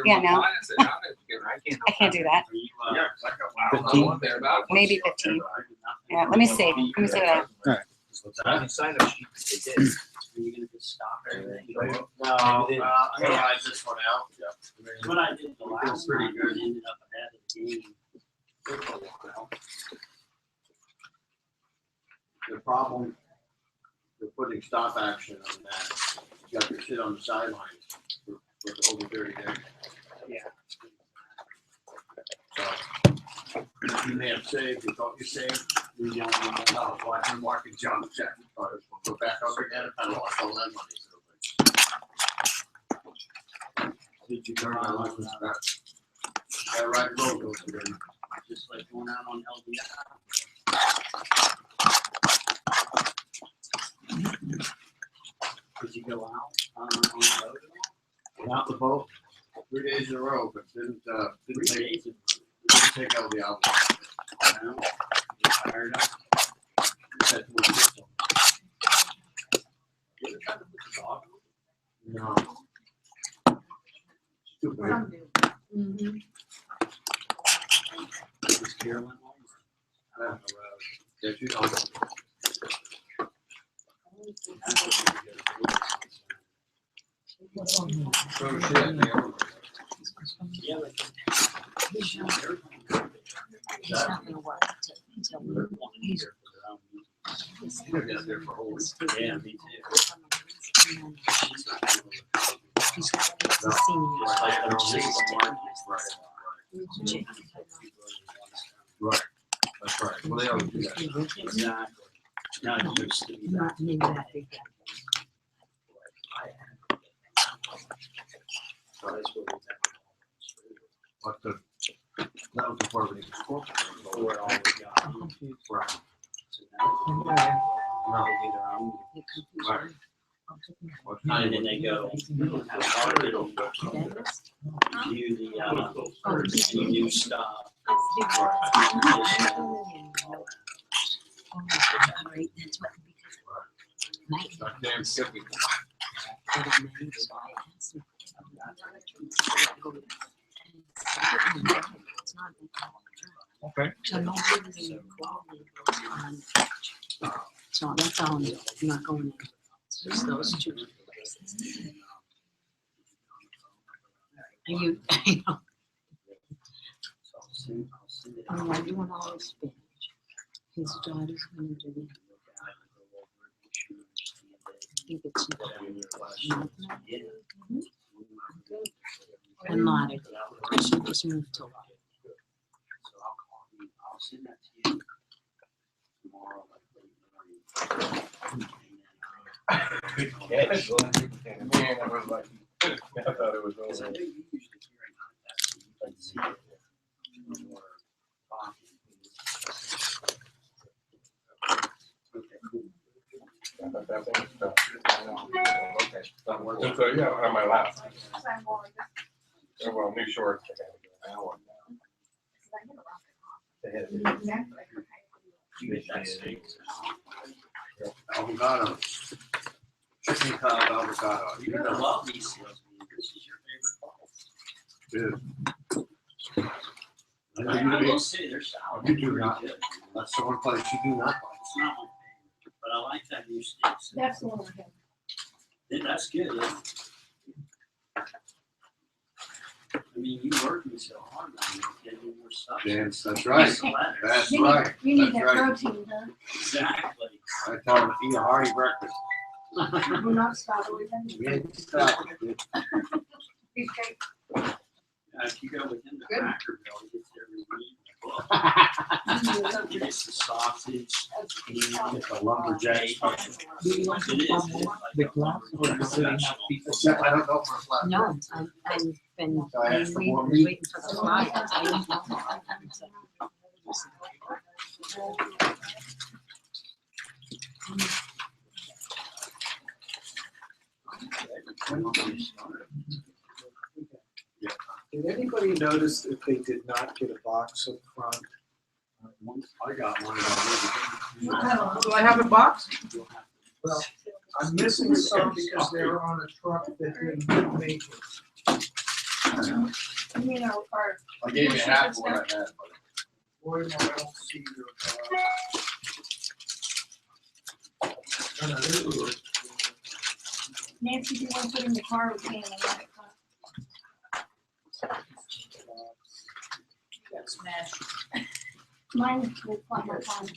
Yeah, no. I can't do that. 15. Maybe 15. Yeah, let me see. Let me see what I have. All right. Sign up sheet they did. Are you gonna just stop everything? No, I'm gonna ride this one out. What I did the last Pretty time, good. I ended up ahead of the game. The problem with putting stop action on that, you have to sit on the sidelines for over 30 days. Yeah. So, you may have saved, you thought you saved, you don't know, watching market jump, check, go back up again, I lost all that money. Did you turn my license back? I ride road goes again. Just like going out on LBI. Did you go out on the boat at all? Out the boat, 3 days in a row, but didn't take out the album. No. You fired up. Said to me, You ever tried to put the dog no. Too big. Does Carolyn home? Did you know? So shit, man. Yeah, but He's not gonna work until we want he's You're out there for a whole week. yeah, me too. He's a senior. Like the release tomorrow. Right, that's right. Well, they always do that. Exactly. Now it used to be that. Not maybe that big. What the, that was the part of the school. Where all we got. Right. So now they do their own. Right. What And kind then they go, have our little do the new stuff. Right, that's what, because That damn skippy. Okay. So no visiting quality on so that's all I'm not going in. It's just those two places. Are you, I know. Oh, I do all this spinach. His daughter's gonna do it. I think it's. and nodded. And she just moved to. I'll send that to you tomorrow, like Good catch. Man, I was like, I thought it was because I over. know you usually hear at night, that's when you can see it. No more talking. Okay, cool. So, yeah, on my lap. Well, new shorts. Avocado. Chicken cob avocado. You're gonna love these sales meetings. This is your favorite fall. Dude. I will say their salad. You do not. That's the one place you do not like. It's not my favorite, but I like that new steaks. That's the one I have. Yeah, that's good, yeah. I mean, you working so hard now, you're getting more stuff. Yes, that's right. That's right. You need That's that right. protein, huh? Exactly. I tell them to eat a hearty breakfast. We're not stopping with them. We ain't stopping. Beef cake. Yeah, if you go within the Good. Cracker Barrel, it gets every week. You get some sausage, and you get the lumberjack special. Do you want It is, some it is more? like The a glass, or do you really have special. people? Except I don't know for a flat. No, I've been So I asked for more waiting meat. for the slide. I didn't know. Did anybody notice if they did not get a box up front? I got one. Do I have a box? Well, I'm missing some because they're on a truck that didn't make it. You mean our. I gave you half of what I had. Boy, no, I don't see your, no, no, this is yours. Nancy, do you want to put in the car with me and let it come? Got smashed. Mine will fly my time.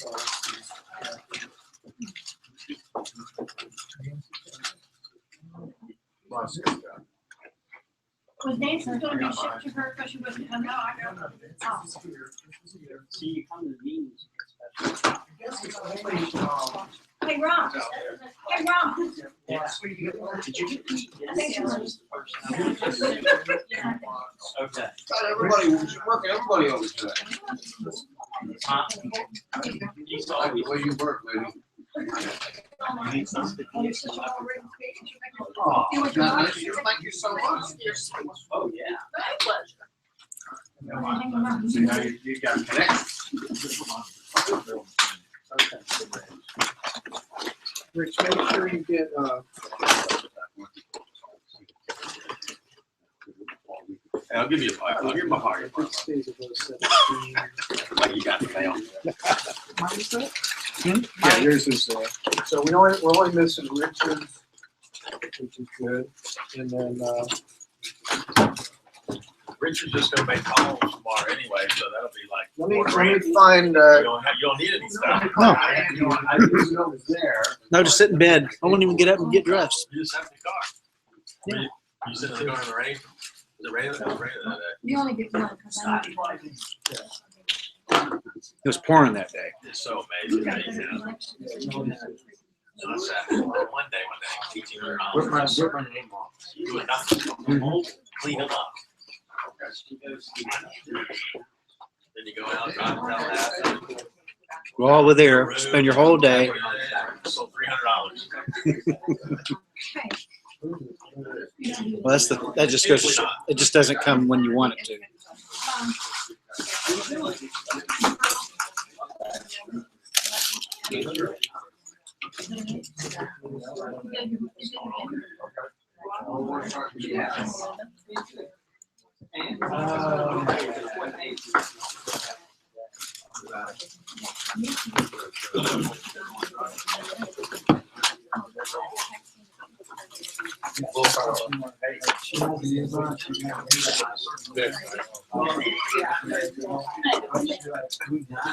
Was Nancy gonna be shipped to her because she wasn't coming? No, I don't. Oh. See, you come to the meetings. Hey, Ron. Hey, Ron. Did you get these? I think she was. Okay. Got everybody, we should work everybody over today. He's Like always. the way you work, lady. You need something. Oh, God, thank you so much. Oh, yeah. See, now you got connections. Rich, make sure you get, I'll give you I'll give him a heart. it stays above 17. Like you got the mail. Mine is that? Yeah, yours is there. So we're only missing Richard's, which is good, and then, Richard's just gonna make calls tomorrow anyway, so that'll be like. let me $4,000. find, You don't need any stuff. No. I didn't know it was there. No, just sit in bed. I won't even get up and get dressed. You just have the car. Yeah. You said it's going in the rain? The rain, it was raining that day. You only get one because I need It was pouring that day. It's so amazing. That, you know, so I sat one day teaching her. Rip my name off. Doing nothing. Clean them up. Then you go out, drive down that. Go all over there, spend your whole day. So $300. Well, that just goes to show, it just doesn't come when you want it to.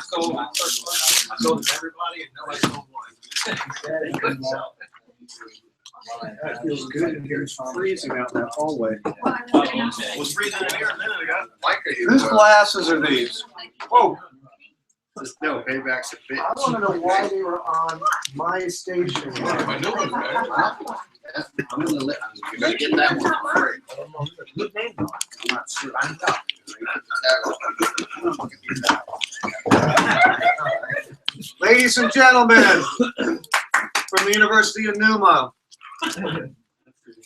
I told everybody and nobody told one. They couldn't sell. That feels good in here. It's freezing out in that hallway. It was freezing in here a minute ago. Whose glasses are these? Whoa. No, payback's a bitch. I want to know why they were on my station. My new one's better. I'm gonna get that one for free. I'm not sure. I'm not. Ladies and gentlemen, from the University of Numa,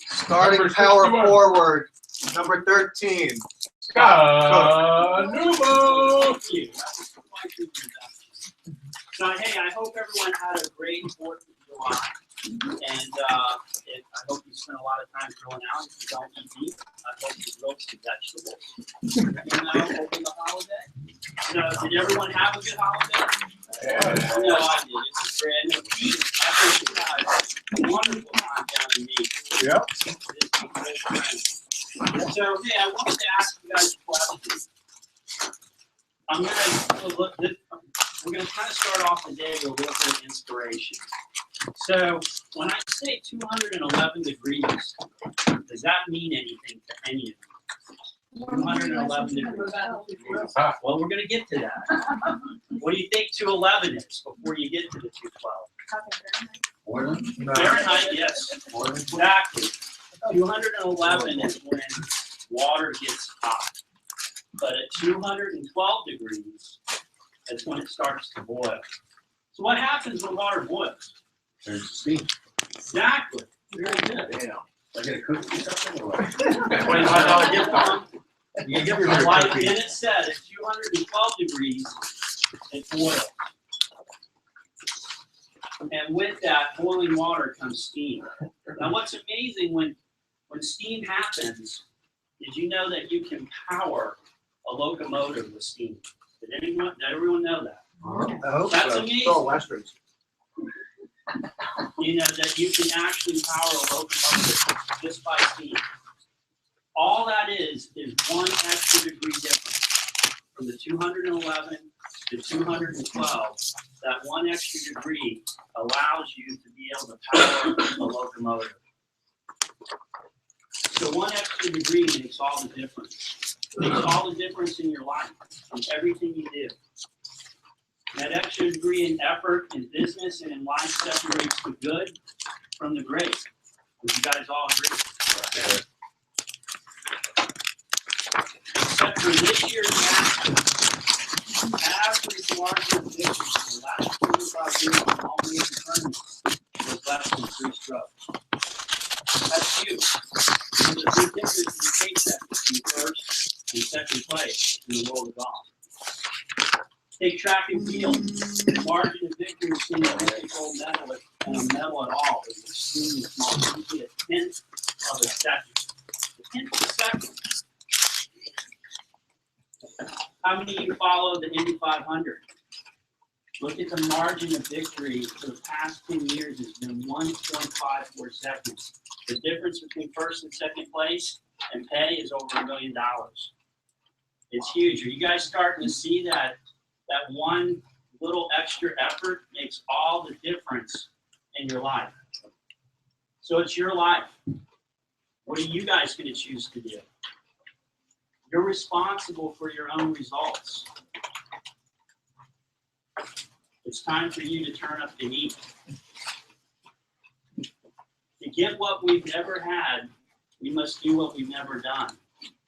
starting power forward, number 13. So, hey, I hope everyone had a great 4th of July. And I hope you spent a lot of time grilling out. If you don't eat meat, I hope you grilled some vegetables. Over the holiday. Did everyone have a good holiday? Yeah. No, I did. It was great. And Pete, I hope you had a wonderful time down in Maine. Yep. So, hey, I wanted to ask you guys a question. We're going to kind of start off the day with a little bit of inspiration. So when I say 211 degrees, does that mean anything to any of you? 211 degrees. Well, we're going to get to that. What do you think 211 is before you get to the 212? Fahrenheit, yes. Exactly. 211 is when water gets hot. But at 212 degrees, that's when it starts to boil. So what happens when water boils? There's steam. Exactly. Very good. Yeah. I get a cookie or something or what? $25 gift card. You give your life, and it said at 212 degrees, it boils. And with that boiling water comes steam. Now what's amazing when steam happens, did you know that you can power a locomotive with steam? Did everyone know that? I hope That's so. amazing. Oh, Westerns. You know that you can actually power a locomotive just by steam. All that is one extra degree difference. From the 211 to 212, that one extra degree allows you to be able to power a locomotive. So one extra degree makes all the difference. Makes all the difference in your life, in everything you do. That extra degree in effort in business and in life separates the good from the great. Would you guys all agree? Except for this year's average margin of victory for the last 25 years in all major tournaments was less than 3 strokes. That's huge. There's a big difference in the paycheck between first and second place in the world of golf. Take track and field. The margin of victory between a gold medalist and a medal at all is extremely small. Usually a tenth of a second. A tenth of a second. How many of you follow the Indy 500? Look at the margin of victory for the past 10 years has been 1.54 seconds. The difference between first and second place and pay is over $1 million. It's huge. Are you guys starting to see that one little extra effort makes all the difference in your life? So it's your life. What are you guys going to choose to do? You're responsible for your own results. It's time for you to turn up the heat. To get what we've never had, we must do what we've never done.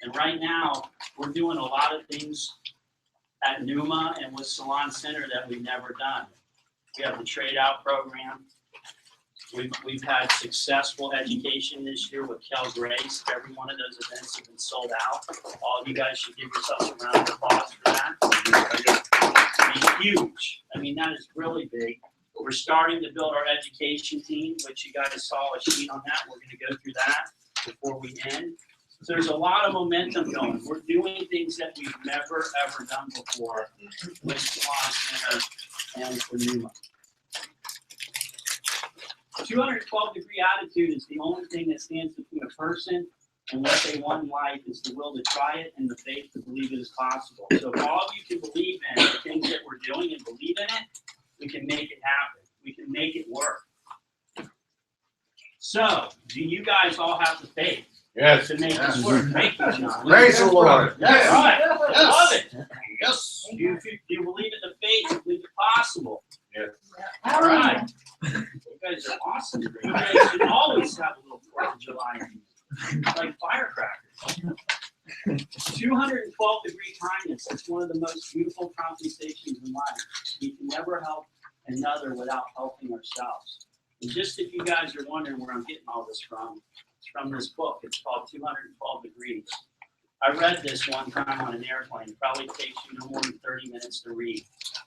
And right now, we're doing a lot of things at Numa and with Salon Center that we've never done. We have the trade out program. We've had successful education this year with Kel Grace. Every one of those events have been sold out. All of you guys should give yourselves a round of applause for that. It's huge. I mean, that is really big. We're starting to build our education team, which you guys saw a sheet on that. We're going to go through that before we end. So there's a lot of momentum going. We're doing things that we've never, ever done before with Salon Center and for Numa. 212-degree attitude is the only thing that stands between a person and what they want in life is the will to try it and the faith to believe it is possible. So if all of you can believe in the things that we're doing and believe in it, we can make it happen. We can make it work. So, do you guys all have the faith Yes. to make this work? Thank you, John. Praise the Lord. That's right. Love it. Yes. Do you believe in the faith? You believe it possible? Yes. All right. You guys are awesome. You guys should always have a little 4th of July, like firecrackers. 212-degree kindness. It's one of the most beautiful compensations in life. We can never help another without helping ourselves. And just if you guys are wondering where I'm getting all this from, it's from this book. It's called 212 Degrees. I read this one time on an airplane. It probably takes you no more than 30 minutes to read.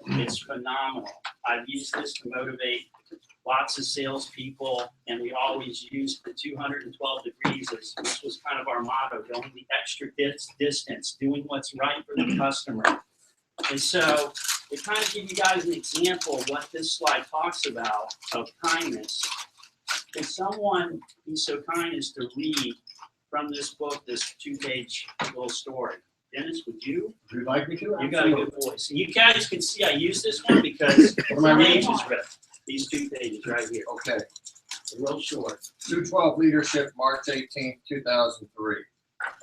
It's phenomenal. I've used this to motivate lots of salespeople, and we always use the 212 degrees. This was kind of our motto, going the extra distance, doing what's right for the customer. And so, to kind of give you guys an example of what this slide talks about of kindness, can someone be so kind as to read from this book, this 2-page little story? Dennis, would you? Would you like me to? You got a good voice. And you guys can see I use this one because the page is ripped. These 2 pages right here. Okay. Real short. 212 Leadership, March 18th, 2003.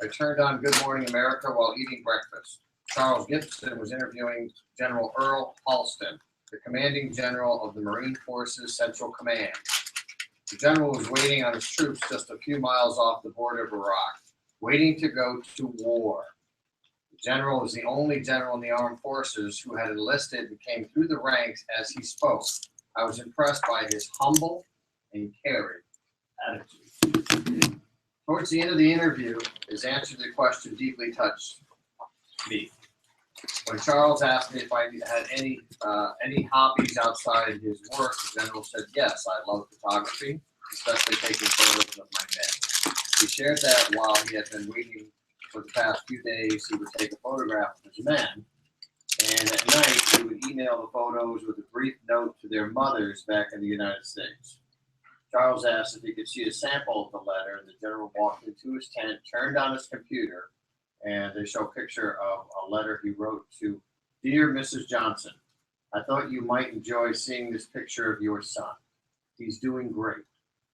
I turned on Good Morning America while eating breakfast. Charles Gibson was interviewing General Earl Halston, the commanding general of the Marine Forces Central Command. The general was waiting on his troops just a few miles off the border of Iraq, waiting to go to war. The general was the only general in the armed forces who had enlisted and came through the ranks as he spoke. I was impressed by his humble and caring attitude. Towards the end of the interview, his answer to the question deeply touched me. When Charles asked me if I had any hobbies outside his work, the general said, yes, I love photography, especially taking photos of my men. He shared that while he had been waiting for the past few days, he would take a photograph of his men, and at night he would email the photos with a brief note to their mothers back in the United States. Charles asked if he could see a sample of the letter, and the general walked into his tent, turned on his computer, and they show a picture of a letter he wrote to Dear Mrs. Johnson. I thought you might enjoy seeing this picture of your son. He's doing great.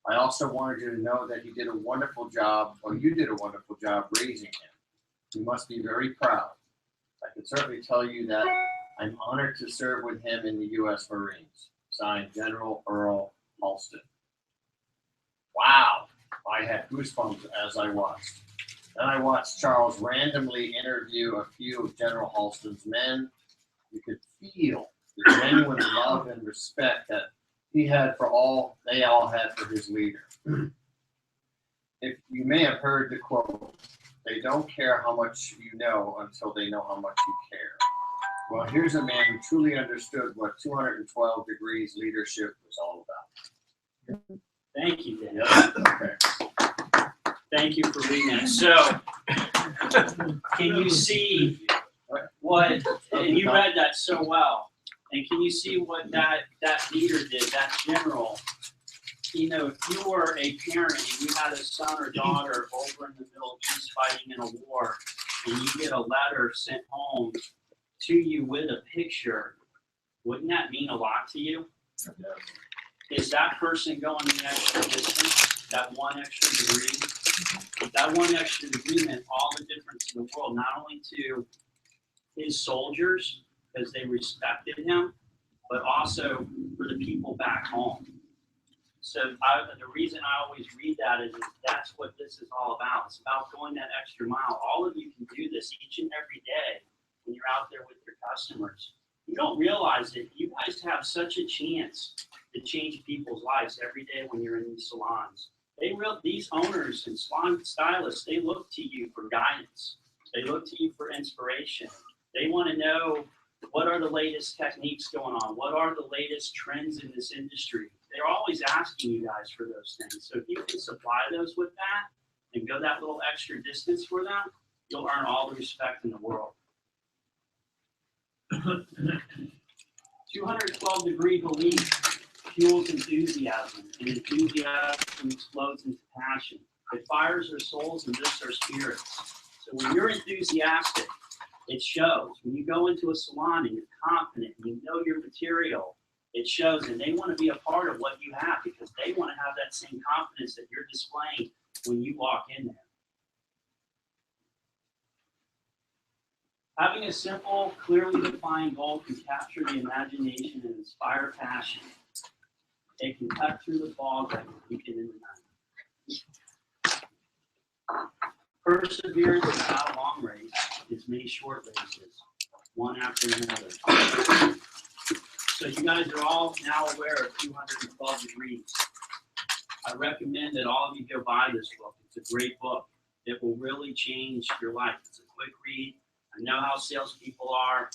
I also wanted you to know that he did a wonderful job, or you did a wonderful job raising him. You must be very proud. I can certainly tell you that I'm honored to serve with him in the U.S. Marines. Signed, General Earl Halston. Wow, I had goosebumps as I watched. Then I watched Charles randomly interview a few of General Halston's men. You could feel the genuine love and respect that he had for all, they all had for his leader. If you may have heard the quote, they don't care how much you know until they know how much you care. Well, here's a man who truly understood what 212 degrees leadership was all about. Thank you, Dennis. Okay. Thank you for reading that. So, can you see what, and you read that so well, and can you see what that leader did, that general? You know, if you were a parent and you had a son or daughter over in the Middle East fighting in a war, and you get a letter sent home to you with a picture, wouldn't that mean a lot to you? Is that person going the extra distance, that one extra degree? That one extra degree meant all the difference in the world, not only to his soldiers, because they respected him, but also for the people back home. So the reason I always read that is that's what this is all about. It's about going that extra mile. All of you can do this each and every day when you're out there with your customers. You don't realize that you guys have such a chance to change people's lives every day when you're in these salons. These owners and salon stylists, they look to you for guidance. They look to you for inspiration. They want to know what are the latest techniques going on? What are the latest trends in this industry? They're always asking you guys for those things. So if you can supply those with that and go that little extra distance for them, you'll earn all the respect in the world. 212-degree belief fuels enthusiasm, and enthusiasm explodes into passion. It fires our souls and lifts our spirits. So when you're enthusiastic, it shows. When you go into a salon and you're confident and you know your material, it shows, and they want to be a part of what you have because they want to have that same confidence that you're displaying when you walk in there. Having a simple, clearly defined goal can capture the imagination and inspire passion. It can cut through the fog like a beacon in the night. Perseverance is not a long race, it's many short races, one after another. So you guys are all now aware of 212 degrees. I recommend that all of you go buy this book. It's a great book. It will really change your life. It's a quick read. I know how salespeople are.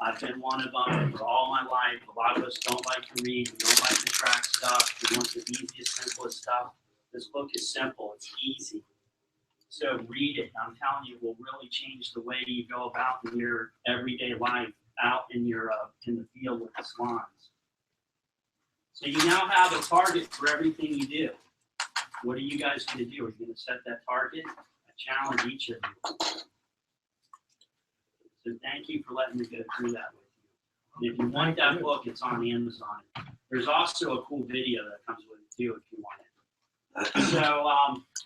I've been one of them for all my life. A lot of us don't like to read. We don't like to track stuff. We want the easiest, simplest stuff. This book is simple. It's easy. So read it. I'm telling you, it will really change the way you go about in your everyday life out in your in the field with the salons. So you now have a target for everything you do. What are you guys going to do? Are you going to set that target? I challenge each of you. So thank you for letting me go through that with you. And if you want that book, it's on Amazon. There's also a cool video that comes with it too if you want it. So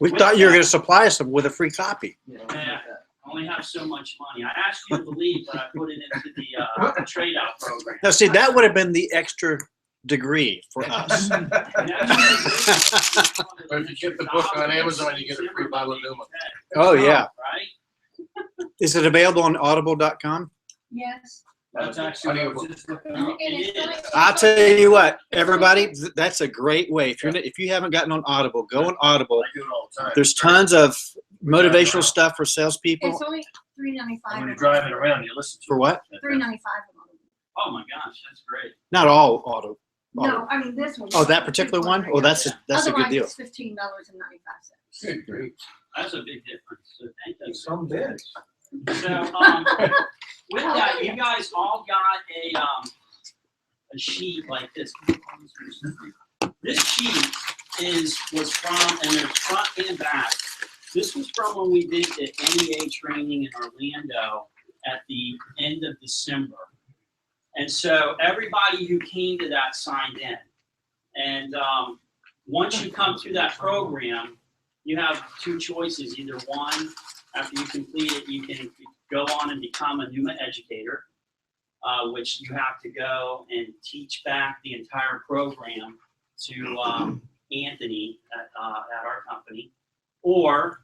we thought you were going to supply us with a free copy. yeah, I only have so much money. I asked you to believe, but I put it into the trade out program. Now, see, that would have been the extra degree for us. But if you get the book on Amazon, you get a free bottle of Numa. Oh, yeah. Right? Is it available on audible.com? Yes. That's actually I'll tell you what, everybody, that's a great way. If you haven't gotten on Audible, go on Audible. I do it all the time. There's tons of motivational stuff for salespeople. It's only $3.95. When you're driving around, you listen to For what? $3.95. Oh my gosh, that's great. Not all auto. No, I mean this one. Oh, that particular one? Oh, that's a good deal. Otherwise, it's $15.95. Great. That's a big difference. So thank you. Some did. So with that, you guys all got a sheet like this. This sheet was from, and there's front and back. This was from when we did the NEA training in Orlando at the end of December. And so everybody who came to that signed in. And once you come through that program, you have two choices. Either one, after you complete it, you can go on and become a NUMA educator, which you have to go and teach back the entire program to Anthony at our company. Or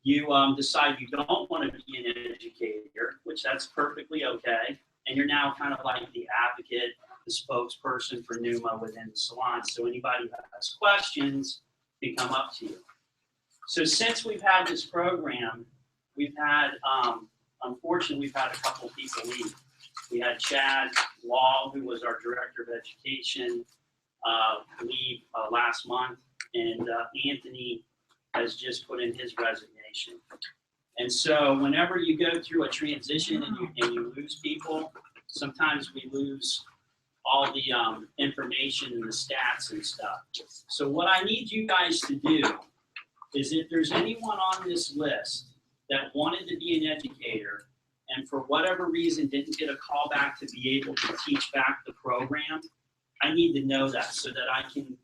you decide you don't want to be an educator, which that's perfectly okay. And you're now kind of like the advocate, the spokesperson for NUMA within the salon. So anybody who has questions can come up to you. So since we've had this program, we've had, unfortunately, we've had a couple people leave. We had Chad Law, who was our director of education, leave last month, and Anthony has just put in his resignation. And so whenever you go through a transition and you lose people, sometimes we lose all the information and the stats and stuff. So what I need you guys to do is if there's anyone on this list that wanted to be an educator and for whatever reason didn't get a call back to be able to teach back the program, I need to know that so that I can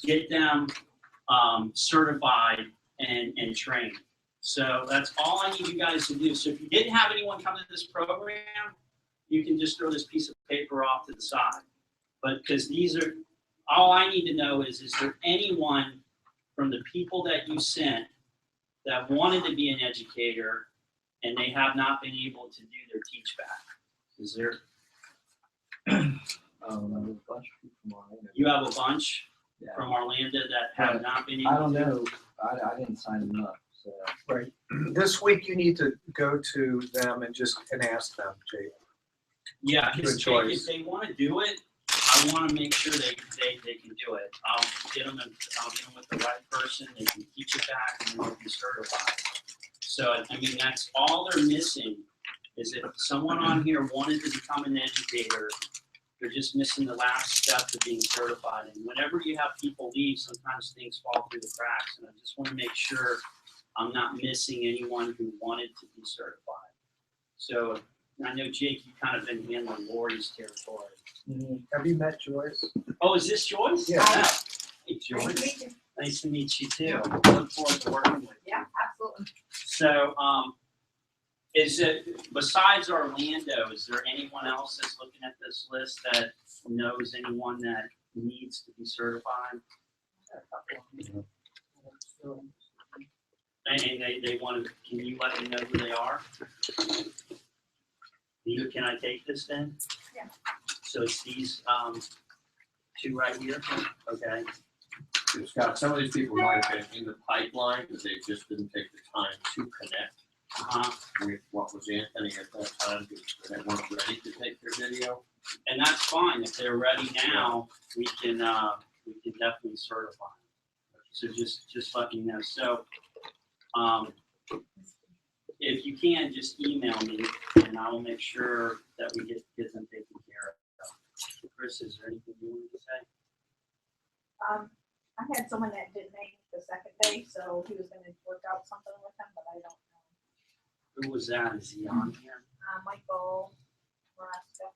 get them certified and trained. So that's all I need you guys to do. So if you didn't have anyone come to this program, you can just throw this piece of paper off to the side. But because these are, all I need to know is there anyone from the people that you sent that wanted to be an educator and they have not been able to do their teach back? Is there? You have a bunch from Orlando that have not been able to? I don't know. I didn't sign them up. So. Right. This week you need to go to them and ask them, Jake. Yeah, Good because choice. if they want to do it, I want to make sure they can do it. I'll get them with the right person. They can teach it back and they'll be certified. So I mean, that's all they're missing is if someone on here wanted to become an educator, they're just missing the last step to being certified. And whenever you have people leave, sometimes things fall through the cracks. And I just want to make sure I'm not missing anyone who wanted to be certified. So I know Jake, you kind of been handling Lori's territory. Have you met Joyce? Oh, is this Joyce? Yeah. Hey, Joyce. Nice to meet you. Nice to meet you too. Look forward to working with you. Yeah, absolutely. So, is it, besides Orlando, is there anyone else that's looking at this list that knows anyone that needs to be certified? And they want to, can you let me know who they are? Can I take this then? Yeah. So it's these, two right here? Okay. Scott, some of these people might have been in the pipeline, but they just didn't take the time to connect with what was Anthony at that time, because they weren't ready to take their video. And that's fine. If they're ready now, we can definitely certify them. So just let me know. So, if you can, just email me and I will make sure that we get them taken care of. Chris, is there anything you wanted to say? I had someone that didn't make the second day, so he was gonna work out something with him, but I don't know. Who was that? Is he on here? Michael Morasca.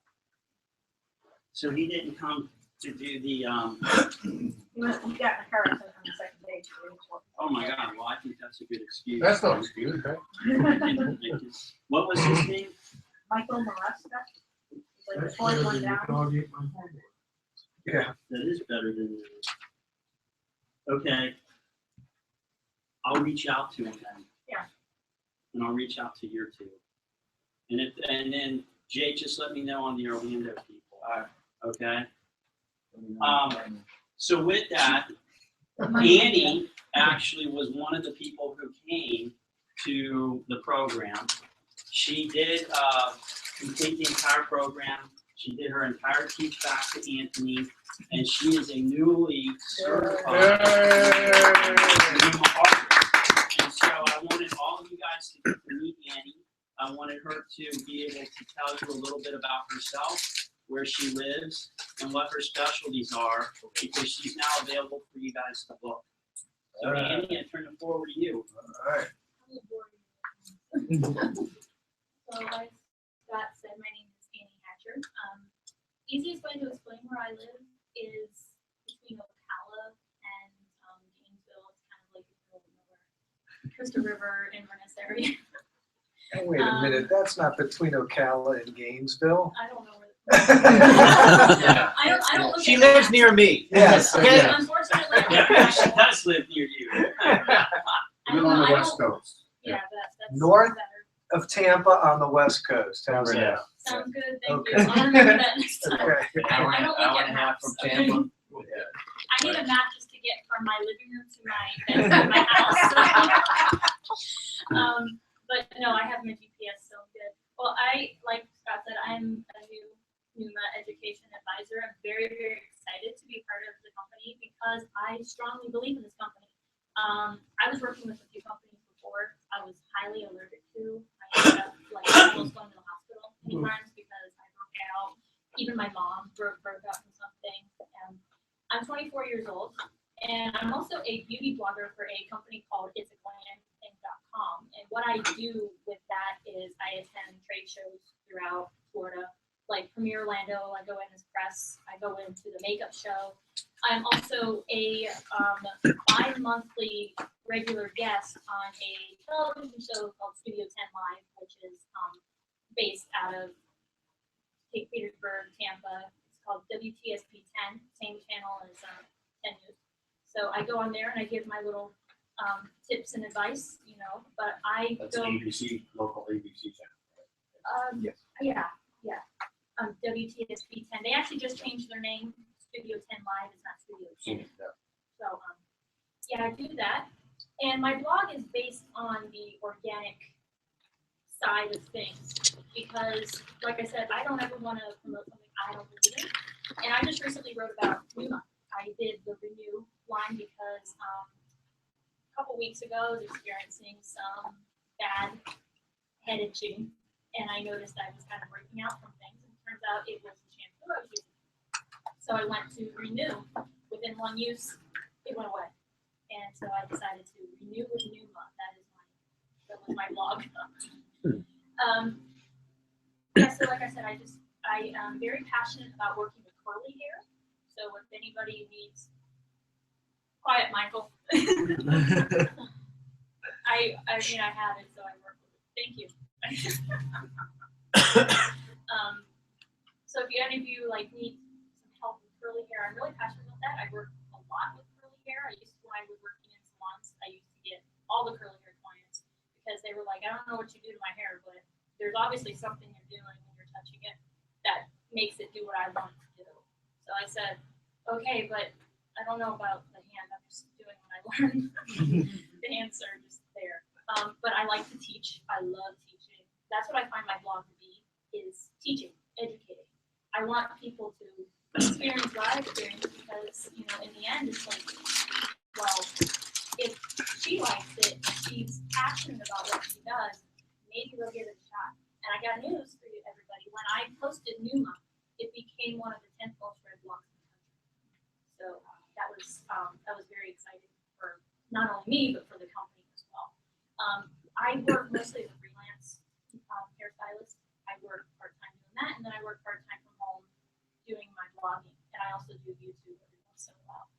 So he didn't come to do the, He got in a car accident on the second day. So he was working. oh my God, well, I think that's a good excuse. That's no excuse, right? What was his name? Michael Morasca. He's like the fourth one down. Yeah. That is better than. Okay. I'll reach out to him then. Yeah. And I'll reach out to your two. And then Jake, just let me know on the Orlando people. Okay. So with that, Annie actually was one of the people who came to the program. She did complete the entire program. She did her entire teach back to Anthony, and she is a newly certified NUMA artist. And so I wanted all of you guys to get to meet Annie. I wanted her to be able to tell you a little bit about herself, where she lives, and what her specialties are, because she's now available for you guys to book. So Annie, I turn it forward to you. All right. So like Scott said, my name is Annie Hatcher. Easiest way to explain where I live is between Ocala and Gainesville. It's kind of like in the middle of nowhere. Crystal River, Inverness area. And wait a minute, that's not between Ocala and Gainesville? I don't know where. Yeah. I don't look She at lives maps. near me. Yes. Okay. Yeah. Unfortunately, Yeah, she does live near you. You're on the West Coast. Yeah, that's North better. of Tampa on the West Coast. How's that? Sounds good, thank Okay. you. I'll remember that next time. Okay. I don't look Hour at and a half maps. from Okay. Tampa. I need a map just to get from my living room to my bedroom, my house. But no, I have my GPS, so I'm good. Well, like Scott said, I'm a new NUMA education advisor. I'm very, very excited to be part of the company because I strongly believe in this company. I was working with a few companies before I was highly allergic to. I ended up like almost going to the hospital many times because I broke out. Even my mom broke out from something. I'm 24 years old, and I'm also a beauty blogger for a company called itsaglam.com. And what I do with that is I attend trade shows throughout Florida, like Premier Orlando. I go in as press. I go into the makeup show. I'm also a bi-monthly regular guest on a television show called Studio 10 Live, which is based out of St. Petersburg, Tampa. It's called WTSP 10, same channel as 10 News. So I go on there and I give my little tips and advice, but I That's go. ABC, local ABC channel. Yes. Yeah. WTSP 10. They actually just changed their name. Studio 10 Live is not Studio 10. So yeah, I do that. And my blog is based on the organic side of things because, like I said, I don't ever want to promote something I don't believe in. And I just recently wrote about NUMA. I did the Renew line because a couple weeks ago I was experiencing some bad head itching, and I noticed I was kind of breaking out from things. And it turns out it was the shampoo I was using. So I went to Renew. Within one use, it went away. And so I decided to renew with NUMA. That was my blog. Yeah, so like I said, I am very passionate about working with curly hair. So if anybody needs, quiet, Michael. I mean, I have it, so I work with it. Thank you. So if any of you like need some help with curly hair, I'm really passionate about that. I work a lot with curly hair. When I was working in salons, I used to get all the curly hair clients because they were like, I don't know what you do to my hair, but there's obviously something you're doing when you're touching it that makes it do what I want it to do. So I said, okay, but I don't know about the hand. I'm just doing what I learned. The hands are just there. But I like to teach. I love teaching. That's what I find my blog to be, is teaching, educating. I want people to experience what I experienced because, you know, in the end, it's like, well, if she likes it, she's passionate about what she does, maybe we'll give it a shot. And I got news for you, everybody. When I posted Numa, it became one of the 10 most read blogs in the country. So that was very exciting for not only me, but for the company as well. I work mostly as a freelance hairstylist. I work part-time doing that, and then I work part-time from home doing my blogging, and I also do YouTube every once in a while.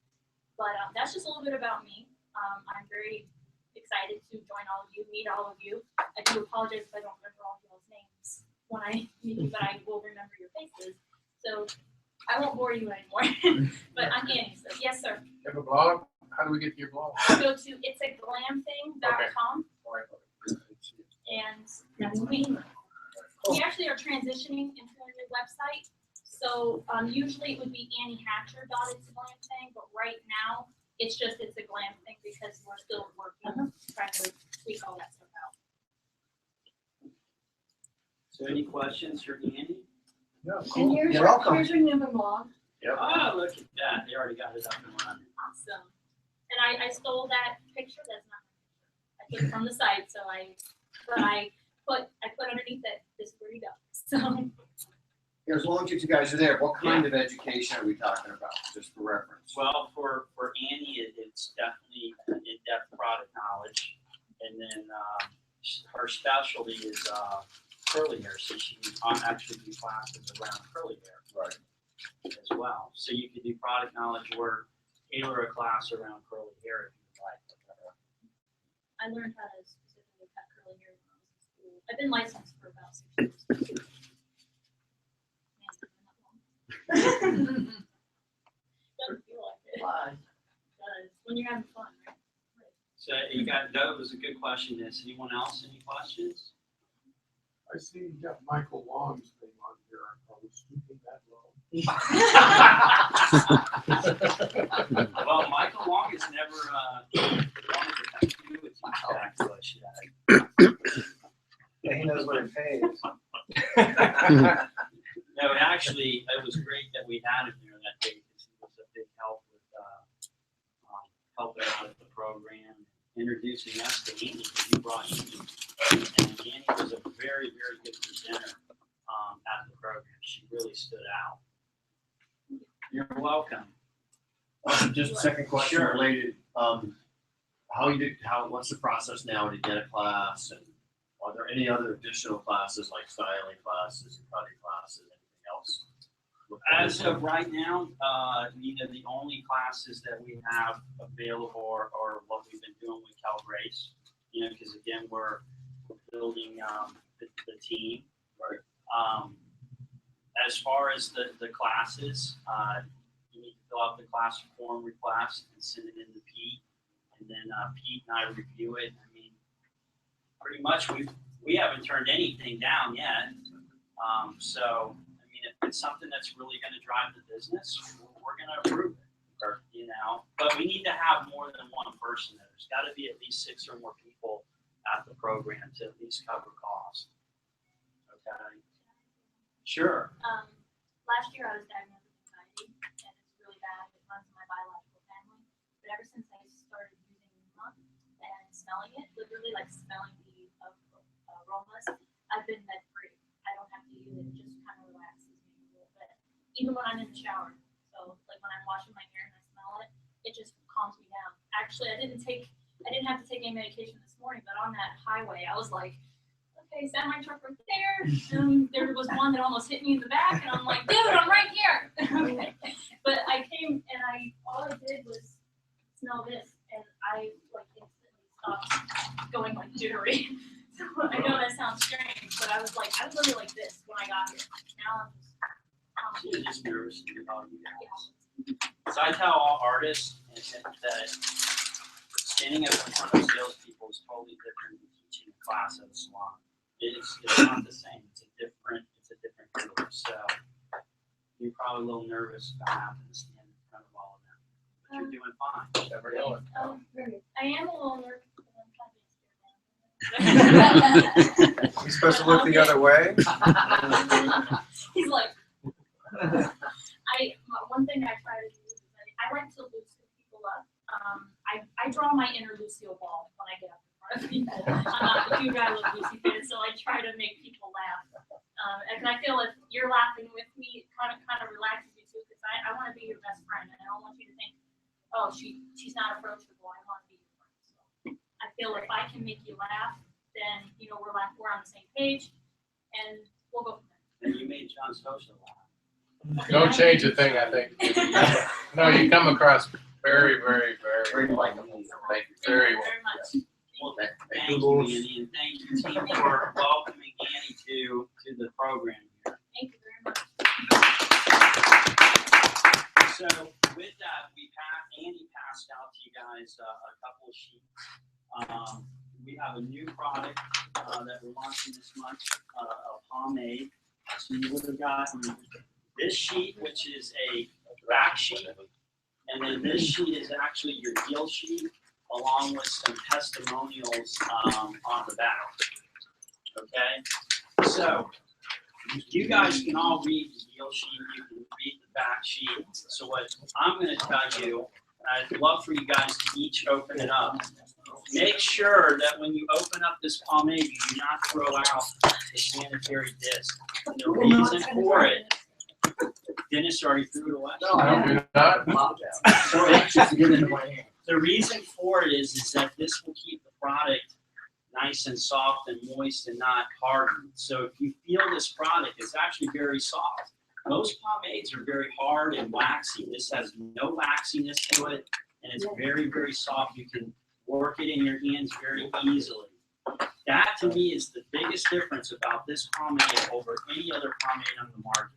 But that's just a little bit about me. I'm very excited to join all of you, meet all of you. I do apologize if I don't remember all of y'all's names when I meet you, but I will remember your faces. So I won't bore you anymore. But I'm Annie, so yes, sir. You have a blog? How do we get to your blog? Go to itsaglamthing.com. And that's me. We actually are transitioning into a new website. So usually it would be AnnieHatcher.itsaglamthing, but right now it's just It's a Glam Thing because we're still working, trying to tweak all that stuff out. So any questions for Annie? No, And cool. here's You're your, welcome. here's your new blog. Yep. Oh, look at that. They already got it up and running. Awesome. And I stole that picture. That's not my picture. I took it from the site, so I put underneath it, this is where you go. So As long as you guys are there, what kind of education are we talking about, just for reference? Well, for Annie, it's definitely in-depth product knowledge. And then her specialty is curly hair, so she can actually do classes around curly hair. Right. As well. So you could do product knowledge or tailor a class around curly hair if you'd like. I learned how to specifically cut curly hair when I was in school. I've been licensed for about 6 years. Doesn't feel like it. It does. When you're having fun, right? So you got, that was a good question. Is anyone else any questions? I see you got Michael Long's name on here. Are we stooping that low? Well, Michael Long has never wanted to do with tax collection. Yeah, he knows what it pays. No, actually, it was great that we had him there that day because he was a big help with helping out with the program, introducing us to Annie because you brought Annie. And Annie was a very, very good presenter at the program. She really stood out. You're welcome. Just a second question Sure. related. What's the process now to get a class, and are there any other additional classes like styling classes and cutting classes, anything else? As of right now, the only classes that we have available are what we've been doing with Cal Grace. Because again, we're building the team. Right. As far as the classes, you need to fill out the class form request and send it in to Pete, and then Pete and I review it. I mean, pretty much we haven't turned anything down yet. So I mean, if it's something that's really going to drive the business, we're going to approve it. But we need to have more than one person there. There's got to be at least 6 or more people at the program to at least cover costs. Okay. Sure. Last year I was diagnosed with anxiety, and it's really bad. It runs in my biological family. But ever since I started using Numa and smelling it, literally like smelling the aromas, I've been med free. I don't have to use it. It just kind of relaxes me a little bit. Even when I'm in the shower. So like when I'm washing my hair and I smell it, it just calms me down. Actually, I didn't have to take any medication this morning, but on that highway, I was like, okay, okay, semi truck right there. There was one that almost hit me in the back, and I'm like, dude, I'm right here. Okay. But I came and all I did was smell this, and I like instantly stopped going like jittery. So I know that sounds strange, but I was literally like this when I got here. Now I'm just. You're just nervous about you guys. So I tell all artists that standing up in front of salespeople is totally different than teaching a class at a salon. It's not the same. It's a different group. So you're probably a little nervous about having to stand in front of all of them, but you're doing fine. Never know it. I am a little nervous. He's supposed to look the other way. He's like, one thing I try to do is I like to loosen people up. I draw my inner Lucille Ball when I get up in front of people. I'm not a huge I Love Lucy fan, so I try to make people laugh. And I feel if you're laughing with me, it kind of relaxes you too, because I want to be your best friend, and I don't want you to think, oh, she's not approachable. I want to be your friend. So I feel if I can make you laugh, then we're on the same page, and we'll go from there. And you made John Sosa laugh. Don't change a thing, I think. No, you come across very, very, very likable. Very well. Very much. Well, thank you, Andy, and thank you, team, for welcoming Annie to the program here. Thank you very much. So with that, Andy passed out to you guys a couple of sheets. We have a new product that we're launching this month, a pomade. So you would have gotten this sheet, which is a back sheet, and then this sheet is actually your deal sheet, along with some testimonials on the back. Okay, so you guys can all read the deal sheet. You can read the back sheet. So what I'm going to tell you, I'd love for you guys to each open it up. Make sure that when you open up this pomade, you do not throw out the sanitary disc. And the reason for it, Dennis already threw it away. No, I don't do that. So anxious to get into my hand. The reason for it is that this will keep the product nice and soft and moist and not hardened. So if you feel this product, it's actually very soft. Most pomades are very hard and waxy. This has no waxiness to it, and it's very, very soft. You can work it in your hands very easily. That to me is the biggest difference about this pomade over any other pomade on the market.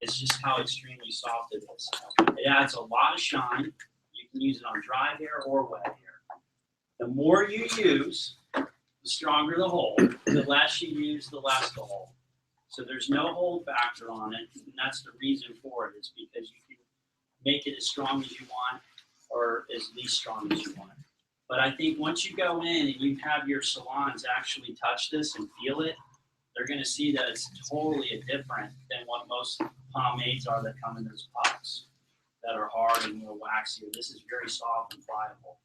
It's just how extremely soft it is. It adds a lot of shine. You can use it on dry hair or wet hair. The more you use, the stronger the hold. The less you use, the less the hold. So there's no hold factor on it, and that's the reason for it. It's because you can make it as strong as you want or as least strong as you want. But I think once you go in and you have your salons actually touch this and feel it, they're going to see that it's totally different than what most pomades are that come in those pots that are hard and more waxy. This is very soft and pliable.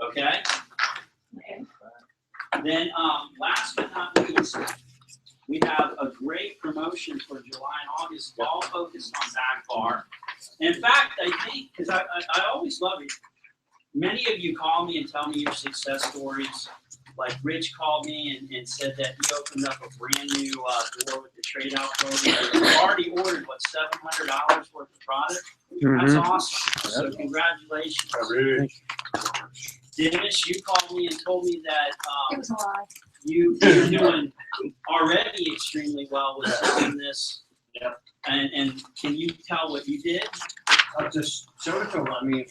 Okay? Okay. Then last but not least, we have a great promotion for July and August, all focused on back bar. In fact, I think, because I always love it, many of you call me and tell me your success stories. Like Rich called me and said that he opened up a brand new door with the trade out program. He already ordered, what, $700 worth of product? That's awesome. So congratulations. Dennis, you called me and told me that It was a lie. you're doing already extremely well with selling this. Yep. And can you tell what you did? I just showed it to him. I mean,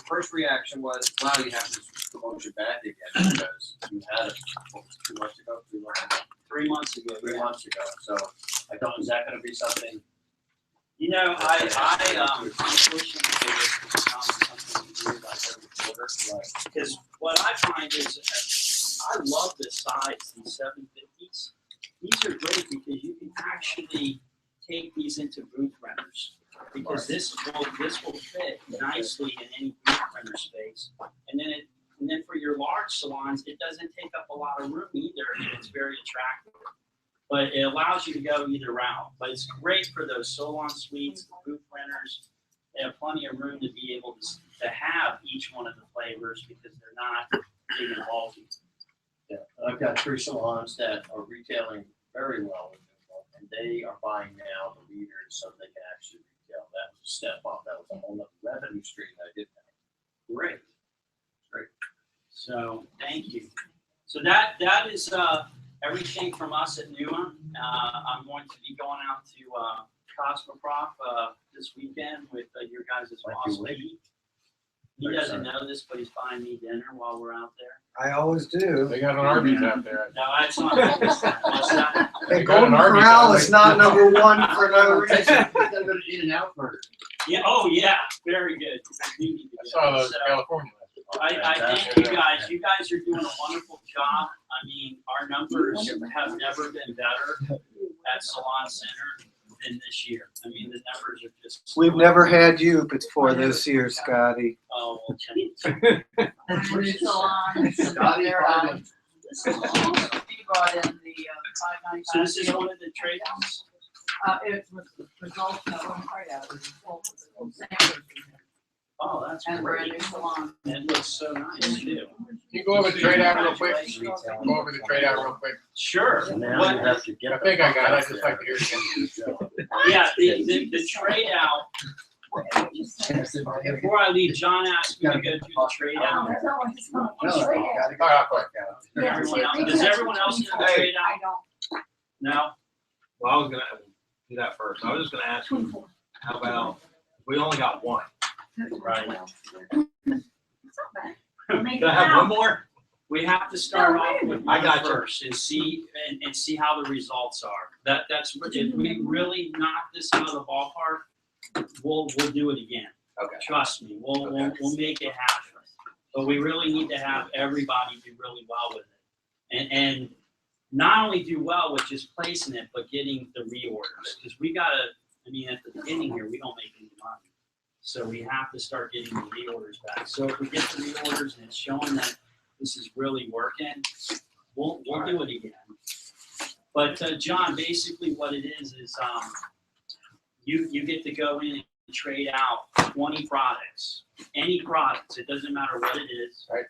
first reaction was, wow, you have this promotion badly again because you had it, what was it, 2 months ago? 3 months ago? 3 months ago. 3 months ago. So I thought, is that going to be something? You know, I unfortunately it becomes something we do like every quarter. Because what I find is I love this size, these 750s. These are great because you can actually take these into booth renters. Because this will fit nicely in any booth renter space. And then for your large salons, it doesn't take up a lot of room either, and it's very attractive. But it allows you to go either route. But it's great for those salon suites, booth renters. They have plenty of room to be able to have each one of the flavors because they're not big and bulky. Yeah, I've got 3 salons that are retailing very well in Newell, and they are buying now the leaders so they can actually retail. That was a step up. That was a whole other revenue stream that I didn't have. Great. Great. So, thank you. So that is everything from us at Numa. I'm going to be going out to Cosmoprof this weekend with your guys' boss, Pete. He doesn't know this, but he's buying me dinner while we're out there. I always do. They got an Arby's out there. No, that's not. What's that? Hey, Golden Corral is not number one for no reason. Gotta go to In-N-Out Burger. Yeah. Oh, yeah. Very good. I saw those in California. I thank you guys. You guys are doing a wonderful job. I mean, our numbers have never been better at Salon Center than this year. I mean, the numbers are just. We've never had you before this year, Scotty. Oh, okay. Scotty, He brought in the 595. So this is one of the trade offs? It was the result of one trade out. It was the result of the samples. Oh, that's And great. brand new salon. It looks so nice too. Can you go over the trade out real quick? Go over the trade out real quick. Sure. Now What- you have to get I think I got it. I'd just like to hear it again. Yeah, the trade out, before I leave, John asked me to go through the trade out. Everyone else, does everyone else know the trade out? No? Well, I was gonna do that first. I was just gonna ask you, how about, we only got one, right? Can I have one more? We have to start off with I one got you. first and see, and see how the results are. That's, if we really knock this out of the ballpark, we'll do it again. Okay. Trust me, we'll make it happen. But we really need to have everybody do really well with it. And not only do well with just placing it, but getting the reorders. Because we gotta, I mean, at the beginning here, we don't make any money. So we have to start getting the reorders back. So if we get the reorders and it's showing that this is really working, we'll do it again. But John, basically what it is you get to go in and trade out 20 products, any products. It doesn't matter what it is. Right.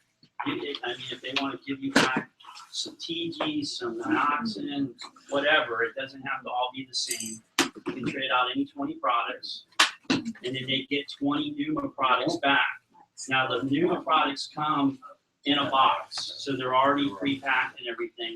I mean, if they want to give you back some TG, some Nioxin, whatever, it doesn't have to all be the same. You can trade out any 20 products, and then they get 20 Numa products back. Now the Numa products come in a box, so they're already pre-packed and everything.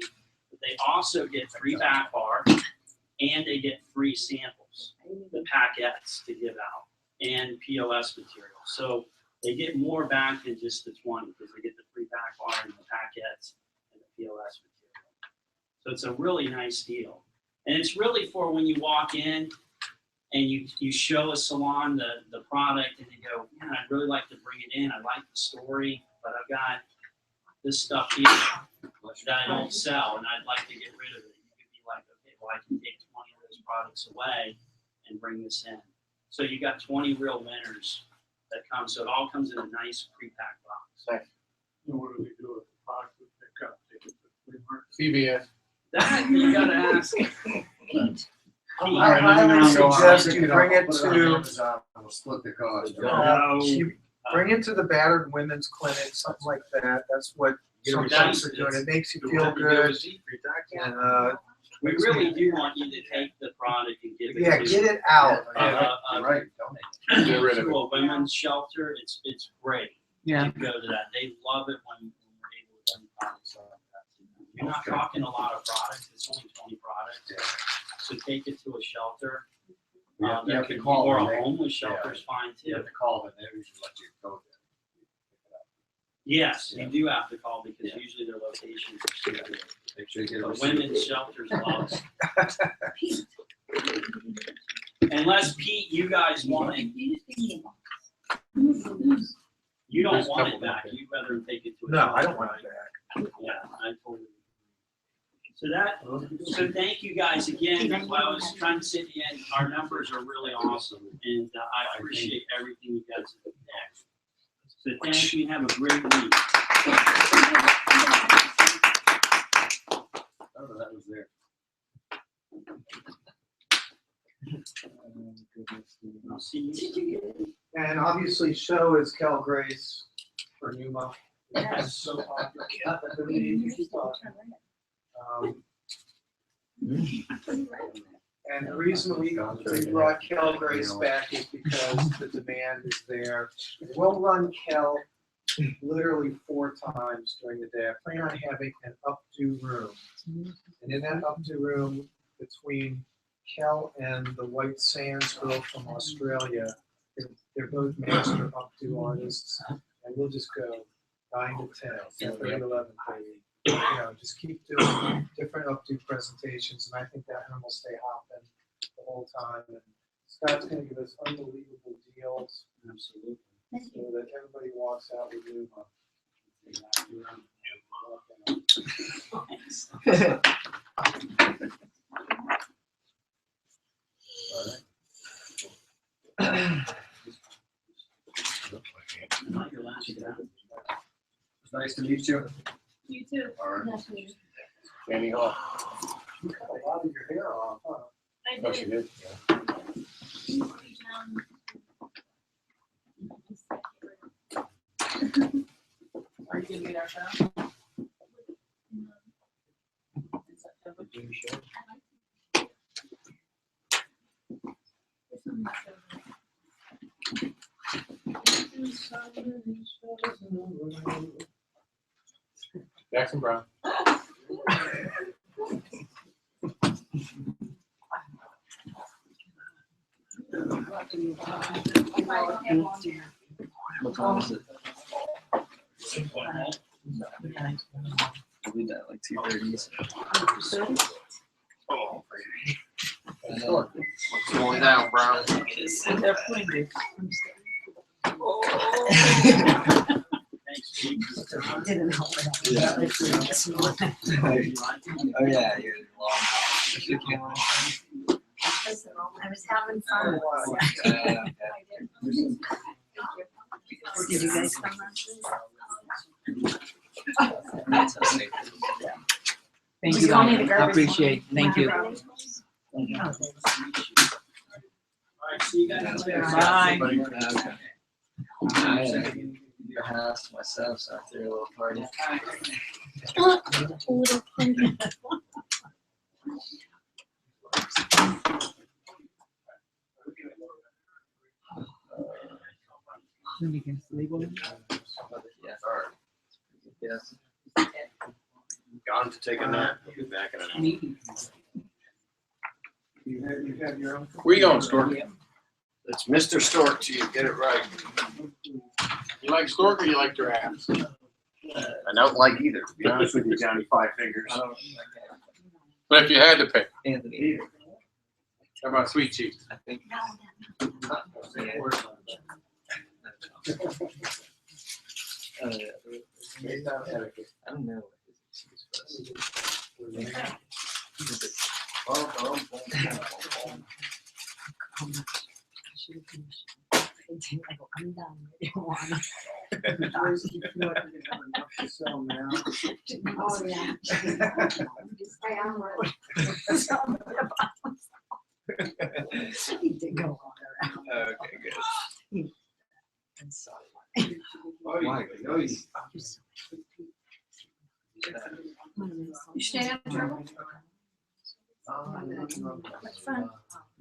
But they also get free back bar, and they get free samples, the paquettes to give out, and POS material. So they get more back than just the 20 because they get the free back bar and the paquettes and the POS material. So it's a really nice deal. And it's really for when you walk in and you show a salon the product and they go, man, I'd really like to bring it in. I like the story, but I've got this stuff here that I don't sell and I'd like to get rid of it. You could be like, okay, well, I can take 20 of those products away and bring this in. So you got 20 real winners that come. So it all comes in a nice pre-packed box. And what do we do with the product we pick up? Take it to the flea market? CVS. That you gotta ask. I highly suggest you bring it to, We'll split the cost. you bring it to the battered women's clinic, something like that. That's what some folks are doing. It makes you feel good. And, We really do want you to take the product and give it. yeah, to, get it out. Right, donate. Get rid of to it. a women's shelter. It's great. Yeah. To go to that. They love it when we're able to do products like that. You're not talking a lot of products. It's only 20 products. So take it to a shelter. You That have to could- call or them. a homeless shelter is fine You too. have to call them, they usually let you go there. Yes, you do have to call because usually their locations are secret. Make sure you get a But receipt. women's shelters love it. Unless Pete, you guys want it. You don't want it back. You'd rather take it to a No, I don't shelter, want right? it back. Yeah, I totally. So thank you guys again. While I was trying to say at the end, our numbers are really awesome and I appreciate everything you guys have done. So thank you and have a great week. Oh, that was there. I'll see you. And obviously, show is Cal Grace for Numa. It's so popular. And the reason we brought Kel Grace back is because the demand is there. We'll run Kel literally 4 times during the day. I plan on having an updo room. And in that updo room, between Kel and the White Sands girl from Australia, they're both master updo artists. And we'll just go 9 to 10, 10 to 11, you know, just keep doing different updo presentations, and I think that room will stay hopping the whole time. And Scott's going to give us unbelievable deals, absolutely, so that everybody walks out with new It's nice to meet you. You too. All right. Nice to meet you. Annie Hall. You cut a lot of your hair off, huh? I Oh, did. she did? Are you gonna get our show? Jackson Brown. What time is it? I'll be at like 2:30. Oh, what's going down, Brown? Didn't help it. Yeah. Oh yeah, you're long. I was having fun. Did you guys come Fantastic. Thank you, You want me to Don. grab I your appreciate it. Thank you. Oh, See you guys later. Bye. I had a house to myself, so I threw a little party. Yeah. Yes. Gone to take a nap. He'll be back in an hour. You have your own. Where you going, Stork? It's Mr. Stork to you. Get it right. You like Stork or you like giraffes? I don't like either, to be honest with you, Johnny Five Fingers. But if you had to pick, Anthony. how about Sweet Cheeks? I think. I don't know. I'm done. I don't wanna. Oh, yeah. Stay on road. He did go all around. Okay, good. I'm sorry. Why? You stay up trouble?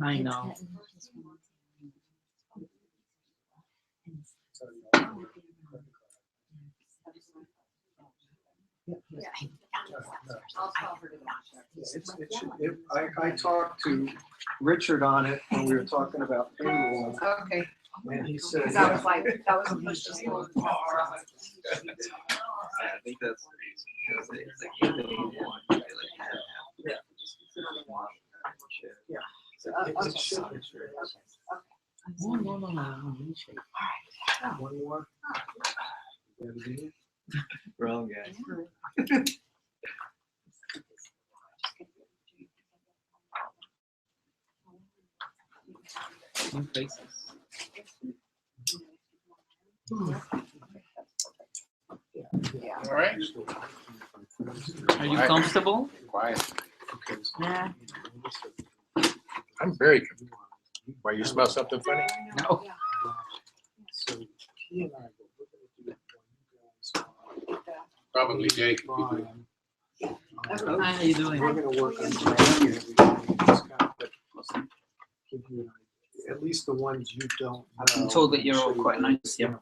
I know. I talked to Richard on it when we were talking about payroll, Okay. and he said. Because I was like, that was supposed to be. I think that's the reason. Because it's like Anthony and they like had Yeah. Yeah. It should. One more. wrong guy. New faces. All right. Are you comfortable? Quiet. Yeah. I'm very comfortable. Why, you smell something funny? No. So he and I were looking at doing one you guys Probably Jake. If you do. Hi, how you doing? We're gonna work on that. Give you an idea. At least the ones you don't I've been know. told that you're all quite nice. Yeah.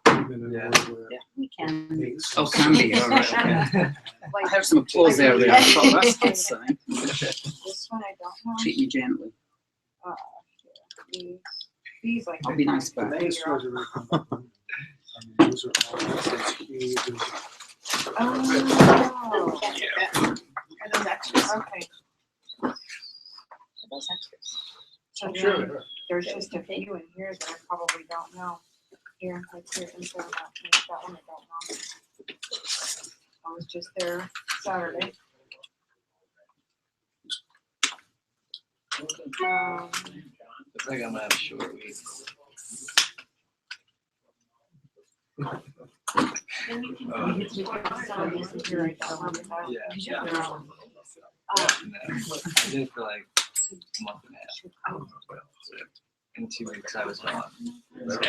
We can. Oh, can be. All right. Okay. I heard some applause there. I thought that's a good sign. This one I don't know. Treat me gently. These like. I'll be nice The back. base was a recommendation. Those are all SHPs. Oh. Are those extras? Okay. Are those extras? So Sure. then there's just a few in here that I probably don't know. Here, let's hear info about that one I don't know. I was just there Saturday. Looks like I'm gonna have a short week. I did it for like a month and a half. In 2 weeks I was gone. I like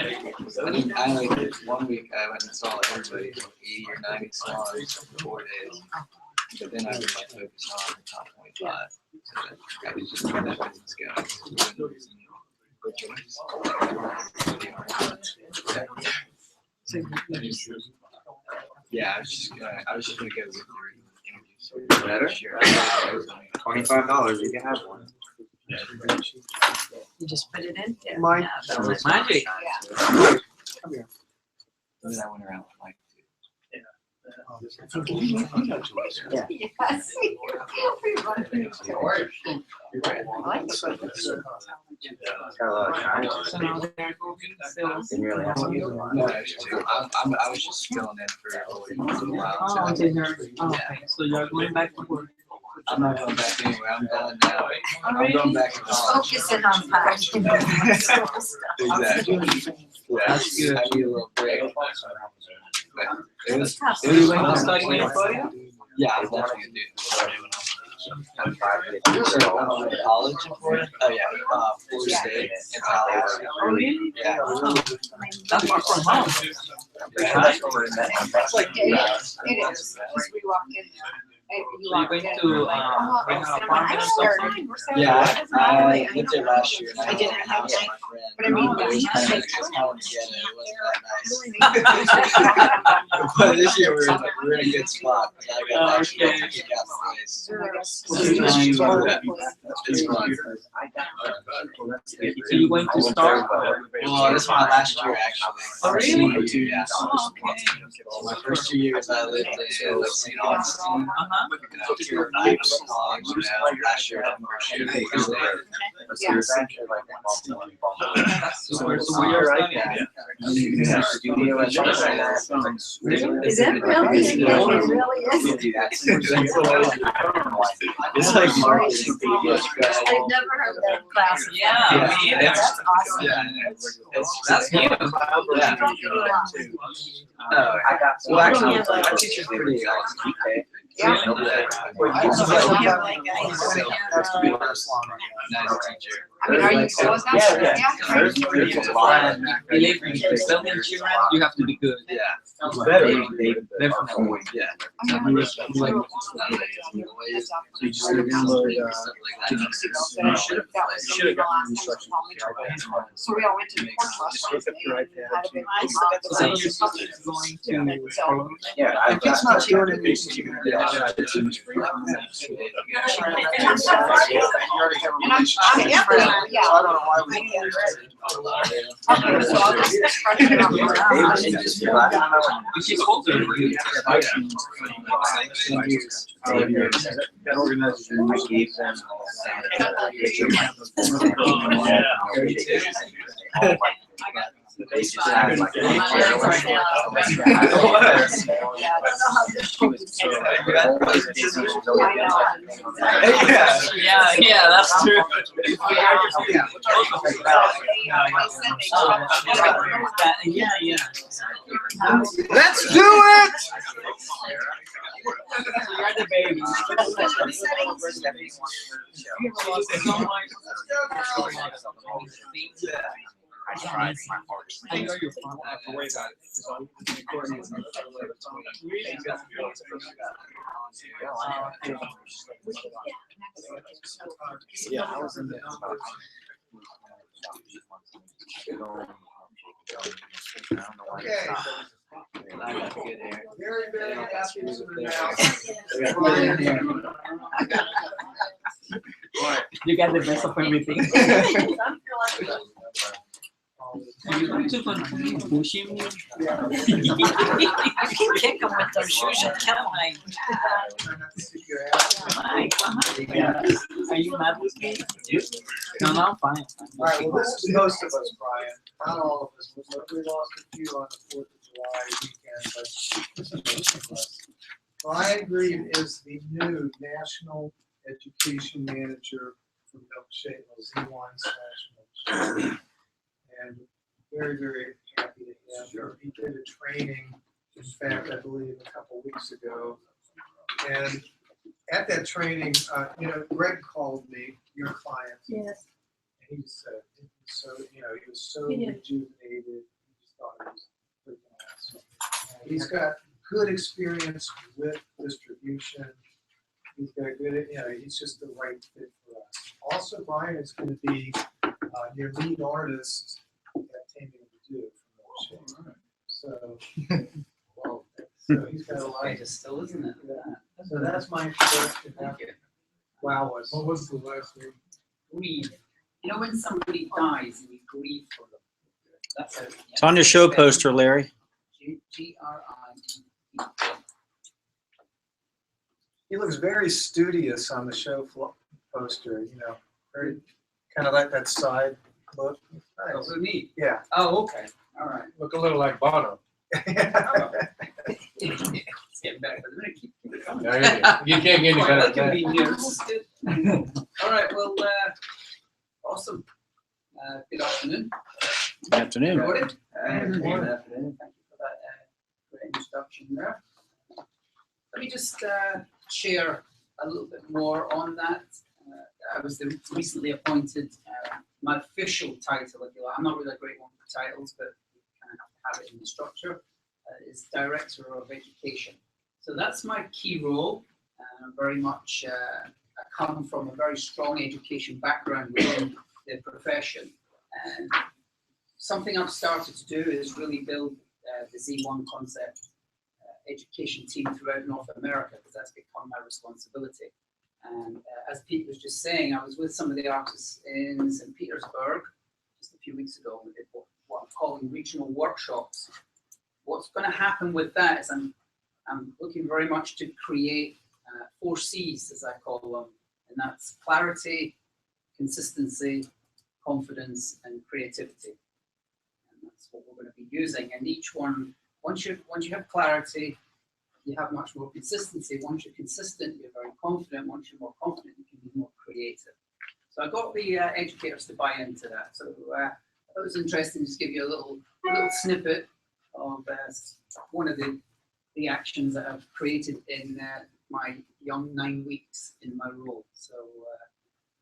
it. 1 week I went and saw everybody, 80 or 90 salons for 4 days. But then I was like focused on the top 25. So that I could just keep that business going. Yeah, I was just gonna go with your interview. Better? $25, you can have one. You just put it in there. Mike. Yeah, that was Magic. Yeah. Come here. And then I went around with like Yeah. Yes. We run through each other. I like the stuff that's, Got a lot of shine. Didn't really have to use a lot. No, I was just filling in for a little while. Oh, dinner. Oh, okay. So you're going back to work. I'm not going back anywhere. I'm done now. I'm going back to college. Focusing on packing. Exactly. Yeah, That's good. I need a little break. But it was. So you went to study in Florida? Yeah, I'm definitely gonna do it. College in Florida? Oh yeah, Florida State and Tallahassee. Oh, really? Yeah. That's far from home. Right? That's like It is, because we walked in there. And you So you're walked going in. to Oh, rent an it's apartment or something? Yeah, I lived there last year. And I didn't have house with my- my friend. But I mean, It was yeah. kind of but this year we're in a good spot. I got actually Okay. to kick out the place. It's fun. So you went to start? Well, this is my last year actually. Oh, really? Yeah. My first 2 years I lived in like St. Augustine. Here in college, last year I first year at Florida State. So where you're studying? Is it really? It really is. It's like marketing. I've never heard of that class. Yeah, me either. That's awesome. Yeah, That's new. Well, actually, my teacher's pretty okay. Yeah. that's gonna be the first one. Nice teacher. I mean, are you cool with that? Yeah. You live in building insurance, you have to be good. Yeah. Definitely. Yeah. You just remembered, Should have gotten instructions. So we all went to the porch last night. Had a big So your sister's going to So, yeah, if it's not doing it, you can. and I'm yeah, So I don't know why we. okay, so I'll just crush it up. She's older than you. That organization, I gave them. They just had like. Yeah, that's true. Yeah. Let's do it! You're the baby. I tried my hardest. I know you're fine. I have to wait on it. Yeah, I was in there. Okay. Very, very happy to You got the best of everything. You took on pushing me. You can kick them with those shoes and kill them. Are you mad with me? No, no, I'm fine. All right, well, this is most of us, Brian, not all of us. We lost a few on the 4th of July weekend, but this is most of us. Brian Green is the new National Education Manager for Milkshake, Z1/Milkshake. And very, very happy to have him. He did a training, in fact, I believe, a couple weeks ago. And at that training, Greg called me, your client. Yes. And he said, he was so He did. rejuvenated. He just thought it was freaking awesome. He's got good experience with distribution. He's got good, he's just the right fit for us. Also, Brian is going to be your lead artist at Taming the Dew from Milkshake. So, so he's got a lot. Still, isn't it? So that's my introduction. Wow, What was the last name? Grieve. You know when somebody dies and you grieve for them. That's it. It's on your show poster, Larry. G-R-I. He looks very studious on the show poster, very kind of like that side look. Oh, Nice. for me? Yeah. Oh, okay. All right. Look a little like Bono. It's getting better. I'm gonna keep it coming. No, you can't get any better That than can be that. here. This is good. All right. Well, awesome. Good afternoon. Good afternoon. Recorded. Good morning. Thank you for that great introduction there. Let me just share a little bit more on that. I was the recently appointed, my official title, if you like. I'm not really a great one for titles, but you kind of have to have it in the structure, is Director of Education. So that's my key role. Very much, I come from a very strong education background within the profession. And something I've started to do is really build the Z1 concept education team throughout North America, because that's become my responsibility. And as Pete was just saying, I was with some of the artists in St. Petersburg just a few weeks ago. We did what I'm calling regional workshops. What's going to happen with that is I'm looking very much to create 4 C's, as I call them, and that's clarity, consistency, confidence, and creativity. And that's what we're going to be using. And each one, once you have clarity, you have much more consistency. Once you're consistent, you're very confident. Once you're more confident, you can be more creative. So I got the educators to buy into that. So it was interesting to just give you a little snippet of one of the actions that I've created in my young 9 weeks in my role. So,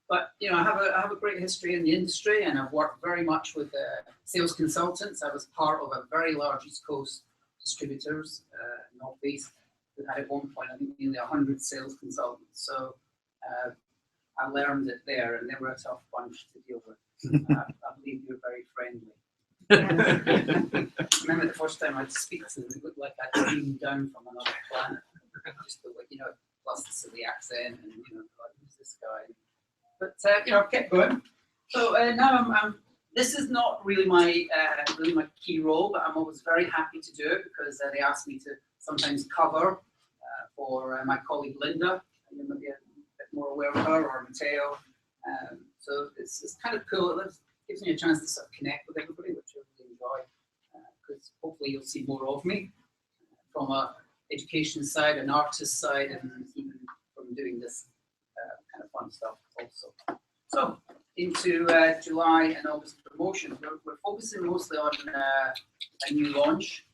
but I have a great history in the industry, and I've worked very much with sales consultants. I was part of a very large East Coast distributors, Northeast, who had at one point, I think, nearly 100 sales consultants. So I learned it there, and they were a tough bunch to deal with. I believe you're very friendly. I remember the first time I'd speak to them, it looked like I'd beamed down from another planet. Just the way, plus the silly accent, and like, who's this guy? But I've kept going. So now this is not really my key role, but I'm always very happy to do it because they ask me to sometimes cover for my colleague Linda. You may be a bit more aware of her, or Mateo. So it's kind of cool. It gives me a chance to sort of connect with everybody, which I really enjoy, because hopefully you'll see more of me from an education side, an artist side, and even from doing this kind of fun stuff also. So into July and August promotions, we're focusing mostly on a new launch.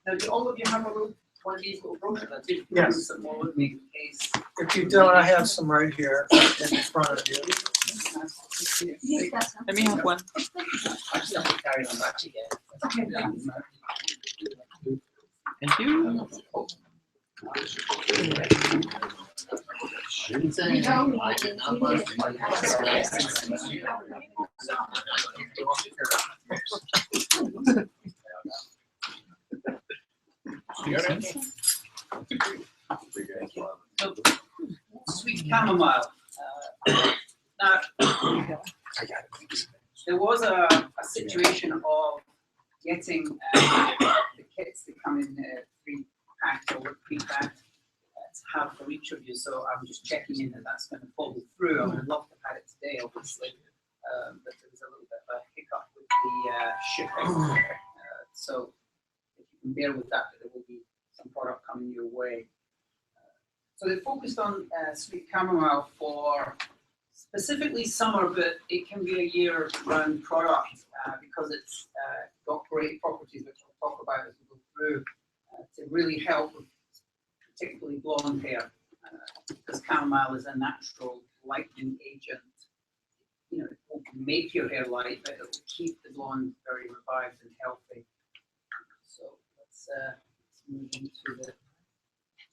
Now, do all of you have one of these little brochures? I did bring Yes. some more with me in case. If you don't, I have some right here in front of you. Let me have one. Thank you. Didn't say anything. I did not bust Sweet chamomile. Now, there was a situation of getting the kits that come in 3-pack or 3-pack to have for each of you. So I'm just checking in that that's going to follow through. I would have loved to have had it today, obviously, but there was a little bit of a hiccup with the shipping. So if you can bear with that, there will be some product coming your way. So they focused on sweet chamomile for specifically summer, but it can be a year-round product because it's got great properties, which we'll talk about as we go through, to really help with particularly blonde hair, because chamomile is a natural lightening agent. You know, it won't make your hair light, but it will keep the blonde very revived and healthy. So let's move into the.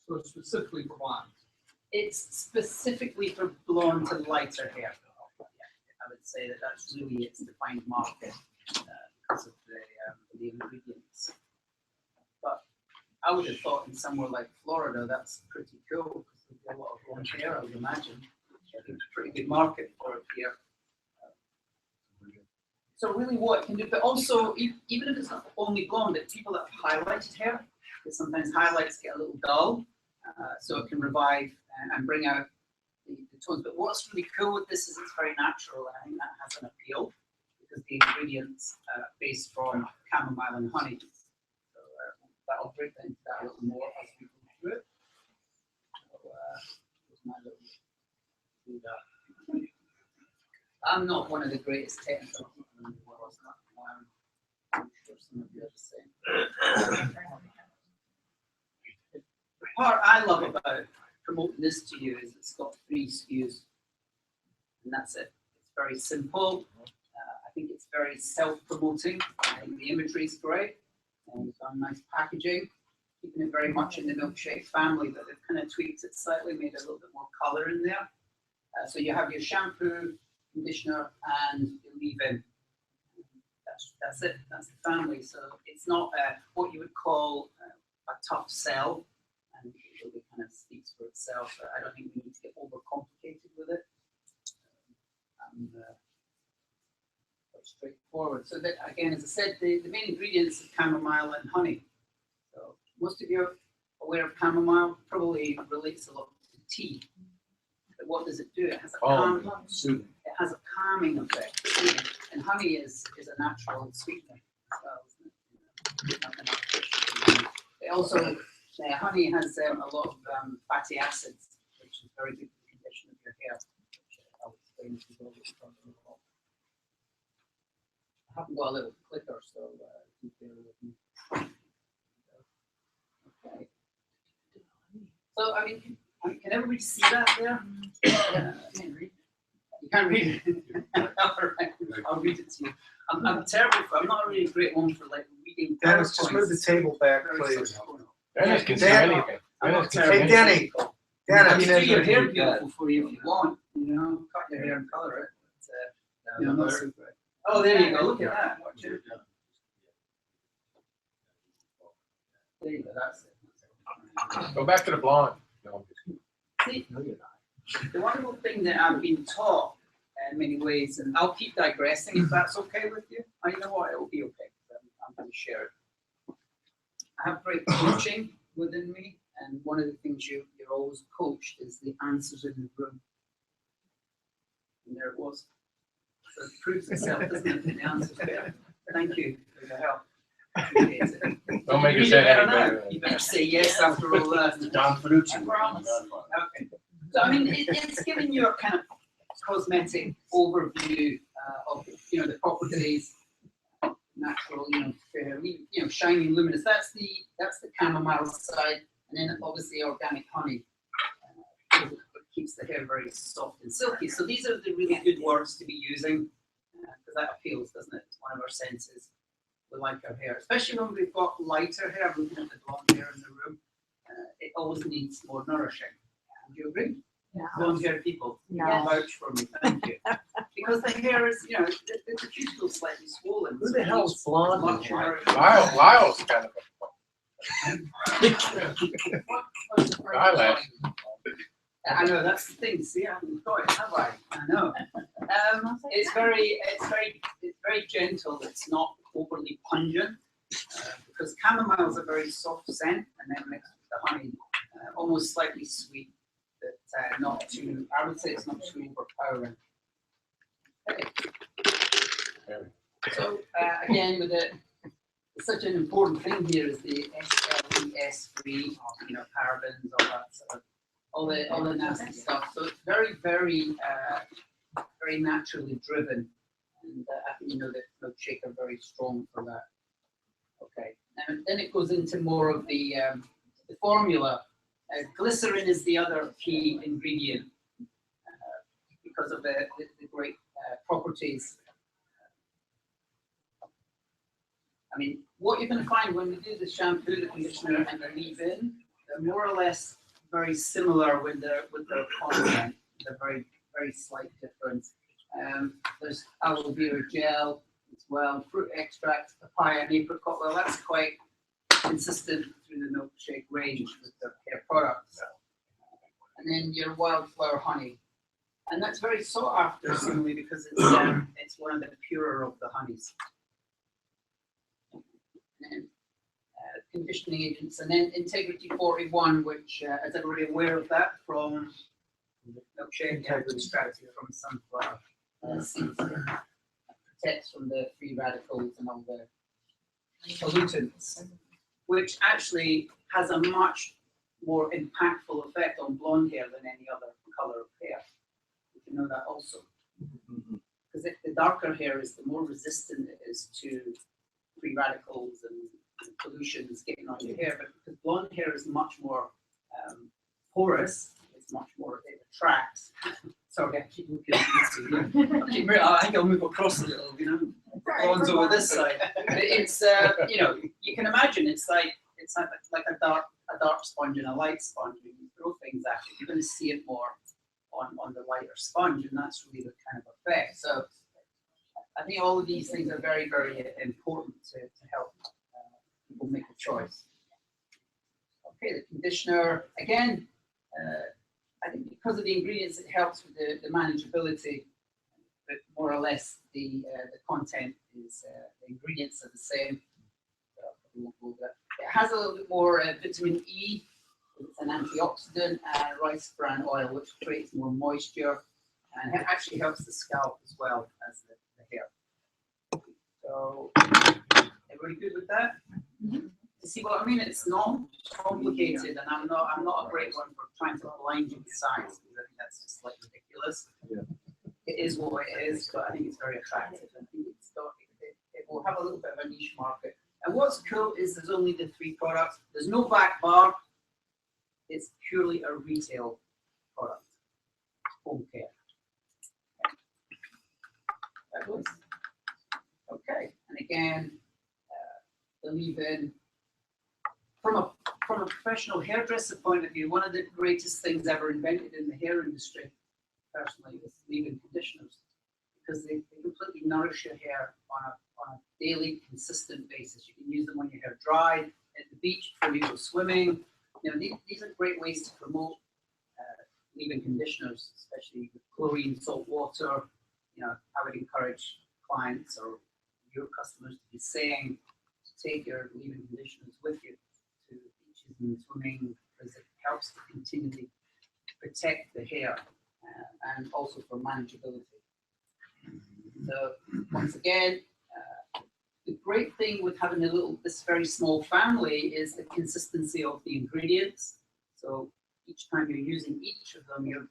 So it's specifically for blonde. It's specifically for blonde to lighter hair. I would say that that's really its defined market because of the ingredients. But I would have thought in somewhere like Florida, that's pretty cool because there's a lot of blonde hair, I would imagine. There's a pretty good market for it here. So really what it can do, but also even if it's not only blonde, if people have highlighted hair, because sometimes highlights get a little dull, so it can revive and bring out the tones. But what's really cool with this is it's very natural, and I think that has an appeal because the ingredients are based from chamomile and honey. So that'll break into that a little more as we go through it. So, here's my little do that. I'm not one of the greatest technical people in the world. I'm sure some of you are the same. The part I love about promoting this to you is it's got 3 SKUs, and that's it. It's very simple. I think it's very self-promoting. I think the imagery is great, and it's got nice packaging, keeping it very much in the milkshake family, but they've kind of tweaked it slightly, made a little bit more color in there. So you have your shampoo, conditioner, and your leave-in. That's it. That's the family. So it's not what you would call a tough sell. And it really kind of speaks for itself. I don't think we need to get overcomplicated with it. Quite straightforward. So that again, as I said, the main ingredients are chamomile and honey. So most of you are aware of chamomile, probably relates a lot to tea. But what does it do? It has a it has a calming effect. And honey is a natural sweetener as well, isn't it? It also honey has a lot of fatty acids, which is very good for the condition of your hair, which I'll explain to you all. I haven't got a little clicker, so you bear with me. Okay. So, I mean, can everybody see that there? I can't read. You can't read it? All right, I'll read it to you. I'm terrible for, I'm not a really great one for like reading. Dennis, just move the table back, please. Dennis can see anything. Hey, Denny. I can do your hair beautiful for you if you want. You know, cut your hair and color it. But, you know, not so great. Oh, there you go. Look at that. Watch it. There you go. That's it. Go back to the blonde. See, the wonderful thing that I've been taught in many ways, and I'll keep digressing if that's okay with you. You know what? It will be okay. I'm going to share it. I have great coaching within me, and one of the things you're always coached is the answers in the room. And there it was. So it proves itself, doesn't it? The answer's there. Thank you for the help. Don't make us say that. You better say yes after all that. Don Ferrucci. Okay. So I mean, it's giving you a kind of cosmetic overview of the properties. Natural, fair, shiny, luminous. That's the chamomile side, and then obviously organic honey. Keep keeps the hair very soft and silky. So these are the really good words to be using, because that appeals, doesn't it? It's one of our senses. We like our hair, especially when we've got lighter hair. I'm looking at the blonde hair in the room. It always needs more nourishing. Do you agree? Yeah. Blonde hair people, you No. can vouch for me. Thank you. Because the hair is, you know, the cuticle's slightly swollen. Who so the it hell's needs blonde? much nourishment. Lyle's kind of eyelashes. I know, that's the thing. See, I haven't got it, have I? I know. It's very gentle. It's not overly pungent, because chamomile is a very soft scent, and then mixed with the honey, almost slightly sweet, but not too. I would say it's not too overpowering. Okay. So again, with such an important thing here is the SLES free, you know, parabens, all that sort of. All the nasty stuff. So it's very, very, very naturally driven, and I think you know that milkshake are very strong for that. Okay, and then it goes into more of the formula. Glycerin is the other key ingredient because of the great properties. I mean, what you're going to find when we do the shampoo, the conditioner, and the leave-in, they're more or less very similar with their content. They're very, very slight difference. There's aloe vera gel as well, fruit extract, papaya and apricot. Well, that's quite consistent through the milkshake range with their hair products. And then your wildflower honey. And that's very sought after similarly because it's one of the purer of the honeys. And conditioning agents, and then Integrity 41, which is everybody aware of that from milkshake extract from sunflower seeds. Protects from the free radicals and all the pollutants, which actually has a much more impactful effect on blonde hair than any other color of hair. You know that also, because the darker hair is, the more resistant it is to free radicals and pollution is getting on your hair, but because blonde hair is much more porous, it's much more, it attracts. Sorry, I keep looking at this. I think I'll move across a little, you know. Blonde's over this side. But it's you know, you can imagine it's like a dark sponge and a light sponge. When you throw things at it, you're going to see it more on the lighter sponge, and that's really the kind of effect. So I think all of these things are very, very important to help people make a choice. Okay, the conditioner, again, I think because of the ingredients, it helps with the manageability, but more or less the content is, the ingredients are the same. It has a little bit more vitamin E, it's an antioxidant, and rice bran oil, which creates more moisture, and it actually helps the scalp as well as the hair. So, everybody good with that? You see what I mean? It's not complicated, and I'm not a great one for trying to blind you with science, because I think that's just like ridiculous. It is what it is, but I think it's very attractive. I think it will have a little bit of a niche market. And what's cool is there's only the 3 products. There's no back bar. It's purely a retail product. Home care. That was okay. And again, the leave-in. From a professional hairdresser point of view, one of the greatest things ever invented in the hair industry, personally, is leave-in conditioners, because they completely nourish your hair on a daily, consistent basis. You can use them when your hair dried, at the beach, before you go swimming. You know, these are great ways to promote leave-in conditioners, especially with chlorine, salt water. You know, I would encourage clients or your customers to be saying to take your leave-in conditioners with you to beaches and swimming, because it helps to continually protect the hair and also for manageability. So once again, the great thing with having this very small family is the consistency of the ingredients. So each time you're using each of them, you're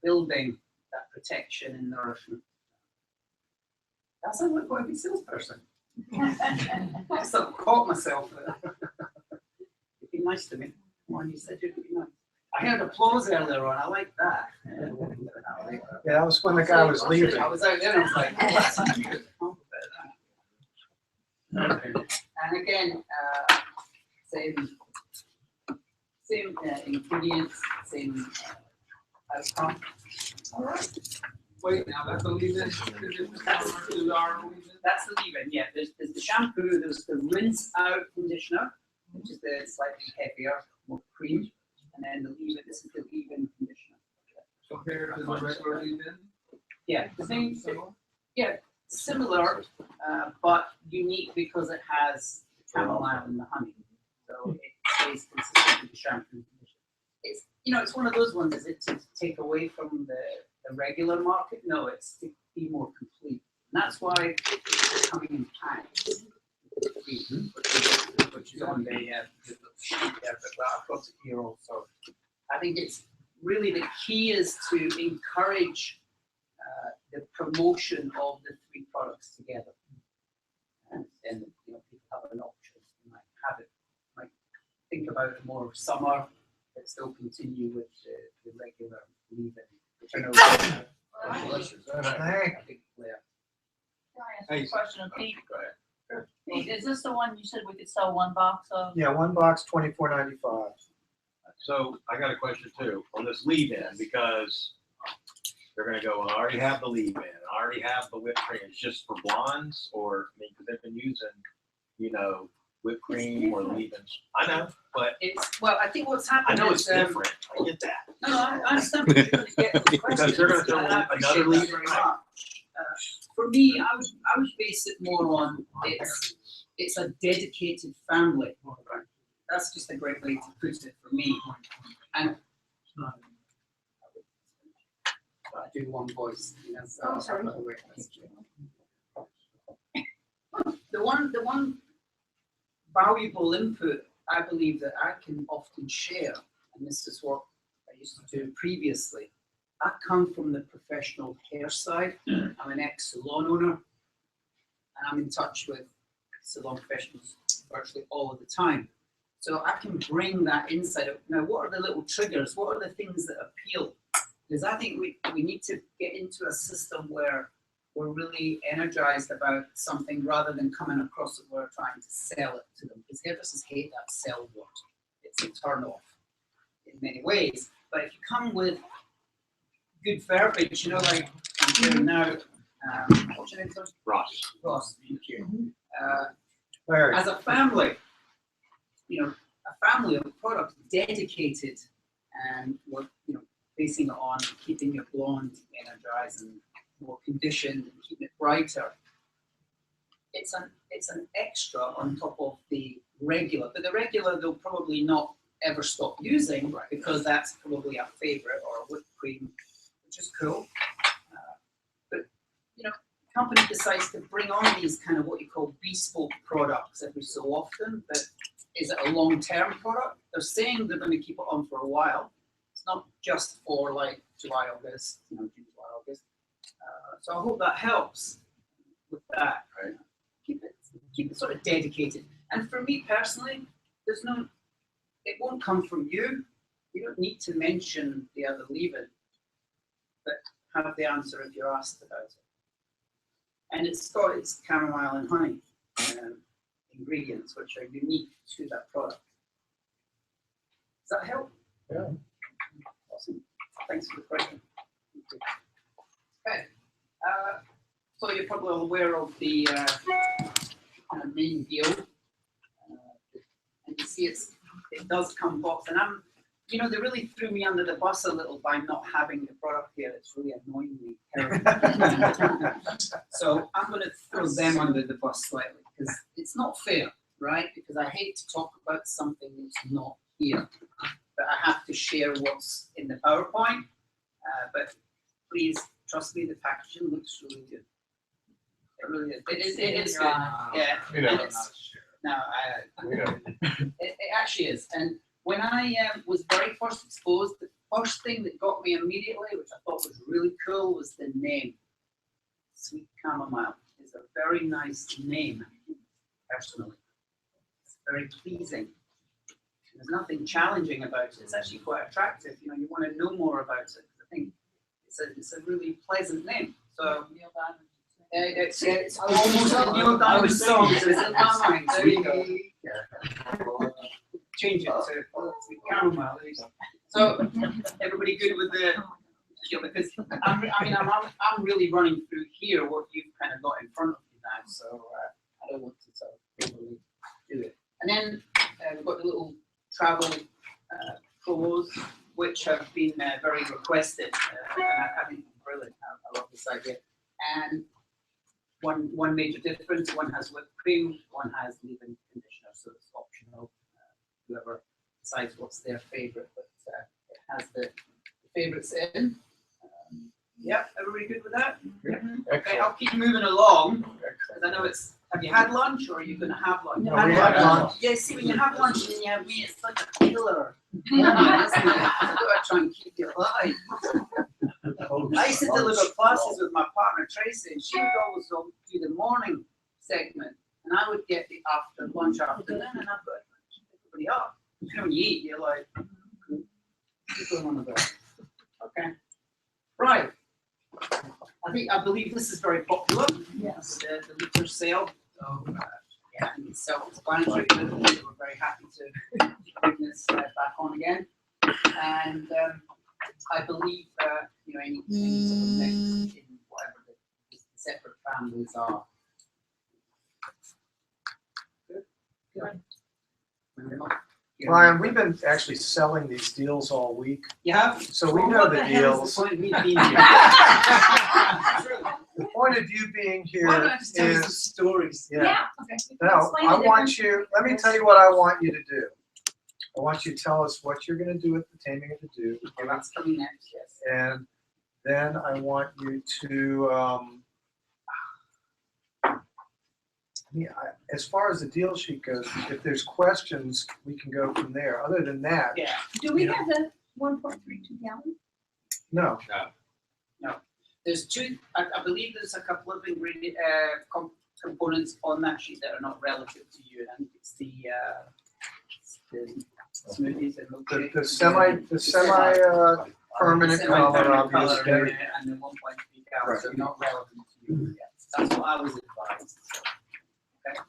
building that protection and nourishment. That sounds like quite a good salesperson. I sort of caught myself there. You'd be nice to me. Come on, you said you'd be nice. I heard applause earlier on, I like that. Yeah, that was when the guy was leaving. I was out there, I was like, oh, that's good. And again, same ingredients, same outcome. All right. Wait, now that's the leave-in? That's the leave-in, yeah. There's the shampoo, there's the rinse-out conditioner, which is the slightly heavier, more cream, and then the leave-in, this is the leave-in conditioner. Compared to the regular leave-in? Yeah, the same, yeah, similar, but unique because it has the chamomile and the honey. So it stays consistent with the shampoo conditioner. It's, it's one of those ones, is it to take away from the regular market? No, it's to be more complete. And that's why it's coming in packs, which is on the sheet there, but I've got it here also. I think it's really the key is to encourage the promotion of the three products together. And people have an option. You might have it, might think about it more summer, but still continue with the regular leave-in. Which I know Hey, question of Pete. Pete, is this the one you said we could sell one box of? Yeah, one box, $24.95. So I got a question too on this leave-in, because they're gonna go, well, I already have the leave-in, I already have the whipped cream. It's just for blondes, or, I mean, because they've been using, whipped cream or leave-ins. I know, but well, I think what's happened. I know it's different. I get that. No, I understand. Because they're gonna throw another leave-in. For me, I would base it more on it's a dedicated family. That's just a great way to put it for me. And I do one voice, so the one valuable input I believe that I can often share, and this is what I used to do previously. I come from the professional hair side. I'm an ex-salon owner, and I'm in touch with salon professionals virtually all of the time. So I can bring that insight of, now what are the little triggers? What are the things that appeal? Because I think we need to get into a system where we're really energized about something rather than coming across it, we're trying to sell it to them. Because hairdressers hate that sell word. It's a turn off in many ways. But if you come with good verbiage, like I'm doing now, what's your name, sir? Ross. Ross, thank you. As a family, a family of products dedicated, and we're basing it on keeping your blonde energized and more conditioned and keeping it brighter. It's an extra on top of the regular, but the regular they'll probably not ever stop using because that's probably a favorite, or a whipped cream, which is cool. But company decides to bring on these kind of what you call bespoke products every so often. But is it a long-term product? They're saying they're going to keep it on for a while. It's not just for like July, August, June, July, August. So I hope that helps with that. Right? Keep it sort of dedicated. And for me personally, it won't come from you. You don't need to mention the other leave-in, but have the answer if you're asked about it. And it's got its chamomile and honey ingredients, which are unique to that product. Does that help? Yeah. Awesome. Thanks for the question. Okay. So you're probably aware of the kind of main deal. And you see it does come boxed. And they really threw me under the bus a little by not having the product here. It's really annoying me terribly. So I'm going to throw them under the bus slightly because it's not fair, right? Because I hate to talk about something that's not here. But I have to share what's in the PowerPoint. But please trust me, the packaging looks really good. It really is. It is good. Yeah. It actually is. And when I was very first exposed, the first thing that got me immediately, which I thought was really cool, was the name. Sweet Chamomile is a very nice name, personally. It's very pleasing. There's nothing challenging about it. It's actually quite attractive. You know, you want to know more about it. I think it's a really pleasant name. So it's almost a Neil Diamond song. So it's in my mind. There you go. Change it to caramel. There you go. So everybody good with the? Because I'm really running through here what you've kind of got in front of you now. So I don't want to sort of really do it. And then we've got the little travel promos, which have been very requested, and I think brilliant. I love this idea. And one major difference: one has whipped cream, one has leave-in conditioner, so it's optional. Whoever decides what's their favorite, but it has the favorites in. Yeah, everybody good with that? Okay, I'll keep moving along. Because I know it's. Have you had lunch, or are you going to have lunch? No, we had lunch. Yeah, see, when you have lunch and you have me, it's like a killer. Isn't it? I've got to try and keep you alive. I used to deliver classes with my partner Tracy, and she would always do the morning segment, and I would get the lunch afternoon, and I've got to keep everybody up. You know, when you eat, you're like, what's going on with that? Okay, right. I believe this is very popular. Yes. The liter sale. So yeah, and it's self-explanatory. We're very happy to bring this back on again. And I believe you know any sort of mix in whatever the separate families are. Good. Brian, we've been actually selling these deals all week. Yeah. So we know the deals. The point of you being here Why don't I just tell you some is stories? Yeah. Okay. No, I want you. Let me tell you what I want you to do. I want you to tell us what you're going to do with the Taming of the Duke. Okay, that's coming next. Yes. And then I want you to. As far as the deal sheet goes, if there's questions, we can go from there. Other than that, Yeah. Do we have the 1.32 gallon? no. No. There's two. I believe there's a couple of ingredient components on that sheet that are not relative to you. And it's the smoothies and milkshakes. The semi permanent color, obviously. And the 1.3 gallons are not relevant to you yet. That's what I was advised. Okay.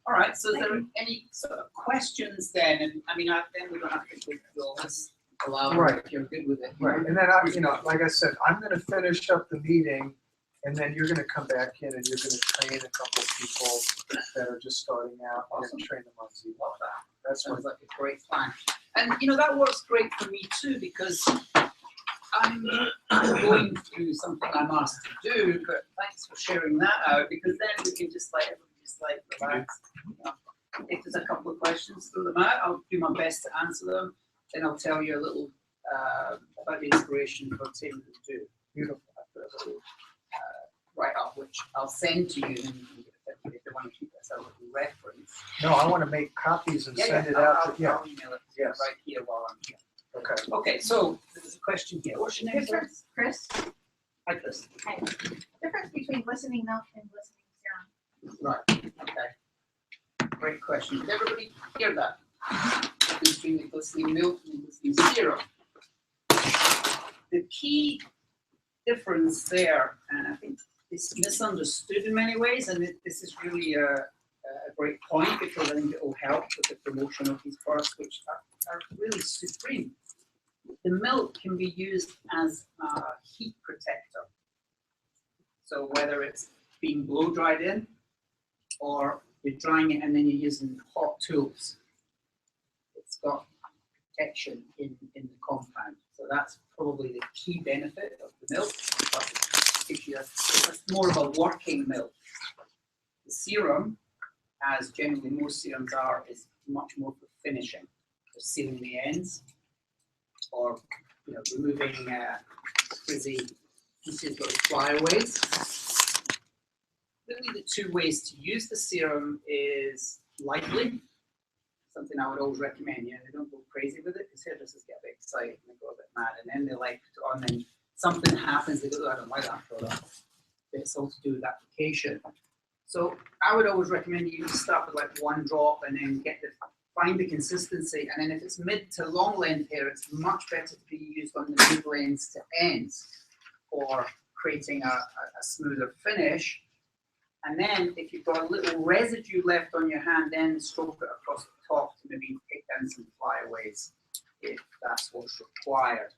All right. So, is there any sort of questions then? And I mean, then we don't have to go through all this. Allow Right. if you're good with it. Right, and then like I said, I'm going to finish up the meeting, and then you're going to come back in and you're going to train a couple of people that are just starting out and train them on Z. That's Sounds like a great plan. And you know that works great for me too because I'm going through something I'm asked to do. But thanks for sharing that out because then we can just like everybody just like relax. You know, if there's a couple of questions, throw them out. I'll do my best to answer them. Then I'll tell you a little about the inspiration for Taming of the Duke. Beautiful. I've got a little write-up which I'll send to you, and you can get it if they want to keep this as a little reference. No, I want to make copies and send it I'll out. email it Yes. right here while I'm here. Okay. Okay, so there's a question here. What's your name? sir? Difference, Chris? Hi, Chris. Hi. Difference between glistening milk and glistening serum. Right. Okay. Great question. Did everybody hear that? Between the glistening milk and the glistening serum. The key difference there, and I think it's misunderstood in many ways, and this is really a great point because I think it will help with the promotion of these products, which are really supreme. The milk can be used as a heat protector. So whether it's being blow dried in, or you're drying it and then you're using hot tools, it's got protection in the compound. So that's probably the key benefit of the milk. It's more of a working milk. The serum, as generally most serums are, is much more for finishing, for sealing the ends, or removing frizzy pieces or flyaways. Really, the two ways to use the serum is lightly. Something I would always recommend. They don't go crazy with it because hairdressers get a bit excited and they go a bit mad, and then they like to, and then something happens. They go, "Oh, I don't like that product." It's all to do with application. So I would always recommend you start with like one drop and then get the find the consistency, and then if it's mid to long length hair, it's much better to be used on the mid lengths to ends for creating a smoother finish. And then if you've got a little residue left on your hand, then stroke it across the top to maybe take down some flyaways if that's what's required.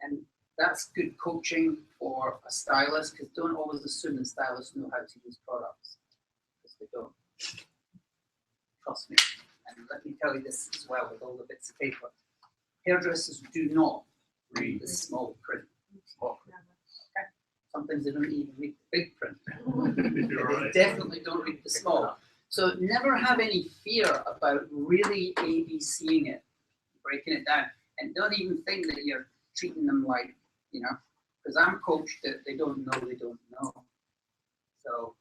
And that's good coaching for a stylist, because don't always assume that stylists know how to use products, because they don't. Trust me. And let me tell you this as well with all the bits of paper. Hairdressers do not read the small print. Okay? Sometimes they don't even read the big print. They definitely don't read the small. So never have any fear about really ABCing it, breaking it down. And don't even think that you're treating them like, you know, because I'm coached that they don't know they don't know. So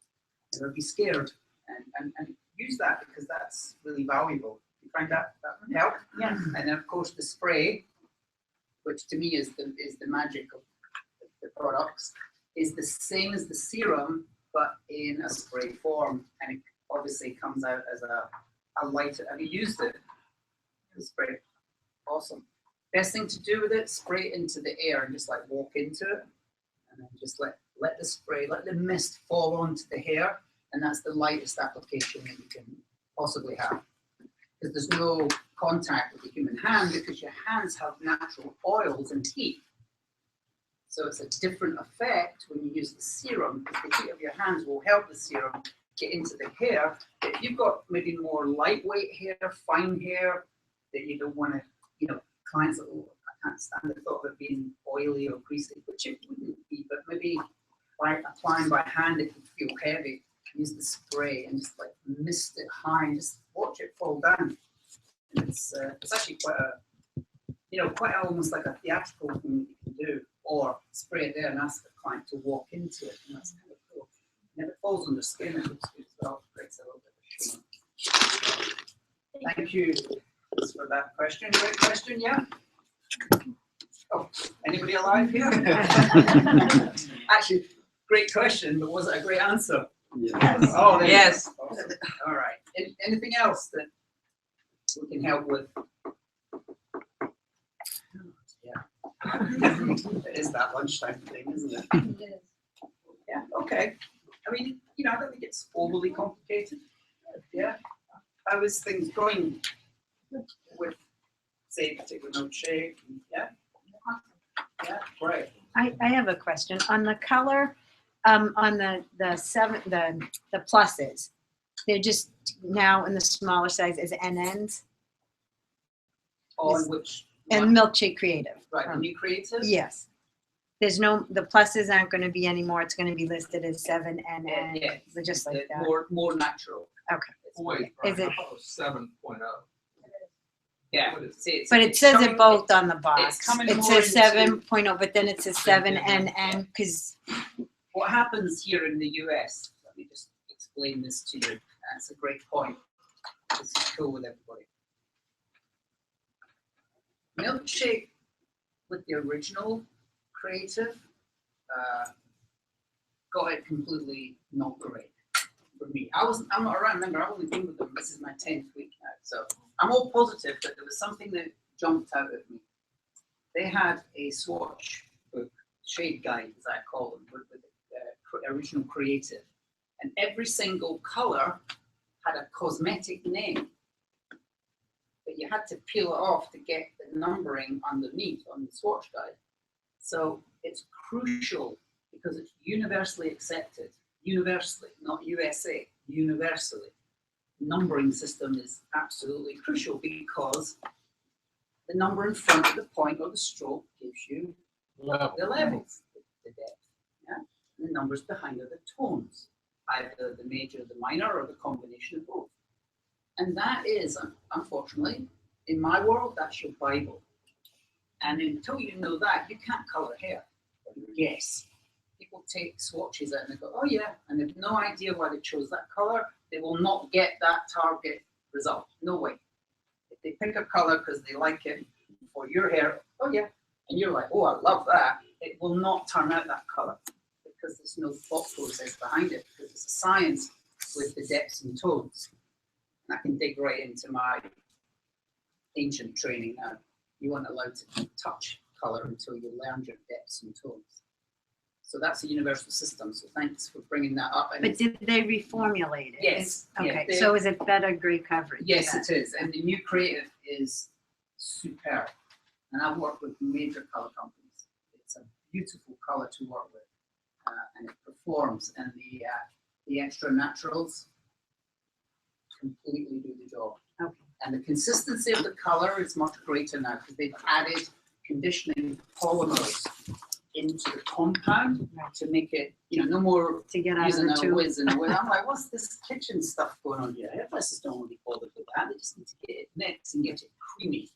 never be scared and use that, because that's really valuable. You find that would help? Yeah. And then of course the spray, which to me is the magic of the products, is the same as the serum, but in a spray form. And it obviously comes out as a lighter. Have you used it? The spray. Awesome. Best thing to do with it, spray it into the air and just like walk into it. And then just let the spray, let the mist fall onto the hair. And that's the lightest application that you can possibly have. Because there's no contact with the human hand, because your hands have natural oils and heat. So it's a different effect when you use the serum, because the heat of your hands will help the serum get into the hair. If you've got maybe more lightweight hair, fine hair, that you don't want to, you know, clients that, oh, I can't stand the thought of it being oily or greasy, which it wouldn't be, but maybe by applying by hand it would feel heavy. Use the spray and just like mist it high and just watch it fall down. And it's actually quite a, you know, quite almost like a theatrical thing that you can do, or spray it there and ask the client to walk into it, and that's kind of cool. And if it falls on the skin, it looks good as well. It creates a little bit of sheen. Thank you for that question. Great question, yeah. Oh, anybody alive here? Actually, great question, but was it a great answer? Yes. Oh, yes. Awesome. All right. Anything else that we can help with? Yeah. It is that lunchtime thing, isn't it? It is. Yeah. Okay. I mean, you know, I don't think it's overly complicated. Yeah. How is things going with, say, particular note shape? Yeah. Yeah. Great. I have a question on the color, on the pluses. They're just now in the smaller size as NNs. On which? And Milkshake Creative. Right. The new creative. Yes. There's no, the pluses aren't going to be anymore. It's going to be listed as 7 NN. Yeah. Just like that. More natural. Okay. Wait, Is it? 7.0. Yeah. But it says it both on the box. It's coming It more says into- 7.0, but then it says 7 NN because. What happens here in the US, let me just explain this to you. That's a great point. This is cool with everybody. Milkshake with the original creative got it completely not great for me. I'm not around, remember, I've only been with them, this is my 10th week now. So I'm all positive, but there was something that jumped out at me. They had a swatch book, shade guide, as I call them, with the original creative. And every single color had a cosmetic name. But you had to peel it off to get the numbering underneath on the swatch guide. So it's crucial because it's universally accepted, universally, not USA, universally. Numbering system is absolutely crucial because the number in front of the point or the stroke gives you the levels, the depth, yeah? And the numbers behind are the tones, either the major, the minor, or the combination of both. And that is, unfortunately, in my world, that's your Bible. And until you know that, you can't color hair. Yes. People take swatches out and they go, oh yeah, and they have no idea why they chose that color. They will not get that target result. No way. If they pick a color because they like it for your hair, oh yeah, and you're like, oh, I love that, it will not turn out that color because there's no thought process behind it, because it's a science with the depths and tones. And I can dig right into my ancient training now. You weren't allowed to touch color until you learned your depths and tones. So that's a universal system. So thanks for bringing that up. And But did they reformulate it? yes, Okay, yeah, so is it better gray coverage? yes, it is. And the new creative is superb. And I've worked with major color companies. It's a beautiful color to work with, and it performs. And the extra naturals completely do the job. Okay. And the consistency of the color is much greater now because they've added conditioning polymers into the compound to make it, no more to get out of using the a tube. whiz and a whiz. I'm like, what's this kitchen stuff going on here? Hairdressers don't really bother with that. They just need to get it mixed and get it creamy.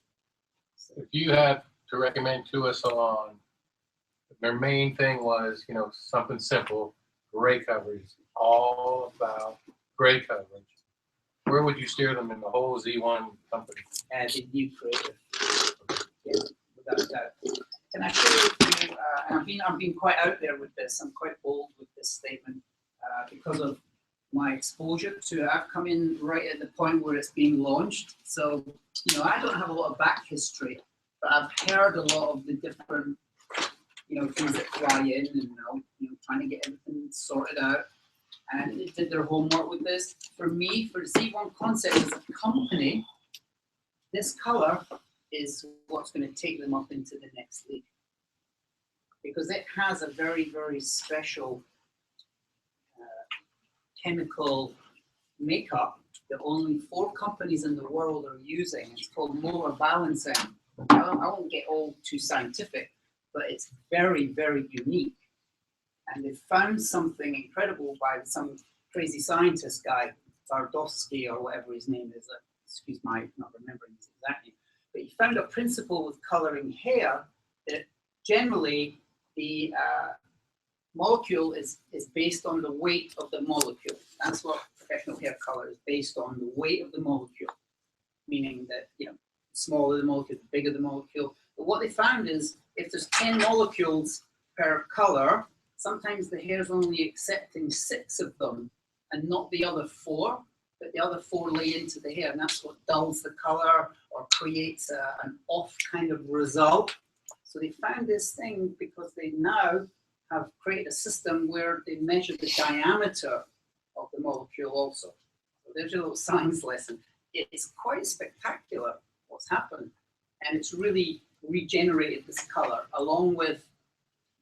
If you had to recommend to a salon, their main thing was, something simple, gray coverage, all about gray coverage. Where would you steer them in the whole Z1 company? And the new creative. Yeah, without a doubt. Can I share with you, and I'm being quite out there with this, I'm quite bold with this statement because of my exposure to it. I've come in right at the point where it's being launched. So, I don't have a lot of back history, but I've heard a lot of the different, things that fly in and, trying to get everything sorted out. And they did their homework with this. For me, for Z1 Concept as a company, this color is what's going to take them up into the next league. Because it has a very, very special chemical makeup that only 4 companies in the world are using. It's called molar balancing. I won't get all too scientific, but it's very, very unique. And they found something incredible by some crazy scientist guy, Bardowski or whatever his name is. Excuse my not remembering his exact name. But he found a principle with coloring hair that generally the molecule is based on the weight of the molecule. That's what professional hair color is based on, the weight of the molecule. Meaning that, the smaller the molecule, the bigger the molecule. But what they found is if there's 10 molecules per color, sometimes the hair is only accepting 6 of them and not the other 4, but the other 4 lay into the hair, and that's what dulls the color or creates an off kind of result. So they found this thing because they now have created a system where they measure the diameter of the molecule also. So there's your little science lesson. It's quite spectacular what's happened, and it's really regenerated this color along with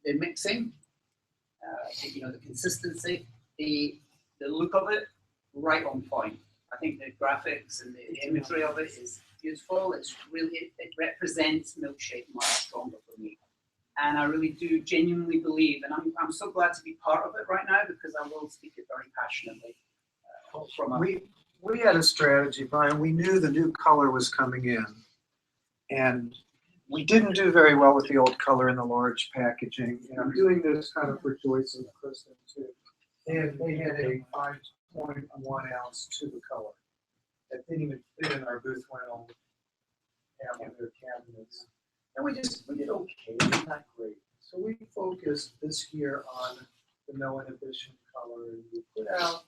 the mixing. The consistency, the look of it, right on point. I think the graphics and the imagery of it is beautiful. It's really, it represents milkshake much stronger for me. And I really do genuinely believe, and I'm so glad to be part of it right now because I will speak it very passionately. We had a strategy, Brian. We knew the new color was coming in, and we didn't do very well with the old color in the large packaging. And I'm doing this kind of for Joyce and Kristen too. And they had a 5.1 ounce tube of color that didn't even fit in our booth rental in their cabinets. And we did okay, not great. So we focused this year on the no inhibition color, and we put out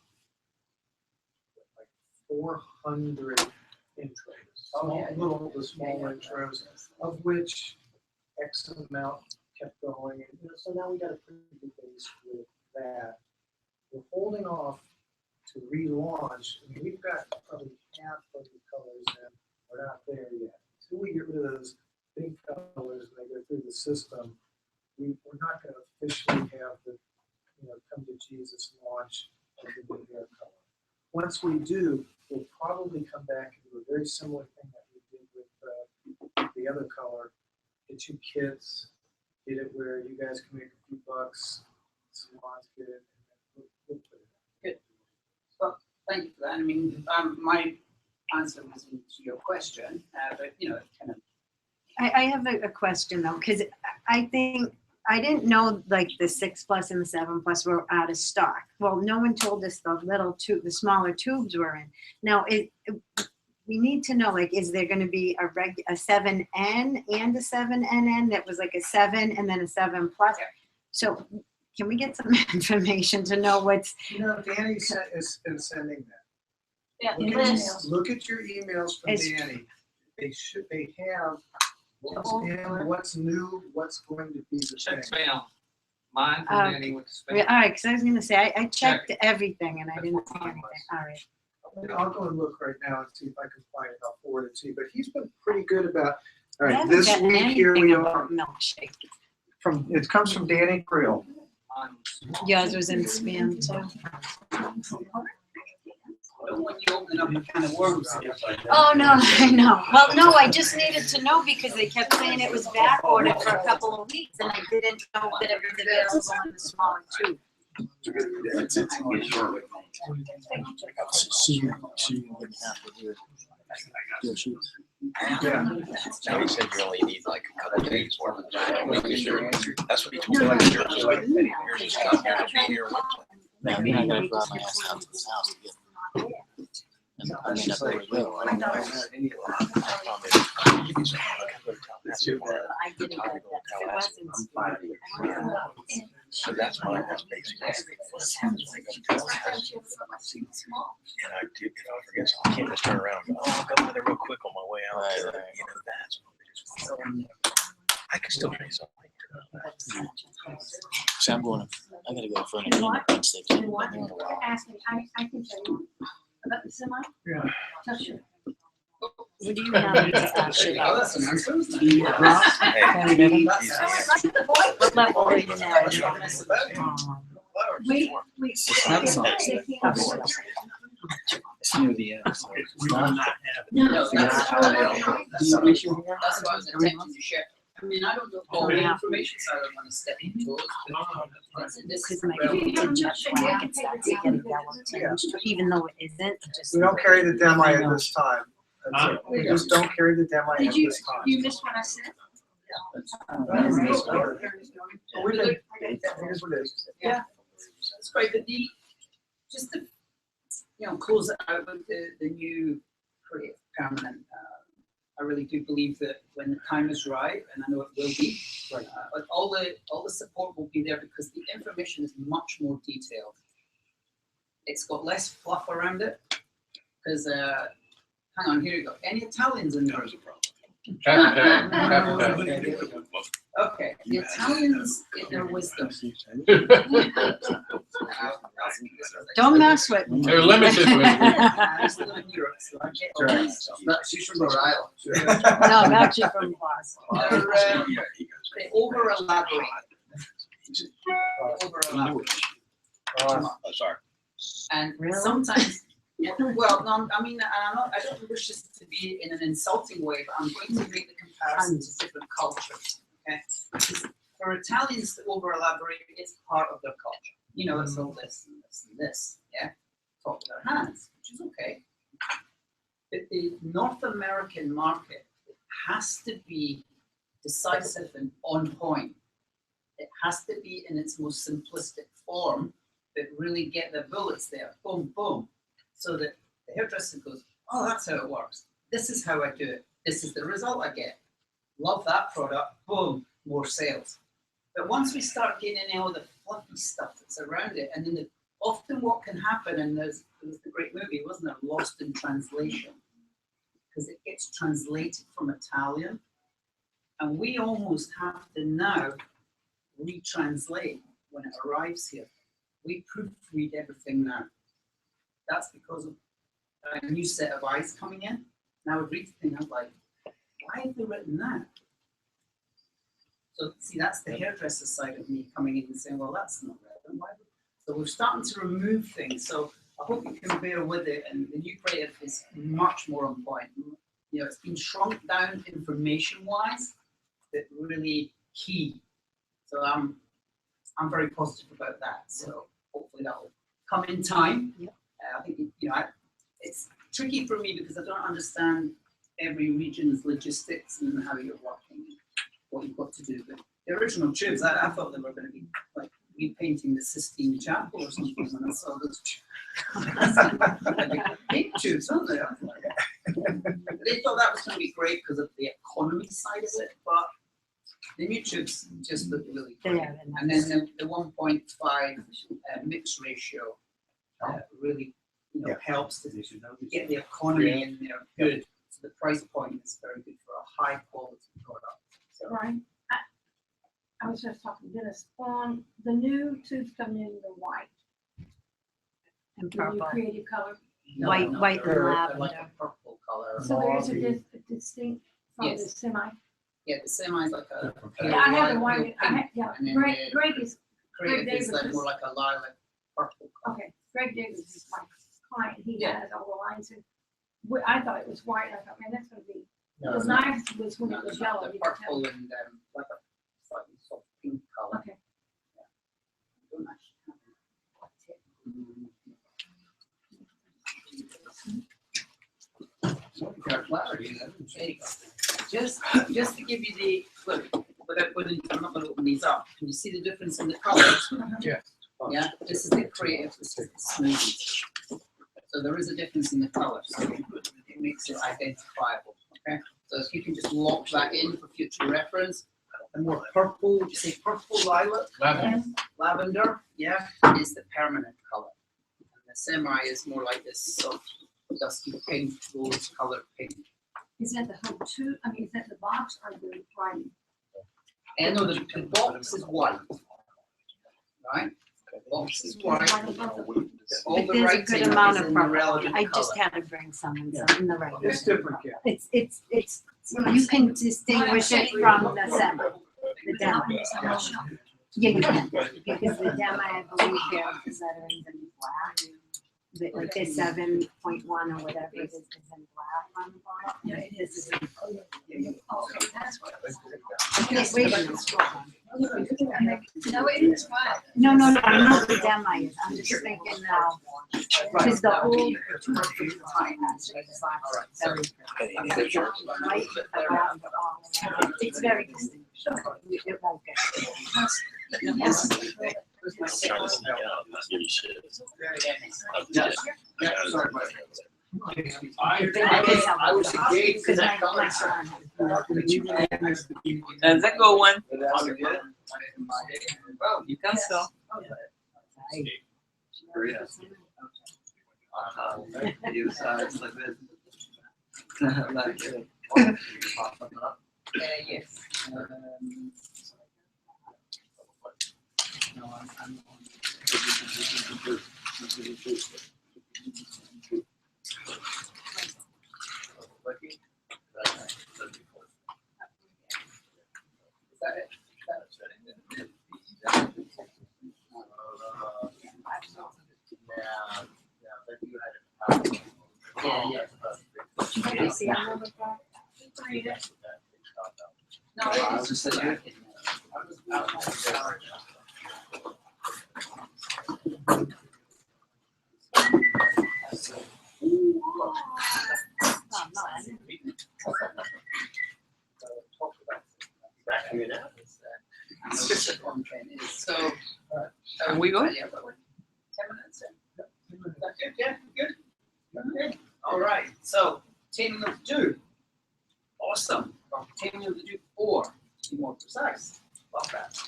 like 400 intros, the small intros, of which X amount kept going. And so now we got a pretty good base with that. We're holding off to relaunch. I mean, we've got probably half of the colors in. We're not there yet. Until we get rid of those big colors when they go through the system, we're not going to officially have the come to Jesus launch of the new hair color. Once we do, we'll probably come back and do a very similar thing that we did with the other color. Get you kits, get it where you guys can make a few bucks, salons get it, and then we'll put it out. Good. Well, thank you for that. I mean, my answer was to your question, but kind of. I have a question though, because I think I didn't know like the 6+ and the 7+ were out of stock. Well, no one told us the smaller tubes were in. Now we need to know, like, is there going to be a 7N and a 7NN that was like a 7 and then a 7+? So can we get some information to know what's? Danny is sending that. Yeah, Look at your emails from Danny. they have what's in, what's new, what's going to be the Check same. spam. Mine from Danny with All spam. right, because I was gonna say, I checked everything and I didn't see anything. All right. I'll go and look right now and see if I can find it. I'll forward it to you. But he's been pretty good about. All I right, haven't this gotten week here we anything are. about milkshake. It comes from Danny Creel. Yours was in spam too. Don't want you opening up a can of worms. Oh, no, I know. Well, no, I just needed to know because they kept saying it was back ordered for a couple of weeks and I didn't know that it was available in the smaller tube. Joey said you only need like a couple days worth of that's what he told me. Like, yours is like, yours is not here to be here. No, I mean, I gotta drive my ass out to this house to get. And I mean, I really will. I don't know. I didn't know that. It was in spam. So that's why I was basically. And I do, if I forget something, I can't just turn around and go, oh, I'll go by there real quick on my way out. You know, that's what it is. I can still say something. So I'm going, I gotta go in front of you at Wednesday. I haven't been there in a while. Ask me, I can tell you about the semi. Yeah. Tell you. What do you have to ask Oh, about? that's a nice one. What level are you now? We. It's near the end. So it's not. No, that's what I was attempting to share. I mean, I don't know all the information, so I don't want to step into it. Because my kids are just black, it starts to get a yellow tinge, even though it isn't. It just. We don't carry the demi at this time. That's it. We just don't carry the demi at Did you, this time. you missed what I said? We've been, here's what it is. Yeah, that's great, but just to, close it out with the new creative permanent, I really do believe that when the time is right, and I know it will be, but all the support will be there because the information is much more detailed. It's got less fluff around it, because, hang on, here you go. Any Italians in the room? Okay, the Italians in their wisdom. Don't mess with me. They're limited with me. I used to live in Europe, so I get all this. She's from Rhode Island. No, I'm actually from Boston. They over elaborate. Over elaborate. Oh, sorry. And Really? sometimes, well, no, I mean, I don't wish this to be in an insulting way, but I'm going to make the comparison to different cultures. Okay, because for Italians to over elaborate, it's part of their culture. You know, it's all this and this and this. Yeah, talk with their hands, which is okay. But the North American market has to be decisive and on point. It has to be in its most simplistic form, but really get the bullets there, boom, boom, so that the hairdresser goes, oh, that's how it works. This is how I do it. This is the result I get. Love that product, boom, more sales. But once we start getting in all the fluffy stuff that's around it, and then often what can happen, and there was the great movie, wasn't it, Lost in Translation? Because it gets translated from Italian, and we almost have to now retranslate when it arrives here. We proofread everything now. That's because of a new set of eyes coming in. And I would read the thing, I'm like, why have they written that? So see, that's the hairdresser side of me coming in and saying, well, that's not relevant. Why? So we're starting to remove things. So I hope you can bear with it. And the new creative is much more on point. You know, it's been shrunk down information-wise, but really key. So I'm very positive about that. So hopefully that will come in time. I think, it's tricky for me because I don't understand every region's logistics and how you're working, what you've got to do. But the original tubes, I thought they were going to be like repainting the Sistine Chapel or something when I saw those big tubes, aren't they? They thought that was going to be great because of the economy side of it, but the new tubes just look really great. And then the 1.5 mix ratio really helps to get the economy in there good. So the price point is very good for a high quality product. So Right. I was just talking to Dennis on the new tubes coming in the white. And The new purple. creative color. White and they're like lavender. a purple color. So there is a Mauve. distinct from the Yes. semi. Yeah, the semi is like a. Yeah, I have the light white, pink, yeah, and then Greg, the Greg is, creative Greg is like Davis more is- like a lilac purple. okay, Greg Davis is my client, he Yeah. has all the lines and I thought it was white, I thought, man, that's gonna be, No, the it's not. knife was when No, it was it's not. yellow. The you could tell. purple and like a slightly soft pink color. Okay. Don't actually Got clarity, there you go. Just to give you the, look, without putting, I'm not gonna open these up. Can you see the difference in the colors? Yeah. Yeah, this is the creative, this is the smooth. So there is a difference in the colors. So it makes it identifiable, okay? So if you can just lock that in for future reference. The more purple, would you say purple lilac? Lavender. Lavender, yeah, is the permanent color. And the semi is more like this sort of dusky pink, rose colored pink. Is that the whole tube, I mean, is that the box or the writing? And no, the box is white, right? The box is white. All But the there's a writing good is amount in of the purple. relevant I just color. had to bring some in the right. It's different, yeah. It's, you can distinguish it from the semi, the demo. Yeah, you can, because the demo, I believe, there are the letterings in black. Like the 7.1 or whatever it is in black on the bottom. Yeah, it is. Okay, that's what. Okay, wait a minute. No, it is fine. No, I know the demo is, I'm just thinking now, because the old. It's very distinguished. It won't get. Yes. I was engaged in that color. That's a good one. Well, you can sell. It's like this. Like it. Yes. No, I'm. Is that it? Yeah. Can you see our number back? Read it. No, I it's was just just saying. So. Are we going? 10 minutes in. That's good, yeah, good. Okay. All right, so Taming of the Dew. Awesome. Or Taming of the Dew 4, to be more precise. Love that.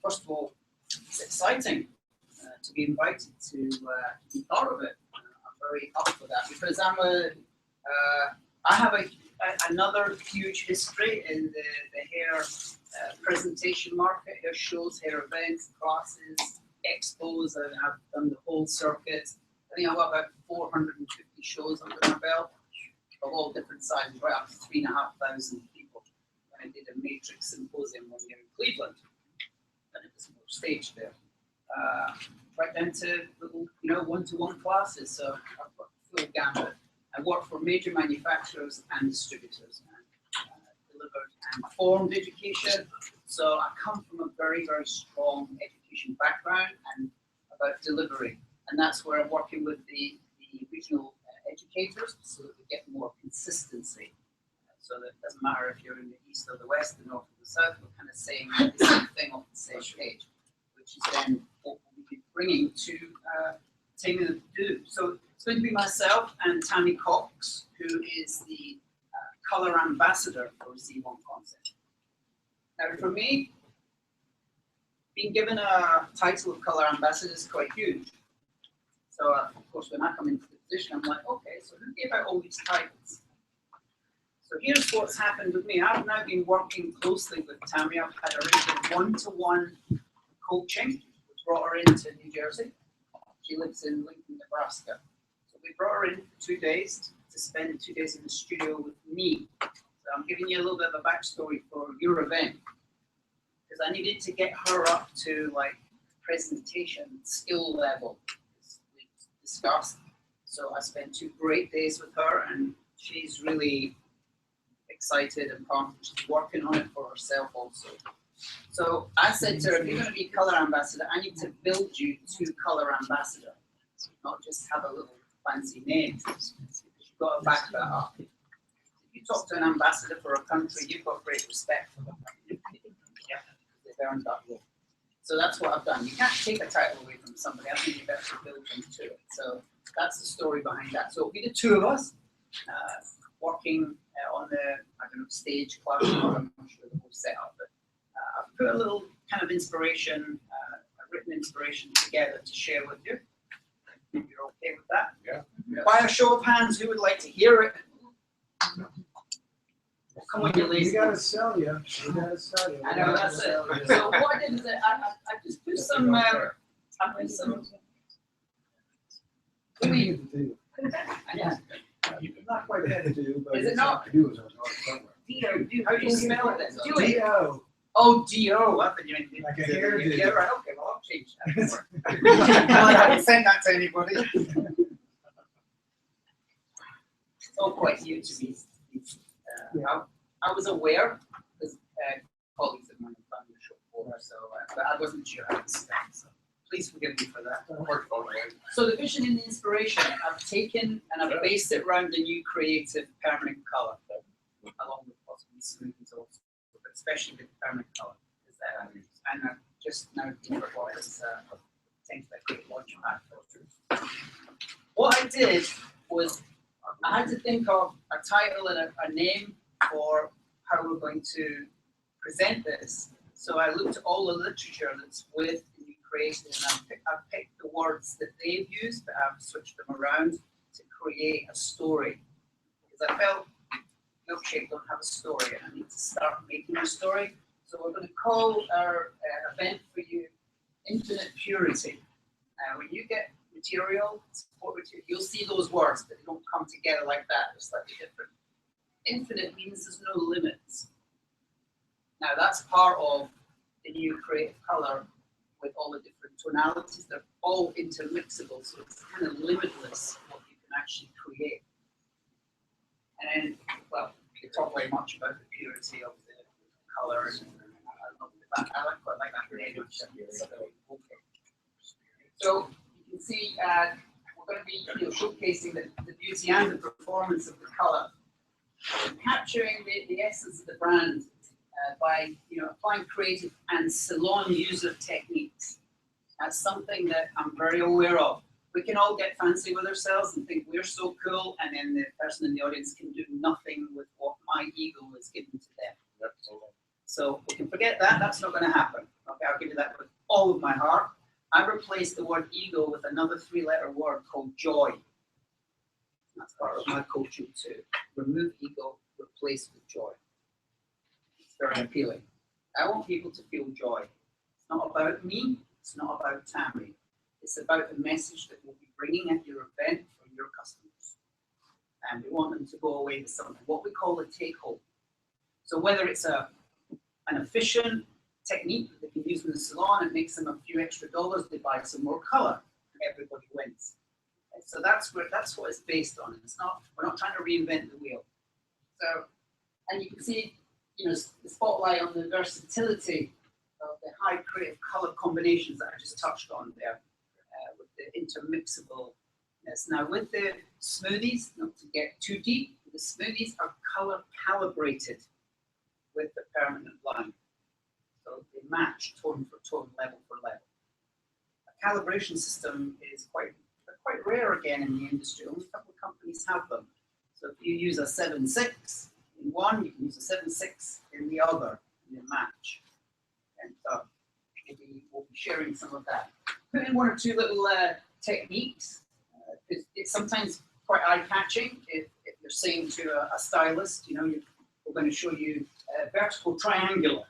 First of all, it's exciting to be invited to be part of it. I'm very up for that because I have another huge history in the hair presentation market, hair shows, hair events, classes, expos, and I've done the whole circuit. I think I've got about 450 shows under my belt of all different sizes, right up to 3,500 people. When I did a Matrix Symposium one year in Cleveland, and it was more staged there. Right down to little, one-to-one classes, so I've got the full gamut. I work for major manufacturers and distributors and delivered and formed education. So I come from a very, very strong education background and about delivery. And that's where I'm working with the regional educators so that we get more consistency. So that it doesn't matter if you're in the east or the west, the north or the south, we're kind of saying the same thing off the same page, which is then what we'll be bringing to Taming of the Dew. So it's going to be myself and Tammy Cox, who is the color ambassador for Z1 Concept. Now, for me, being given a title of color ambassador is quite huge. So, of course, when I come into the position, I'm like, okay, so who gave out all these titles? here's what's happened with me. I've now been working closely with Tammy. I've had a regular one-to-one coaching. We brought her into New Jersey. She lives in Lincoln, Nebraska. So we brought her in for 2 days to spend 2 days in the studio with me. So I'm giving you a little bit of a backstory for your event, because I needed to get her up to like presentation skill level, as we discussed. So I spent 2 great days with her, and she's really excited and pumped. She's working on it for herself also. So I said to her, if you're going to be color ambassador, I need to build you to color ambassador, not just have a little fancy name. You've got to back that up. If you talk to an ambassador for a country, you've got great respect for them. Yeah, they've earned that role. So that's what I've done. You can't take a title away from somebody. I think you better build them to it. So that's the story behind that. So it'll be the 2 of us working on the, I don't know, stage class. I'm not sure the whole setup, but I've put a little kind of inspiration, a written inspiration together to share with you. If you're okay with that? Yeah. By a show of hands, who would like to hear it? Well, come on, you lazy. We gotta sell you. We gotta sell you. I know, that's it. So what I did is I just put some, I put some. Yeah. Not quite had to do, but. Is it not? Do is somewhere. D-O. How do you spell it then? Do it. D-O. Oh, D-O. I thought you meant Like a hairdo. Yeah, right. Okay, well, I'll change that. I haven't sent that to anybody. It's all quite new to me. I was aware, because colleagues of mine have done the show before, so but I wasn't sure how to spell. So please forgive me for that. So the vision and the inspiration, I've taken and I've based it around the new creative permanent color, along with possibly smoothies also, but especially with permanent color. And I've just now been for this things that great launch pad. What I did was I had to think of a title and a name for how we're going to present this. So I looked at all the literature that's with the new creation, and I picked the words that they've used, but I've switched them around to create a story. Because I felt Milkshake don't have a story, and I need to start making a story. So we're going to call our event for you Infinite Purity. When you get material, support material, you'll see those words, but they don't come together like that. They're slightly different. Infinite means there's no limits. Now that's part of the new creative color with all the different tonalities. They're all intermixable, so it's kind of limitless what you can actually create. And well, we talk very much about the purity of the color, and I quite like that name. So you can see we're going to be showcasing the beauty and the performance of the color, capturing the essence of the brand by applying creative and salon user techniques. That's something that I'm very aware of. We can all get fancy with ourselves and think we're so cool, and then the person in the audience can do nothing with what my ego is given to them. So we can forget that. That's not going to happen. Okay, I'll give you that with all of my heart. I replaced the word ego with another 3-letter word called joy. That's part of my coaching too. Remove ego, replace with joy. It's very appealing. I want people to feel joy. It's not about me. It's not about Tammy. It's about the message that we'll be bringing at your event for your customers. And we want them to go away with something, what we call a take-home. So whether it's an efficient technique that they can use in the salon, it makes them a few extra dollars, they buy some more color, everybody wins. And so that's what it's based on. It's not, we're not trying to reinvent the wheel. So, and you can see, the spotlight on the versatility of the high creative color combinations that I just touched on there, with the intermixableness. Now with the smoothies, not to get too deep, the smoothies are color calibrated with the permanent line. So they match tone for tone, level for level. A calibration system is quite rare again in the industry. Only a couple of companies have them. So if you use a 7.6 in one, you can use a 7.6 in the other, and they match. And so we'll be sharing some of that. Put in 1 or 2 little techniques. It's sometimes quite eye-catching if you're saying to a stylist, you're we're going to show you vertical triangular.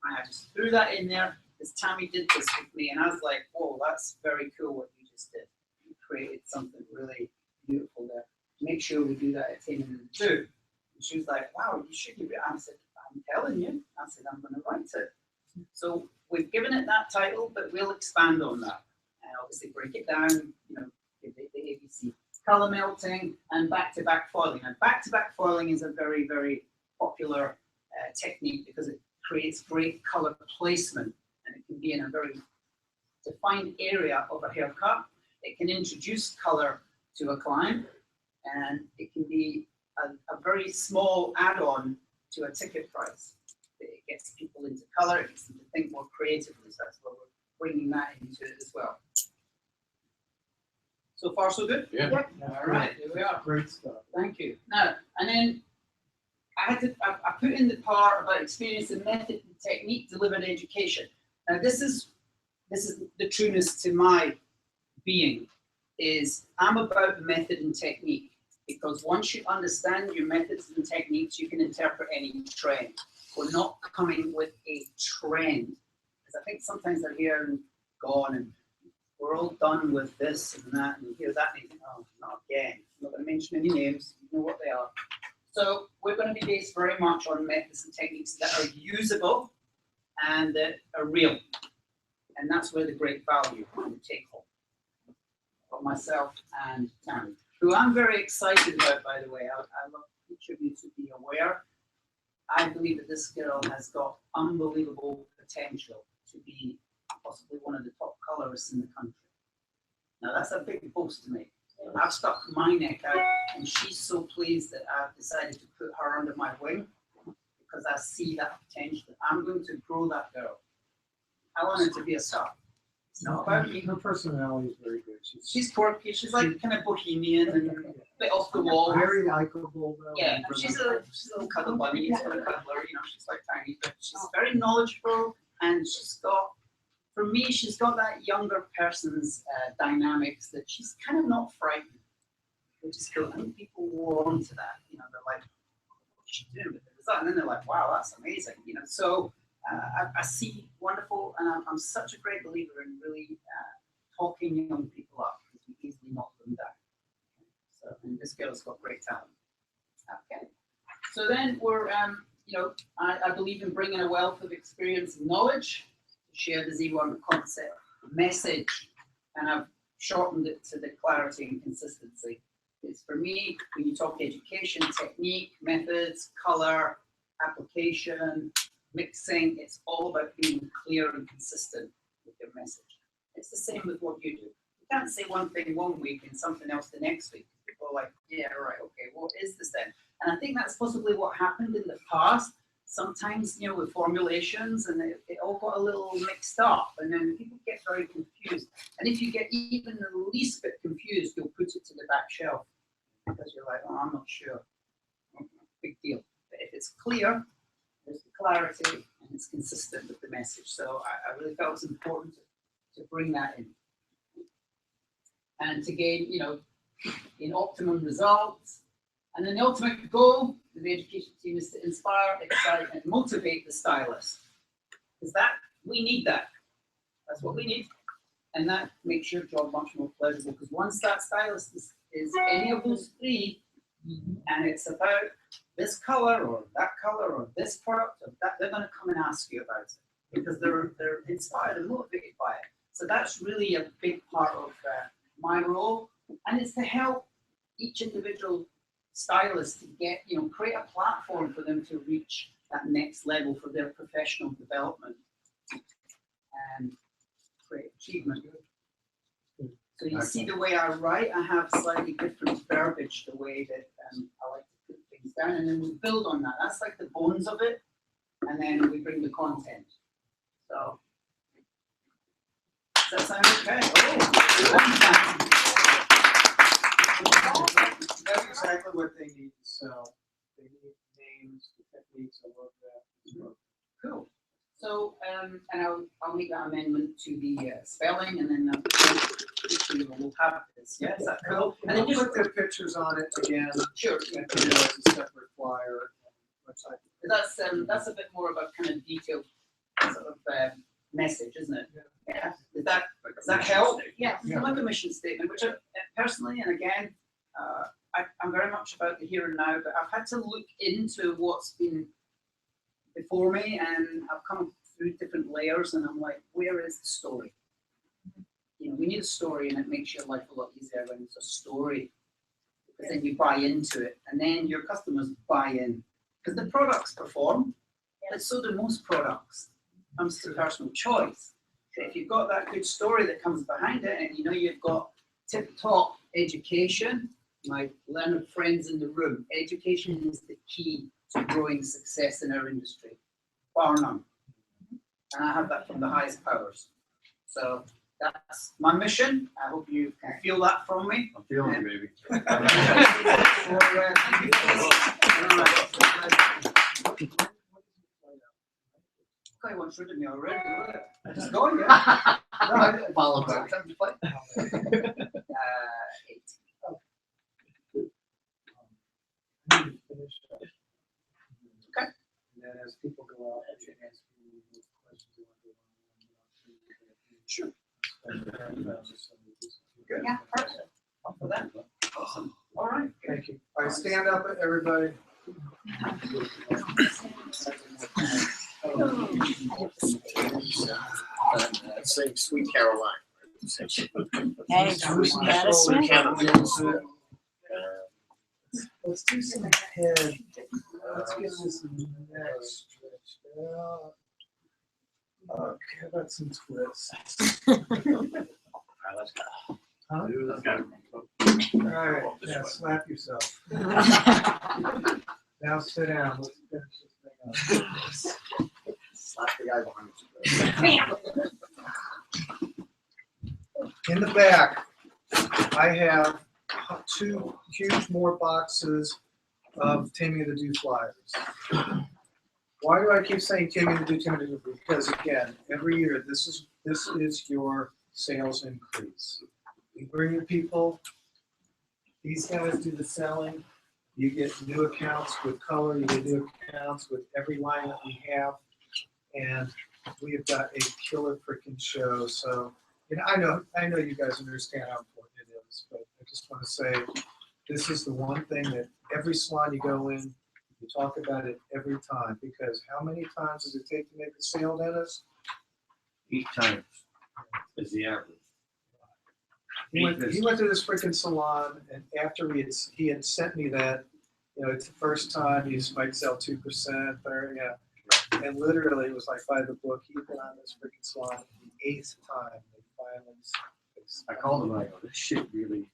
I just threw that in there because Tammy did this with me, and I was like, whoa, that's very cool what you just did. You created something really beautiful there. Make sure we do that at 10 and 2. And she was like, wow, you should do it. I said, I'm telling you. I said, I'm going to write it. So we've given it that title, but we'll expand on that. And obviously break it down, you know, give it the ABC. Color melting and back-to-back foiling. And back-to-back foiling is a very, very popular technique because it creates great color placement, and it can be in a very defined area of a haircut. It can introduce color to a client, and it can be a very small add-on to a ticket price. It gets people into color, it gets them to think more creatively, so that's why we're bringing that into it as well. So far, so good? Yeah. Yep. All right, here we are. Great stuff. Thank you. Now, and then I put in the part about experience and method and technique delivered education. Now, this is the trueness to my being, is I'm about method and technique, because once you understand your methods and techniques, you can interpret any trend. We're not coming with a trend, because I think sometimes they're here and gone, and we're all done with this and that, and you hear that, and you think, oh, not again. I'm not going to mention any names, you know what they are. So we're going to be based very much on methods and techniques that are usable and that are real. And that's where the great value will take home for myself and Tammy, who I'm very excited about, by the way. I love each of you to be aware. I believe that this girl has got unbelievable potential to be possibly one of the top colorists in the country. Now that's a big boast to me. I've stuck my neck out, and she's so pleased that I've decided to put her under my wing, because I see that potential. I'm going to grow that girl. I want her to be a star. It's not about me. Her personality is very good. She's quirky. She's like kind of bohemian and a bit off the wall. Very likable, though. Yeah, she's a little cuddle bunny. She's got a cuddler, you know. She's like tiny, but she's very knowledgeable, and she's got. For me, she's got that younger person's dynamics that she's kind of not frightened, which is cool. I think people warm to that. You know, they're like, what's she doing with it? And then they're like, wow, that's amazing. You know, so I see wonderful, and I'm such a great believer in really talking young people up, because we easily knock them down. So, and this girl's got great talent. Okay. So then we're, you know, I believe in bringing a wealth of experience and knowledge. Share the Z1 concept message, and I've shortened it to the clarity and consistency. It's for me, when you talk education, technique, methods, color, application, mixing, it's all about being clear and consistent with your message. It's the same with what you do. You can't say one thing one week and something else the next week. People are like, yeah, right, okay, what is this then? And I think that's possibly what happened in the past. Sometimes, you know, with formulations, and it all got a little mixed up, and then people get very confused. And if you get even the least bit confused, you'll put it to the back shelf, because you're like, oh, I'm not sure. Big deal. But if it's clear, there's the clarity, and it's consistent with the message. So I really felt it's important to bring that in. And to gain, you know, in optimum results. And then the ultimate goal of the education team is to inspire, excite, and motivate the stylist. Because that, we need that. That's what we need. And that makes your job much more pleasurable. Because once that stylist is any of those three, and it's about this color or this product or that, they're going to come and ask you about it. Because they're inspired and motivated by it. So that's really a big part of my role. And it's to help each individual stylist to get, you know, create a platform for them to reach that next level for their professional development and create achievement. So you see the way I write, I have slightly different verbiage, the way that I like to put things down, and then we build on that. That's like the bones of it, and then we bring the content. So, does that sound okay? That's exactly what they need to sell. They need names, the techniques, I love that. Cool. So, and I'll make that amendment to the spelling, and then we'll have this. Yeah, is that cool? And then I'll just put their pictures on it again. Sure. And put it as a separate flyer. That's a bit more of a kind of detailed sort of message, isn't it? Yeah. Does that help? Yes. Yeah. Like a mission statement, which I, personally, and again, I'm very much about the here and now, but I've had to look into what's been before me, and I've come through different layers, and I'm like, where is the story? You know, we need a story, and it makes your life a lot easier when there's a story, because then you buy into it, and then your customers buy in, because the products perform, but so do most products. It comes to personal choice. But if you've got that good story that comes behind it, and you know you've got tip-top education, my learned friends in the room, education is the key to growing success in our industry, bar none. And I have that from the highest powers. So that's my mission. I hope you can feel that from me. I'm feeling it, baby. Guy wants rid of me already. I just go, yeah. Follow back. Time to play. 8. Okay. And then as people go out, I can ask you questions. Sure. Good. Yeah, perfect. Up for that. Awesome. All right. Thank you. All right, stand up, everybody. Sing Sweet Caroline. Hey, Bruce Madison. Let's do some head. Let's get this neck stretched out. Okay, how about some twists? Let's go. Huh? Let's go. All right, yeah, slap yourself. Now sit down. Let's finish this thing up. Slap the guy behind you. In the back, I have 2 huge more boxes of Timmy the Do flyers. Why do I keep saying Timmy the Do, Timmy the Do? Because again, every year this is your sales increase. You bring your people, these guys do the selling, you get new accounts with color, you get new accounts with every line that we have, and we have got a killer freaking show. So, you know, I know you guys understand how important it is, but I just want to say this is the one thing that every salon you go in, you talk about it every time, because how many times does it take to make a sale, Dennis? 8 times is the average. He went to this freaking salon, and after he had sent me that, you know, it's the first time he might sell 2%, or yeah, and literally it was like by the book. He'd been on this freaking salon the 8th time. They finally. I called him and I go, this shit really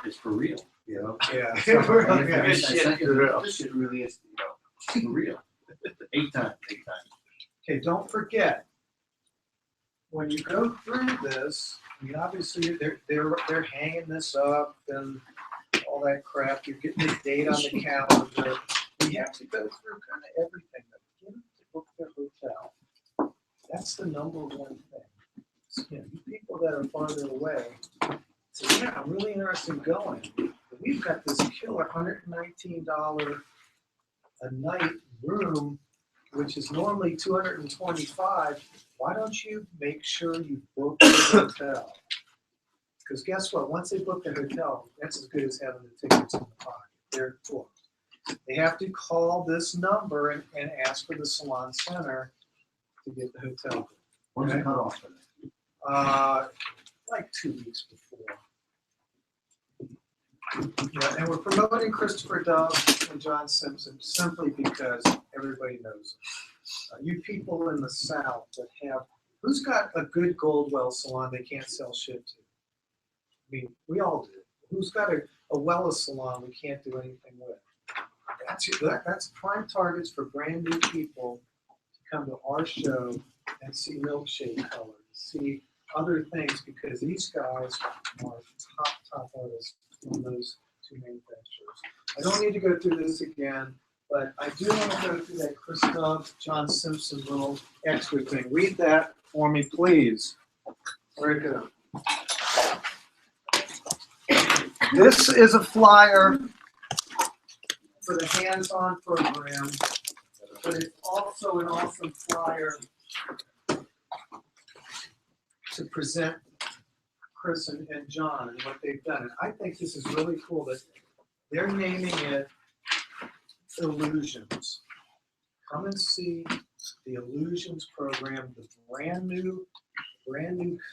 is for real, you know? Yeah. This shit really is, you know, for real. 8 times. Okay, don't forget, when you go through this, I mean, obviously they're hanging this up and all that crap. You're getting the date on the calendar. You have to go through kind of everything. Get them to book their hotel. That's the number one thing. So, you know, you people that are farther away say, yeah, I'm really interested in going. But we've got this killer $119 a night room, which is normally $225. Why don't you make sure you book the hotel? Because guess what? Once they book the hotel, that's as good as having the tickets in the pocket. They're booked. They have to call this number and ask for the Salon Center to get the hotel booked. When's the cutoff for that? Like 2 weeks before. Yeah, and we're promoting Christopher Dove and John Simpson simply because everybody knows them. You people in the South that have, who's got a good Goldwell salon they can't sell shit to? I mean, we all do. Who's got a Wella salon we can't do anything with? That's prime targets for brand new people to come to our show and see milkshake colors, see other things, because these guys are top artists from those 2 manufacturers. I don't need to go through this again, but I do want to go through that Christoph John Simpson little extra thing. Read that for me, please. Very good. This is a flyer for the hands-on program, but it's also an awesome flyer to present Chris and John and what they've done. And I think this is really cool that they're naming it Illusions. Come and see the Illusions program, the brand new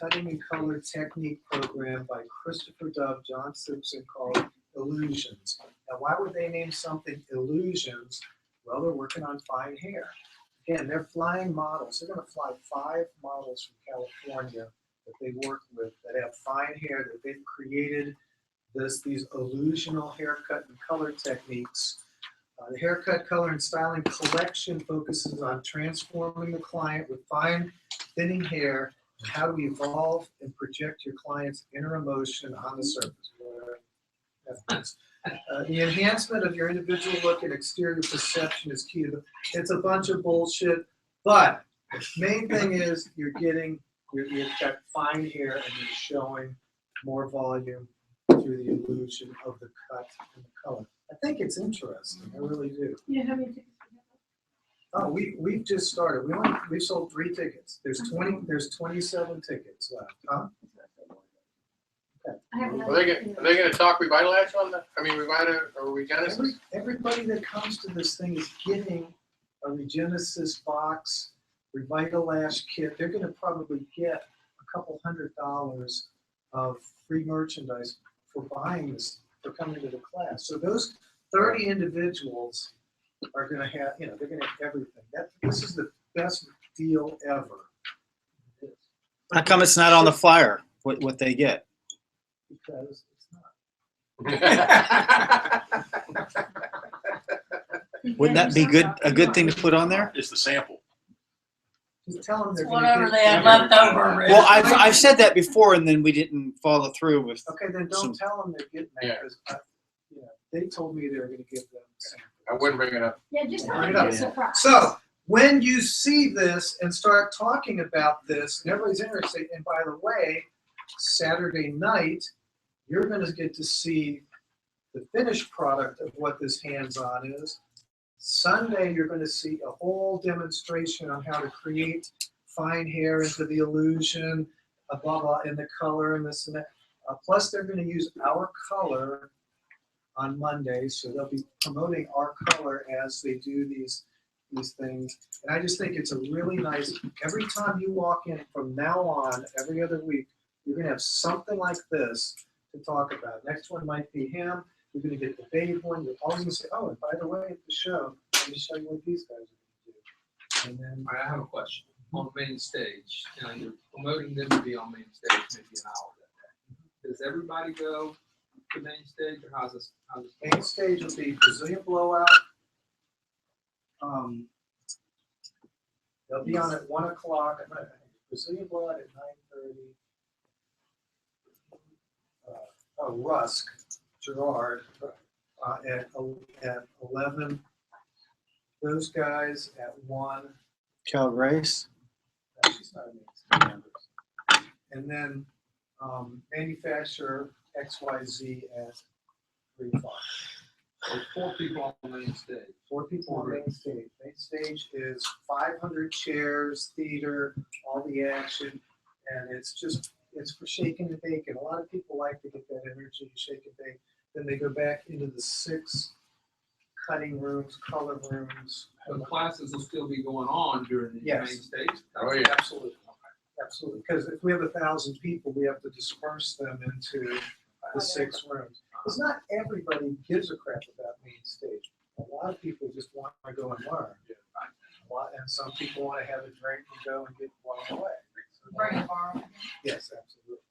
cutting and color technique program by Christopher Dove, John Simpson, called Illusions. Now, why would they name something Illusions? Well, they're working on fine hair. Again, they're flying models. They're going to fly 5 models from California that they work with that have fine hair, that they've created these illusional haircut and color techniques. The haircut, color, and styling collection focuses on transforming the client with fine, thinning hair and how to evolve and project your client's inner emotion on the surface. The enhancement of your individual look and exterior perception is key. It's a bunch of bullshit, but the main thing is you've got fine hair and you're showing more volume through the illusion of the cut and the color. I think it's interesting. I really do. You know how many tickets we have? Oh, we've just started. We sold 3 tickets. There's 27 tickets left. Huh? Are they gonna talk Revitalash on the, or Regenesis? Everybody that comes to this thing is getting a Regenesis box, Revitalash kit. They're gonna probably get a couple $100 of free merchandise for buying this, for coming to the class. So those 30 individuals are gonna have, they're gonna have everything. This is the best deal ever. How come it's not on the flyer, what they get? Because it's not. Wouldn't that be a good thing to put on there? It's the sample. Just tell them they're Whatever gonna they get have left over. Well, I've said that before, and then we didn't follow through with. Okay, then don't tell them they're getting that, because they told me they were gonna give them the sample. I wouldn't bring it up. Yeah, just Bring it have up. a surprise. So when you see this and start talking about this, and everybody's interested, and by the way, Saturday night, you're gonna get to see the finished product of what this hands-on is. Sunday, you're gonna see a whole demonstration on how to create fine hair into the illusion, blah, blah, and the color and this and that. Plus, they're gonna use our color on Monday, so they'll be promoting our color as they do these things. And I just think it's a really nice, every time you walk in from now on, every other week, you're gonna have something like this to talk about. Next one might be him. You're gonna get the babe one. You're always gonna say, oh, and by the way, at the show, let me show you what these guys are gonna do. And then I have a question. On main stage, you're promoting them to be on main stage maybe an hour that day. Does everybody go to main stage, or how's this? main stage will be Brazilian Blowout. They'll be on at 1 o'clock. Brazilian Blowout at 9:30. Rusk, Gerard at 11. Those guys at 1. Cal Grace. She's not a main stage. And then manufacturer XYZ at 3 o'clock. So 4 people on the main stage. 4 people on main stage. Main stage is 500 chairs, theater, all the action, and it's for shaking and baking. A lot of people like to get that energy, shake and bake. Then they go back into the 6 cutting rooms, color rooms. So the classes will still be going on during the Yes. main stage? Oh, yeah. Absolutely. Absolutely. Because if we have 1,000 people, we have to disperse them into the 6 rooms. Because not everybody gives a crap about main stage. A lot of people just want to go and learn. And some people want to have a drink and go and get blown away. Bring a bar. Yes, absolutely.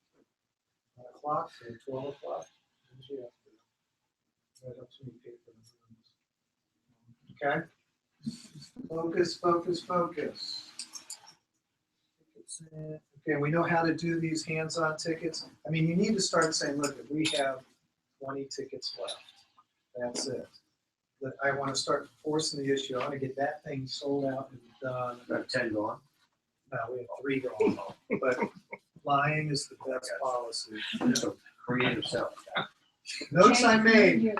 1 o'clock to 12 o'clock. That helps me pay for the rooms. Okay? Focus, focus, focus. Okay, we know how to do these hands-on tickets. I mean, you need to start saying, look, we have 20 tickets left. That's it. But I want to start forcing the issue. I want to get that thing sold out and done. Got 10 gone. No, we have 3 going. But lying is the best policy. So create yourself. Notes I made,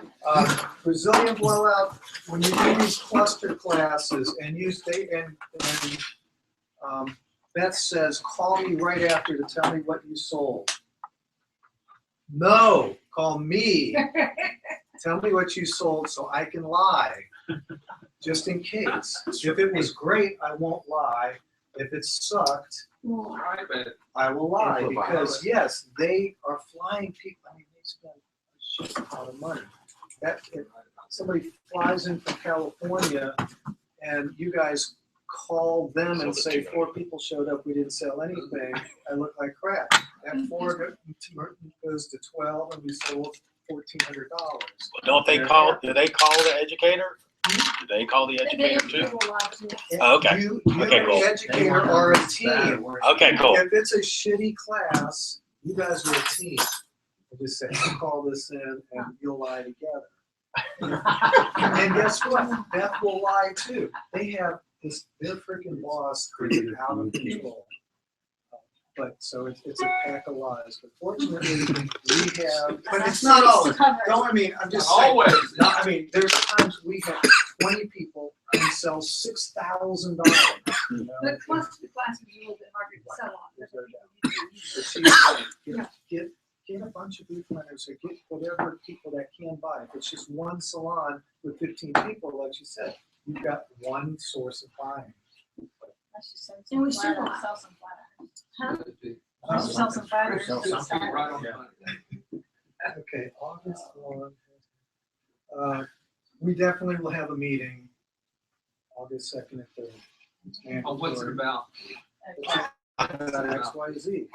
Brazilian blowout, when you do these cluster classes and Beth says, call me right after to tell me what you sold. No, call me. Tell me what you sold so I can lie, just in case. If it was great, I won't lie. If it sucked, I will lie, because yes, they are flying people. I mean, they spend a shit ton of money. If somebody flies in from California and you guys call them and say 4 people showed up, we didn't sell anything, I look like crap. That 4 goes to 12 and we sold $1,400. Don't they call, do they call the educator? Do they call the educator too? Oh, okay. You Okay, and cool. the educator are a team. Okay, cool. If it's a shitty class, you guys are a team. I just say, I'll call this in and you'll lie together. And guess what? Beth will lie too. They have their freaking boss is out of control. But so it's a pack of lies. But fortunately, we have. But it's not always. I'm just saying. Always. No, I mean, there's times we have 20 people and sell $6,000. But plus the class is a little bit harder to sell on. Get a bunch of befrienders or get whatever people that can buy. If it's just one salon with 15 people, like you said, you've got one source of buying. And we still want to sell some flat irons. Huh? Sell some flat irons. Sell something right on Okay, August 1. We definitely will have a meeting August 2nd and 3rd. Oh, what's it about? About XYZ.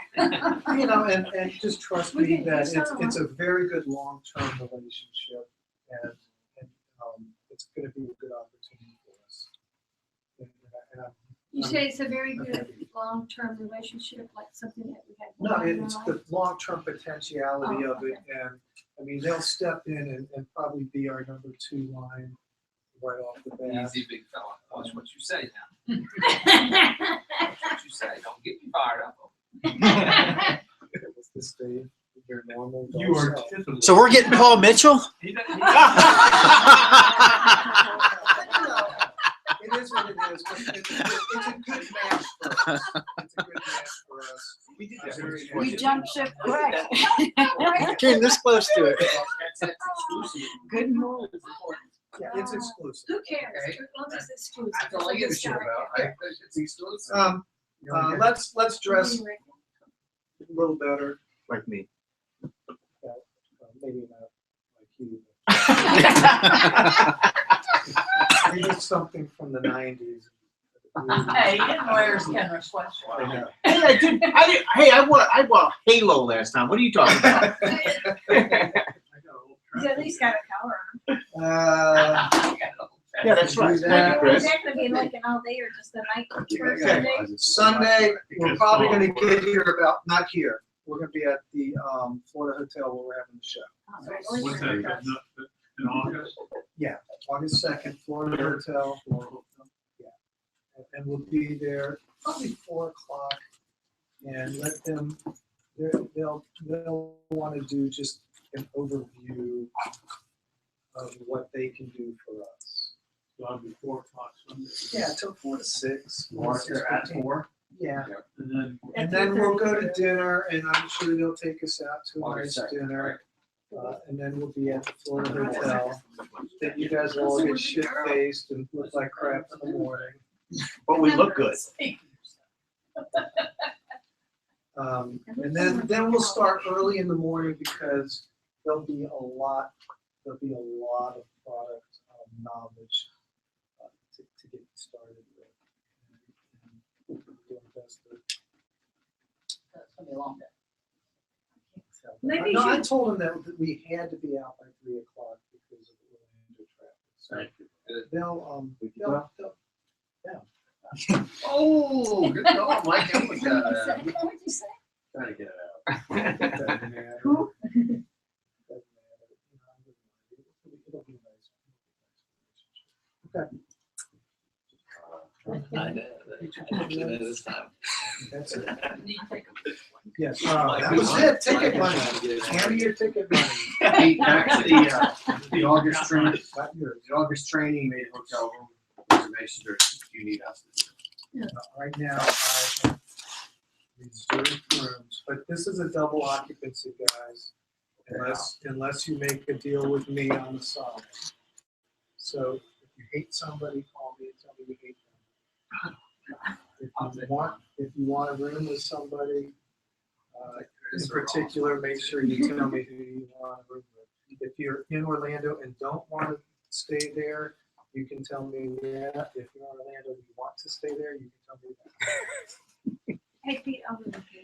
You know, and just trust me that it's a very good long-term relationship, and it's going to be a good opportunity for us. You say it's a very good long-term relationship, like something that we had. No, it's the long-term potentiality of it, and I mean, they'll step in and probably be our number 2 line right off the bat. Easy, big fella. Watch what you say now. Watch what you say. Don't get me fired up. It's the state, your normal. You are so we're getting Paul Mitchell? It is what it is. But it's a good match for us. It's a good match for us. We did that. We jumped ship quick. Came this close to it. Good move. Yeah, it's exclusive. Who cares? As long as it's exclusive. That's all I give a shit about. It's exclusive. Let's dress a little better. Like me. Maybe not like you. Maybe something from the 90s. Hey, you didn't wear his Kenner sweatshirt. I know. Hey, I bought Halo last time. What are you talking about? He's at least got a collar on. Yeah, that's right. Thank you, Chris. Is that gonna be like an all day or just a night? Okay. Sunday, we're probably going to get here not here. We're going to be at the Florida hotel where we're having the show. What's that? In August? Yeah, August 2nd, Florida hotel. Yeah. And we'll be there probably 4 o'clock and let them, they'll want to do just an overview of what they can do for us. So I'll be 4 o'clock Sunday. Yeah, till 4 to 6. At 4? Yeah. And then we'll go to dinner, and I'm sure they'll take us out to a nice dinner. And then we'll be at the Florida hotel. Then you guys will all get shit-faced and look like crap in the morning. But we look good. And then we'll start early in the morning because there'll be a lot of product knowledge to get started with. That's gonna be a long day. Maybe I you- told them that we had to be out by 3 o'clock because of the Orlando traffic. So they'll Oh, good call, Mike. What'd you say? Trying to get it out. Doesn't matter. Who? It'll be nice. Okay. I know. This time. That's it. Yes, that was it, ticket money. Hand me your ticket money. Hey, actually, the August training, the August training made hotel room reservations, or do you need us to do it? Right now, I have reserved rooms, but this is a double occupancy, guys. Unless you make a deal with me on the side. So if you hate somebody, call me and tell me you hate them. If you want a room with somebody, in particular, make sure you tell me who you want a room with. If you're in Orlando and don't want to stay there, you can tell me that. If you're in Orlando and you want to stay there, you can tell me that. Hey, Pete, I'll move with you.